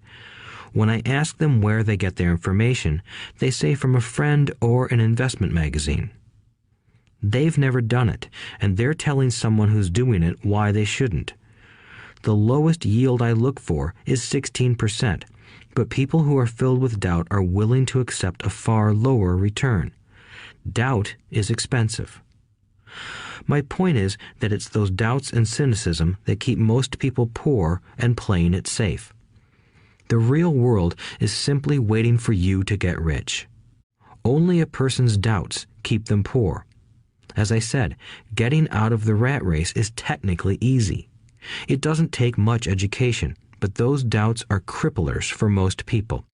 When I ask them where they get their information, they say from a friend or an investment magazine. They've never done it, and they're telling someone who's doing it why they shouldn't. The lowest yield I look for is 16%, but people who are filled with doubt are willing to accept a far lower return. Doubt is expensive. My point is that it's those doubts and cynicism that keep most people poor and playing it safe. The real world is simply waiting for you to get rich. Only a person's doubts keep them poor. As I said, getting out of the rat race is technically easy. It doesn't take much education, but those doubts are cripplers for most people.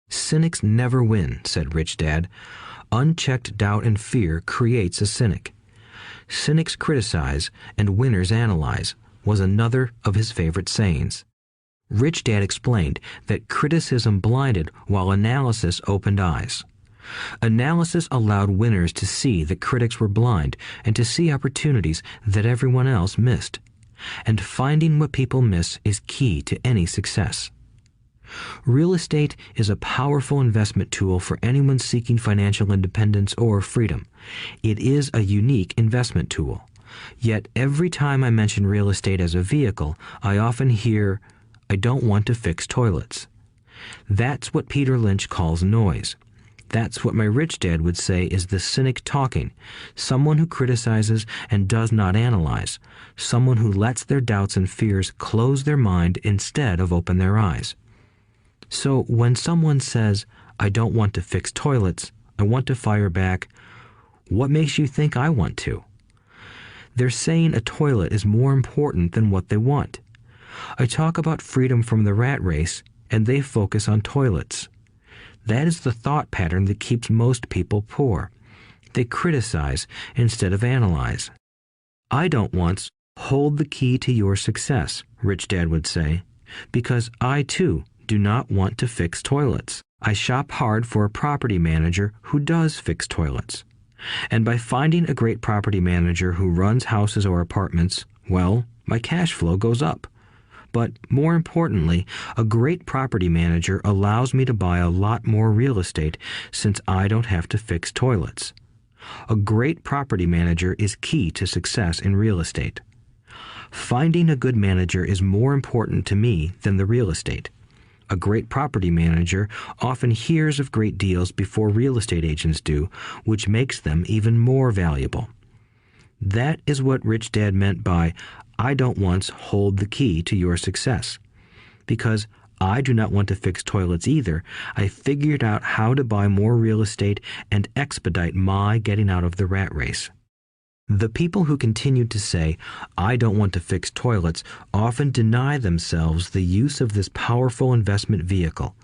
Cynics never win, said Rich Dad. Unchecked doubt and fear creates a cynic. Cynics criticize and winners analyze was another of his favorite sayings. Rich Dad explained that criticism blinded while analysis opened eyes. Analysis allowed winners to see that critics were blind and to see opportunities that everyone else missed. And finding what people miss is key to any success. Real estate is a powerful investment tool for anyone seeking financial independence or freedom. It is a unique investment tool. Yet every time I mention real estate as a vehicle, I often hear, "I don't want to fix toilets." That's what Peter Lynch calls noise. That's what my rich dad would say is the cynic talking, someone who criticizes and does not analyze, someone who lets their doubts and fears close their mind instead of open their eyes. So when someone says, "I don't want to fix toilets," I want to fire back, "What makes you think I want to?" They're saying a toilet is more important than what they want. I talk about freedom from the rat race, and they focus on toilets. That is the thought pattern that keeps most people poor. They criticize instead of analyze. I don't once hold the key to your success, Rich Dad would say, because I too do not want to fix toilets. I shop hard for a property manager who does fix toilets. And by finding a great property manager who runs houses or apartments, well, my cash flow goes up. But more importantly, a great property manager allows me to buy a lot more real estate since I don't have to fix toilets. A great property manager is key to success in real estate. Finding a good manager is more important to me than the real estate. A great property manager often hears of great deals before real estate agents do, which makes them even more valuable. That is what Rich Dad meant by, I don't once hold the key to your success. Because I do not want to fix toilets either, I figured out how to buy more real estate and expedite my getting out of the rat race. The people who continue to say, I don't want to fix toilets, often deny themselves the use of this powerful investment vehicle.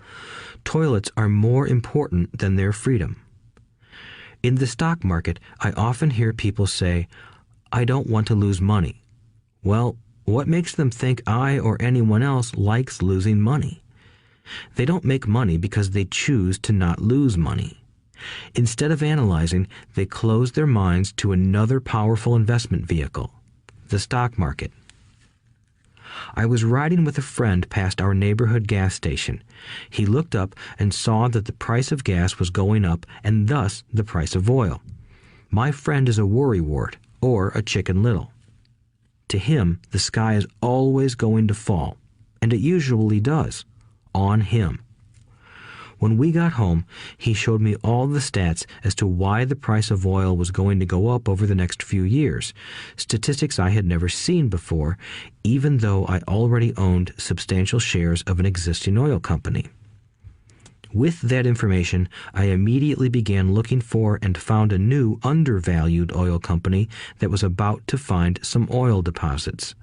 Toilets are more important than their freedom. In the stock market, I often hear people say, I don't want to lose money. Well, what makes them think I or anyone else likes losing money? They don't make money because they choose to not lose money. Instead of analyzing, they close their minds to another powerful investment vehicle, the stock market. I was riding with a friend past our neighborhood gas station. He looked up and saw that the price of gas was going up and thus the price of oil. My friend is a worrywart, or a Chicken Little. To him, the sky is always going to fall, and it usually does, on him. When we got home, he showed me all the stats as to why the price of oil was going to go up over the next few years, statistics I had never seen before, even though I already owned substantial shares of an existing oil company. With that information, I immediately began looking for and found a new undervalued oil company that was about to find some oil deposits.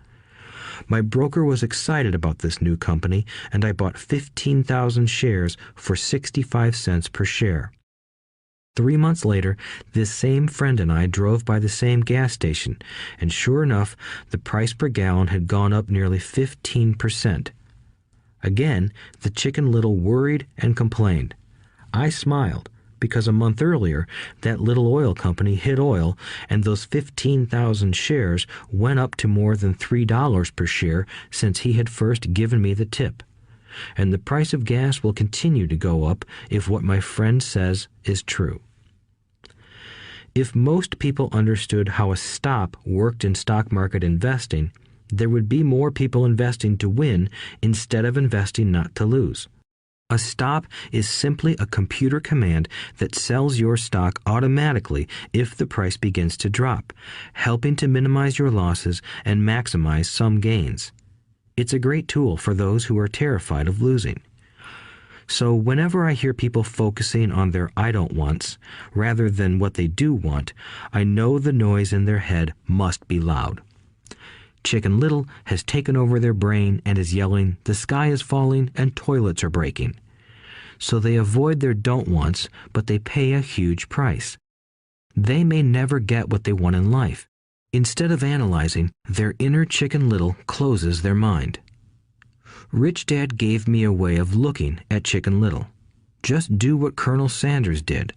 My broker was excited about this new company, and I bought 15,000 shares for 65 cents per share. 3 months later, this same friend and I drove by the same gas station, and sure enough, the price per gallon had gone up nearly 15%. Again, the Chicken Little worried and complained. I smiled, because a month earlier, that little oil company hit oil, and those 15,000 shares went up to more than $3 per share since he had first given me the tip. And the price of gas will continue to go up if what my friend says is true. If most people understood how a stop worked in stock market investing, there would be more people investing to win instead of investing not to lose. A stop is simply a computer command that sells your stock automatically if the price begins to drop, helping to minimize your losses and maximize some gains. It's a great tool for those who are terrified of losing. So whenever I hear people focusing on their I don't wants rather than what they do want, I know the noise in their head must be loud. Chicken Little has taken over their brain and is yelling, the sky is falling and toilets are breaking. So they avoid their don't wants, but they pay a huge price. They may never get what they want in life. Instead of analyzing, their inner Chicken Little closes their mind. Rich Dad gave me a way of looking at Chicken Little. Just do what Colonel Sanders did.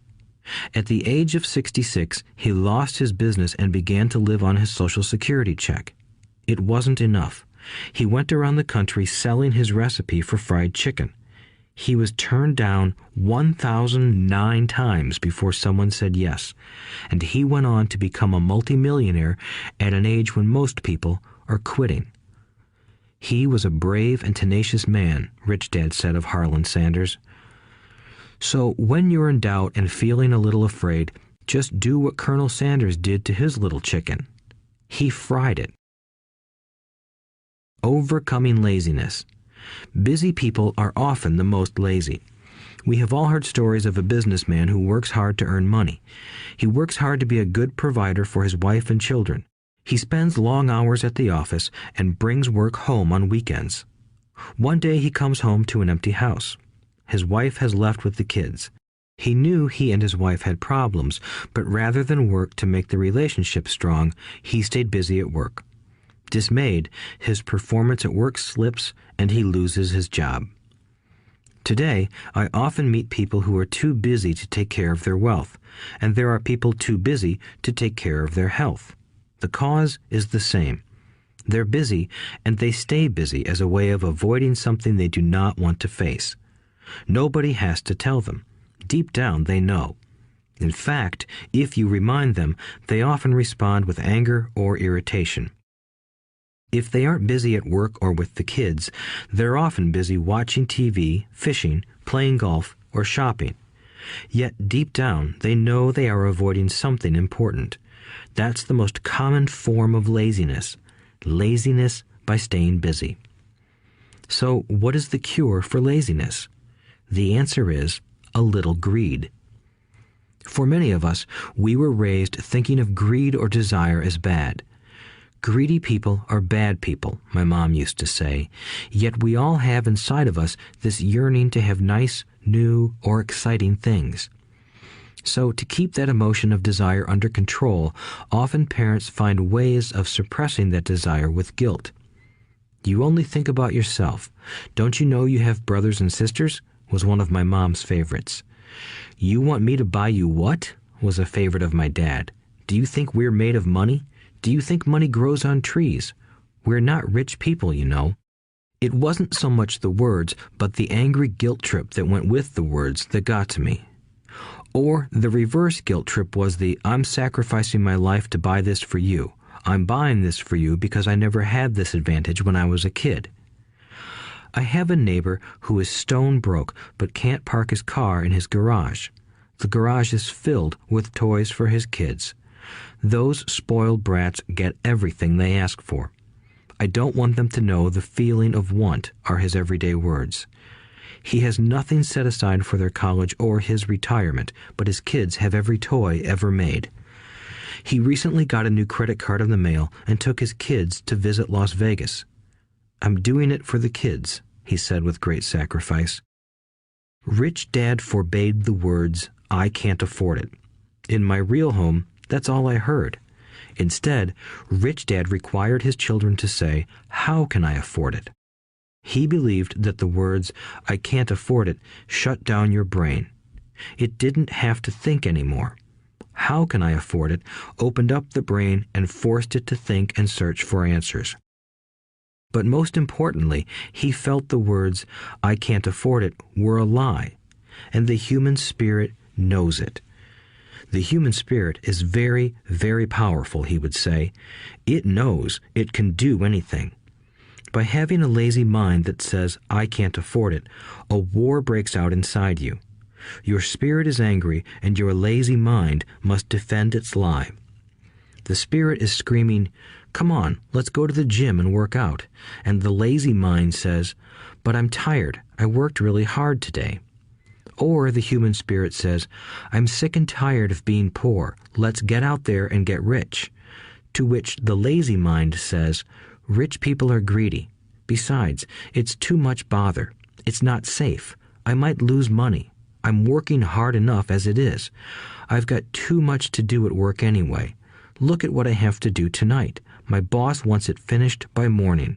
At the age of 66, he lost his business and began to live on his Social Security check. It wasn't enough. He went around the country selling his recipe for fried chicken. He was turned down 1,009 times before someone said yes, and he went on to become a multimillionaire at an age when most people are quitting. He was a brave and tenacious man, Rich Dad said of Harlan Sanders. So when you're in doubt and feeling a little afraid, just do what Colonel Sanders did to his little chicken. He fried it. Overcoming laziness. Busy people are often the most lazy. We have all heard stories of a businessman who works hard to earn money. He works hard to be a good provider for his wife and children. He spends long hours at the office and brings work home on weekends. One day he comes home to an empty house. His wife has left with the kids. He knew he and his wife had problems, but rather than work to make the relationship strong, he stayed busy at work. Dismayed, his performance at work slips and he loses his job. Today, I often meet people who are too busy to take care of their wealth, and there are people too busy to take care of their health. The cause is the same. They're busy, and they stay busy as a way of avoiding something they do not want to face. Nobody has to tell them. Deep down, they know. In fact, if you remind them, they often respond with anger or irritation. If they aren't busy at work or with the kids, they're often busy watching TV, fishing, playing golf, or shopping. Yet deep down, they know they are avoiding something important. That's the most common form of laziness. Laziness by staying busy. So, what is the cure for laziness? The answer is a little greed. For many of us, we were raised thinking of greed or desire as bad. Greedy people are bad people, my mom used to say, yet we all have inside of us this yearning to have nice, new, or exciting things. So to keep that emotion of desire under control, often parents find ways of suppressing that desire with guilt. You only think about yourself. Don't you know you have brothers and sisters? Was one of my mom's favorites. You want me to buy you what? Was a favorite of my dad. Do you think we're made of money? Do you think money grows on trees? We're not rich people, you know. It wasn't so much the words, but the angry guilt trip that went with the words that got to me. Or the reverse guilt trip was the I'm sacrificing my life to buy this for you. I'm buying this for you because I never had this advantage when I was a kid. I have a neighbor who is stone broke but can't park his car in his garage. The garage is filled with toys for his kids. Those spoiled brats get everything they ask for. I don't want them to know the feeling of want are his everyday words. He has nothing set aside for their college or his retirement, but his kids have every toy ever made. He recently got a new credit card in the mail and took his kids to visit Las Vegas. I'm doing it for the kids, he said with great sacrifice. Rich Dad forbade the words, I can't afford it. In my real home, that's all I heard. Instead, Rich Dad required his children to say, how can I afford it? He believed that the words, I can't afford it, shut down your brain. It didn't have to think anymore. How can I afford it opened up the brain and forced it to think and search for answers. But most importantly, he felt the words, I can't afford it, were a lie, and the human spirit knows it. The human spirit is very, very powerful, he would say. It knows it can do anything. By having a lazy mind that says, I can't afford it, a war breaks out inside you. Your spirit is angry, and your lazy mind must defend its lie. The spirit is screaming, come on, let's go to the gym and work out. And the lazy mind says, but I'm tired. I worked really hard today. Or the human spirit says, I'm sick and tired of being poor. Let's get out there and get rich. To which the lazy mind says, rich people are greedy. Besides, it's too much bother. It's not safe. I might lose money. I'm working hard enough as it is. I've got too much to do at work anyway. Look at what I have to do tonight. My boss wants it finished by morning.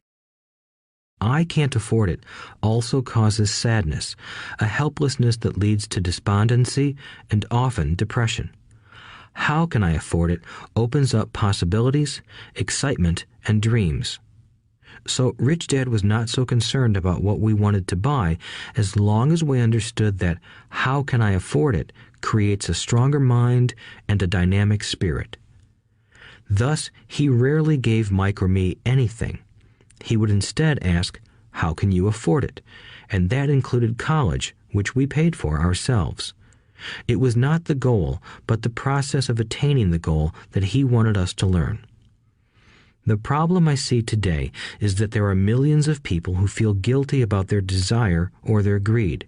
I can't afford it also causes sadness, a helplessness that leads to despondency and often depression. How can I afford it opens up possibilities, excitement, and dreams. So Rich Dad was not so concerned about what we wanted to buy as long as we understood that how can I afford it creates a stronger mind and a dynamic spirit. Thus, he rarely gave Mike or me anything. He would instead ask, how can you afford it? And that included college, which we paid for ourselves. It was not the goal, but the process of attaining the goal that he wanted us to learn. The problem I see today is that there are millions of people who feel guilty about their desire or their greed.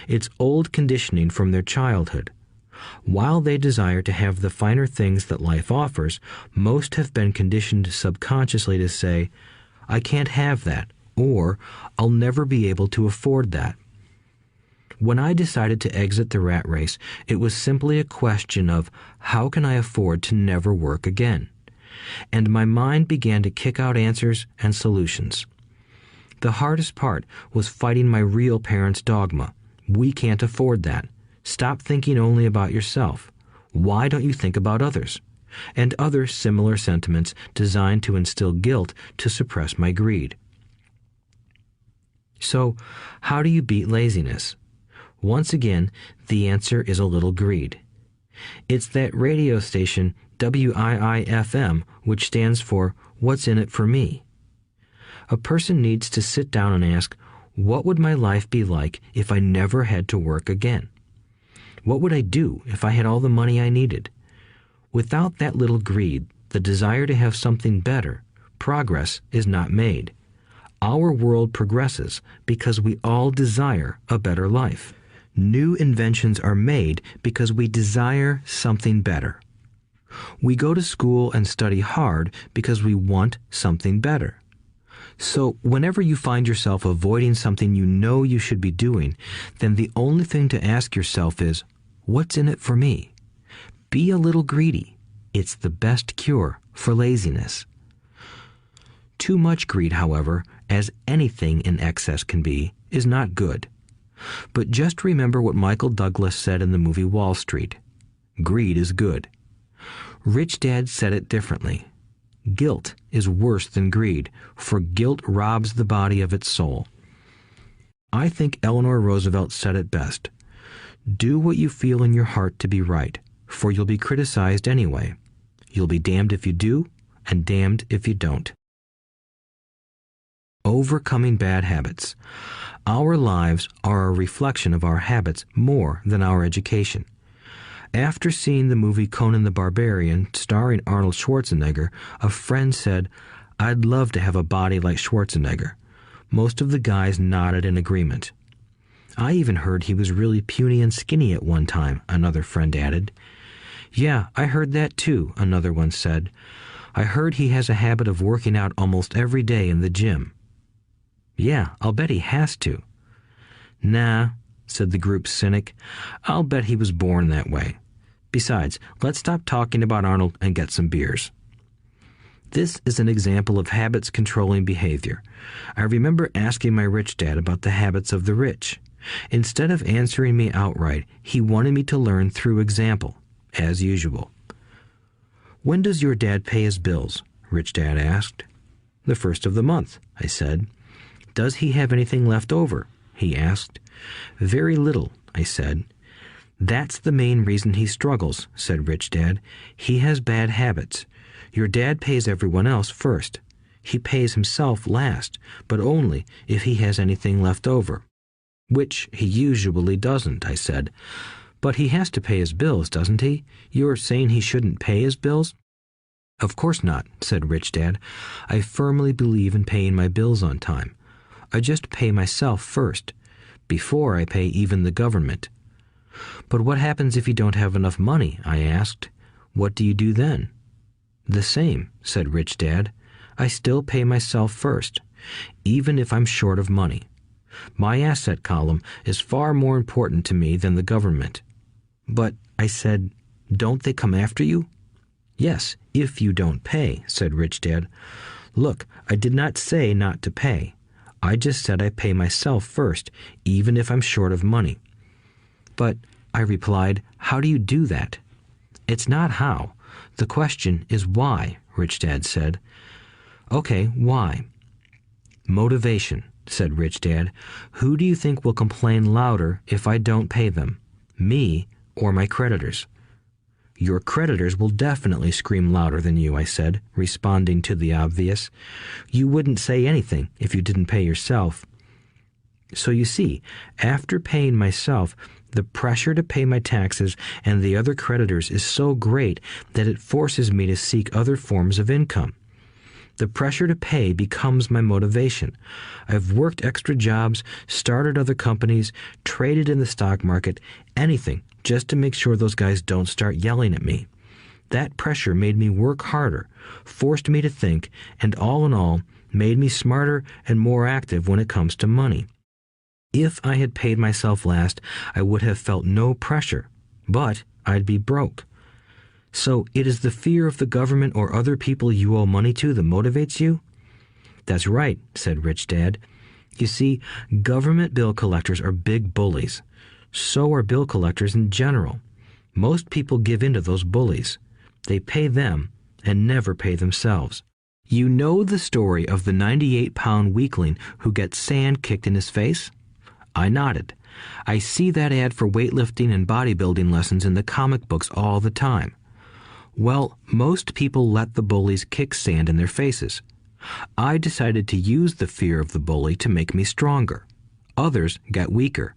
It's old conditioning from their childhood. While they desire to have the finer things that life offers, most have been conditioned subconsciously to say, I can't have that, or I'll never be able to afford that. When I decided to exit the rat race, it was simply a question of how can I afford to never work again? And my mind began to kick out answers and solutions. The hardest part was fighting my real parents' dogma. We can't afford that. Stop thinking only about yourself. Why don't you think about others? And other similar sentiments designed to instill guilt to suppress my greed. So, how do you beat laziness? Once again, the answer is a little greed. It's that radio station WIIFM, which stands for What's in it for me? A person needs to sit down and ask, what would my life be like if I never had to work again? What would I do if I had all the money I needed? Without that little greed, the desire to have something better, progress is not made. Our world progresses because we all desire a better life. New inventions are made because we desire something better. We go to school and study hard because we want something better. So whenever you find yourself avoiding something you know you should be doing, then the only thing to ask yourself is, what's in it for me? Be a little greedy. It's the best cure for laziness. Too much greed, however, as anything in excess can be, is not good. But just remember what Michael Douglas said in the movie Wall Street. Greed is good. Rich Dad said it differently. Guilt is worse than greed, for guilt robs the body of its soul. I think Eleanor Roosevelt said it best. Do what you feel in your heart to be right, for you'll be criticized anyway. You'll be damned if you do, and damned if you don't. Overcoming bad habits. Our lives are a reflection of our habits more than our education. After seeing the movie Conan the Barbarian, starring Arnold Schwarzenegger, a friend said, "I'd love to have a body like Schwarzenegger." Most of the guys nodded in agreement. "I even heard he was really puny and skinny at one time," another friend added. "Yeah, I heard that too," another one said. "I heard he has a habit of working out almost every day in the gym." "Yeah, I'll bet he has to." "Nah," said the group's cynic. "I'll bet he was born that way. Besides, let's stop talking about Arnold and get some beers." This is an example of habits controlling behavior. I remember asking my rich dad about the habits of the rich. Instead of answering me outright, he wanted me to learn through example, as usual. "When does your dad pay his bills?" Rich Dad asked. "The first of the month," I said. "Does he have anything left over?" he asked. "Very little," I said. "That's the main reason he struggles," said Rich Dad. "He has bad habits. Your dad pays everyone else first. He pays himself last, but only if he has anything left over." "Which he usually doesn't," I said. "But he has to pay his bills, doesn't he? You're saying he shouldn't pay his bills?" "Of course not," said Rich Dad. "I firmly believe in paying my bills on time. I just pay myself first, before I pay even the government." "But what happens if you don't have enough money?" I asked. "What do you do then?" "The same," said Rich Dad. "I still pay myself first, even if I'm short of money. My asset column is far more important to me than the government." "But," I said, "don't they come after you?" "Yes, if you don't pay," said Rich Dad. "Look, I did not say not to pay. I just said I pay myself first, even if I'm short of money." "But," I replied, "how do you do that?" "It's not how. The question is why," Rich Dad said. "Okay, why?" "Motivation," said Rich Dad. "Who do you think will complain louder if I don't pay them? Me or my creditors?" "Your creditors will definitely scream louder than you," I said, responding to the obvious. "You wouldn't say anything if you didn't pay yourself." So you see, after paying myself, the pressure to pay my taxes and the other creditors is so great that it forces me to seek other forms of income. The pressure to pay becomes my motivation. I've worked extra jobs, started other companies, traded in the stock market, anything, just to make sure those guys don't start yelling at me. That pressure made me work harder, forced me to think, and all in all, made me smarter and more active when it comes to money. If I had paid myself last, I would have felt no pressure, but I'd be broke. So it is the fear of the government or other people you owe money to that motivates you? "That's right," said Rich Dad. You see, government bill collectors are big bullies. So are bill collectors in general. Most people give in to those bullies. They pay them and never pay themselves. You know the story of the 98-pound weakling who gets sand kicked in his face? I nodded. I see that ad for weightlifting and bodybuilding lessons in the comic books all the time. Well, most people let the bullies kick sand in their faces. I decided to use the fear of the bully to make me stronger. Others got weaker.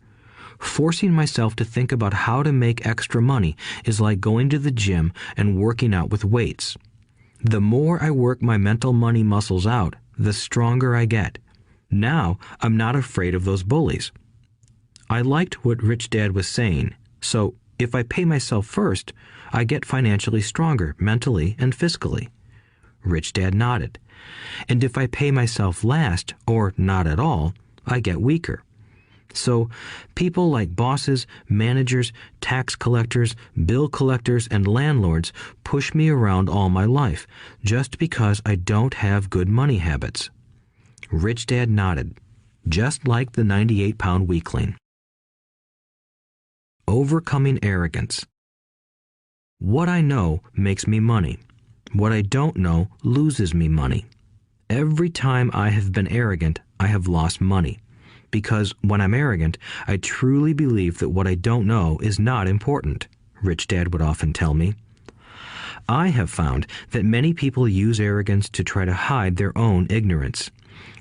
Forcing myself to think about how to make extra money is like going to the gym and working out with weights. The more I work my mental money muscles out, the stronger I get. Now I'm not afraid of those bullies. I liked what Rich Dad was saying, so if I pay myself first, I get financially stronger mentally and fiscally. Rich Dad nodded. And if I pay myself last, or not at all, I get weaker. So people like bosses, managers, tax collectors, bill collectors, and landlords push me around all my life just because I don't have good money habits. Rich Dad nodded, just like the 98-pound weakling. Overcoming arrogance. What I know makes me money. What I don't know loses me money. Every time I have been arrogant, I have lost money. Because when I'm arrogant, I truly believe that what I don't know is not important, Rich Dad would often tell me. I have found that many people use arrogance to try to hide their own ignorance.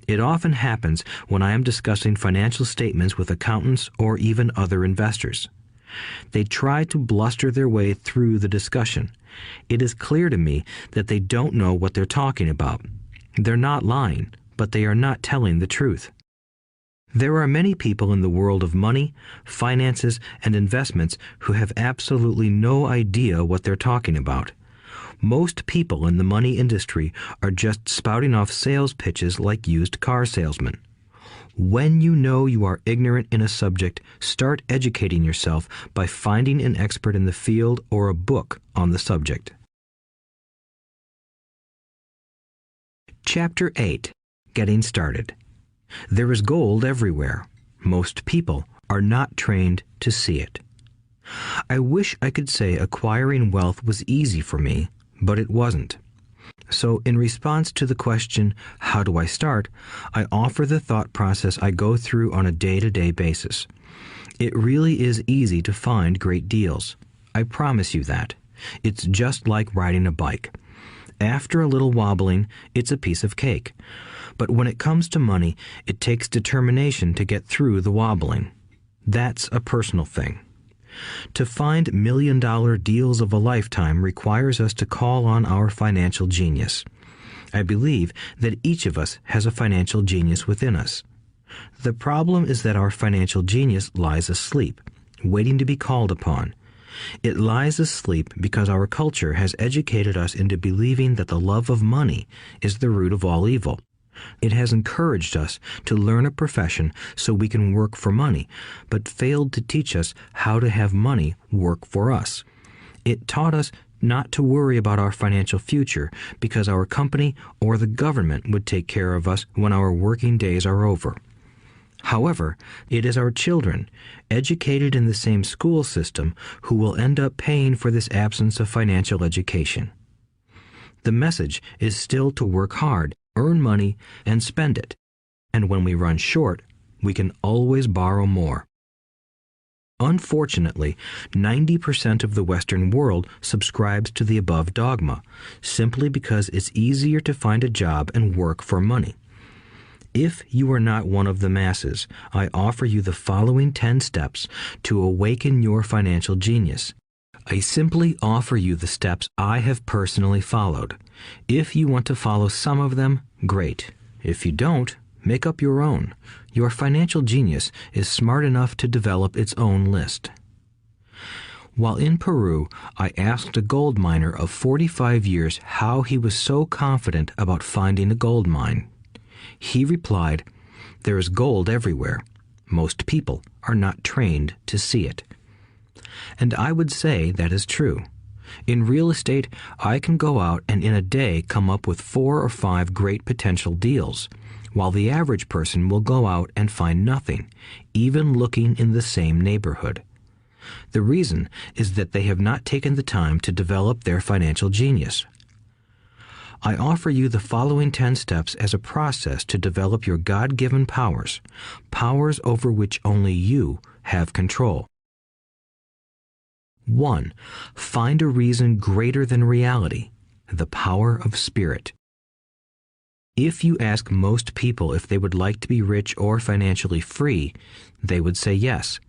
It often happens when I am discussing financial statements with accountants or even other investors. They try to bluster their way through the discussion. It is clear to me that they don't know what they're talking about. They're not lying, but they are not telling the truth. There are many people in the world of money, finances, and investments who have absolutely no idea what they're talking about. Most people in the money industry are just spouting off sales pitches like used car salesmen. When you know you are ignorant in a subject, start educating yourself by finding an expert in the field or a book on the subject. Chapter 8. Getting Started. There is gold everywhere. Most people are not trained to see it. I wish I could say acquiring wealth was easy for me, but it wasn't. So in response to the question, how do I start, I offer the thought process I go through on a day-to-day basis. It really is easy to find great deals. I promise you that. It's just like riding a bike. After a little wobbling, it's a piece of cake. But when it comes to money, it takes determination to get through the wobbling. That's a personal thing. To find million-dollar deals of a lifetime requires us to call on our financial genius. I believe that each of us has a financial genius within us. The problem is that our financial genius lies asleep, waiting to be called upon. It lies asleep because our culture has educated us into believing that the love of money is the root of all evil. It has encouraged us to learn a profession so we can work for money, but failed to teach us how to have money work for us. It taught us not to worry about our financial future because our company or the government would take care of us when our working days are over. However, it is our children, educated in the same school system, who will end up paying for this absence of financial education. The message is still to work hard, earn money, and spend it. And when we run short, we can always borrow more. Unfortunately, 90% of the Western world subscribes to the above dogma, simply because it's easier to find a job and work for money. If you are not one of the masses, I offer you the following 10 steps to awaken your financial genius. I simply offer you the steps I have personally followed. If you want to follow some of them, great. If you don't, make up your own. Your financial genius is smart enough to develop its own list. While in Peru, I asked a gold miner of 45 years how he was so confident about finding a gold mine. He replied, "There is gold everywhere. Most people are not trained to see it." And I would say that is true. In real estate, I can go out and in a day come up with 4 or 5 great potential deals. while the average person will go out and find nothing, even looking in the same neighborhood. The reason is that they have not taken the time to develop their financial genius. I offer you the following 10 steps as a process to develop your God-given powers, powers over which only you have control. 1. Find a reason greater than reality, the power of spirit. If you ask most people if they would like to be rich or financially free, they would say yes.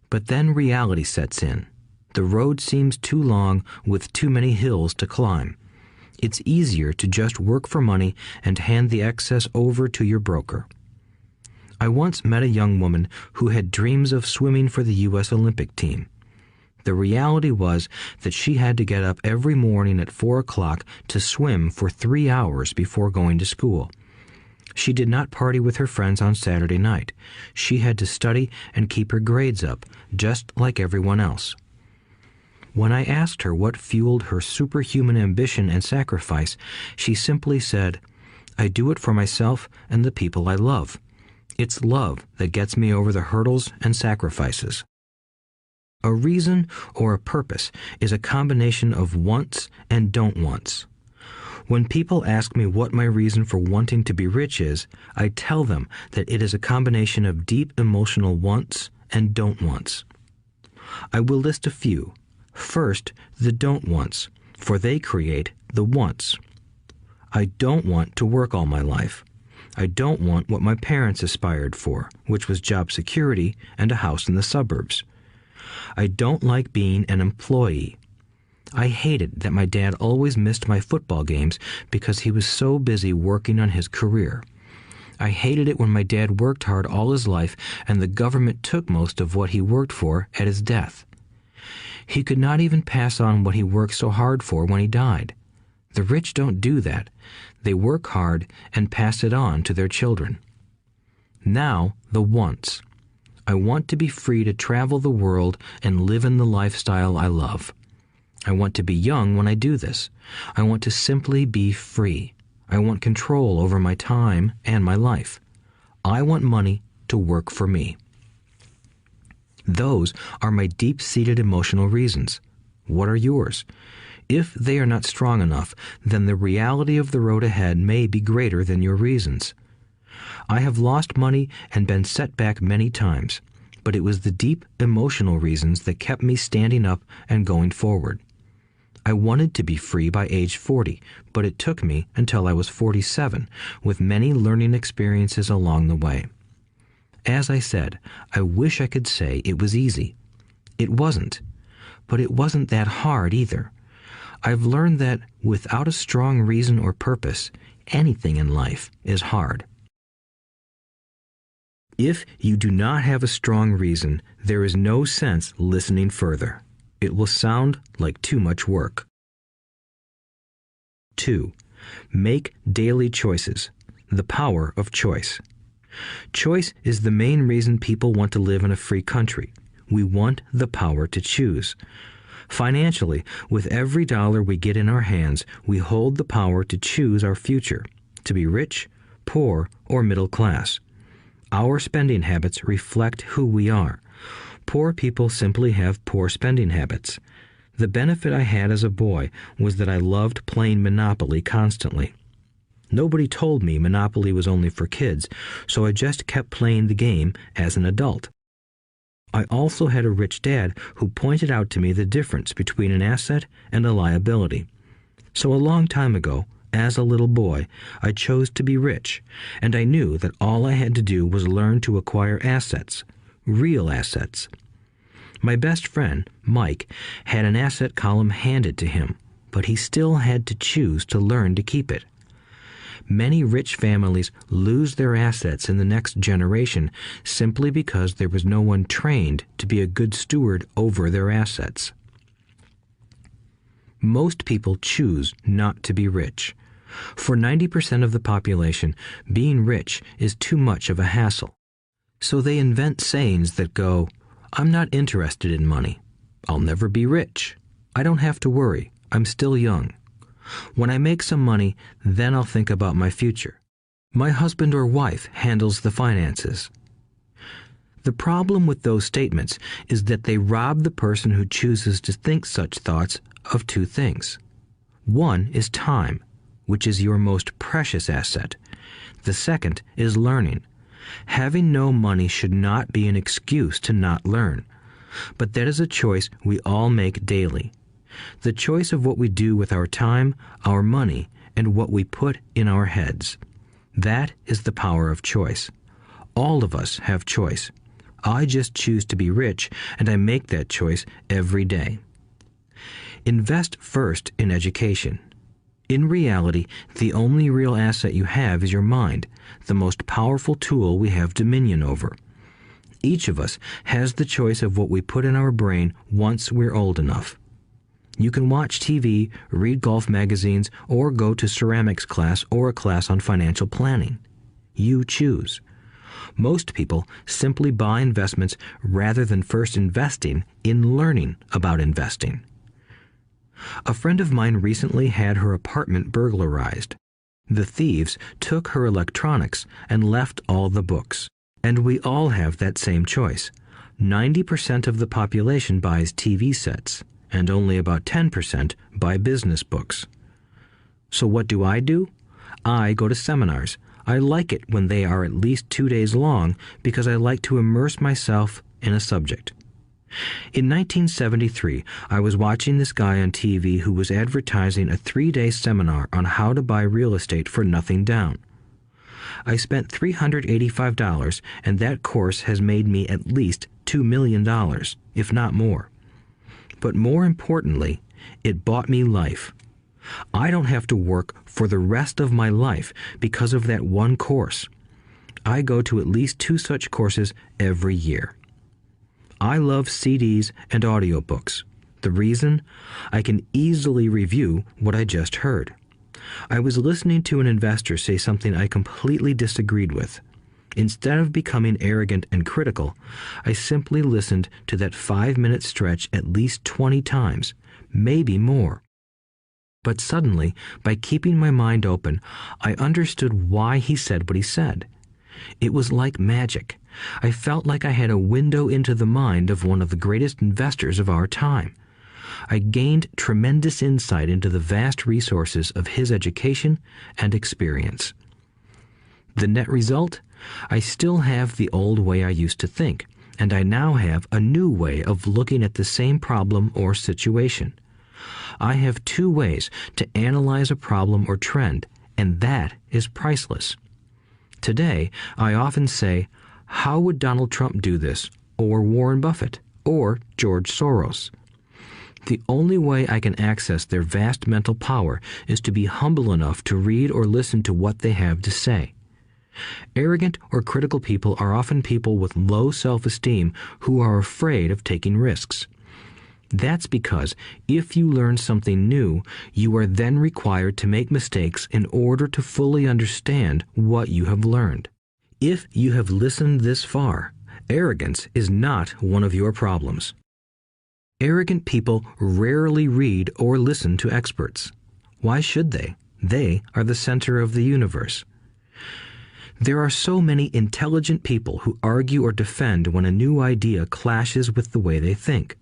But then reality sets in. The road seems too long with too many hills to climb. It's easier to just work for money and hand the excess over to your broker. I once met a young woman who had dreams of swimming for the U.S. Olympic team. The reality was that she had to get up every morning at 4 o'clock to swim for 3 hours before going to school. She did not party with her friends on Saturday night. She had to study and keep her grades up, just like everyone else. When I asked her what fueled her superhuman ambition and sacrifice, she simply said, "I do it for myself and the people I love. It's love that gets me over the hurdles and sacrifices." A reason or a purpose is a combination of wants and don't wants. When people ask me what my reason for wanting to be rich is, I tell them that it is a combination of deep emotional wants and don't wants. I will list a few. First, the don't wants, for they create the wants. I don't want to work all my life. I don't want what my parents aspired for, which was job security and a house in the suburbs. I don't like being an employee. I hated that my dad always missed my football games because he was so busy working on his career. I hated it when my dad worked hard all his life and the government took most of what he worked for at his death. He could not even pass on what he worked so hard for when he died. The rich don't do that. They work hard and pass it on to their children. Now, the wants. I want to be free to travel the world and live in the lifestyle I love. I want to be young when I do this. I want to simply be free. I want control over my time and my life. I want money to work for me. Those are my deep-seated emotional reasons. What are yours? If they are not strong enough, then the reality of the road ahead may be greater than your reasons. I have lost money and been set back many times, but it was the deep emotional reasons that kept me standing up and going forward. I wanted to be free by age 40, but it took me until I was 47, with many learning experiences along the way. As I said, I wish I could say it was easy. It wasn't, but it wasn't that hard either. I've learned that without a strong reason or purpose, anything in life is hard. If you do not have a strong reason, there is no sense listening further. It will sound like too much work. 2. Make daily choices. The power of choice. Choice is the main reason people want to live in a free country. We want the power to choose. Financially, with every dollar we get in our hands, we hold the power to choose our future, to be rich, poor, or middle class. Our spending habits reflect who we are. Poor people simply have poor spending habits. The benefit I had as a boy was that I loved playing Monopoly constantly. Nobody told me Monopoly was only for kids, so I just kept playing the game as an adult. I also had a rich dad who pointed out to me the difference between an asset and a liability. So a long time ago, as a little boy, I chose to be rich, and I knew that all I had to do was learn to acquire assets, real assets. My best friend, Mike, had an asset column handed to him, but he still had to choose to learn to keep it. Many rich families lose their assets in the next generation simply because there was no one trained to be a good steward over their assets. Most people choose not to be rich. For 90% of the population, being rich is too much of a hassle. So they invent sayings that go, "I'm not interested in money. I'll never be rich. I don't have to worry. I'm still young. When I make some money, then I'll think about my future." My husband or wife handles the finances. The problem with those statements is that they rob the person who chooses to think such thoughts of two things. One is time, which is your most precious asset. The second is learning. Having no money should not be an excuse to not learn, but that is a choice we all make daily. The choice of what we do with our time, our money, and what we put in our heads. That is the power of choice. All of us have choice. I just choose to be rich, and I make that choice every day. Invest first in education. In reality, the only real asset you have is your mind, the most powerful tool we have dominion over. Each of us has the choice of what we put in our brain once we're old enough. You can watch TV, read golf magazines, or go to ceramics class or a class on financial planning. You choose. Most people simply buy investments rather than first investing in learning about investing. A friend of mine recently had her apartment burglarized. The thieves took her electronics and left all the books. And we all have that same choice. 90% of the population buys TV sets, and only about 10% buy business books. So what do? I go to seminars. I like it when they are at least 2 days long because I like to immerse myself in a subject. In 1973, I was watching this guy on TV who was advertising a 3-day seminar on how to buy real estate for nothing down. I spent $385, and that course has made me at least $2 million, if not more. But more importantly, it bought me life. I don't have to work for the rest of my life because of that one course. I go to at least 2 such courses every year. I love CDs and audiobooks. The reason? I can easily review what I just heard. I was listening to an investor say something I completely disagreed with. Instead of becoming arrogant and critical, I simply listened to that 5-minute stretch at least 20 times, maybe more. But suddenly, by keeping my mind open, I understood why he said what he said. It was like magic. I felt like I had a window into the mind of one of the greatest investors of our time. I gained tremendous insight into the vast resources of his education and experience. The net result? I still have the old way I used to think, and I now have a new way of looking at the same problem or situation. I have 2 ways to analyze a problem or trend, and that is priceless. Today, I often say, how would Donald Trump do this, or Warren Buffett, or George Soros? The only way I can access their vast mental power is to be humble enough to read or listen to what they have to say. Arrogant or critical people are often people with low self-esteem who are afraid of taking risks. That's because if you learn something new, you are then required to make mistakes in order to fully understand what you have learned. If you have listened this far, arrogance is not one of your problems. Arrogant people rarely read or listen to experts. Why should they? They are the center of the universe. There are so many intelligent people who argue or defend when a new idea clashes with the way they think.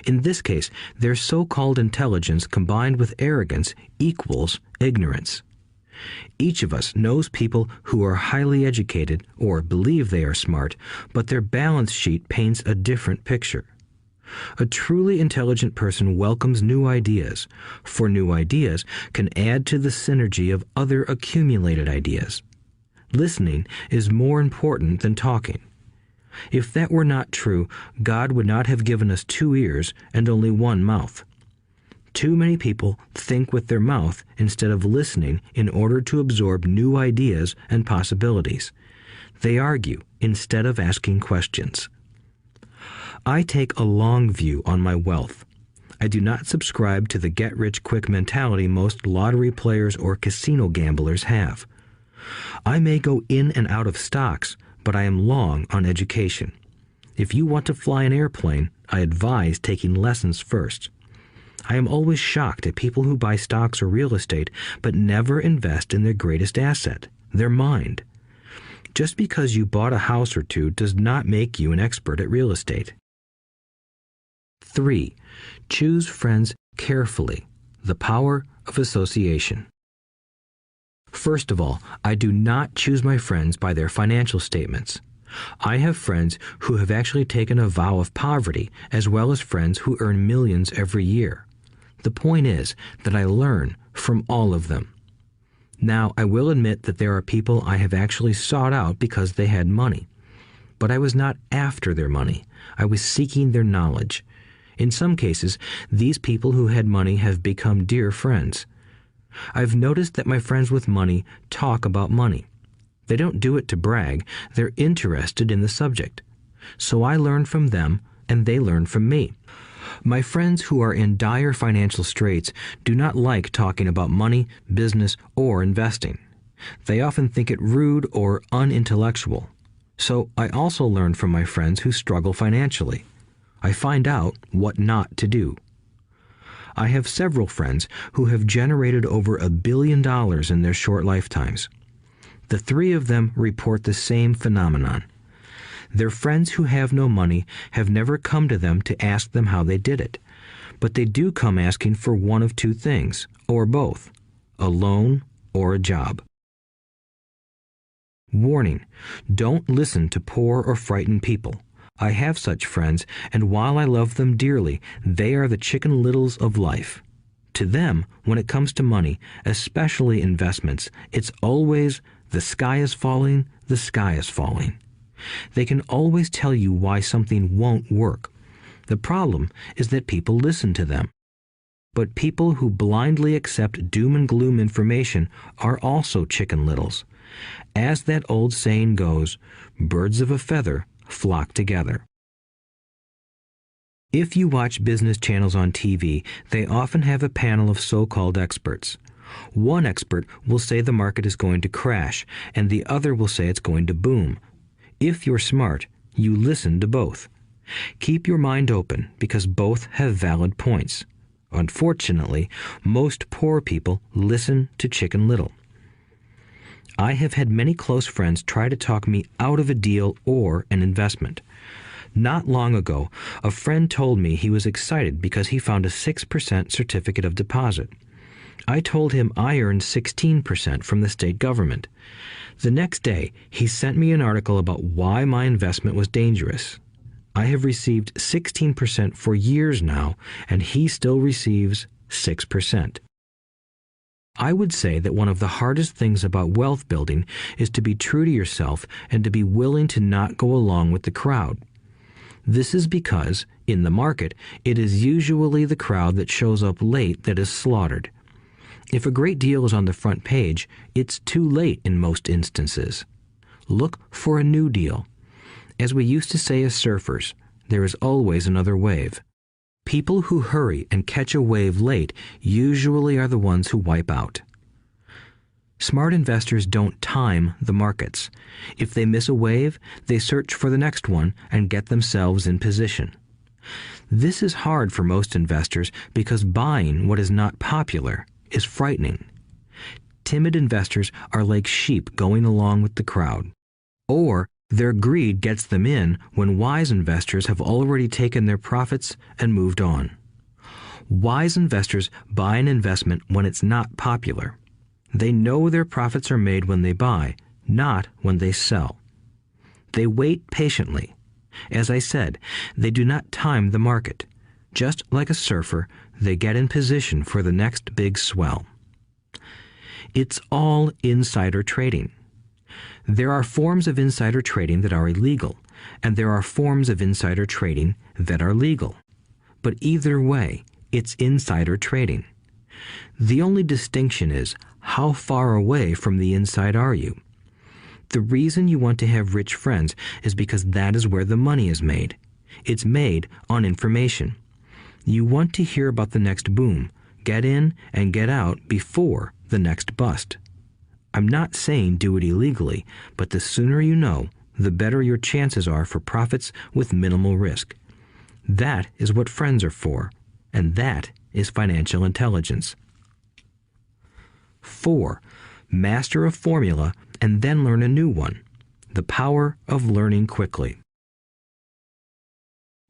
In this case, their so-called intelligence combined with arrogance equals ignorance. Each of us knows people who are highly educated or believe they are smart, but their balance sheet paints a different picture. A truly intelligent person welcomes new ideas, for new ideas can add to the synergy of other accumulated ideas. Listening is more important than talking. If that were not true, God would not have given us 2 ears and only 1 mouth. Too many people think with their mouth instead of listening in order to absorb new ideas and possibilities. They argue instead of asking questions. I take a long view on my wealth. I do not subscribe to the get-rich-quick mentality most lottery players or casino gamblers have. I may go in and out of stocks, but I am long on education. If you want to fly an airplane, I advise taking lessons first. I am always shocked at people who buy stocks or real estate but never invest in their greatest asset, their mind. Just because you bought a house or two does not make you an expert at real estate. 3. Choose friends carefully. The power of association. First of all, I do not choose my friends by their financial statements. I have friends who have actually taken a vow of poverty, as well as friends who earn millions every year. The point is that I learn from all of them. Now, I will admit that there are people I have actually sought out because they had money. But I was not after their money. I was seeking their knowledge. In some cases, these people who had money have become dear friends. I've noticed that my friends with money talk about money. They don't do it to brag. They're interested in the subject. So I learn from them, and they learn from me. My friends who are in dire financial straits do not like talking about money, business, or investing. They often think it rude or unintellectual. So I also learn from my friends who struggle financially. I find out what not to do. I have several friends who have generated over $1 billion in their short lifetimes. The 3 of them report the same phenomenon. Their friends who have no money have never come to them to ask them how they did it, but they do come asking for one of 2 things, or both, a loan or a job. Warning: don't listen to poor or frightened people. I have such friends, and while I love them dearly, they are the Chicken Littles of life. To them, when it comes to money, especially investments, it's always the sky is falling, the sky is falling. They can always tell you why something won't work. The problem is that people listen to them. But people who blindly accept doom and gloom information are also Chicken Littles. As that old saying goes, birds of a feather flock together. If you watch business channels on TV, they often have a panel of so-called experts. One expert will say the market is going to crash, and the other will say it's going to boom. If you're smart, you listen to both. Keep your mind open because both have valid points. Unfortunately, most poor people listen to Chicken Little. I have had many close friends try to talk me out of a deal or an investment. Not long ago, a friend told me he was excited because he found a 6% certificate of deposit. I told him I earned 16% from the state government. The next day, he sent me an article about why my investment was dangerous. I have received 16% for years now, and he still receives 6%. I would say that one of the hardest things about wealth building is to be true to yourself and to be willing to not go along with the crowd. This is because, in the market, it is usually the crowd that shows up late that is slaughtered. If a great deal is on the front page, it's too late in most instances. Look for a new deal. As we used to say as surfers, there is always another wave. People who hurry and catch a wave late usually are the ones who wipe out. Smart investors don't time the markets. If they miss a wave, they search for the next one and get themselves in position. This is hard for most investors because buying what is not popular is frightening. Timid investors are like sheep going along with the crowd. Or their greed gets them in when wise investors have already taken their profits and moved on. Wise investors buy an investment when it's not popular. They know their profits are made when they buy, not when they sell. They wait patiently. As I said, they do not time the market. Just like a surfer, they get in position for the next big swell. It's all insider trading. There are forms of insider trading that are illegal, and there are forms of insider trading that are legal. But either way, it's insider trading. The only distinction is, how far away from the inside are you? The reason you want to have rich friends is because that is where the money is made. It's made on information. You want to hear about the next boom, get in and get out before the next bust. I'm not saying do it illegally, but the sooner you know, the better your chances are for profits with minimal risk. That is what friends are for, and that is financial intelligence. 4. Master a formula and then learn a new one. The power of learning quickly.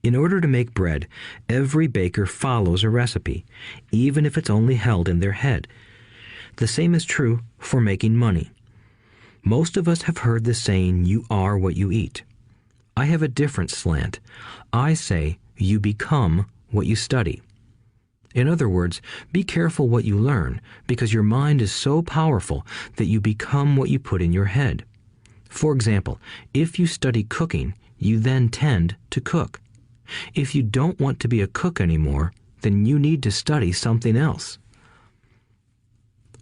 In order to make bread, every baker follows a recipe, even if it's only held in their head. The same is true for making money. Most of us have heard the saying, "You are what you eat." I have a different slant. I say, "You become what you study." In other words, be careful what you learn, because your mind is so powerful that you become what you put in your head. For example, if you study cooking, you then tend to cook. If you don't want to be a cook anymore, then you need to study something else.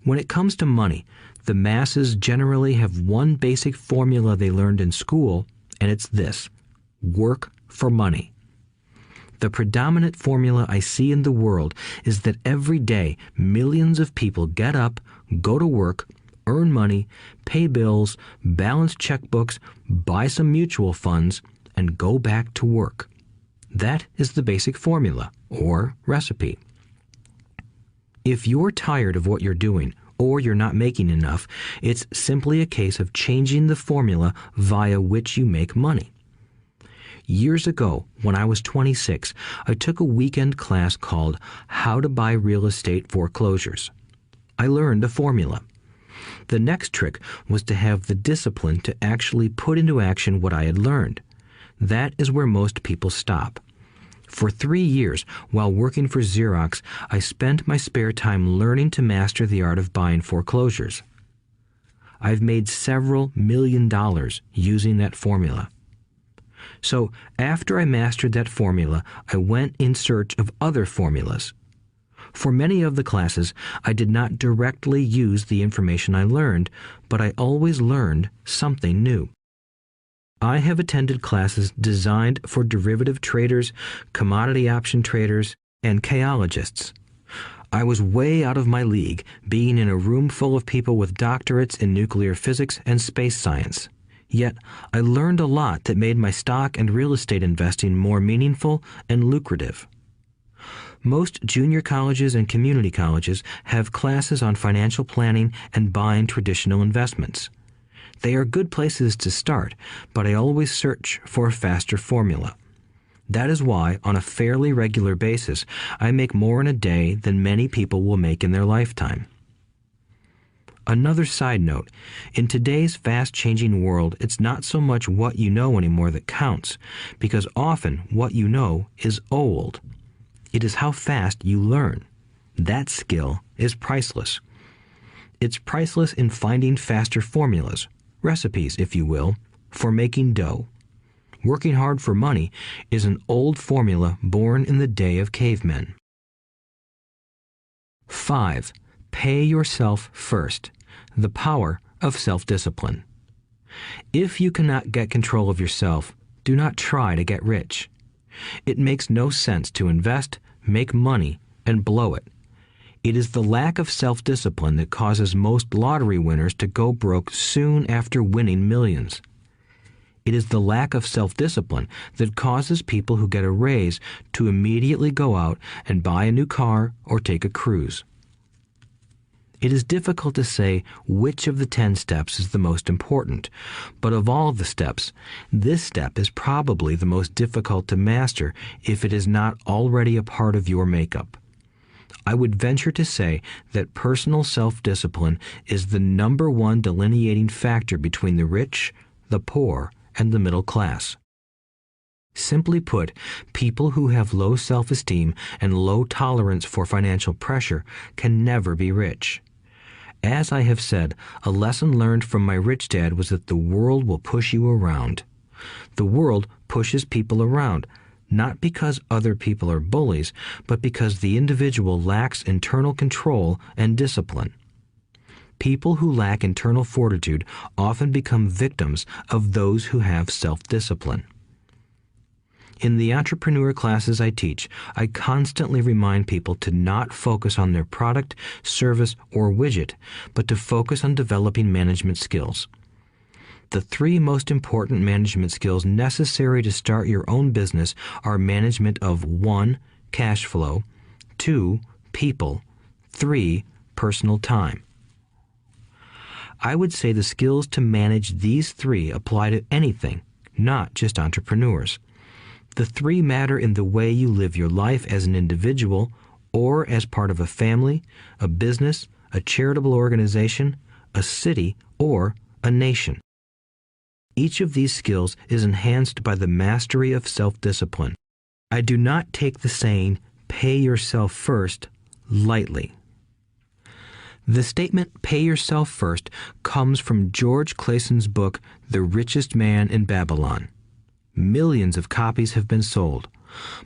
When it comes to money, the masses generally have one basic formula they learned in school, and it's this: work for money. The predominant formula I see in the world is that every day millions of people get up, go to work, earn money, pay bills, balance checkbooks, buy some mutual funds, and go back to work. That is the basic formula, or recipe. If you're tired of what you're doing, or you're not making enough, it's simply a case of changing the formula via which you make money. Years ago, when I was 26, I took a weekend class called How to Buy Real Estate Foreclosures. I learned a formula. The next trick was to have the discipline to actually put into action what I had learned. That is where most people stop. For 3 years, while working for Xerox, I spent my spare time learning to master the art of buying foreclosures. I've made several $1 million using that formula. So after I mastered that formula, I went in search of other formulas. For many of the classes, I did not directly use the information I learned, but I always learned something new. I have attended classes designed for derivative traders, commodity option traders, and chaologists. I was way out of my league, being in a room full of people with doctorates in nuclear physics and space science. Yet, I learned a lot that made my stock and real estate investing more meaningful and lucrative. Most junior colleges and community colleges have classes on financial planning and buying traditional investments. They are good places to start, but I always search for a faster formula. That is why, on a fairly regular basis, I make more in a day than many people will make in their lifetime. Another side note, in today's fast-changing world, it's not so much what you know anymore that counts, because often what you know is old. It is how fast you learn. That skill is priceless. It's priceless in finding faster formulas, recipes, if you will, for making dough. Working hard for money is an old formula born in the day of cavemen. 5. Pay yourself first. The power of self-discipline. If you cannot get control of yourself, do not try to get rich. It makes no sense to invest, make money, and blow it. It is the lack of self-discipline that causes most lottery winners to go broke soon after winning millions. It is the lack of self-discipline that causes people who get a raise to immediately go out and buy a new car or take a cruise. It is difficult to say which of the 10 steps is the most important, but of all the steps, this step is probably the most difficult to master if it is not already a part of your makeup. I would venture to say that personal self-discipline is the number one delineating factor between the rich, the poor, and the middle class. Simply put, people who have low self-esteem and low tolerance for financial pressure can never be rich. As I have said, a lesson learned from my rich dad was that the world will push you around. The world pushes people around, not because other people are bullies, but because the individual lacks internal control and discipline. People who lack internal fortitude often become victims of those who have self-discipline. In the entrepreneur classes I teach, I constantly remind people to not focus on their product, service, or widget, but to focus on developing management skills. The 3 most important management skills necessary to start your own business are management of 1. Cash flow, 2. People, 3. Personal time. I would say the skills to manage these three apply to anything, not just entrepreneurs. The three matter in the way you live your life as an individual or as part of a family, a business, a charitable organization, a city, or a nation. Each of these skills is enhanced by the mastery of self-discipline. I do not take the saying, "pay yourself first," lightly. The statement, "pay yourself first," comes from George Clayson's book, The Richest Man in Babylon. Millions of copies have been sold.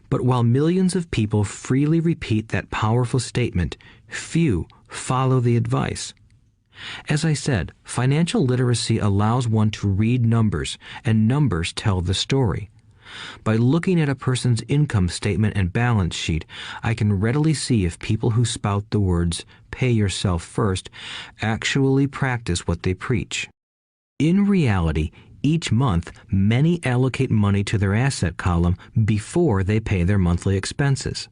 But while millions of people freely repeat that powerful statement, few follow the advice. As I said, financial literacy allows one to read numbers, and numbers tell the story. By looking at a person's income statement and balance sheet, I can readily see if people who spout the words, "pay yourself first," actually practice what they preach. In reality, each month, many allocate money to their asset column before they pay their monthly expenses.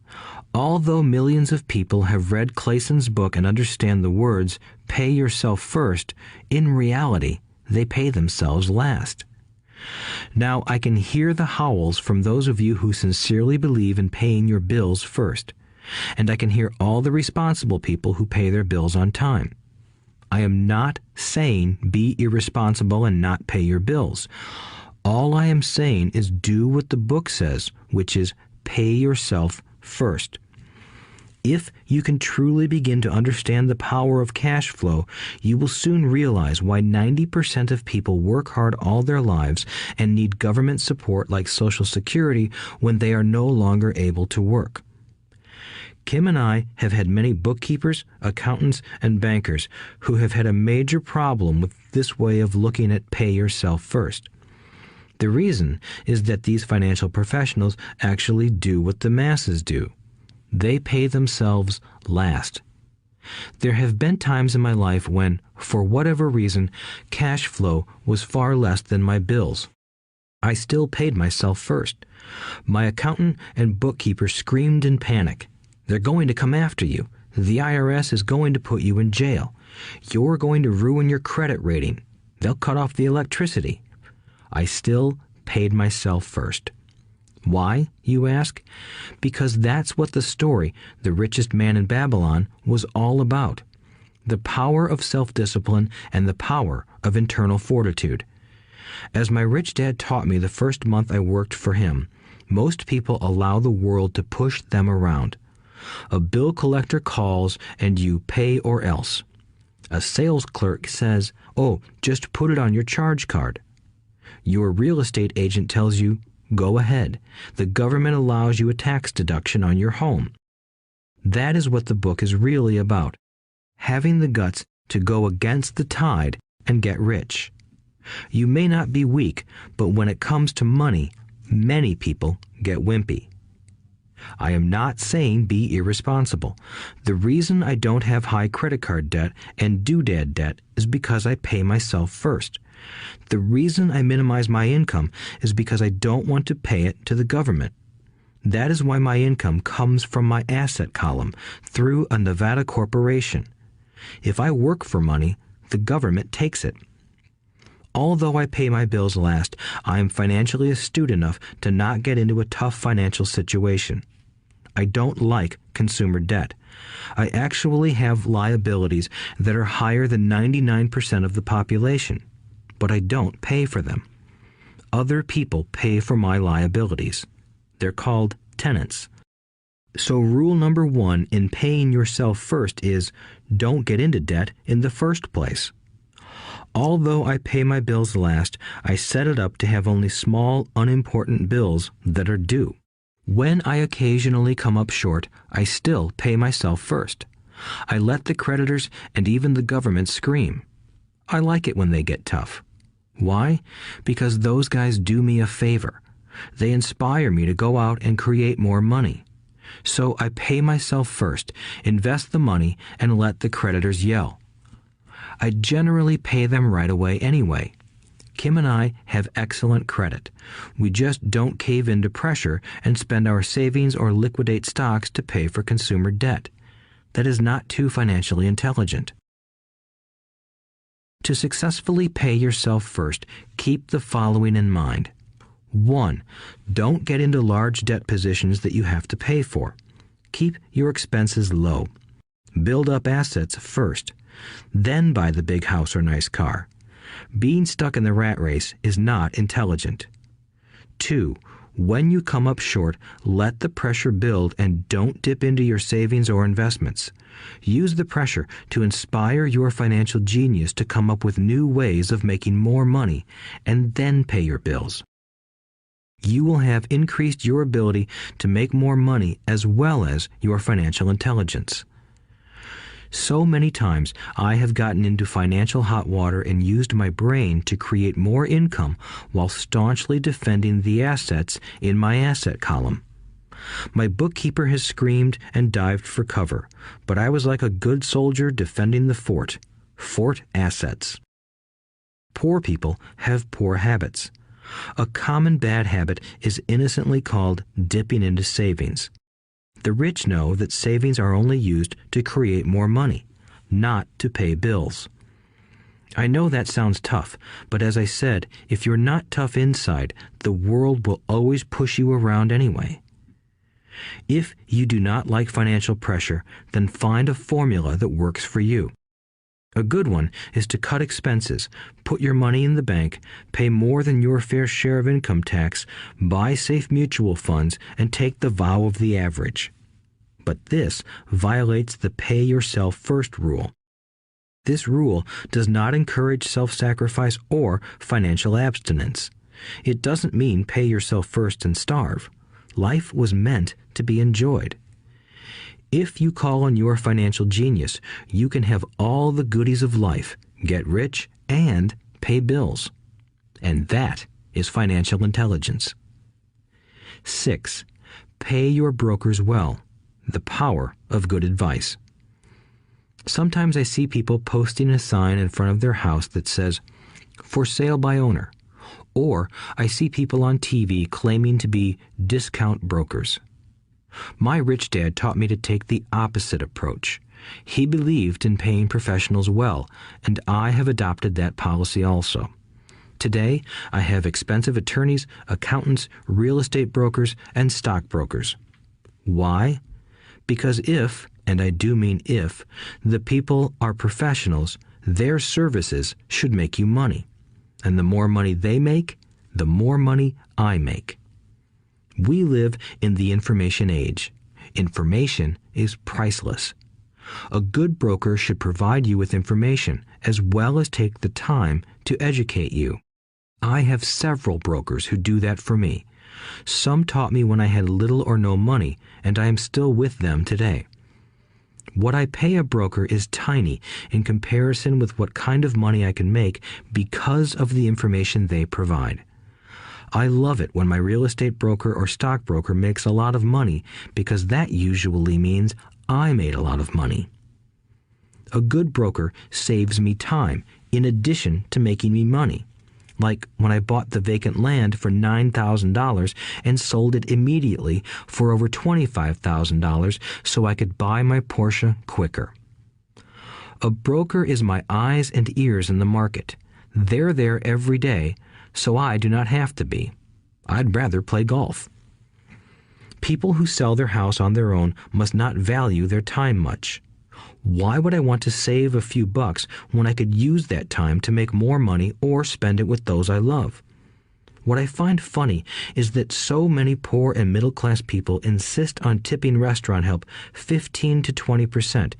Although millions of people have read Clayson's book and understand the words, "pay yourself first," in reality, they pay themselves last. Now, I can hear the howls from those of you who sincerely believe in paying your bills first, and I can hear all the responsible people who pay their bills on time. I am not saying be irresponsible and not pay your bills. All I am saying is do what the book says, which is pay yourself first. If you can truly begin to understand the power of cash flow, you will soon realize why 90% of people work hard all their lives and need government support like Social Security when they are no longer able to work. Kim and I have had many bookkeepers, accountants, and bankers who have had a major problem with this way of looking at pay yourself first. The reason is that these financial professionals actually do what the masses do. They pay themselves last. There have been times in my life when, for whatever reason, cash flow was far less than my bills. I still paid myself first. My accountant and bookkeeper screamed in panic. "They're going to come after you. The IRS is going to put you in jail. You're going to ruin your credit rating. They'll cut off the electricity." I still paid myself first. Why, you ask? Because that's what the story, The Richest Man in Babylon, was all about. The power of self-discipline and the power of internal fortitude. As my rich dad taught me the first month I worked for him, most people allow the world to push them around. A bill collector calls and you pay or else. A sales clerk says, "Oh, just put it on your charge card." Your real estate agent tells you, "Go ahead. The government allows you a tax deduction on your home." That is what the book is really about. Having the guts to go against the tide and get rich. You may not be weak, but when it comes to money, many people get wimpy. I am not saying be irresponsible. The reason I don't have high credit card debt and doodad debt is because I pay myself first. The reason I minimize my income is because I don't want to pay it to the government. That is why my income comes from my asset column through a Nevada corporation. If I work for money, the government takes it. Although I pay my bills last, I am financially astute enough to not get into a tough financial situation. I don't like consumer debt. I actually have liabilities that are higher than 99% of the population, but I don't pay for them. Other people pay for my liabilities. They're called tenants. So rule number 1 in paying yourself first is don't get into debt in the first place. Although I pay my bills last, I set it up to have only small, unimportant bills that are due. When I occasionally come up short, I still pay myself first. I let the creditors and even the government scream. I like it when they get tough. Why? Because those guys do me a favor. They inspire me to go out and create more money. So I pay myself first, invest the money, and let the creditors yell. I generally pay them right away anyway. Kim and I have excellent credit. We just don't cave into pressure and spend our savings or liquidate stocks to pay for consumer debt. That is not too financially intelligent. To successfully pay yourself first, keep the following in mind. 1. Don't get into large debt positions that you have to pay for. Keep your expenses low. Build up assets first. Then buy the big house or nice car. Being stuck in the rat race is not intelligent. 2. When you come up short, let the pressure build and don't dip into your savings or investments. Use the pressure to inspire your financial genius to come up with new ways of making more money and then pay your bills. You will have increased your ability to make more money as well as your financial intelligence. So many times I have gotten into financial hot water and used my brain to create more income while staunchly defending the assets in my asset column. My bookkeeper has screamed and dived for cover, but I was like a good soldier defending the fort. Fort assets. Poor people have poor habits. A common bad habit is innocently called dipping into savings. The rich know that savings are only used to create more money, not to pay bills. I know that sounds tough, but as I said, if you're not tough inside, the world will always push you around anyway. If you do not like financial pressure, then find a formula that works for you. A good one is to cut expenses, put your money in the bank, pay more than your fair share of income tax, buy safe mutual funds, and take the vow of the average. But this violates the pay yourself first rule. This rule does not encourage self-sacrifice or financial abstinence. It doesn't mean pay yourself first and starve. Life was meant to be enjoyed. If you call on your financial genius, you can have all the goodies of life, get rich, and pay bills. And that is financial intelligence. 6. Pay your brokers well. The power of good advice. Sometimes I see people posting a sign in front of their house that says, "For sale by owner." Or I see people on TV claiming to be discount brokers. My rich dad taught me to take the opposite approach. He believed in paying professionals well, and I have adopted that policy also. Today, I have expensive attorneys, accountants, real estate brokers, and stockbrokers. Why? Because if, and I do mean if, the people are professionals, their services should make you money. And the more money they make, the more money I make. We live in the information age. Information is priceless. A good broker should provide you with information as well as take the time to educate you. I have several brokers who do that for me. Some taught me when I had little or no money, and I am still with them today. What I pay a broker is tiny in comparison with what kind of money I can make because of the information they provide. I love it when my real estate broker or stockbroker makes a lot of money because that usually means I made a lot of money. A good broker saves me time in addition to making me money. Like when I bought the vacant land for $9,000 and sold it immediately for over $25,000 so I could buy my Porsche quicker. A broker is my eyes and ears in the market. They're there every day, so I do not have to be. I'd rather play golf. People who sell their house on their own must not value their time much. Why would I want to save a few bucks when I could use that time to make more money or spend it with those I love? What I find funny is that so many poor and middle-class people insist on tipping restaurant help 15 to 20%,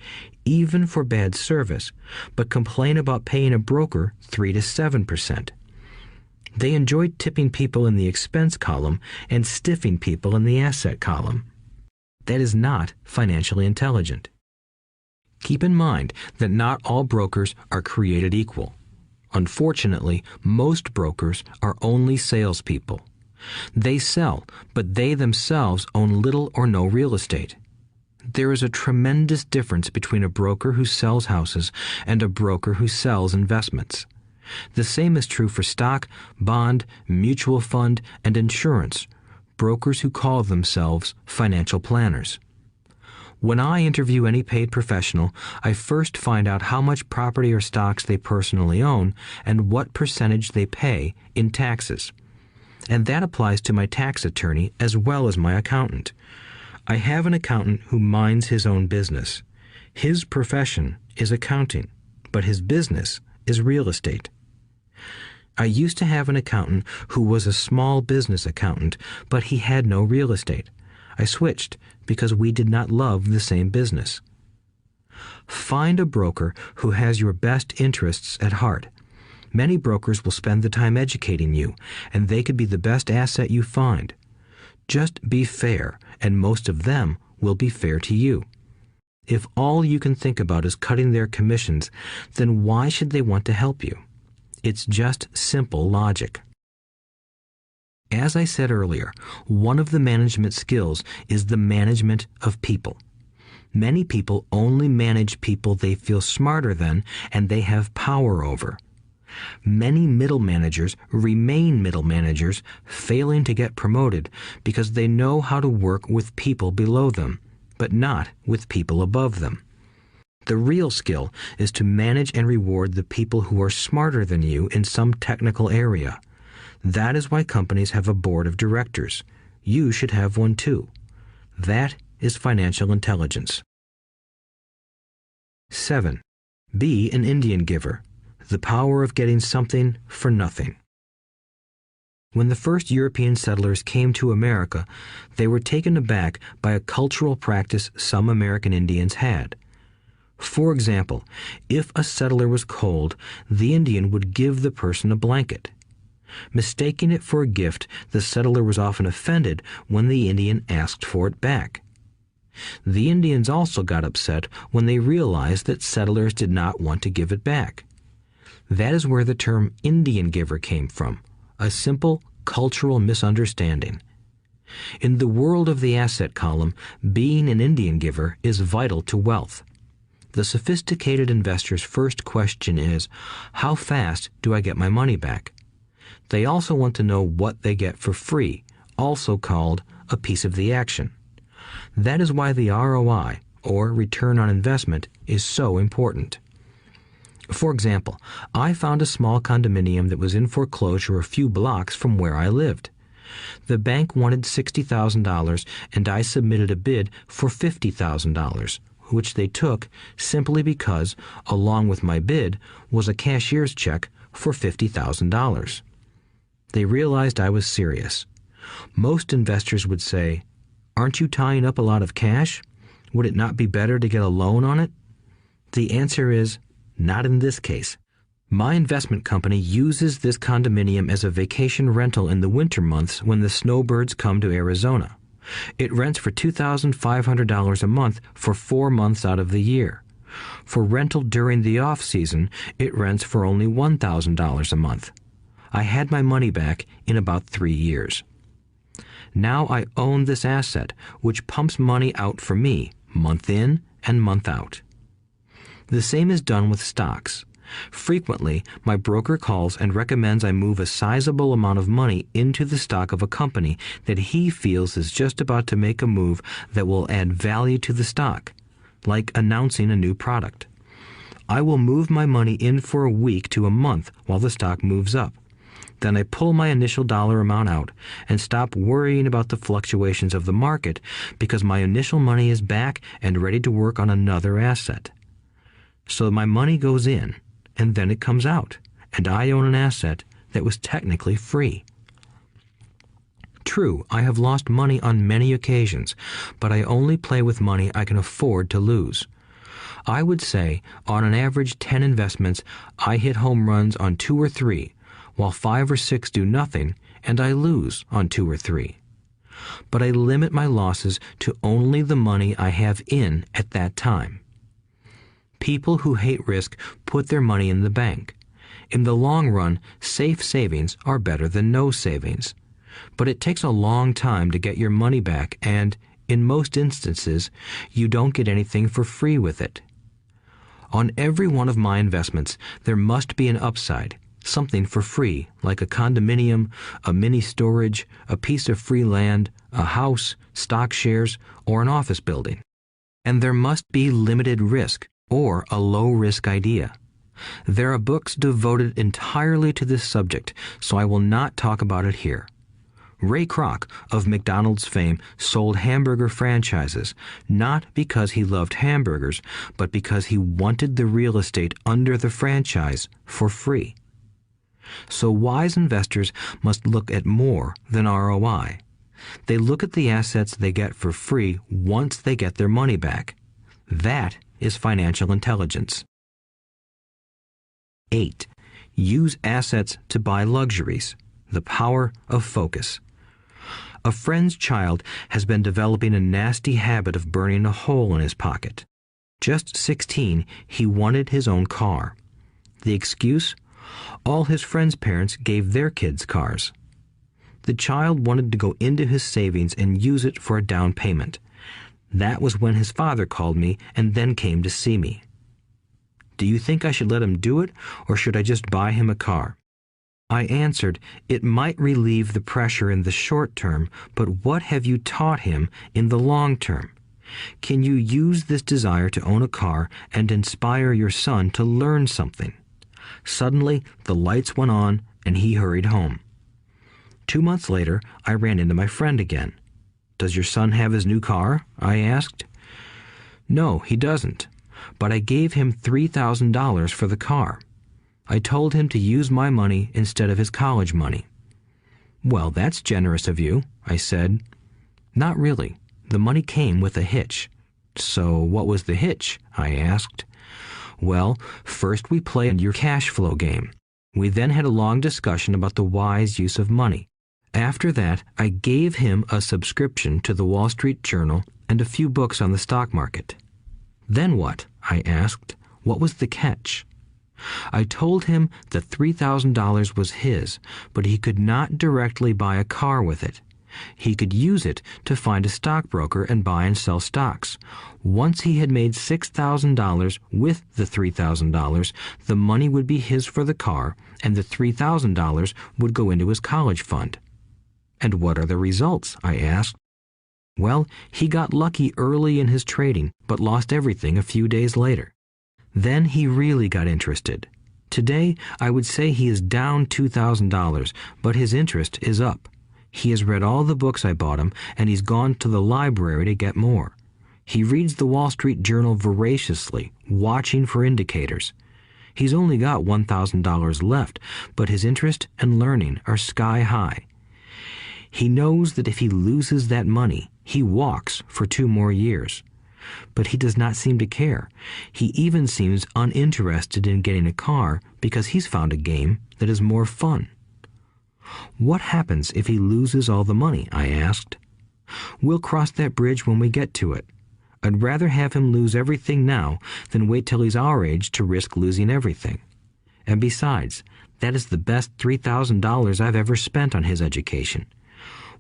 even for bad service, but complain about paying a broker 3 to 7%. They enjoy tipping people in the expense column and stiffing people in the asset column. That is not financially intelligent. Keep in mind that not all brokers are created equal. Unfortunately, most brokers are only salespeople. They sell, but they themselves own little or no real estate. There is a tremendous difference between a broker who sells houses and a broker who sells investments. The same is true for stock, bond, mutual fund, and insurance, brokers who call themselves financial planners. When I interview any paid professional, I first find out how much property or stocks they personally own and what percentage they pay in taxes. And that applies to my tax attorney as well as my accountant. I have an accountant who minds his own business. His profession is accounting, but his business is real estate. I used to have an accountant who was a small business accountant, but he had no real estate. I switched because we did not love the same business. Find a broker who has your best interests at heart. Many brokers will spend the time educating you, and they could be the best asset you find. Just be fair, and most of them will be fair to you. If all you can think about is cutting their commissions, then why should they want to help you? It's just simple logic. As I said earlier, one of the management skills is the management of people. Many people only manage people they feel smarter than and they have power over. Many middle managers remain middle managers, failing to get promoted because they know how to work with people below them, but not with people above them. The real skill is to manage and reward the people who are smarter than you in some technical area. That is why companies have a board of directors. You should have one too. That is financial intelligence. 7. Be an Indian giver. The power of getting something for nothing. When the first European settlers came to America, they were taken aback by a cultural practice some American Indians had. For example, if a settler was cold, the Indian would give the person a blanket. Mistaking it for a gift, the settler was often offended when the Indian asked for it back. The Indians also got upset when they realized that settlers did not want to give it back. That is where the term Indian giver came from, a simple cultural misunderstanding. In the world of the asset column, being an Indian giver is vital to wealth. The sophisticated investor's first question is, how fast do I get my money back? They also want to know what they get for free, also called a piece of the action. That is why the ROI, or return on investment, is so important. For example, I found a small condominium that was in foreclosure a few blocks from where I lived. The bank wanted $60,000 and I submitted a bid for $50,000, which they took simply because, along with my bid, was a cashier's check for $50,000. They realized I was serious. Most investors would say, "Aren't you tying up a lot of cash? Would it not be better to get a loan on it?" The answer is, not in this case. My investment company uses this condominium as a vacation rental in the winter months when the snowbirds come to Arizona. It rents for $2,500 a month for 4 months out of the year. For rental during the off-season, it rents for only $1,000 a month. I had my money back in about 3 years. Now I own this asset, which pumps money out for me, month in and month out. The same is done with stocks. Frequently, my broker calls and recommends I move a sizable amount of money into the stock of a company that he feels is just about to make a move that will add value to the stock, like announcing a new product. I will move my money in for a week to a month while the stock moves up. Then I pull my initial dollar amount out and stop worrying about the fluctuations of the market because my initial money is back and ready to work on another asset. So my money goes in, and then it comes out, and I own an asset that was technically free. True, I have lost money on many occasions, but I only play with money I can afford to lose. I would say, on an average 10 investments, I hit home runs on 2 or 3, while 5 or 6 do nothing, and I lose on 2 or 3. But I limit my losses to only the money I have in at that time. People who hate risk put their money in the bank. In the long run, safe savings are better than no savings. But it takes a long time to get your money back, and, in most instances, you don't get anything for free with it. On every one of my investments, there must be an upside, something for free, like a condominium, a mini storage, a piece of free land, a house, stock shares, or an office building. And there must be limited risk or a low-risk idea. There are books devoted entirely to this subject, so I will not talk about it here. Ray Kroc, of McDonald's fame, sold hamburger franchises, not because he loved hamburgers, but because he wanted the real estate under the franchise for free. So wise investors must look at more than ROI. They look at the assets they get for free once they get their money back. That is financial intelligence. 8. Use assets to buy luxuries. The power of focus. A friend's child has been developing a nasty habit of burning a hole in his pocket. Just 16, he wanted his own car. The excuse? All his friends' parents gave their kids cars. The child wanted to go into his savings and use it for a down payment. That was when his father called me and then came to see me. Do you think I should let him do it, or should I just buy him a car? I answered, it might relieve the pressure in the short term, but what have you taught him in the long term? Can you use this desire to own a car and inspire your son to learn something? Suddenly, the lights went on and he hurried home. 2 months later, I ran into my friend again. Does your son have his new car? I asked. No, he doesn't, but I gave him $3,000 for the car. I told him to use my money instead of his college money. Well, that's generous of you, I said. Not really. The money came with a hitch. So what was the hitch? I asked. Well, first we played your cash flow game. We then had a long discussion about the wise use of money. After that, I gave him a subscription to the Wall Street Journal and a few books on the stock market. Then what? I asked. What was the catch? I told him that $3,000 was his, but he could not directly buy a car with it. He could use it to find a stockbroker and buy and sell stocks. Once he had made $6,000 with the $3,000, the money would be his for the car, and the $3,000 would go into his college fund. And what are the results? I asked. Well, he got lucky early in his trading, but lost everything a few days later. Then he really got interested. Today, I would say he is down $2,000, but his interest is up. He has read all the books I bought him, and he's gone to the library to get more. He reads the Wall Street Journal voraciously, watching for indicators. He's only got $1,000 left, but his interest and learning are sky high. He knows that if he loses that money, he walks for 2 more years. But he does not seem to care. He even seems uninterested in getting a car because he's found a game that is more fun. What happens if he loses all the money? I asked. We'll cross that bridge when we get to it. I'd rather have him lose everything now than wait till he's our age to risk losing everything. And besides, that is the best $3,000 I've ever spent on his education.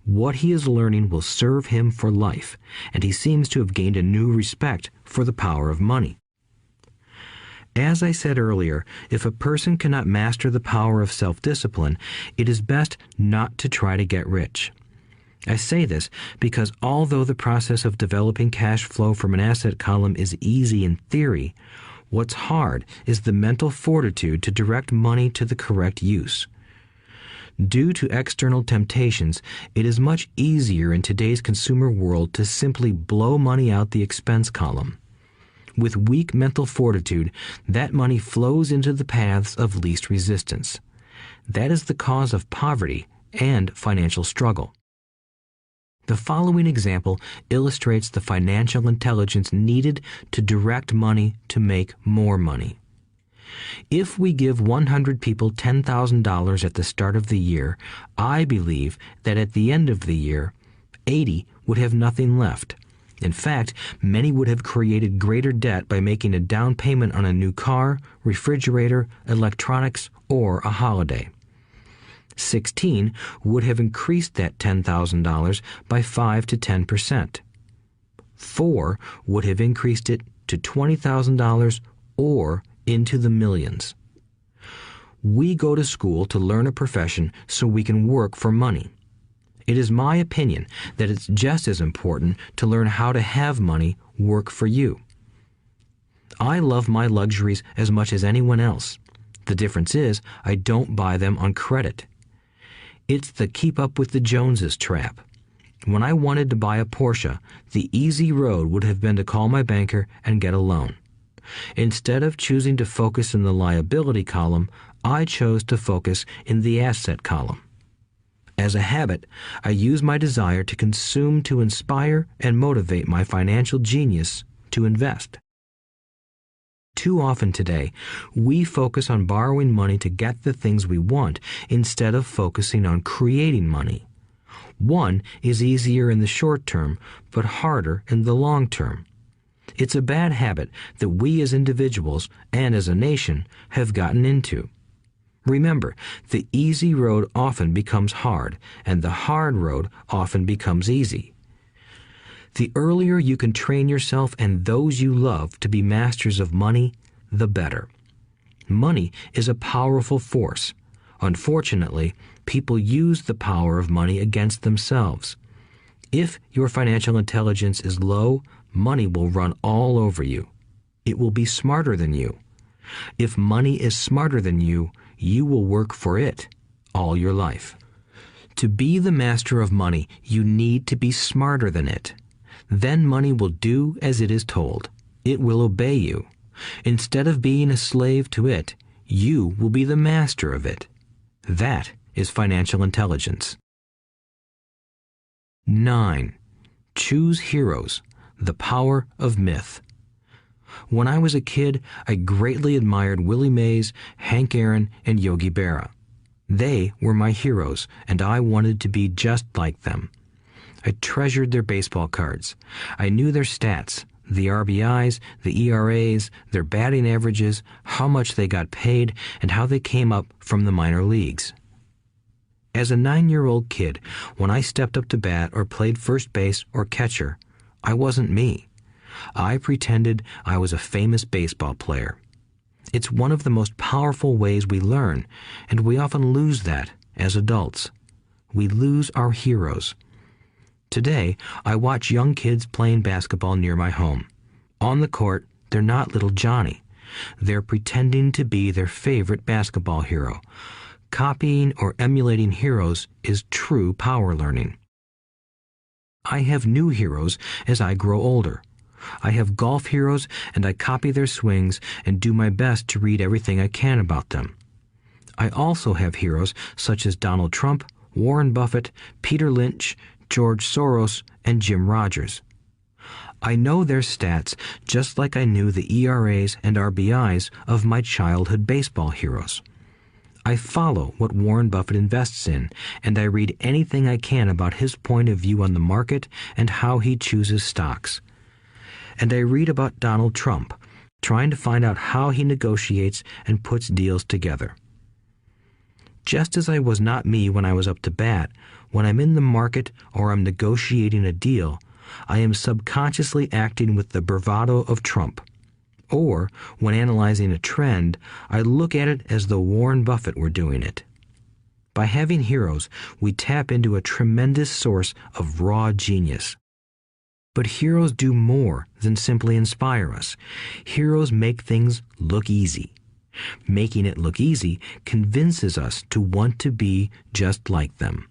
What he is learning will serve him for life, and he seems to have gained a new respect for the power of money. As I said earlier, if a person cannot master the power of self-discipline, it is best not to try to get rich. I say this because although the process of developing cash flow from an asset column is easy in theory, what's hard is the mental fortitude to direct money to the correct use. Due to external temptations, it is much easier in today's consumer world to simply blow money out the expense column. With weak mental fortitude, that money flows into the paths of least resistance. That is the cause of poverty and financial struggle. The following example illustrates the financial intelligence needed to direct money to make more money. If we give 100 people $10,000 at the start of the year, I believe that at the end of the year, 80 would have nothing left. In fact, many would have created greater debt by making a down payment on a new car, refrigerator, electronics, or a holiday. 16 would have increased that $10,000 by 5 to 10%. 4 would have increased it to $20,000 or into the millions. We go to school to learn a profession so we can work for money. It is my opinion that it's just as important to learn how to have money work for you. I love my luxuries as much as anyone else. The difference is I don't buy them on credit. It's the keep up with the Joneses trap. When I wanted to buy a Porsche, the easy road would have been to call my banker and get a loan. Instead of choosing to focus in the liability column, I chose to focus in the asset column. As a habit, I use my desire to consume to inspire and motivate my financial genius to invest. Too often today, we focus on borrowing money to get the things we want instead of focusing on creating money. One is easier in the short term, but harder in the long term. It's a bad habit that we as individuals and as a nation have gotten into. Remember, the easy road often becomes hard, and the hard road often becomes easy. The earlier you can train yourself and those you love to be masters of money, the better. Money is a powerful force. Unfortunately, people use the power of money against themselves. If your financial intelligence is low, money will run all over you. It will be smarter than you. If money is smarter than you, you will work for it all your life. To be the master of money, you need to be smarter than it. Then money will do as it is told. It will obey you. Instead of being a slave to it, you will be the master of it. That is financial intelligence. 9. Choose heroes. The power of myth. When I was a kid, I greatly admired Willie Mays, Hank Aaron, and Yogi Berra. They were my heroes, and I wanted to be just like them. I treasured their baseball cards. I knew their stats, the RBIs, the ERAs, their batting averages, how much they got paid, and how they came up from the minor leagues. As a 9-year-old kid, when I stepped up to bat or played first base or catcher, I wasn't me. I pretended I was a famous baseball player. It's one of the most powerful ways we learn, and we often lose that as adults. We lose our heroes. Today, I watch young kids playing basketball near my home. On the court, they're not little Johnny. They're pretending to be their favorite basketball hero. Copying or emulating heroes is true power learning. I have new heroes as I grow older. I have golf heroes, and I copy their swings and do my best to read everything I can about them. I also have heroes such as Donald Trump, Warren Buffett, Peter Lynch, George Soros, and Jim Rogers. I know their stats just like I knew the ERAs and RBIs of my childhood baseball heroes. I follow what Warren Buffett invests in, and I read anything I can about his point of view on the market and how he chooses stocks. And I read about Donald Trump, trying to find out how he negotiates and puts deals together. Just as I was not me when I was up to bat, when I'm in the market or I'm negotiating a deal, I am subconsciously acting with the bravado of Trump. Or, when analyzing a trend, I look at it as though Warren Buffett were doing it. By having heroes, we tap into a tremendous source of raw genius. But heroes do more than simply inspire us. Heroes make things look easy. Making it look easy convinces us to want to be just like them.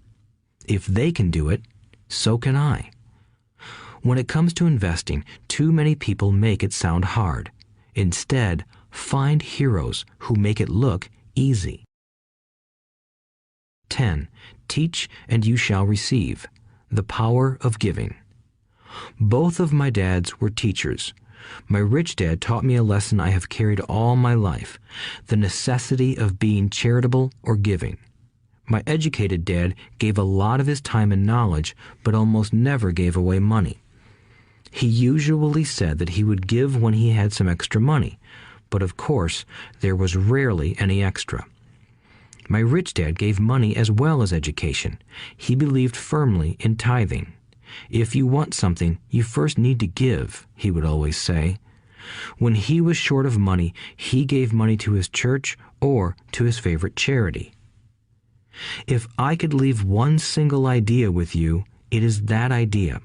If they can do it, so can I. When it comes to investing, too many people make it sound hard. Instead, find heroes who make it look easy. 10. Teach and you shall receive. The power of giving. Both of my dads were teachers. My rich dad taught me a lesson I have carried all my life, the necessity of being charitable or giving. My educated dad gave a lot of his time and knowledge, but almost never gave away money. He usually said that he would give when he had some extra money, but of course, there was rarely any extra. My rich dad gave money as well as education. He believed firmly in tithing. If you want something, you first need to give, he would always say. When he was short of money, he gave money to his church or to his favorite charity. If I could leave one single idea with you, it is that idea.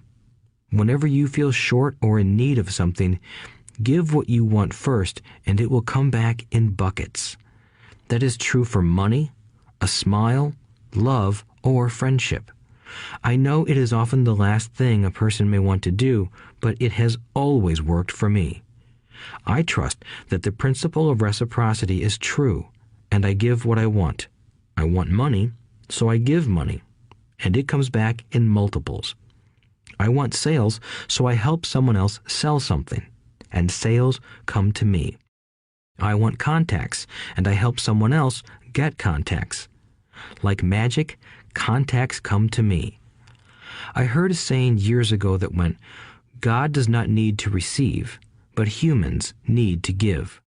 Whenever you feel short or in need of something, give what you want first, and it will come back in buckets. That is true for money, a smile, love, or friendship. I know it is often the last thing a person may want to do, but it has always worked for me. I trust that the principle of reciprocity is true, and I give what I want. I want money, so I give money, and it comes back in multiples. I want sales, so I help someone else sell something, and sales come to me. I want contacts, and I help someone else get contacts. Like magic, contacts come to me. I heard a saying years ago that went, "God does not need to receive, but humans need to give."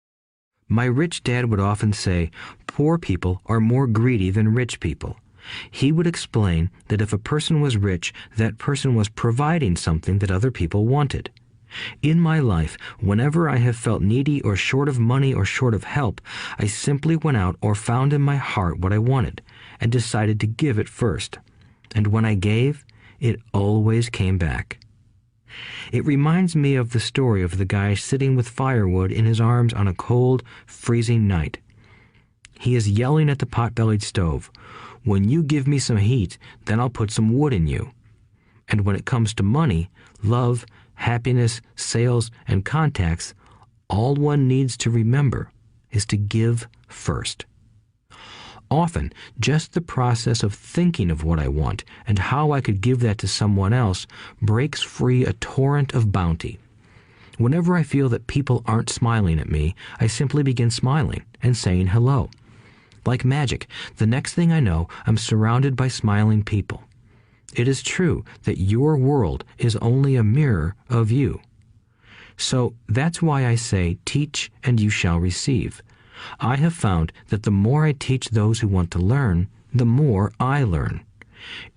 My rich dad would often say, poor people are more greedy than rich people. He would explain that if a person was rich, that person was providing something that other people wanted. In my life, whenever I have felt needy or short of money or short of help, I simply went out or found in my heart what I wanted and decided to give it first. And when I gave, it always came back. It reminds me of the story of the guy sitting with firewood in his arms on a cold, freezing night. He is yelling at the pot-bellied stove, "When you give me some heat, then I'll put some wood in you." And when it comes to money, love, happiness, sales, and contacts, all one needs to remember is to give first. Often, just the process of thinking of what I want and how I could give that to someone else breaks free a torrent of bounty. Whenever I feel that people aren't smiling at me, I simply begin smiling and saying hello. Like magic, the next thing I know, I'm surrounded by smiling people. It is true that your world is only a mirror of you. So that's why I say, teach and you shall receive. I have found that the more I teach those who want to learn, the more I learn.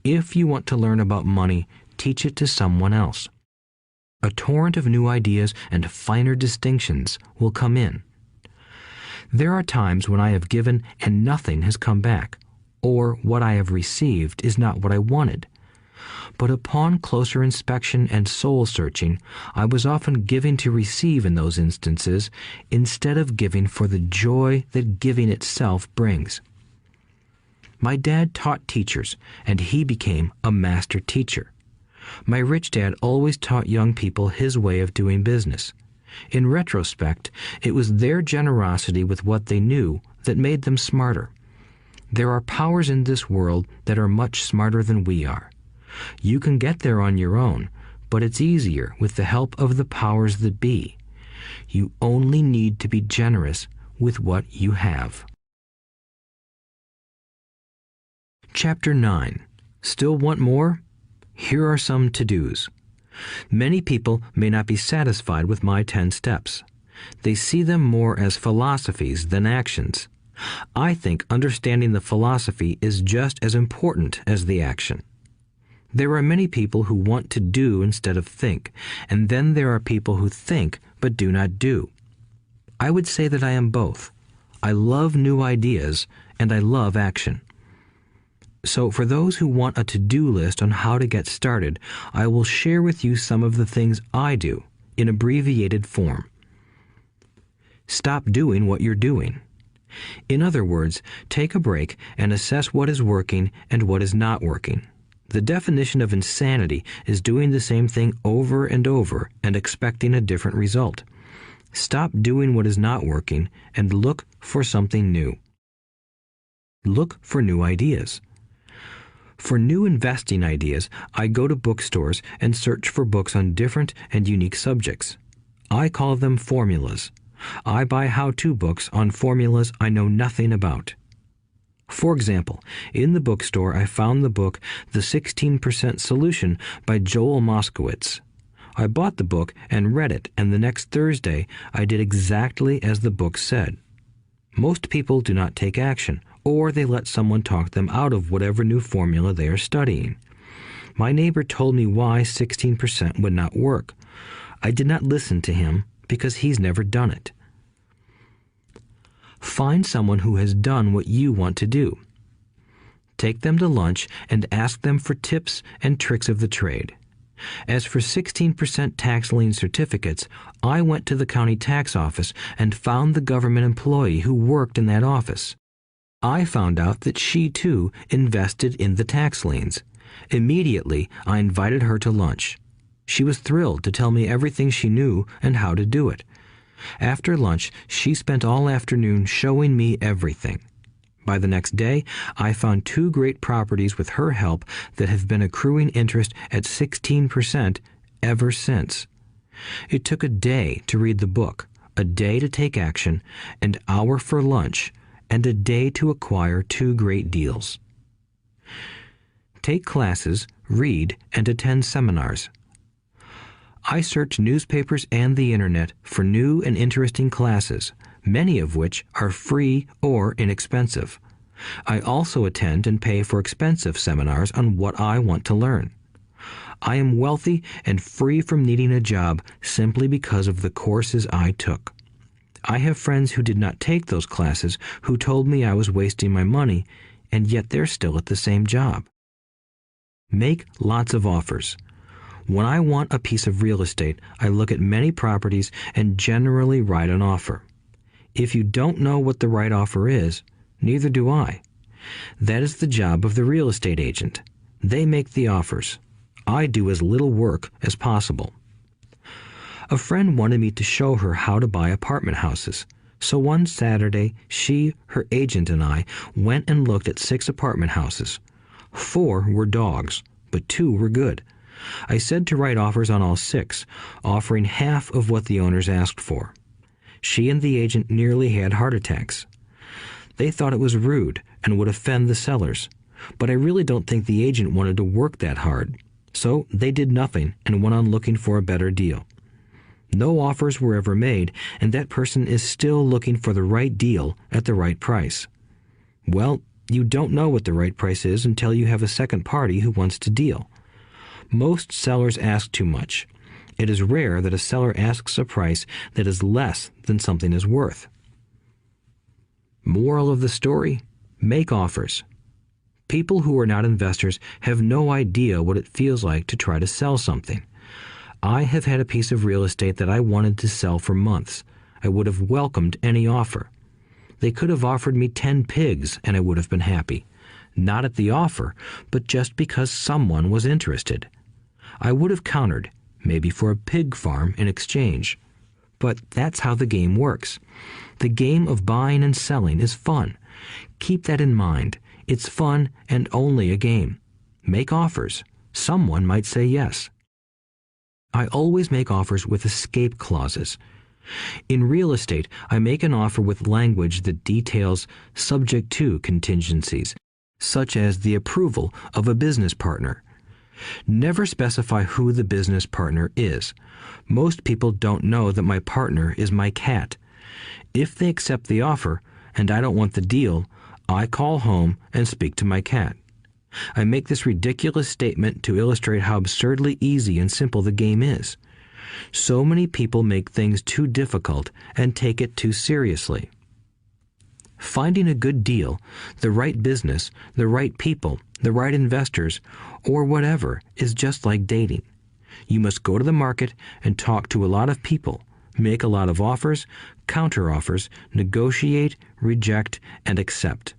If you want to learn about money, teach it to someone else. A torrent of new ideas and finer distinctions will come in. There are times when I have given and nothing has come back, or what I have received is not what I wanted. But upon closer inspection and soul-searching, I was often giving to receive in those instances instead of giving for the joy that giving itself brings. My dad taught teachers, and he became a master teacher. My rich dad always taught young people his way of doing business. In retrospect, it was their generosity with what they knew that made them smarter. There are powers in this world that are much smarter than we are. You can get there on your own, but it's easier with the help of the powers that be. You only need to be generous with what you have. Chapter 9. Still want more? Here are some to-dos. Many people may not be satisfied with my 10 steps. They see them more as philosophies than actions. I think understanding the philosophy is just as important as the action. There are many people who want to do instead of think, and then there are people who think but do not do. I would say that I am both. I love new ideas, and I love action. So for those who want a to-do list on how to get started, I will share with you some of the things I do in abbreviated form. Stop doing what you're doing. In other words, take a break and assess what is working and what is not working. The definition of insanity is doing the same thing over and over and expecting a different result. Stop doing what is not working and look for something new. Look for new ideas. For new investing ideas, I go to bookstores and search for books on different and unique subjects. I call them formulas. I buy how-to books on formulas I know nothing about. For example, in the bookstore I found the book The 16% Solution by Joel Moskowitz. I bought the book and read it, and the next Thursday I did exactly as the book said. Most people do not take action, or they let someone talk them out of whatever new formula they are studying. My neighbor told me why 16% would not work. I did not listen to him because he's never done it. Find someone who has done what you want to do. take them to lunch, and ask them for tips and tricks of the trade. As for 16% tax lien certificates, I went to the county tax office and found the government employee who worked in that office. I found out that she, too, invested in the tax liens. Immediately, I invited her to lunch. She was thrilled to tell me everything she knew and how to do it. After lunch, she spent all afternoon showing me everything. By the next day, I found 2 great properties with her help that have been accruing interest at 16% ever since. It took a day to read the book, a day to take action, an hour for lunch, and a day to acquire 2 great deals. Take classes, read, and attend seminars. I search newspapers and the internet for new and interesting classes, many of which are free or inexpensive. I also attend and pay for expensive seminars on what I want to learn. I am wealthy and free from needing a job simply because of the courses I took. I have friends who did not take those classes who told me I was wasting my money, and yet they're still at the same job. Make lots of offers. When I want a piece of real estate, I look at many properties and generally write an offer. If you don't know what the right offer is, neither do I. That is the job of the real estate agent. They make the offers. I do as little work as possible. A friend wanted me to show her how to buy apartment houses. So one Saturday, she, her agent, and I went and looked at 6 apartment houses. 4 were dogs, but 2 were good. I said to write offers on all 6, offering half of what the owners asked for. She and the agent nearly had heart attacks. They thought it was rude and would offend the sellers, but I really don't think the agent wanted to work that hard. So they did nothing and went on looking for a better deal. No offers were ever made, and that person is still looking for the right deal at the right price. Well, you don't know what the right price is until you have a second party who wants to deal. Most sellers ask too much. It is rare that a seller asks a price that is less than something is worth. Moral of the story: make offers. People who are not investors have no idea what it feels like to try to sell something. I have had a piece of real estate that I wanted to sell for months. I would have welcomed any offer. They could have offered me 10 pigs and I would have been happy. Not at the offer, but just because someone was interested. I would have countered, maybe for a pig farm in exchange. But that's how the game works. The game of buying and selling is fun. Keep that in mind. It's fun and only a game. Make offers. Someone might say yes. I always make offers with escape clauses. In real estate, I make an offer with language that details subject to contingencies, such as the approval of a business partner. Never specify who the business partner is. Most people don't know that my partner is my cat. If they accept the offer and I don't want the deal, I call home and speak to my cat. I make this ridiculous statement to illustrate how absurdly easy and simple the game is. So many people make things too difficult and take it too seriously. Finding a good deal, the right business, the right people, the right investors, or whatever is just like dating. You must go to the market and talk to a lot of people, make a lot of offers, counter-offers, negotiate, reject, and accept.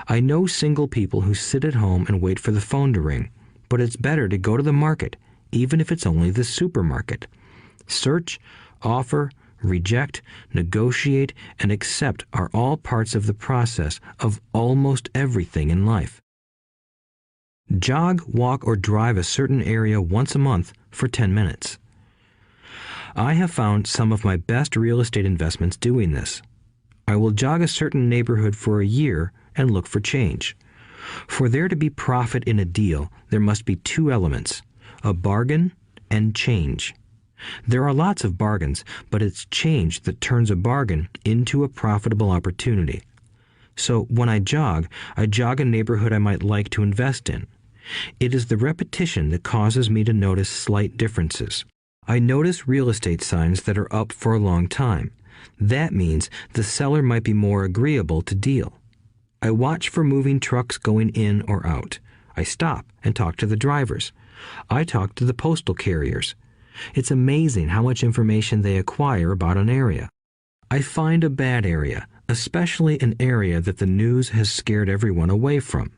I know single people who sit at home and wait for the phone to ring, but it's better to go to the market, even if it's only the supermarket. Search, offer, reject, negotiate, and accept are all parts of the process of almost everything in life. Jog, walk, or drive a certain area once a month for 10 minutes. I have found some of my best real estate investments doing this. I will jog a certain neighborhood for a year and look for change. For there to be profit in a deal, there must be 2 elements, a bargain and change. There are lots of bargains, but it's change that turns a bargain into a profitable opportunity. So when I jog a neighborhood I might like to invest in. It is the repetition that causes me to notice slight differences. I notice real estate signs that are up for a long time. That means the seller might be more agreeable to deal. I watch for moving trucks going in or out. I stop and talk to the drivers. I talk to the postal carriers. It's amazing how much information they acquire about an area. I find a bad area, especially an area that the news has scared everyone away from.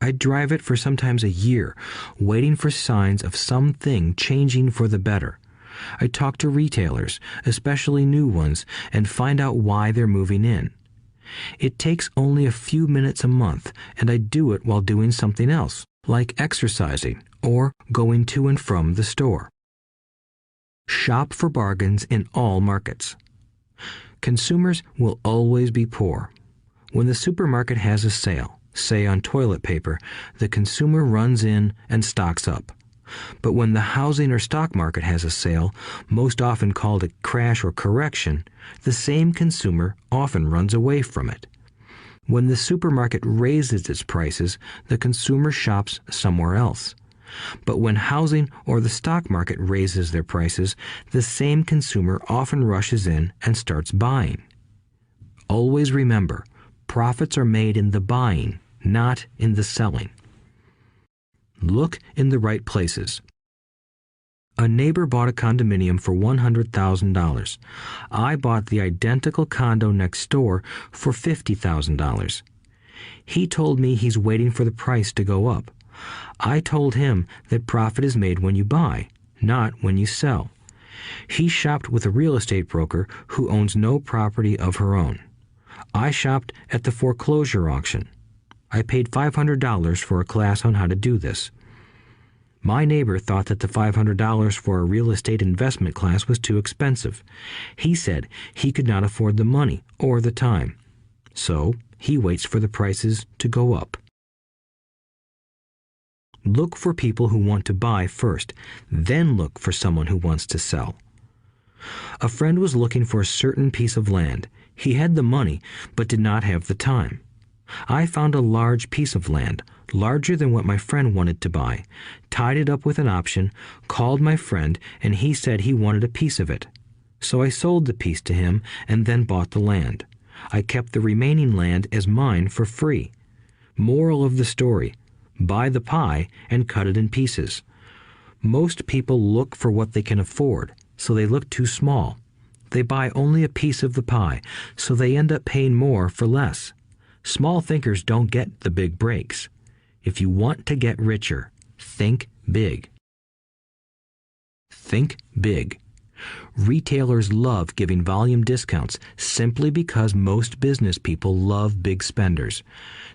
I drive it for sometimes a year, waiting for signs of something changing for the better. I talk to retailers, especially new ones, and find out why they're moving in. It takes only a few minutes a month, and I do it while doing something else, like exercising or going to and from the store. Shop for bargains in all markets. Consumers will always be poor. When the supermarket has a sale, say on toilet paper, the consumer runs in and stocks up. But when the housing or stock market has a sale, most often called a crash or correction, the same consumer often runs away from it. When the supermarket raises its prices, the consumer shops somewhere else. But when housing or the stock market raises their prices, the same consumer often rushes in and starts buying. Always remember, profits are made in the buying, not in the selling. Look in the right places. A neighbor bought a condominium for $100,000. I bought the identical condo next door for $50,000. He told me he's waiting for the price to go up. I told him that profit is made when you buy, not when you sell. He shopped with a real estate broker who owns no property of her own. I shopped at the foreclosure auction. I paid $500 for a class on how to do this. My neighbor thought that the $500 for a real estate investment class was too expensive. He said he could not afford the money or the time. So he waits for the prices to go up. Look for people who want to buy first, then look for someone who wants to sell. A friend was looking for a certain piece of land. He had the money, but did not have the time. I found a large piece of land, larger than what my friend wanted to buy, tied it up with an option, called my friend, and he said he wanted a piece of it. So I sold the piece to him and then bought the land. I kept the remaining land as mine for free. Moral of the story: buy the pie and cut it in pieces. Most people look for what they can afford, so they look too small. They buy only a piece of the pie, so they end up paying more for less. Small thinkers don't get the big breaks. If you want to get richer, think big. Think big. Retailers love giving volume discounts simply because most business people love big spenders.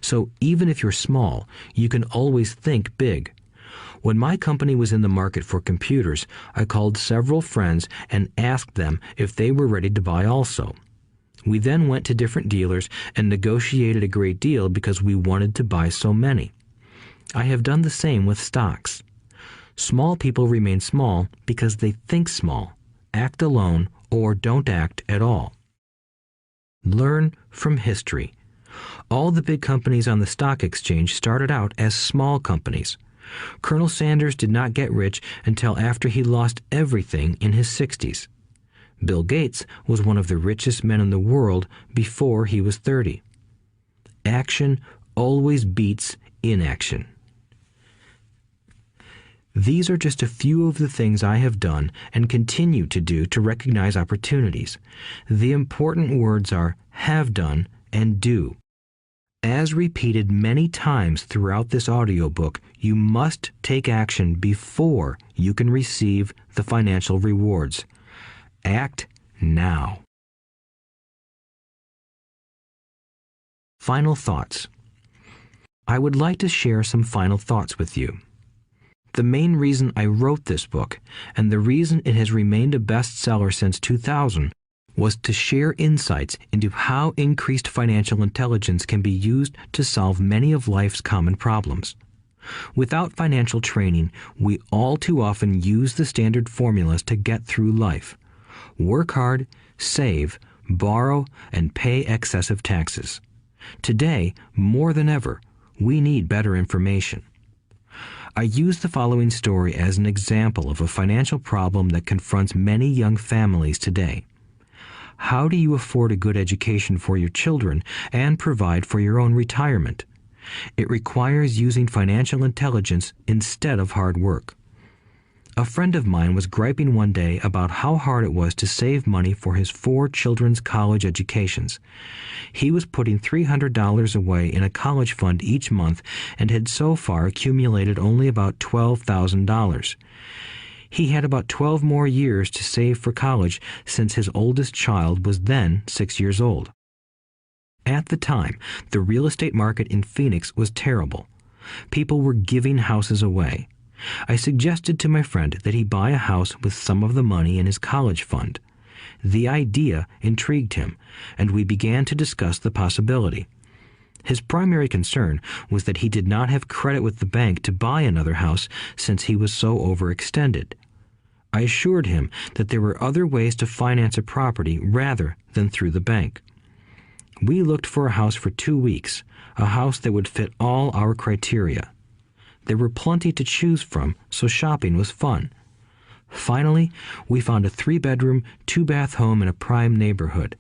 So even if you're small, you can always think big. When my company was in the market for computers, I called several friends and asked them if they were ready to buy also. We then went to different dealers and negotiated a great deal because we wanted to buy so many. I have done the same with stocks. Small people remain small because they think small, act alone, or don't act at all. Learn from history. All the big companies on the stock exchange started out as small companies. Colonel Sanders did not get rich until after he lost everything in his 60s. Bill Gates was one of the richest men in the world before he was 30. Action always beats inaction. These are just a few of the things I have done and continue to do to recognize opportunities. The important words are have done and do. As repeated many times throughout this audiobook, you must take action before you can receive the financial rewards. Act now. Final thoughts. I would like to share some final thoughts with you. The main reason I wrote this book, and the reason it has remained a bestseller since 2000, was to share insights into how increased financial intelligence can be used to solve many of life's common problems. Without financial training, we all too often use the standard formulas to get through life. Work hard, save, borrow, and pay excessive taxes. Today, more than ever, we need better information. I use the following story as an example of a financial problem that confronts many young families today. How do you afford a good education for your children and provide for your own retirement? It requires using financial intelligence instead of hard work. A friend of mine was griping one day about how hard it was to save money for his 4 children's college educations. He was putting $300 away in a college fund each month and had so far accumulated only about $12,000. He had about 12 more years to save for college since his oldest child was then 6 years old. At the time, the real estate market in Phoenix was terrible. People were giving houses away. I suggested to my friend that he buy a house with some of the money in his college fund. The idea intrigued him, and we began to discuss the possibility. His primary concern was that he did not have credit with the bank to buy another house since he was so overextended. I assured him that there were other ways to finance a property rather than through the bank. We looked for a house for 2 weeks, a house that would fit all our criteria. There were plenty to choose from, so shopping was fun. Finally, we found a 3-bedroom, 2-bath home in a prime neighborhood.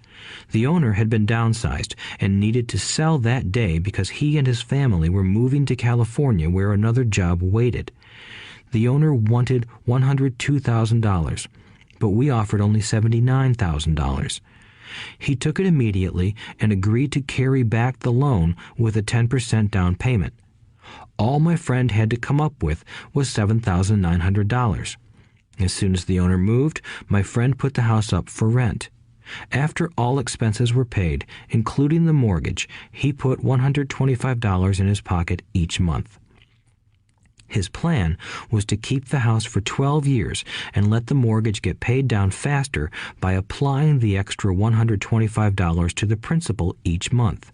The owner had been downsized and needed to sell that day because he and his family were moving to California where another job waited. The owner wanted $102,000, but we offered only $79,000. He took it immediately and agreed to carry back the loan with a 10% down payment. All my friend had to come up with was $7,900. As soon as the owner moved, my friend put the house up for rent. After all expenses were paid, including the mortgage, he put $125 in his pocket each month. His plan was to keep the house for 12 years and let the mortgage get paid down faster by applying the extra $125 to the principal each month.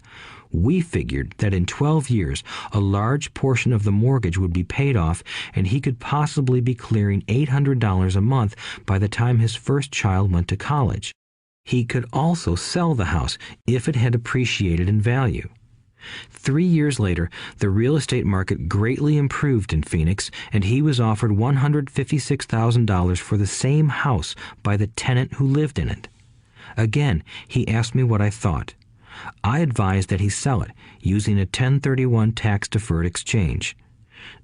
We figured that in 12 years, a large portion of the mortgage would be paid off and he could possibly be clearing $800 a month by the time his first child went to college. He could also sell the house if it had appreciated in value. 3 years later, the real estate market greatly improved in Phoenix, and he was offered $156,000 for the same house by the tenant who lived in it. Again, he asked me what I thought. I advised that he sell it, using a 1031 tax-deferred exchange.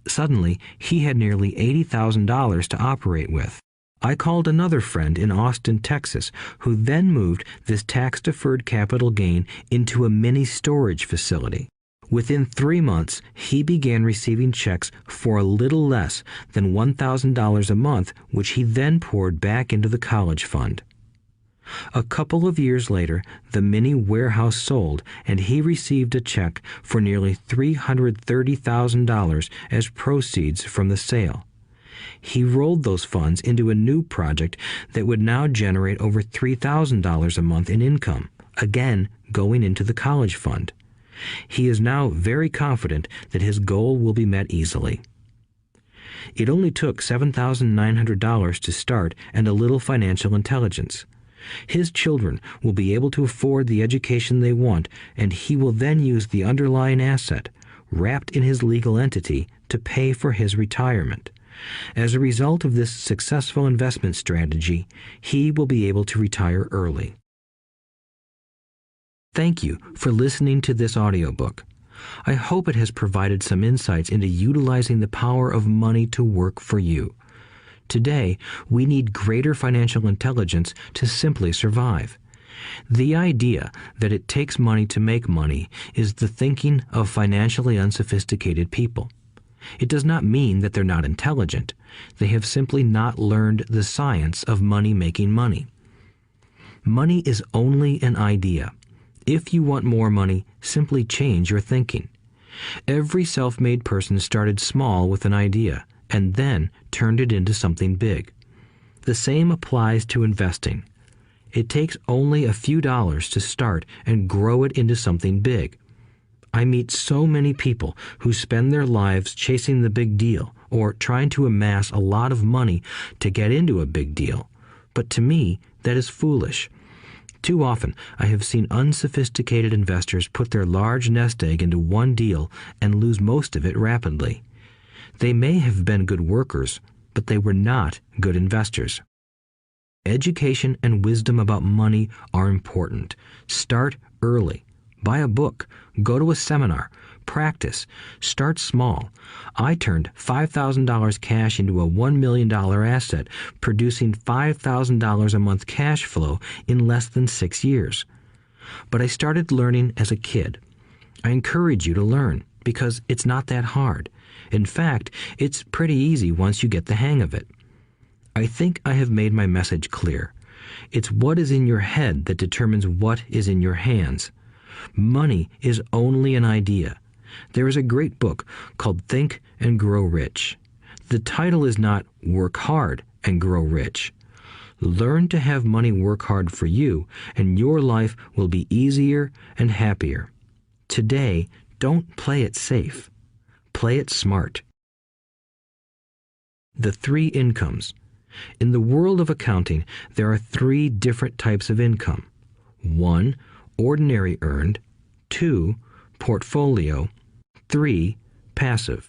Suddenly, he had nearly $80,000 to operate with. I called another friend in Austin, Texas, who then moved this tax-deferred capital gain into a mini storage facility. Within 3 months, he began receiving checks for a little less than $1,000 a month, which he then poured back into the college fund. A couple of years later, the mini warehouse sold, and he received a check for nearly $330,000 as proceeds from the sale. He rolled those funds into a new project that would now generate over $3,000 a month in income, again going into the college fund. He is now very confident that his goal will be met easily. It only took $7,900 to start and a little financial intelligence. His children will be able to afford the education they want, and he will then use the underlying asset, wrapped in his legal entity, to pay for his retirement. As a result of this successful investment strategy, he will be able to retire early. Thank you for listening to this audiobook. I hope it has provided some insights into utilizing the power of money to work for you. Today, we need greater financial intelligence to simply survive. The idea that it takes money to make money is the thinking of financially unsophisticated people. It does not mean that they're not intelligent. They have simply not learned the science of money making money. Money is only an idea. If you want more money, simply change your thinking. Every self-made person started small with an idea and then turned it into something big. The same applies to investing. It takes only a few dollars to start and grow it into something big. I meet so many people who spend their lives chasing the big deal or trying to amass a lot of money to get into a big deal. But to me, that is foolish. Too often, I have seen unsophisticated investors put their large nest egg into one deal and lose most of it rapidly. They may have been good workers, but they were not good investors. Education and wisdom about money are important. Start early. Buy a book. Go to a seminar. Practice. Start small. I turned $5,000 cash into a $1 million asset, producing $5,000 a month cash flow in less than 6 years. But I started learning as a kid. I encourage you to learn because it's not that hard. In fact, it's pretty easy once you get the hang of it. I think I have made my message clear. It's what is in your head that determines what is in your hands. Money is only an idea. There is a great book called Think and Grow Rich. The title is not Work Hard and Grow Rich. Learn to have money work hard for you, and your life will be easier and happier. Today, don't play it safe. Play it smart. The 3 incomes. In the world of accounting, there are 3 different types of income. 1, ordinary earned. 2, portfolio. 3, passive.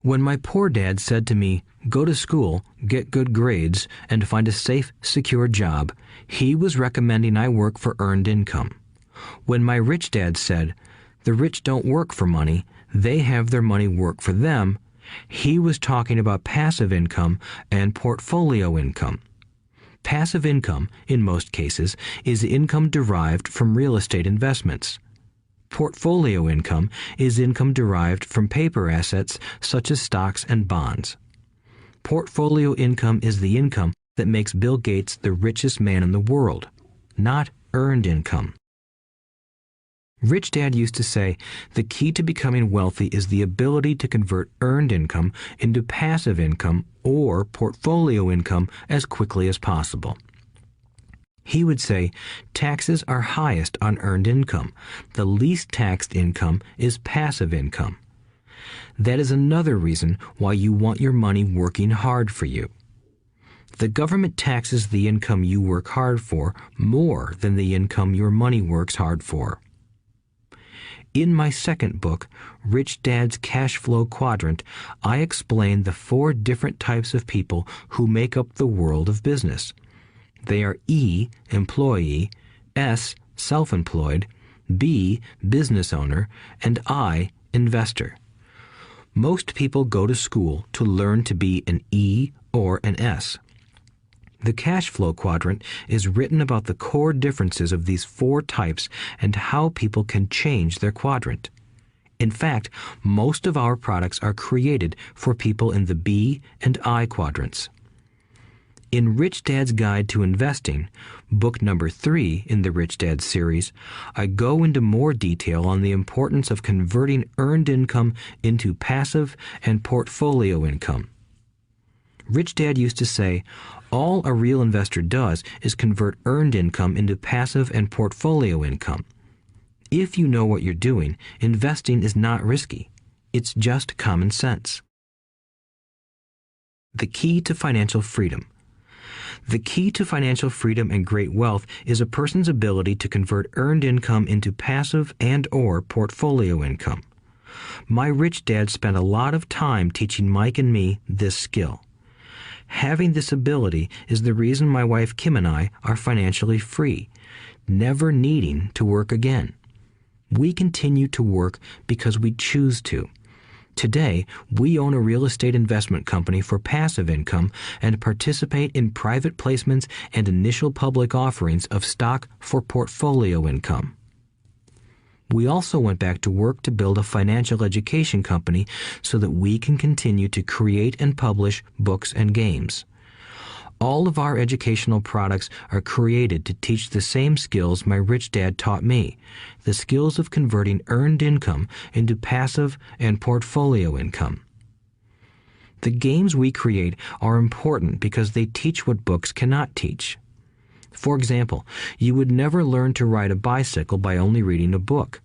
When my poor dad said to me, "Go to school, get good grades, and find a safe, secure job," he was recommending I work for earned income. When my rich dad said, "The rich don't work for money, they have their money work for them," he was talking about passive income and portfolio income. Passive income, in most cases, is income derived from real estate investments. Portfolio income is income derived from paper assets such as stocks and bonds. Portfolio income is the income that makes Bill Gates the richest man in the world, not earned income. Rich Dad used to say, the key to becoming wealthy is the ability to convert earned income into passive income or portfolio income as quickly as possible. He would say, taxes are highest on earned income. The least taxed income is passive income. That is another reason why you want your money working hard for you. The government taxes the income you work hard for more than the income your money works hard for. In my second book, Rich Dad's Cash Flow Quadrant, I explain the 4 different types of people who make up the world of business. They are E, employee, S, self-employed, B, business owner, and I, investor. Most people go to school to learn to be an E or an S. The cash flow quadrant is written about the core differences of these 4 types and how people can change their quadrant. In fact, most of our products are created for people in the B and I quadrants. In Rich Dad's Guide to Investing, book number 3 in the Rich Dad series, I go into more detail on the importance of converting earned income into passive and portfolio income. Rich Dad used to say, all a real investor does is convert earned income into passive and portfolio income. If you know what you're doing, investing is not risky. It's just common sense. The key to financial freedom. The key to financial freedom and great wealth is a person's ability to convert earned income into passive and/or portfolio income. My rich dad spent a lot of time teaching Mike and me this skill. Having this ability is the reason my wife Kim and I are financially free, never needing to work again. We continue to work because we choose to. Today, we own a real estate investment company for passive income and participate in private placements and initial public offerings of stock for portfolio income. We also went back to work to build a financial education company so that we can continue to create and publish books and games. All of our educational products are created to teach the same skills my rich dad taught me, the skills of converting earned income into passive and portfolio income. The games we create are important because they teach what books cannot teach. For example, you would never learn to ride a bicycle by only reading a book.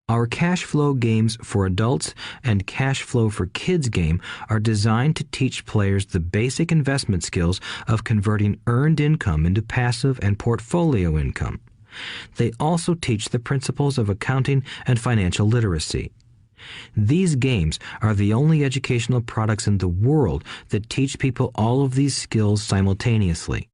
Our cash flow games for adults and cash flow for kids game are designed to teach players the basic investment skills of converting earned income into passive and portfolio income. They also teach the principles of accounting and financial literacy. These games are the only educational products in the world that teach people all of these skills simultaneously.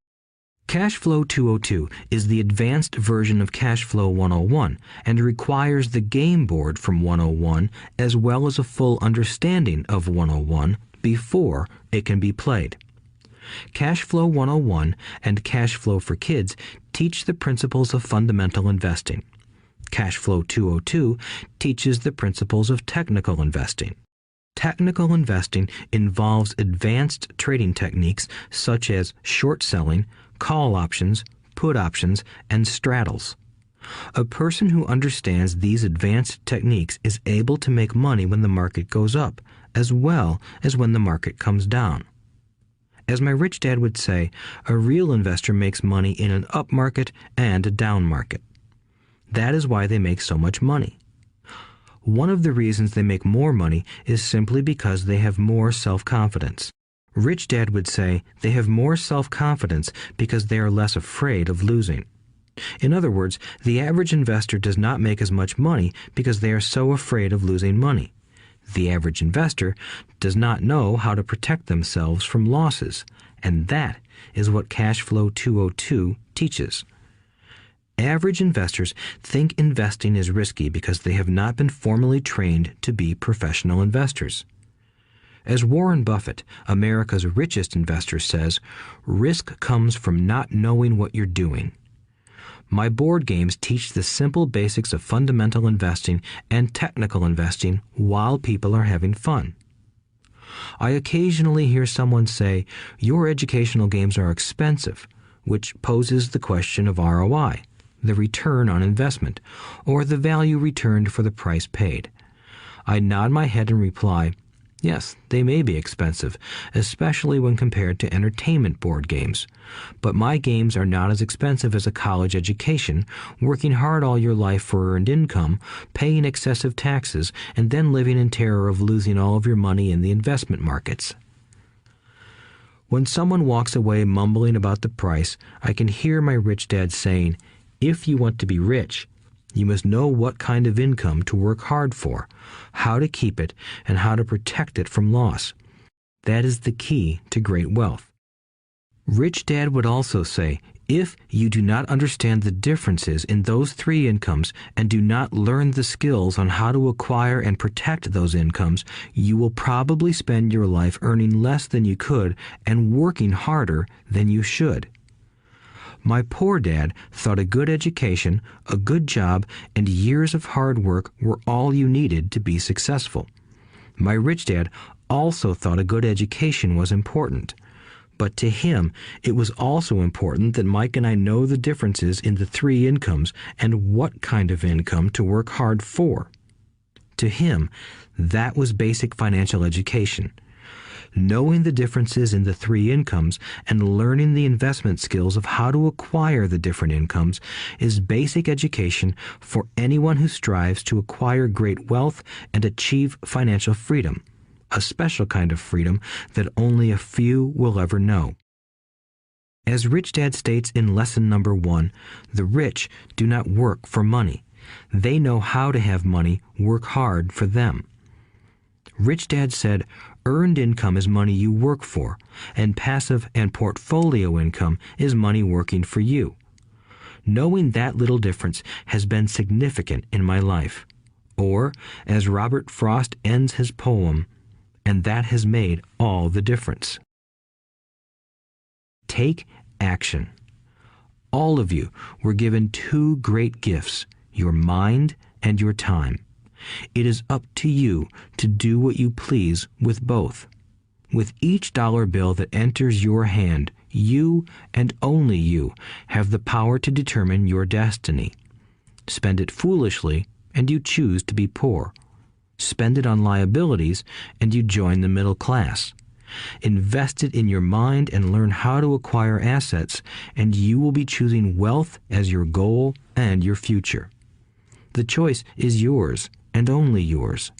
Cash Flow 202 is the advanced version of Cash Flow 101 and requires the game board from 101 as well as a full understanding of 101 before it can be played. Cash Flow 101 and Cash Flow for Kids teach the principles of fundamental investing. Cash Flow 202 teaches the principles of technical investing. Technical investing involves advanced trading techniques such as short selling, call options, put options, and straddles. A person who understands these advanced techniques is able to make money when the market goes up, as well as when the market comes down. As my rich dad would say, a real investor makes money in an up market and a down market. That is why they make so much money. One of the reasons they make more money is simply because they have more self-confidence. Rich Dad would say they have more self-confidence because they are less afraid of losing. In other words, the average investor does not make as much money because they are so afraid of losing money. The average investor does not know how to protect themselves from losses, and that is what Cash Flow 202 teaches. Average investors think investing is risky because they have not been formally trained to be professional investors. As Warren Buffett, America's richest investor, says, risk comes from not knowing what you're doing. My board games teach the simple basics of fundamental investing and technical investing while people are having fun. I occasionally hear someone say, your educational games are expensive, which poses the question of ROI, the return on investment, or the value returned for the price paid. I nod my head and reply, yes, they may be expensive, especially when compared to entertainment board games. But my games are not as expensive as a college education, working hard all your life for earned income, paying excessive taxes, and then living in terror of losing all of your money in the investment markets. When someone walks away mumbling about the price, I can hear my rich dad saying, if you want to be rich, you must know what kind of income to work hard for, how to keep it, and how to protect it from loss. That is the key to great wealth. Rich Dad would also say, if you do not understand the differences in those three incomes and do not learn the skills on how to acquire and protect those incomes, you will probably spend your life earning less than you could and working harder than you should. My poor dad thought a good education, a good job, and years of hard work were all you needed to be successful. My rich dad also thought a good education was important. But to him, it was also important that Mike and I know the differences in the three incomes and what kind of income to work hard for. To him, that was basic financial education. Knowing the differences in the three incomes and learning the investment skills of how to acquire the different incomes is basic education for anyone who strives to acquire great wealth and achieve financial freedom, a special kind of freedom that only a few will ever know. As Rich Dad states in lesson number 1, the rich do not work for money. They know how to have money work hard for them. Rich Dad said, earned income is money you work for, and passive and portfolio income is money working for you. Knowing that little difference has been significant in my life. Or, as Robert Frost ends his poem, and that has made all the difference. Take action. All of you were given two great gifts, your mind and your time. It is up to you to do what you please with both. With each dollar bill that enters your hand, you and only you have the power to determine your destiny. Spend it foolishly, and you choose to be poor. Spend it on liabilities, and you join the middle class. Invest it in your mind and learn how to acquire assets, and you will be choosing wealth as your goal and your future. The choice is yours, and only yours.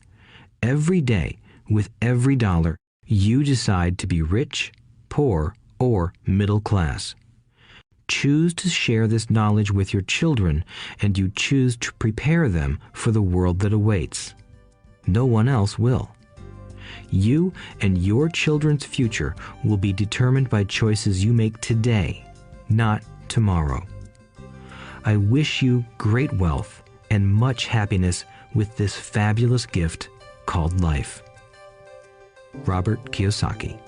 Every day, with every dollar, you decide to be rich, poor, or middle class. Choose to share this knowledge with your children, and you choose to prepare them for the world that awaits. No one else will. You and your children's future will be determined by choices you make today, not tomorrow. I wish you great wealth and much happiness with this fabulous gift called life. Robert Kiyosaki.